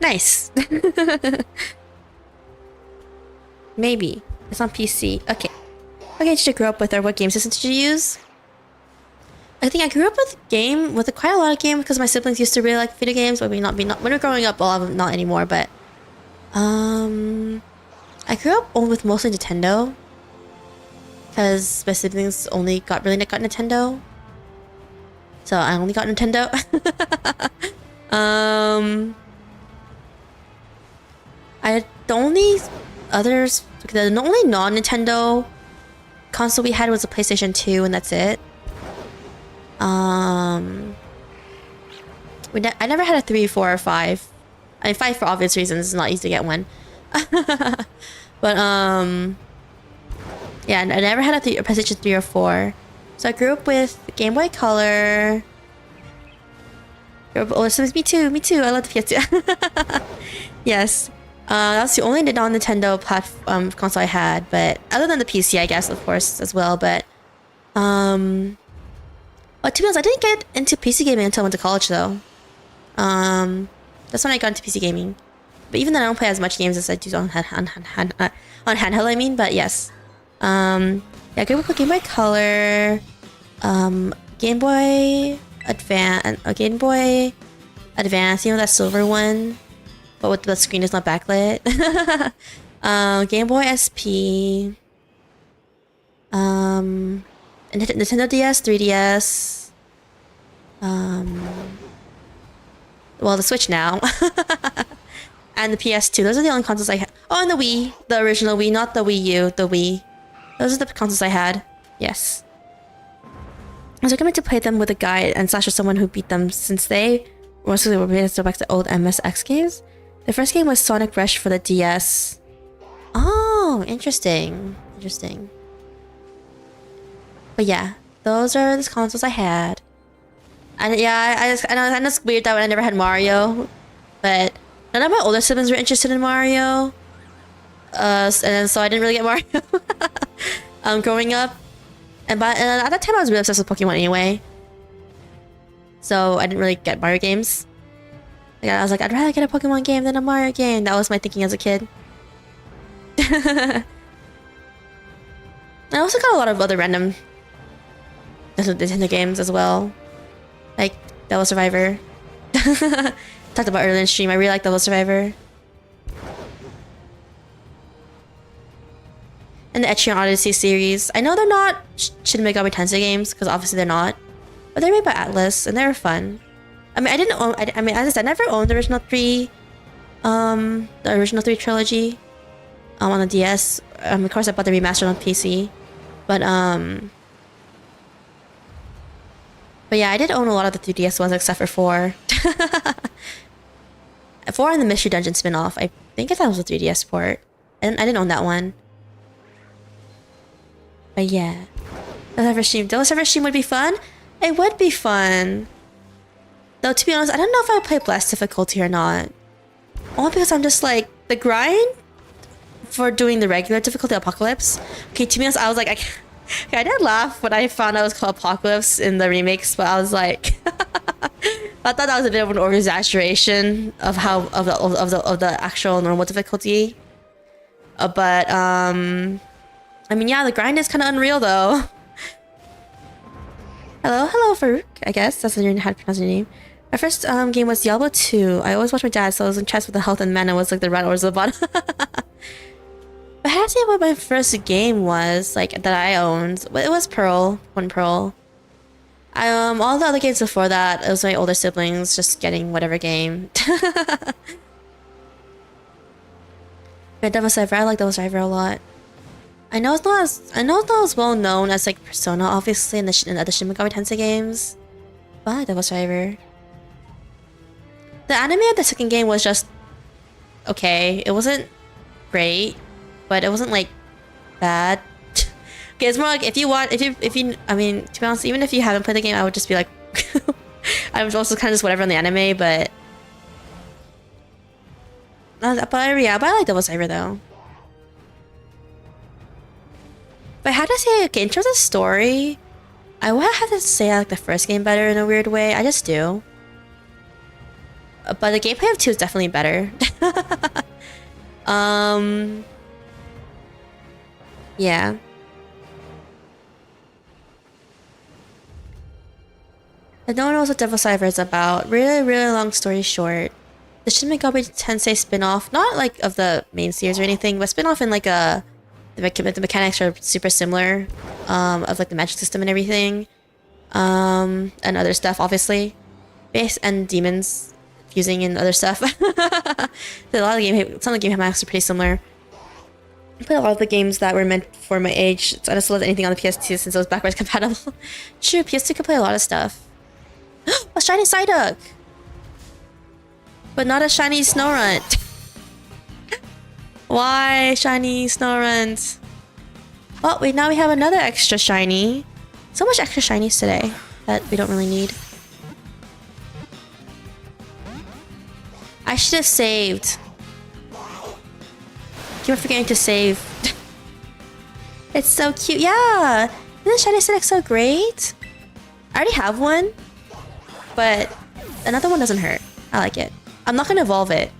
Nice. Maybe it's on PC. Okay. Did you grow up with, or what game system did you use? I think I grew up with quite a lot of games because my siblings used to really like video games. When we were growing up, well, not anymore. But I grew up with mostly Nintendo because my siblings only got Nintendo, so I only got Nintendo. The only non-Nintendo console we had was a PlayStation 2, and that's it. I never had a 3, 4, or 5. I mean, 5 for obvious reasons. It's not easy to get one. But yeah, I never had a PlayStation 3 or 4. So I grew up with Game Boy Color. Oh, me too. I love the PS2. Yes. That's the only non-Nintendo console I had. But other than the PC, I guess, of course, as well. But to be honest, I didn't get into PC gaming until I went to college, though. That's when I got into PC gaming. But even then, I don't play as much games as I do on handheld. I mean, but yes. Yeah, I grew up with Game Boy Color, Game Boy Advance. You know that silver one, but with the screen is not backlit. Game Boy SP. Nintendo DS, 3DS. Well, the Switch now. and the PS2. Those are the only consoles I had. Oh, and the Wii. The original Wii, not the Wii U, the Wii. Those are the consoles I had. Yes. I was recommended to play them with a guide and slash with someone who beat them since they mostly were made to back to old MSX games. The first game was Sonic Rush for the DS. Oh, interesting. Interesting. But yeah, those are the consoles I had. And yeah, I know it's weird that I never had Mario, but none of my older siblings were interested in Mario. And so I didn't really get Mario growing up. And at that time I was really obsessed with Pokemon anyway. So I didn't really get Mario games. Like, I was like, I'd rather get a Pokemon game than a Mario game. That was my thinking as a kid. I also got a lot of other random Nintendo games as well. Like Devil Survivor. Talked about earlier in stream. I really like Devil Survivor. And the Etrian Odyssey series. I know they're not Shin Megami Tensei games, because obviously they're not. But they're made by Atlas, and they're fun. I mean, I didn't own... I mean, as I said, I never owned the original 3... the original 3 trilogy. On the DS. Of course, I bought the remastered on PC. But yeah, I did own a lot of the 3DS ones except for 4. 4 and the Mystery Dungeon spin-off. I think that was a 3DS port. And I didn't own that one. But yeah. Devil Survivor stream would be fun? It would be fun. Though, to be honest, I don't know if I would play Blast difficulty or not. Only because I'm just like, the grind for doing the regular difficulty Apocalypse. Okay, to be honest, I was like, I did laugh when I found out it was called Apocalypse in the remakes, but I was like, I thought that was a bit of an over-exaggeration of how of the actual normal difficulty. I mean, yeah, the grind is kind of unreal though. Hello, Farouk. I guess that's how you pronounce your name. My first game was Diablo 2. I always watched my dad, so I was impressed with the health and mana was like the red or the bottom. But I had to say what my first game was, like, that I owned. It was Pearl. One Pearl. All the other games before that, it was my older siblings just getting whatever game. But Devil Survivor, I like Devil Survivor a lot. I know it's not as well known as like Persona, obviously, in the other Shin Megami Tensei games. But Devil Survivor. The anime of the second game was just okay. It wasn't great, but it wasn't like bad. Okay, it's more like if you I mean, to be honest, even if you haven't played the game, I would just be like I was also kind of just whatever on the anime, but yeah, but I like Devil Survivor though. But I had to say, okay, in terms of story, I would have to say I like the first game better in a weird way. I just do. But the gameplay of 2 is definitely better. Yeah. But no one knows what Devil Survivor is about. Really, really long story short. The Shin Megami Tensei spin-off, not like of the main series or anything, but spin-off in like the mechanics are super similar, of like the magic system and everything, and other stuff, obviously, base and demons fusing and other stuff. Some of the game mechanics are pretty similar. I played a lot of the games that were meant for my age, so I just loved anything on the PS2 since it was backwards compatible. True, PS2 could play a lot of stuff. A shiny Psyduck! But not a shiny Snorunt. Why shiny Snorunt? Oh, wait, now we have another extra shiny. So much extra shinies today that we don't really need. I should have saved. Keep forgetting to save. It's so cute. Yeah! Isn't the shiny Psyduck so great? I already have one, but another one doesn't hurt. I like it. I'm not gonna evolve it.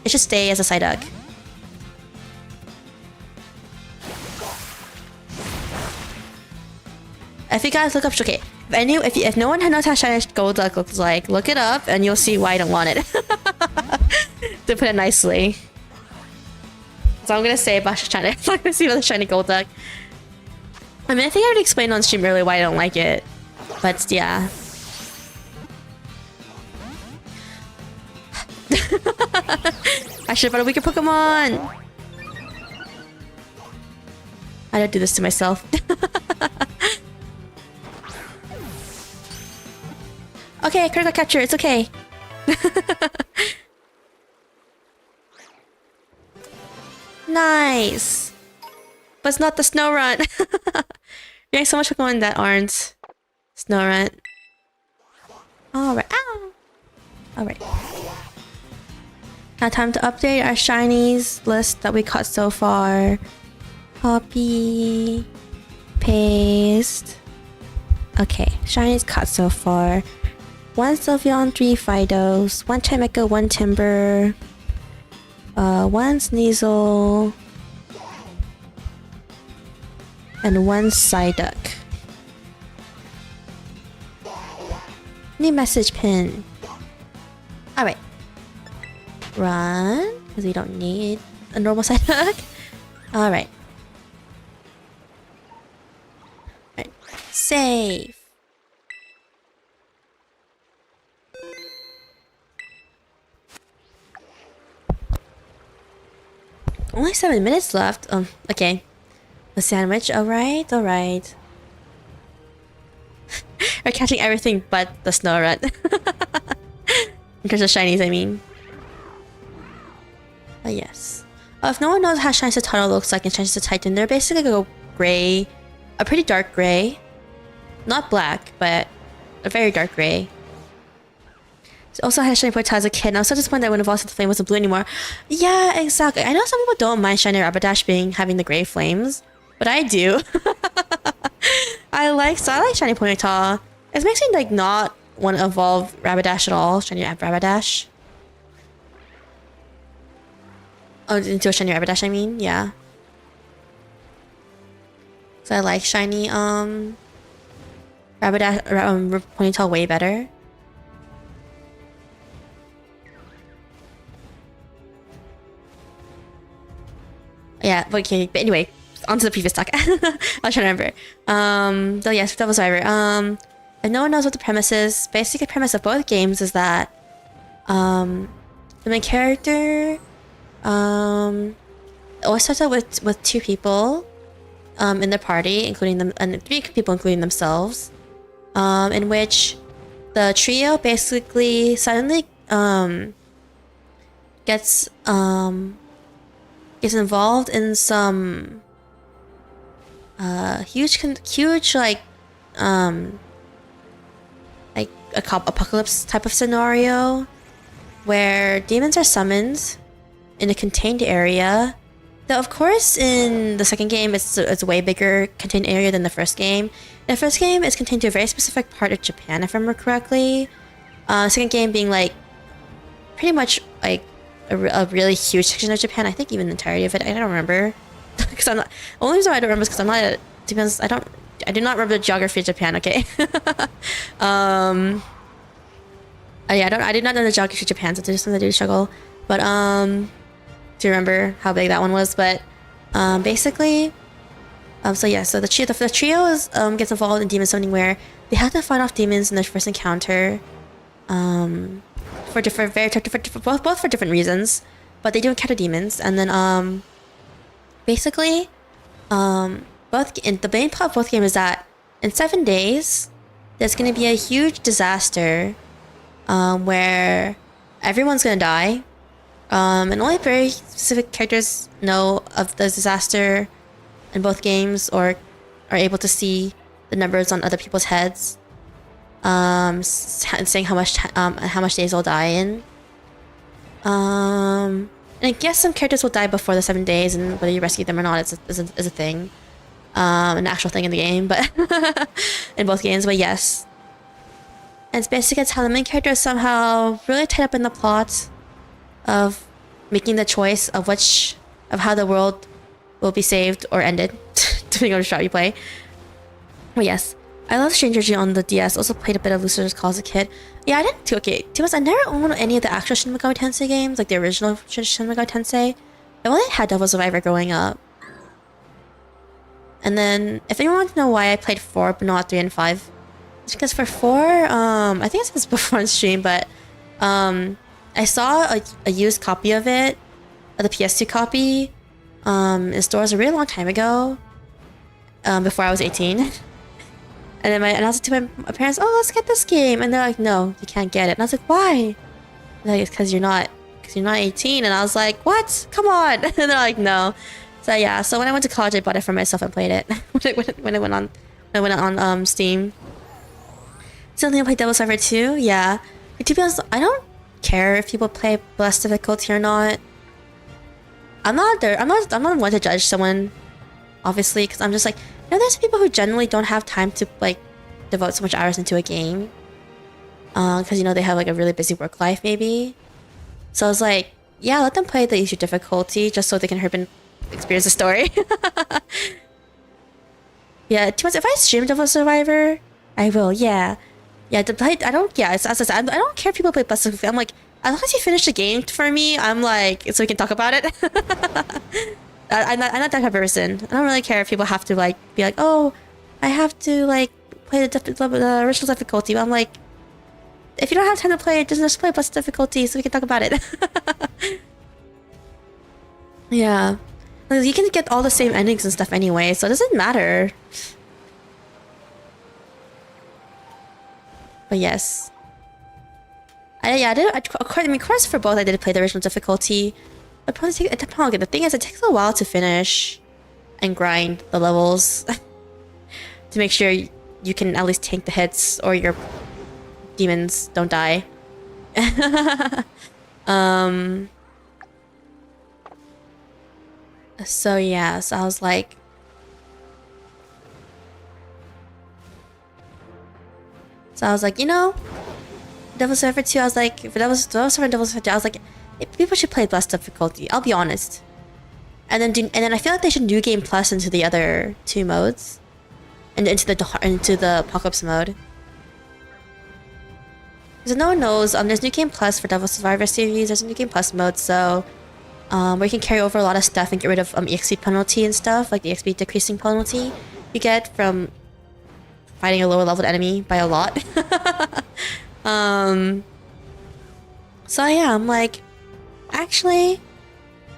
It should stay as a Psyduck. If you guys look up, okay, if no one knows how shiny Golduck looks like, look it up and you'll see why I don't want it. To put it nicely. So I'm gonna say about shiny. I'm not gonna see about the shiny Golduck. I mean, I think I already explained on stream earlier why I don't like it, but yeah. I should have bought a weaker Pokemon! I don't do this to myself. Okay, critical capture, it's okay. Nice! But it's not the snow run. You have so much Pokemon that aren't snow run. Alright. Ow! Alright. Now time to update our shinies list that we caught so far. Copy. Paste. Okay, shinies caught so far. 1 Sylveon, 3 Fidos, 1 Chimecho, 1 Timburr, 1 Sneasel, and 1 Psyduck. New message pin. Alright. Run, because we don't need a normal Psyduck. Alright. Alright. Save. Only 7 minutes left. Okay. The sandwich. Alright, alright. We're catching everything but the snow run. In terms of shinies, I mean. Oh, yes. If no one knows how Shiny Satano looks like in Shiny Titan, they're basically a gray. A pretty dark gray. Not black, but a very dark gray. Also had a shiny Ponyta as a kid, and I was so disappointed that when Evolved into Flame wasn't blue anymore. Yeah, exactly. I know some people don't mind shiny Rapidash having the gray flames, but I do. I like shiny Ponyta. It makes me like not want to evolve Rapidash at all. Shiny Rapidash. Oh, into a shiny Rapidash, I mean, yeah. So I like shiny Rapidash Ponyta way better. Yeah, okay, but anyway, on to the previous talk. I was trying to remember. So yes, Devil Survivor. If no one knows what the premise is, basic premise of both games is that the main character always starts out with 2 people in the party, including them, and 3 people including themselves, in which the trio basically suddenly gets involved in some huge like apocalypse type of scenario where demons are summoned in a contained area. Though of course in the second game it's a way bigger contained area than the first game. The first game is contained to a very specific part of Japan, if I remember correctly. Second game being like pretty much like a really huge section of Japan. I think even the entirety of it. I don't remember because I'm not. The only reason why I don't remember is because I'm not. To be honest, I do not remember the geography of Japan. Okay. Yeah, I did not know the geography of Japan, so there's something to do struggle. But to remember how big that one was. But basically, so yeah, so the trio is, gets involved in demon summoning where they have to fight off demons in their first encounter. For both for different reasons, but they do encounter demons, and then basically the main plot of both games is that in 7 days there's going to be a huge disaster where everyone's going to die, and only very specific characters know of the disaster in both games or are able to see the numbers on other people's heads. Saying how much days they'll die in. And I guess some characters will die before the 7 days, and whether you rescue them or not is a thing, an actual thing in the game, but in both games. But yes, and it's basically how the main character is somehow really tied up in the plot of making the choice of how the world will be saved or ended, depending on which route you play. But yes. I love Stranger on the DS. Also played a bit of Lucifer's Call as a kid. Yeah, I didn't. Okay, to be honest, I never owned any of the actual Shin Megami Tensei games, like the original Shin Megami Tensei. I only had Devil Survivor growing up. And then, if anyone wants to know why I played 4 but not 3 and 5, it's because for 4, I think it's before on stream, but I saw a used copy of it the PS2 copy in stores a really long time ago, before I was 18. And then I was like to my parents, "Oh, let's get this game," and they're like, "No, you can't get it." And I was like, "Why?" And they're like, "It's because you're not 18." And I was like, "What? Come on!" And they're like, "No." So yeah, so when I went to college, I bought it for myself and played it when it went on Steam. Something I played Devil's Survivor 2, yeah. But to be honest, I don't care if people play less difficulty or not. I'm not one to judge someone, obviously, because I'm just like, there's people who generally don't have time to like devote so much hours into a game, because they have like a really busy work life maybe. So I was like, yeah, let them play the easier difficulty just so they can hurry and experience the story. Yeah, if I stream Devil Survivor, I will. Yeah, to play. I don't. Yeah, as I said, I don't care if people play plus. I'm like, as long as you finish the game for me, I'm like, so we can talk about it. I'm not that type of person. I don't really care if people have to like be like, oh, I have to like play the original difficulty. But I'm like, if you don't have time to play it, just play plus difficulty so we can talk about it. Yeah, like, you can get all the same endings and stuff anyway, so it doesn't matter. But yes, I did. Of course, for both, I did play the original difficulty. But probably the thing is, it takes a while to finish and grind the levels to make sure you can at least tank the hits or your demons don't die. So yeah, so I was like, Devil's Survivor 2, I was like, if Devil's Survivor 2, I was like, people should play less difficulty. I'll be honest. And then I feel like they should New Game Plus into the other two modes, and into the Apocalypse mode. Because no one knows, there's New Game Plus for Devil Survivor series. There's a New Game Plus mode, so where you can carry over a lot of stuff and get rid of EXP penalty and stuff, like the EXP decreasing penalty you get from fighting a lower leveled enemy by a lot. So yeah, I'm like, actually,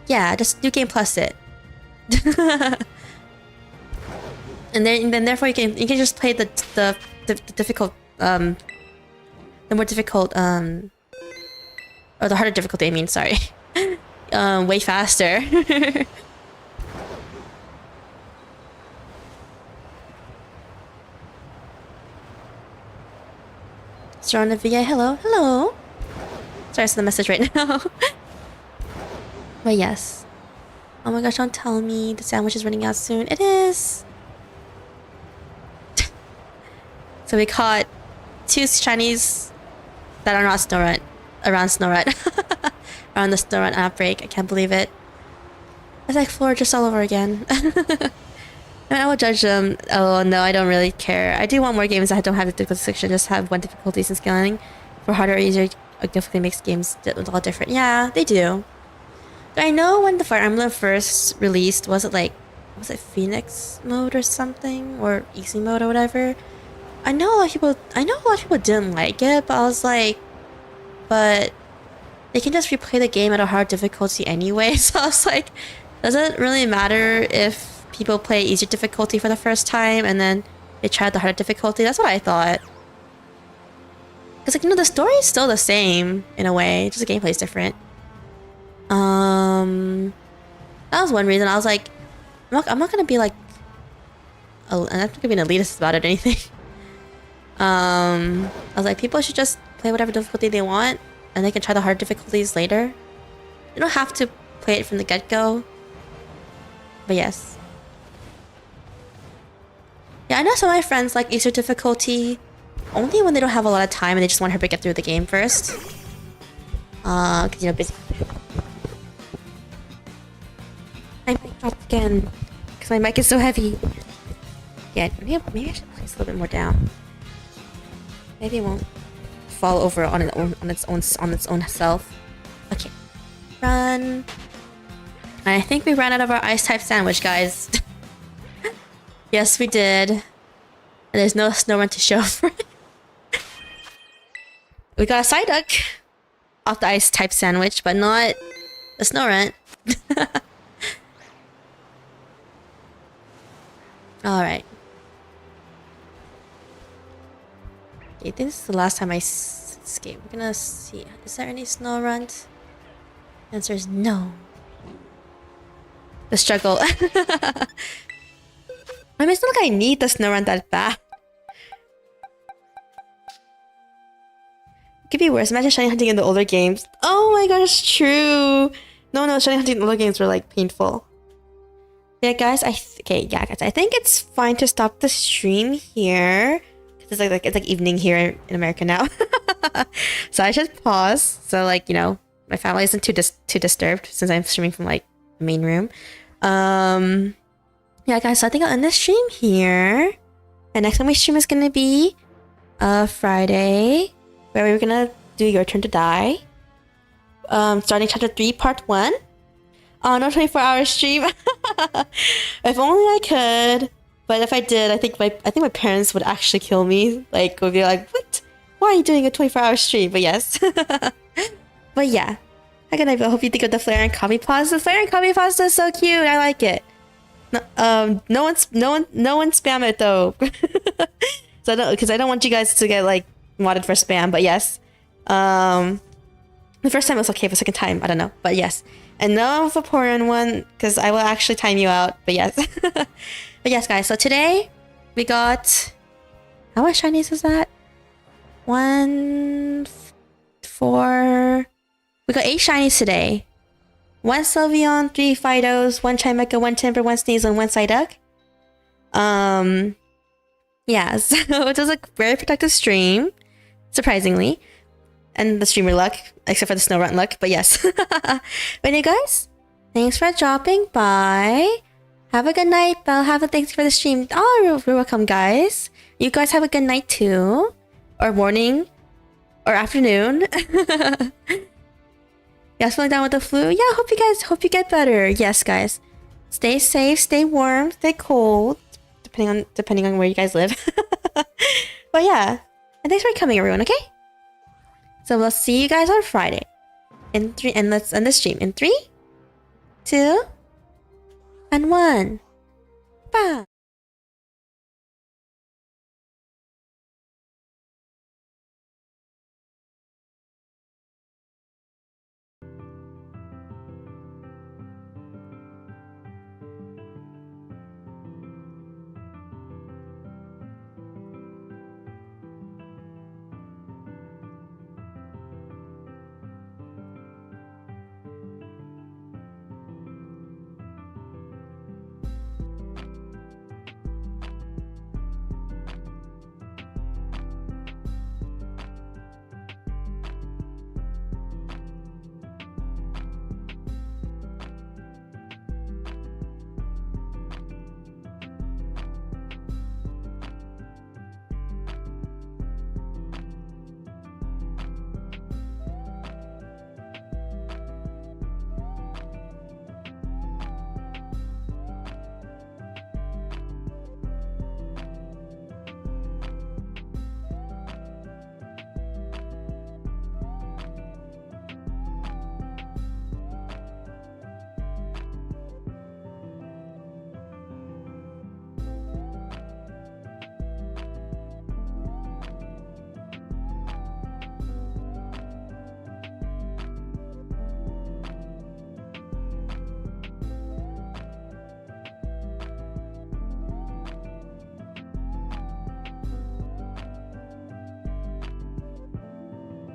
yeah, just New Game Plus it. and then therefore you can just play the difficult the more difficult or the harder difficulty, I mean, sorry. Way faster. Surrounded VA, hello. Sorry, I saw the message right now. But yes. Oh my gosh, don't tell me the sandwich is running out soon. It is. So we caught 2 shinies that are not Snorunt around Snorunt. Around the Snorunt outbreak. I can't believe it. It's like floor just all over again. I will judge them. Oh no, I don't really care. I do want more games that don't have the difficulty section, just have one difficulties and scaling. For harder or easier, it definitely makes games a lot different. Yeah, they do. I know when the Fire Emblem first released, was it Phoenix mode or something, or easy mode or whatever? I know a lot of people didn't like it, but I was like, but they can just replay the game at a hard difficulty anyway. So I was like, does it really matter if people play easier difficulty for the first time and then they tried the harder difficulty? That's what I thought. Because the story is still the same in a way, just the gameplay is different. That was one reason I was like, I'm not gonna be like, I'm not gonna be an elitist about it or anything. I was like, people should just play whatever difficulty they want, and they can try the hard difficulties later. You don't have to play it from the get-go. But yes. Yeah, I know some of my friends like easier difficulty only when they don't have a lot of time and they just want her to get through the game first. Cause busy. My mic dropped again. Cause my mic is so heavy. Yeah, maybe I should place a little bit more down. Maybe it won't fall over on its own self. Okay. Run. I think we ran out of our ice type sandwich, guys. Yes, we did. And there's no Snorunt to show for it. We got a Psyduck off the ice type sandwich, but not the Snorunt. Alright. Okay, I think this is the last time I skate. We're gonna see. Is there any snow runs? Answer is no. The struggle. I mean, it's not like I need the snow run that bad. It could be worse. Imagine shiny hunting in the older games. Oh my gosh, true. No, shiny hunting in the older games were like painful. Yeah, guys. Okay, yeah, guys. I think it's fine to stop the stream here. It's like evening here in America now. So I should pause. So like, you know, my family isn't too disturbed since I'm streaming from like the main room. Yeah, guys. So I think I'll end the stream here. And next time we stream is gonna be Friday, where we're gonna do Your Turn to Die. Starting chapter 3, part 1. Oh, no 24-hour stream. If only I could. But if I did, I think my parents would actually kill me. Like, would be like, what? Why are you doing a 24-hour stream? But yes. But yeah. Again, I hope you think of the flare and coffee pasta. The flare and coffee pasta is so cute. I like it. No one spam it though. So because I don't want you guys to get like modded for spam. But yes. The first time it was okay. The second time, I don't know. But yes. And no Vaporeon one, because I will actually time you out. But yes. But yes, guys. So today, we got... How much shinies is that? 1, 4... We got 8 shinies today. 1 Sylveon, 3 Fidos, 1 Chimecho, 1 Timburr, 1 Sneasel, and 1 Psyduck. Yeah, so it was a very productive stream. Surprisingly. And the streamer luck, except for the snow run luck, but yes. But anyway, guys, thanks for dropping by. Have a good night, Belle. Thanks for the stream. Oh, you're welcome, guys. You guys have a good night too, or morning, or afternoon. Yes, feeling down with the flu? Yeah, hope you get better. Yes, guys, stay safe, stay warm, stay cold, depending on where you guys live. But yeah, and thanks for coming, everyone. Okay. So we'll see you guys on Friday. And let's end the stream in 3, 2, and 1. Bye.